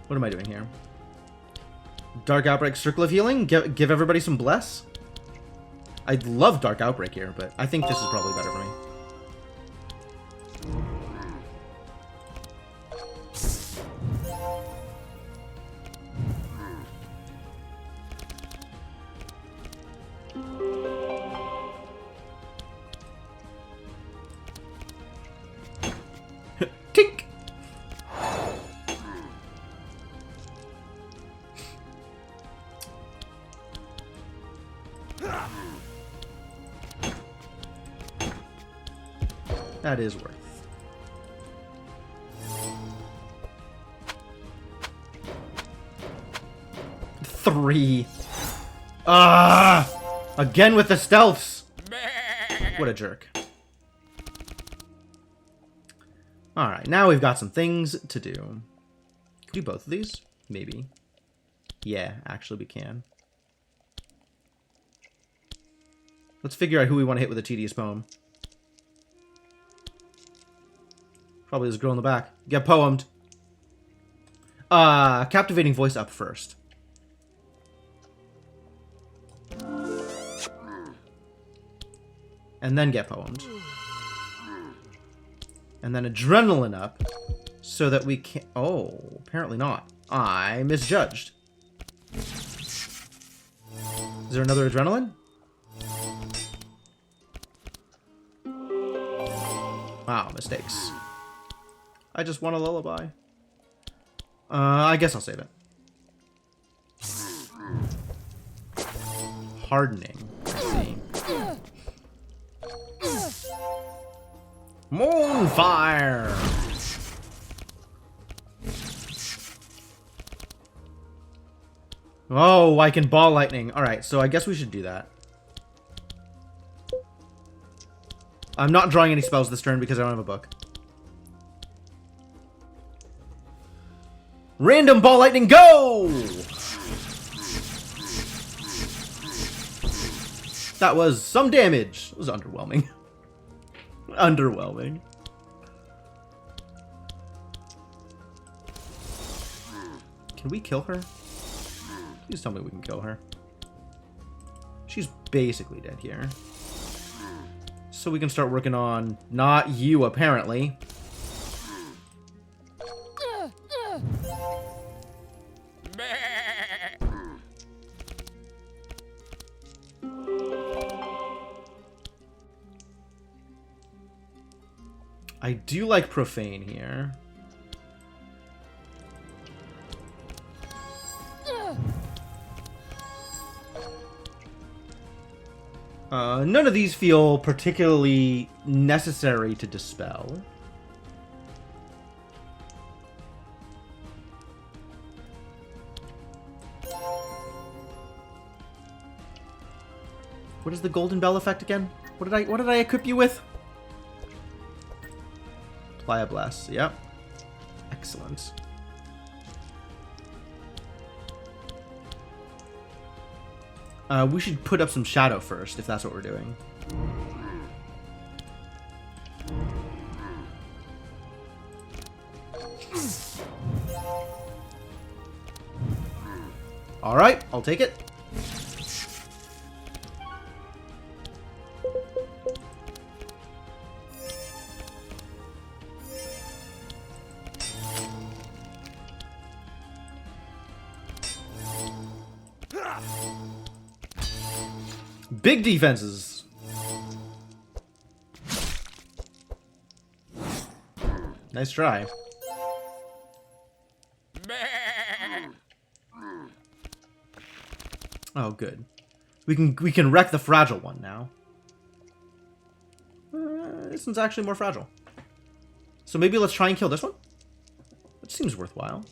What am I doing here? Dark Outbreak, Circle of Healing. Give everybody some bless. I'd love Dark Outbreak here, but I think this is probably better for me. Tink! That is worth. Three. Again with the stealths. What a jerk. Alright, now we've got some things to do. Can we do both of these? Maybe. Yeah, actually we can. Let's figure out who we want to hit with a tedious poem. Probably this girl in the back. Get poemed. Captivating voice up first. And then get poemed. And then adrenaline up, so that we can... Oh, apparently not. I misjudged. Is there another adrenaline? Wow, mistakes. I just want a lullaby. I guess I'll save it. Hardening. Let's see. Moonfire! Oh, I can ball lightning. Alright, so I guess we should do that. I'm not drawing any spells this turn because I don't have a book. Random ball lightning, go! That was some damage. It was underwhelming. Underwhelming. Can we kill her? Please tell me we can kill her. She's basically dead here. So we can start working on... Not you, apparently. I do like Profane here. None of these feel particularly necessary to dispel. What is the Golden Bell effect again? What did I equip you with? Apply a bless. Yep. Excellent. We should put up some shadow first, if that's what we're doing. Alright, I'll take it. Big defenses. Nice try. Oh, good. We can wreck the fragile one now. this one's actually more fragile. So maybe let's try and kill this one. It seems worthwhile.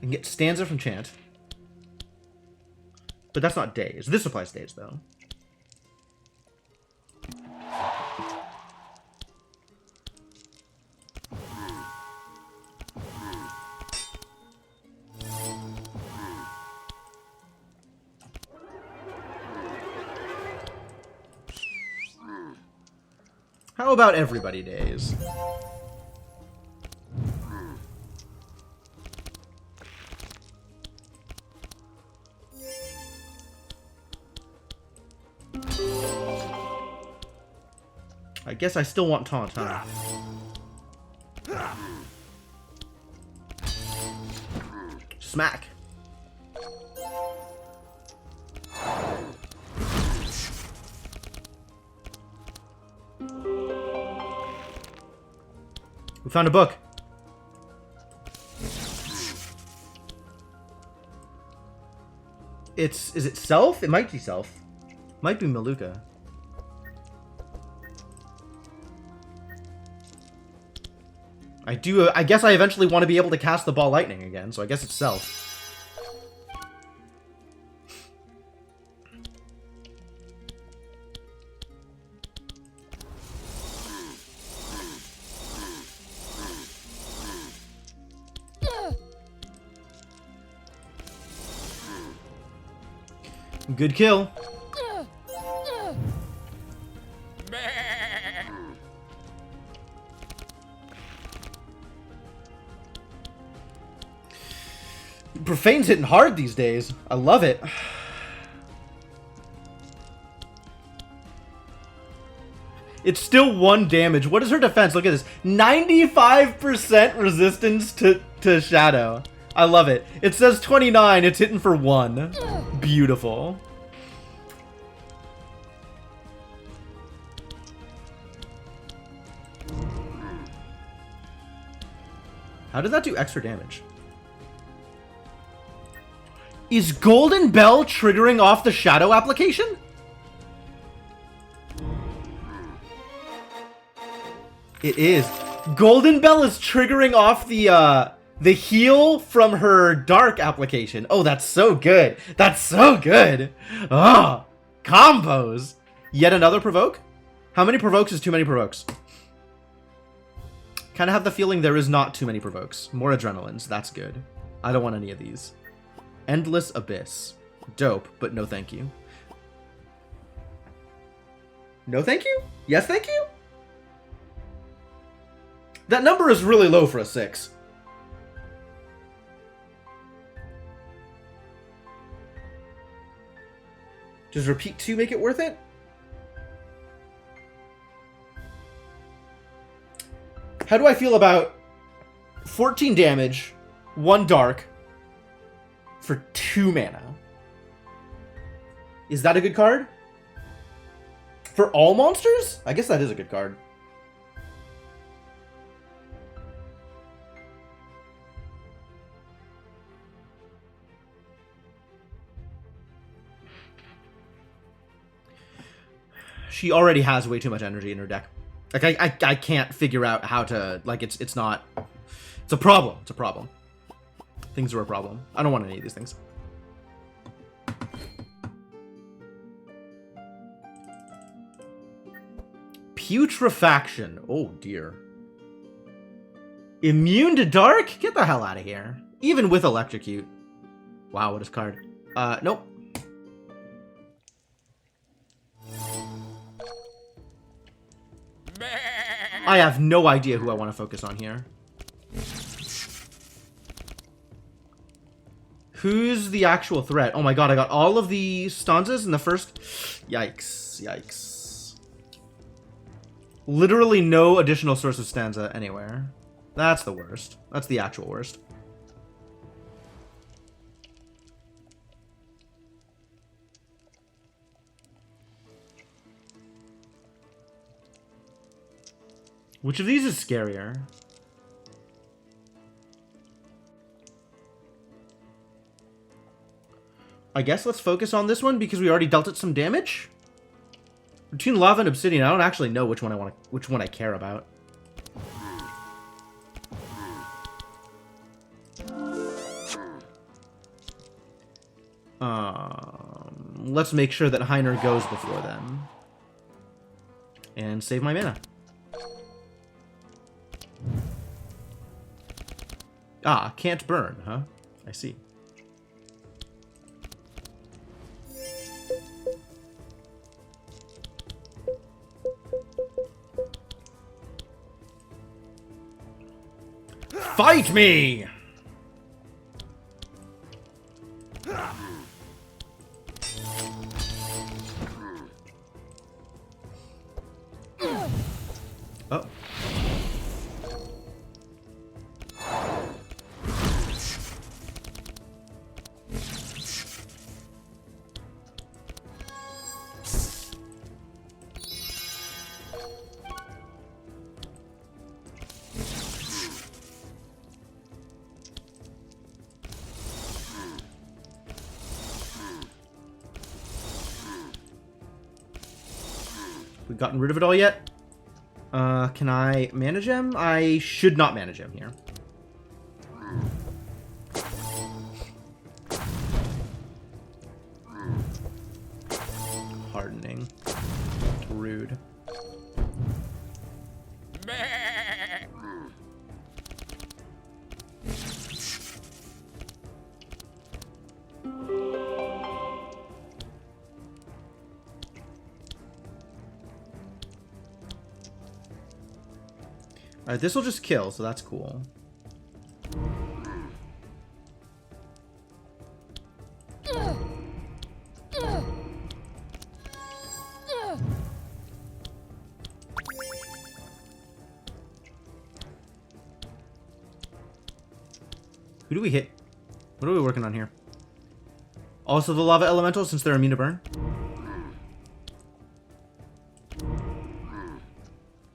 And get stanza from chant. But that's not days. This applies days, though. How about everybody days? I guess I still want taunt, huh? Smack. We found a book. Is it Self? It might be Self. Might be Maluka. I guess I eventually want to be able to cast the ball lightning again, so I guess it's Self. Good kill. Profane's hitting hard these days. I love it. It's still 1 damage. What is her defense? Look at this. 95% resistance to Shadow. I love it. It says 29. It's hitting for 1. Beautiful. How did that do extra damage? Is Golden Bell triggering off the Shadow application? It is. Golden Bell is triggering off the heal from her Dark application. Oh, that's so good. That's so good. Ah, combos. Yet another provoke? How many provokes is too many provokes? Kind of have the feeling there is not too many provokes. More adrenalines. That's good. I don't want any of these. Endless Abyss. Dope, but no thank you. No thank you? Yes thank you? That number is really low for a 6. Does repeat 2 make it worth it? How do I feel about 14 damage, 1 dark, for 2 mana? Is that a good card? For all monsters? I guess that is a good card. She already has way too much energy in her deck. Like, I can't figure out how to, like, it's not, it's a problem. It's a problem. Things are a problem. I don't want any of these things. Putrefaction. Oh, dear. Immune to dark? Get the hell out of here. Even with electrocute. Wow, what is card? Nope. I have no idea who I want to focus on here. Who's the actual threat? Oh my god, I got all of the stanzas in the first... Yikes. Yikes. Literally no additional source of stanza anywhere. That's the worst. That's the actual worst. Which of these is scarier? I guess let's focus on this one because we already dealt it some damage. Between lava and obsidian, I don't actually know which one I care about. Let's make sure that Heiner goes before them. And save my mana. Ah, can't burn, huh? I see. Fight me! Oh. We've gotten rid of it all yet? Can I manage him? I should not manage him here. Hardening. Rude. Alright, this will just kill, so that's cool. Who do we hit? What are we working on here? Also the lava elemental, since they're immune to burn?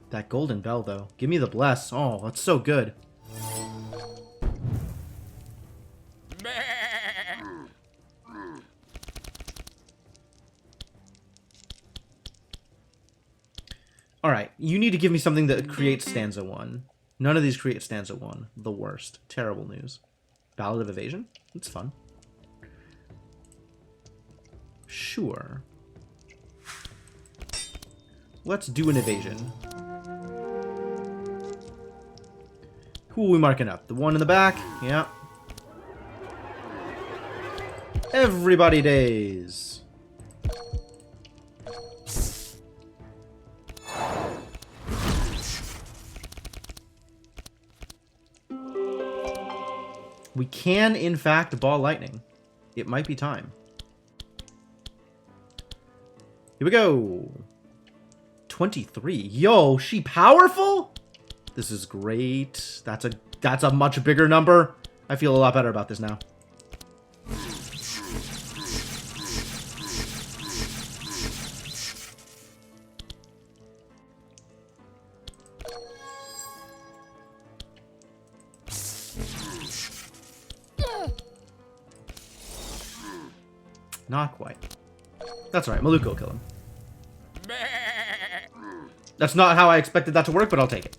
That golden bell, though. Give me the bless. Oh, that's so good. Alright, you need to give me something that creates stanza 1. None of these create stanza 1. The worst. Terrible news. Ballad of Evasion? It's fun. Sure. Let's do an evasion. Who are we marking up? The one in the back? Yeah. Everybody days. We can, in fact, ball lightning. It might be time. Here we go. 23. Yo, she powerful? This is great. That's a much bigger number. I feel a lot better about this now. Not quite. That's alright, Maluka will kill him. That's not how I expected that to work, but I'll take it.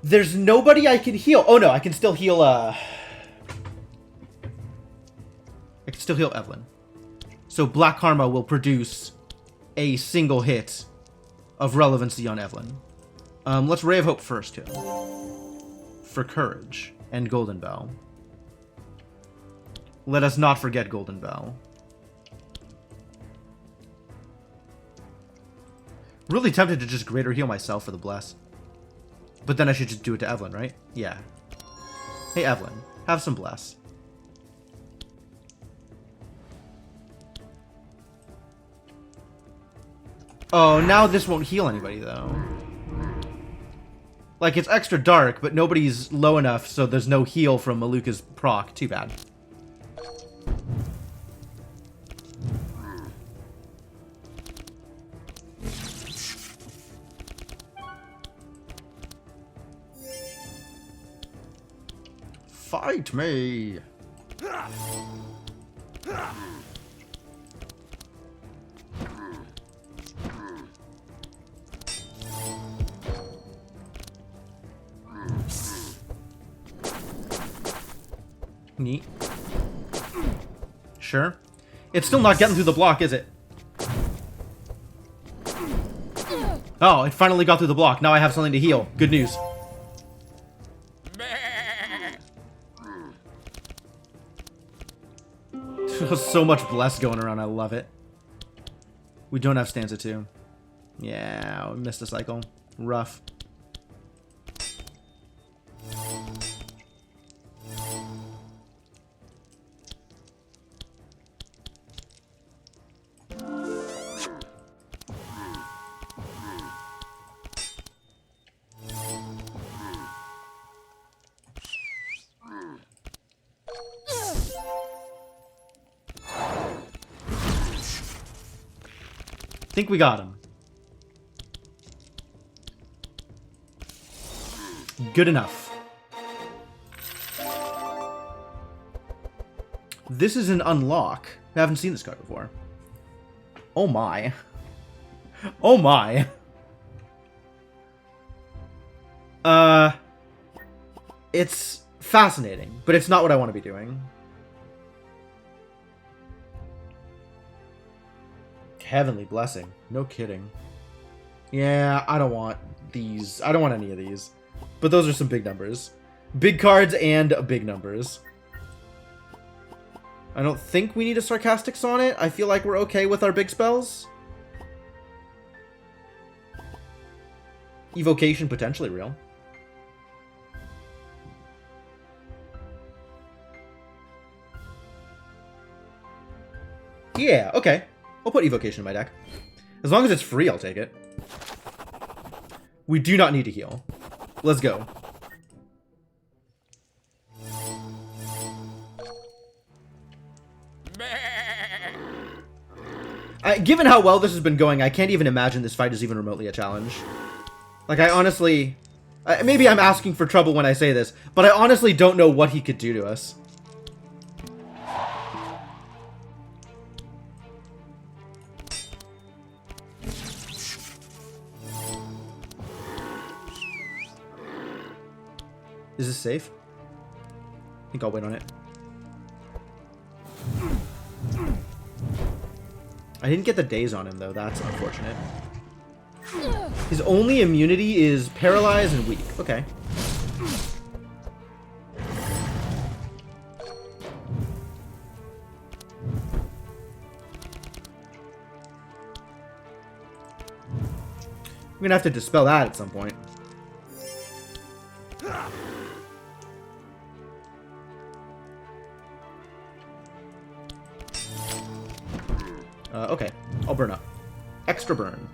There's nobody I can heal. Oh no, I can still heal, I can still heal Evelyn. So Black Karma will produce a single hit of relevancy on Evelyn. Let's Ray of Hope first, too. For Courage and Golden Bell. Let us not forget Golden Bell. Really tempted to just greater heal myself for the bless. But then I should just do it to Evelyn, right? Yeah. Hey, Evelyn. Have some bless. Oh, now this won't heal anybody, though. Like, it's extra dark, but nobody's low enough, so there's no heal from Maluka's proc. Too bad. Fight me! Neat. Sure. It's still not getting through the block, is it? Oh, it finally got through the block. Now I have something to heal. Good news. So much bless going around. I love it. We don't have stanza 2. Yeah, we missed a cycle. Rough. Think we got him. Good enough. This is an unlock. I haven't seen this card before. Oh my. Oh my. It's fascinating, but it's not what I want to be doing. Heavenly Blessing. No kidding. Yeah, I don't want these. I don't want any of these. But those are some big numbers. Big cards and big numbers. I don't think we need a Sarcastic Sonnet. I feel like we're okay with our big spells. Evocation potentially real. Yeah, okay. I'll put Evocation in my deck. As long as it's free, I'll take it. We do not need to heal. Let's go. Given how well this has been going, I can't even imagine this fight is even remotely a challenge. Like, I honestly... maybe I'm asking for trouble when I say this, but I honestly don't know what he could do to us. Is this safe? I think I'll wait on it. I didn't get the daze on him, though. That's unfortunate. His only immunity is paralyzed and weak. Okay. I'm gonna have to dispel that at some point. Okay, I'll burn up. Extra burn.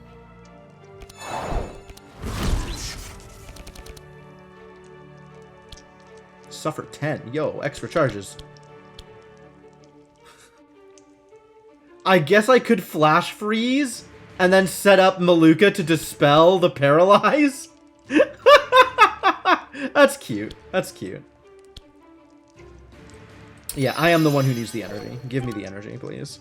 Suffer 10. Yo, extra charges. I guess I could flash freeze and then set up Maluka to dispel the paralyze? That's cute. That's cute. Yeah, I am the one who needs the energy. Give me the energy, please.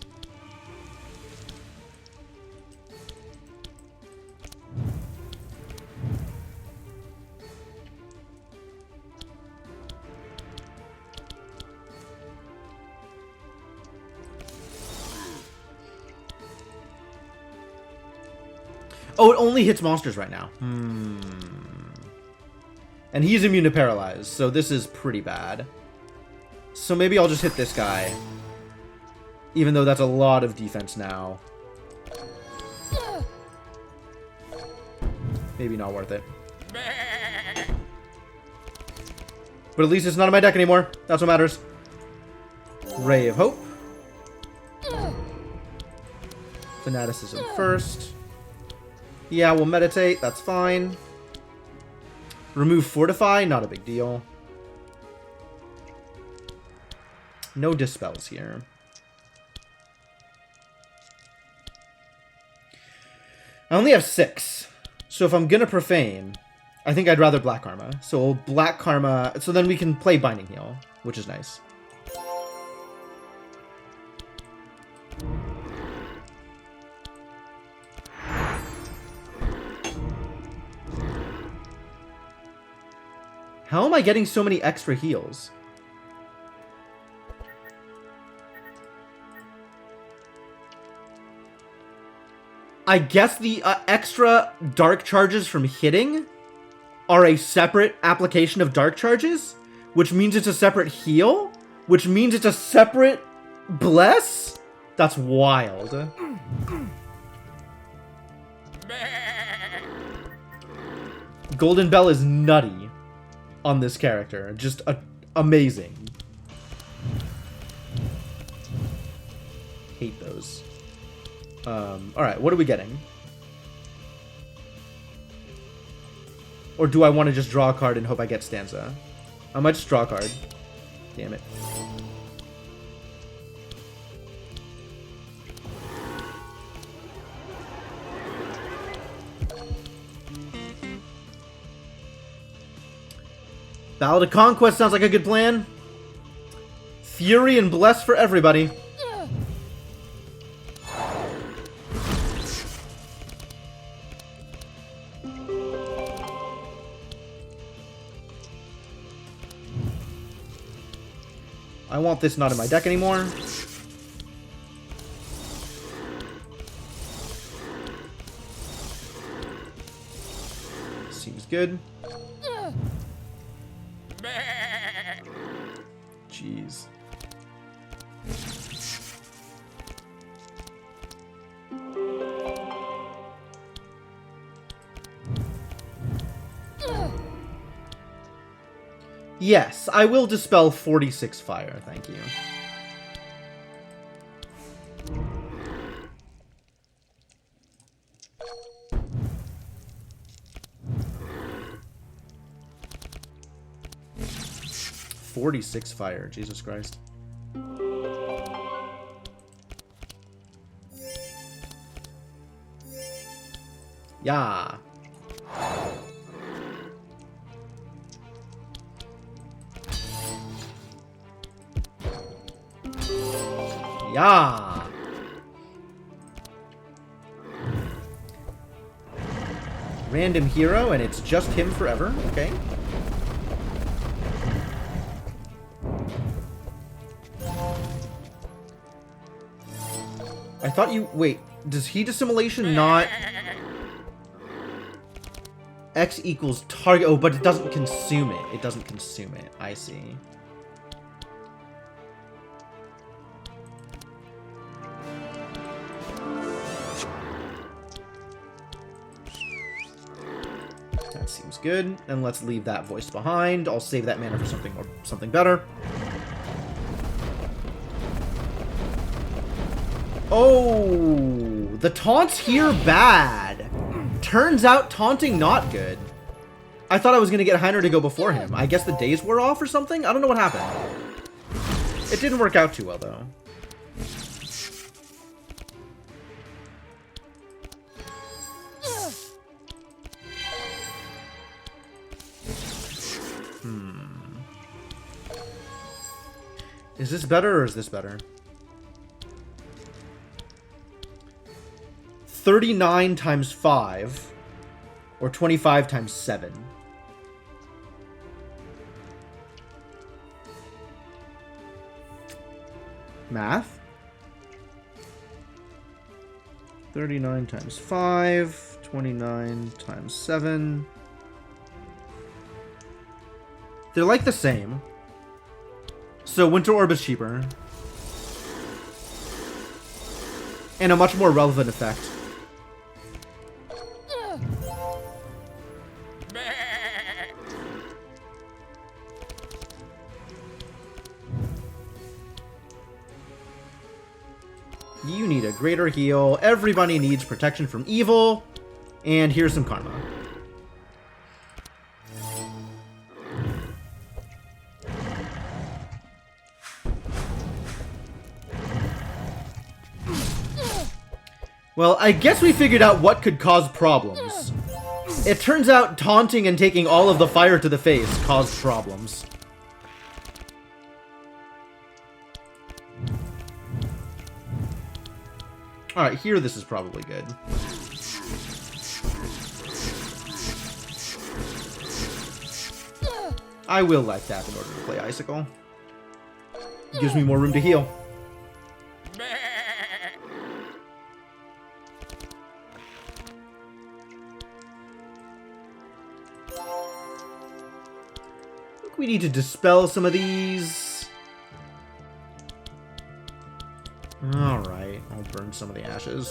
Oh, it only hits monsters right now. And he's immune to paralyze, so this is pretty bad. So maybe I'll just hit this guy. Even though that's a lot of defense now. Maybe not worth it. But at least it's not in my deck anymore. That's what matters. Ray of Hope. Fanaticism first. Yeah, we'll meditate. That's fine. Remove Fortify. Not a big deal. No dispels here. I only have 6. So if I'm gonna Profane, I think I'd rather Black Karma. So Black Karma... So then we can play Binding Heal. which is nice. How am I getting so many extra heals? I guess the extra dark charges from hitting are a separate application of dark charges, which means it's a separate heal, which means it's a separate bless? That's wild. Golden Bell is nutty on this character. Just amazing. Hate those. Alright, what are we getting? Or do I want to just draw a card and hope I get Stanza? I might just draw a card. Damn it. Ballad of Conquest sounds like a good plan. Fury and Bless for everybody. I want this not in my deck anymore. Seems good. Jeez. Yes, I will dispel 46 fire, thank you. "46 fire, Jesus Christ. Yeah. Yeah. Random hero, and it's just him forever. Okay. I thought you... Wait, does heat assimilation not... X equals target... Oh, but it doesn't consume it. It doesn't consume it. I see. That seems good. And let's leave that voice behind. I'll save that mana for something better. Oh, the taunts here bad. Turns out taunting not good. I thought I was going to get Heiner to go before him. I guess the days were off or something? I don't know what happened. It didn't work out too well, though. Is this better or is this better? 39 times 5 or 25 times 7. Math? 39 times 5, 29 times 7. They're like the same. So Winter Orb is cheaper. And a much more relevant effect. You need a greater heal. Everybody needs protection from evil. And here's some karma. Well, I guess we figured out what could cause problems. It turns out taunting and taking all of the fire to the face caused problems. Alright, here this is probably good. I will life tap in order to play Icicle. It gives me more room to heal. I think we need to dispel some of these. Alright, I'll burn some of the ashes.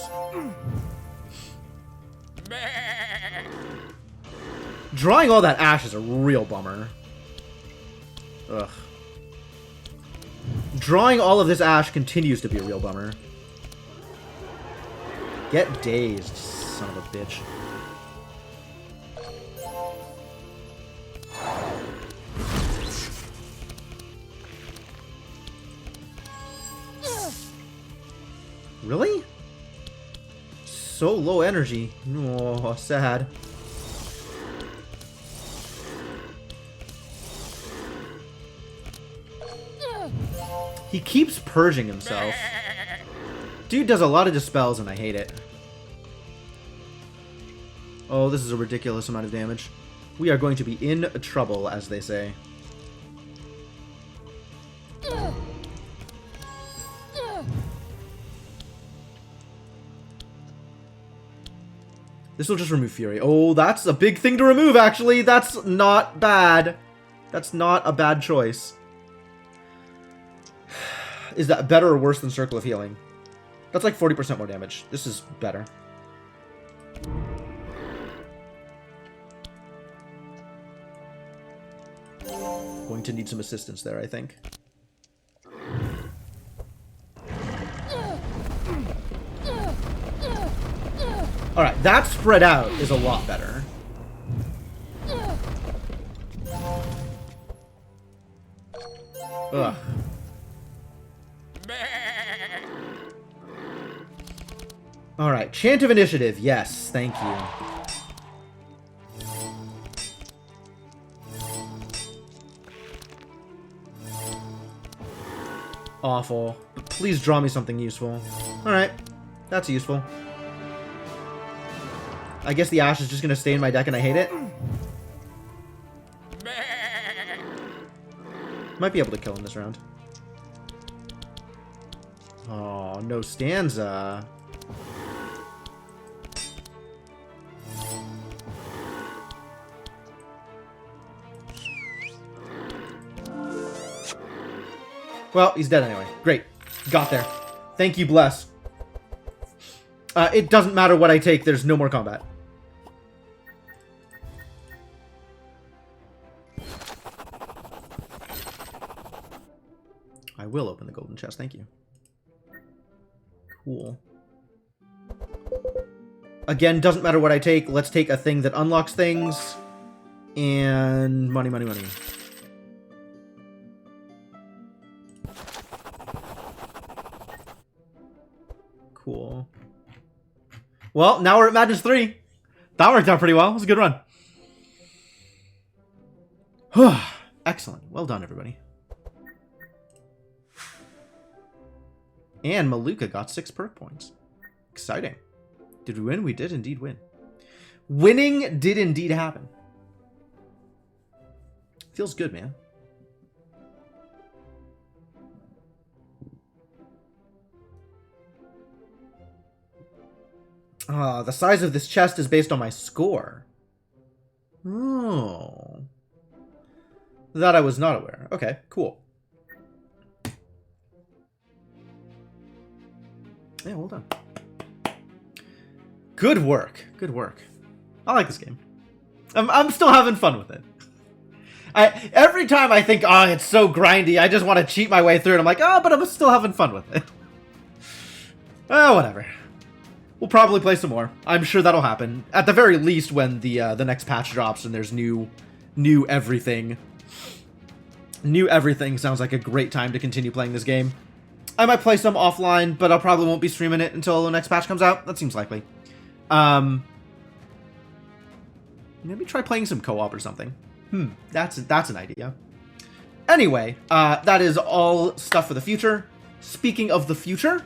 Drawing all that ash is a real bummer. Ugh. Drawing all of this ash continues to be a real bummer. Get dazed, son of a bitch. Really? So low energy. Oh, sad. He keeps purging himself. Dude does a lot of dispels and I hate it. Oh, this is a ridiculous amount of damage. We are going to be in trouble, as they say. This will just remove Fury. Oh, that's a big thing to remove, actually. That's not bad. That's not a bad choice. Is that better or worse than Circle of Healing? That's like 40% more damage. This is better. Going to need some assistance there, I think. Alright, that spread out is a lot better. Ugh. Alright, Chant of Initiative. Yes, thank you. Awful. But please draw me something useful. Alright, that's useful. I guess the Ash is just going to stay in my deck and I hate it. Might be able to kill him this round. Oh, no stanza. Well, he's dead anyway. Great. Got there. Thank you, bless. It doesn't matter what I take. There's no more combat. I will open the golden chest. Thank you. Cool. Again, doesn't matter what I take. Let's take a thing that unlocks things. And money, money, money. Cool. Well, now we're at Madness 3. That worked out pretty well. It was a good run. Excellent. Well done, everybody. And Maluka got 6 perk points. Exciting. Did we win? We did indeed win. Winning did indeed happen. Feels good, man. The size of this chest is based on my score. Oh. That I was not aware. Okay, cool. Yeah, well done. Good work. Good work. I like this game. I'm still having fun with it. Every time I think, oh, it's so grindy, I just want to cheat my way through it. I'm like, oh, but I'm still having fun with it. Oh, whatever. We'll probably play some more. I'm sure that'll happen. At the very least, when the next patch drops and there's new everything. New everything sounds like a great time to continue playing this game. I might play some offline, but I probably won't be streaming it until the next patch comes out. That seems likely. Maybe try playing some co-op or something. That's an idea. Anyway, that is all stuff for the future. Speaking of the future,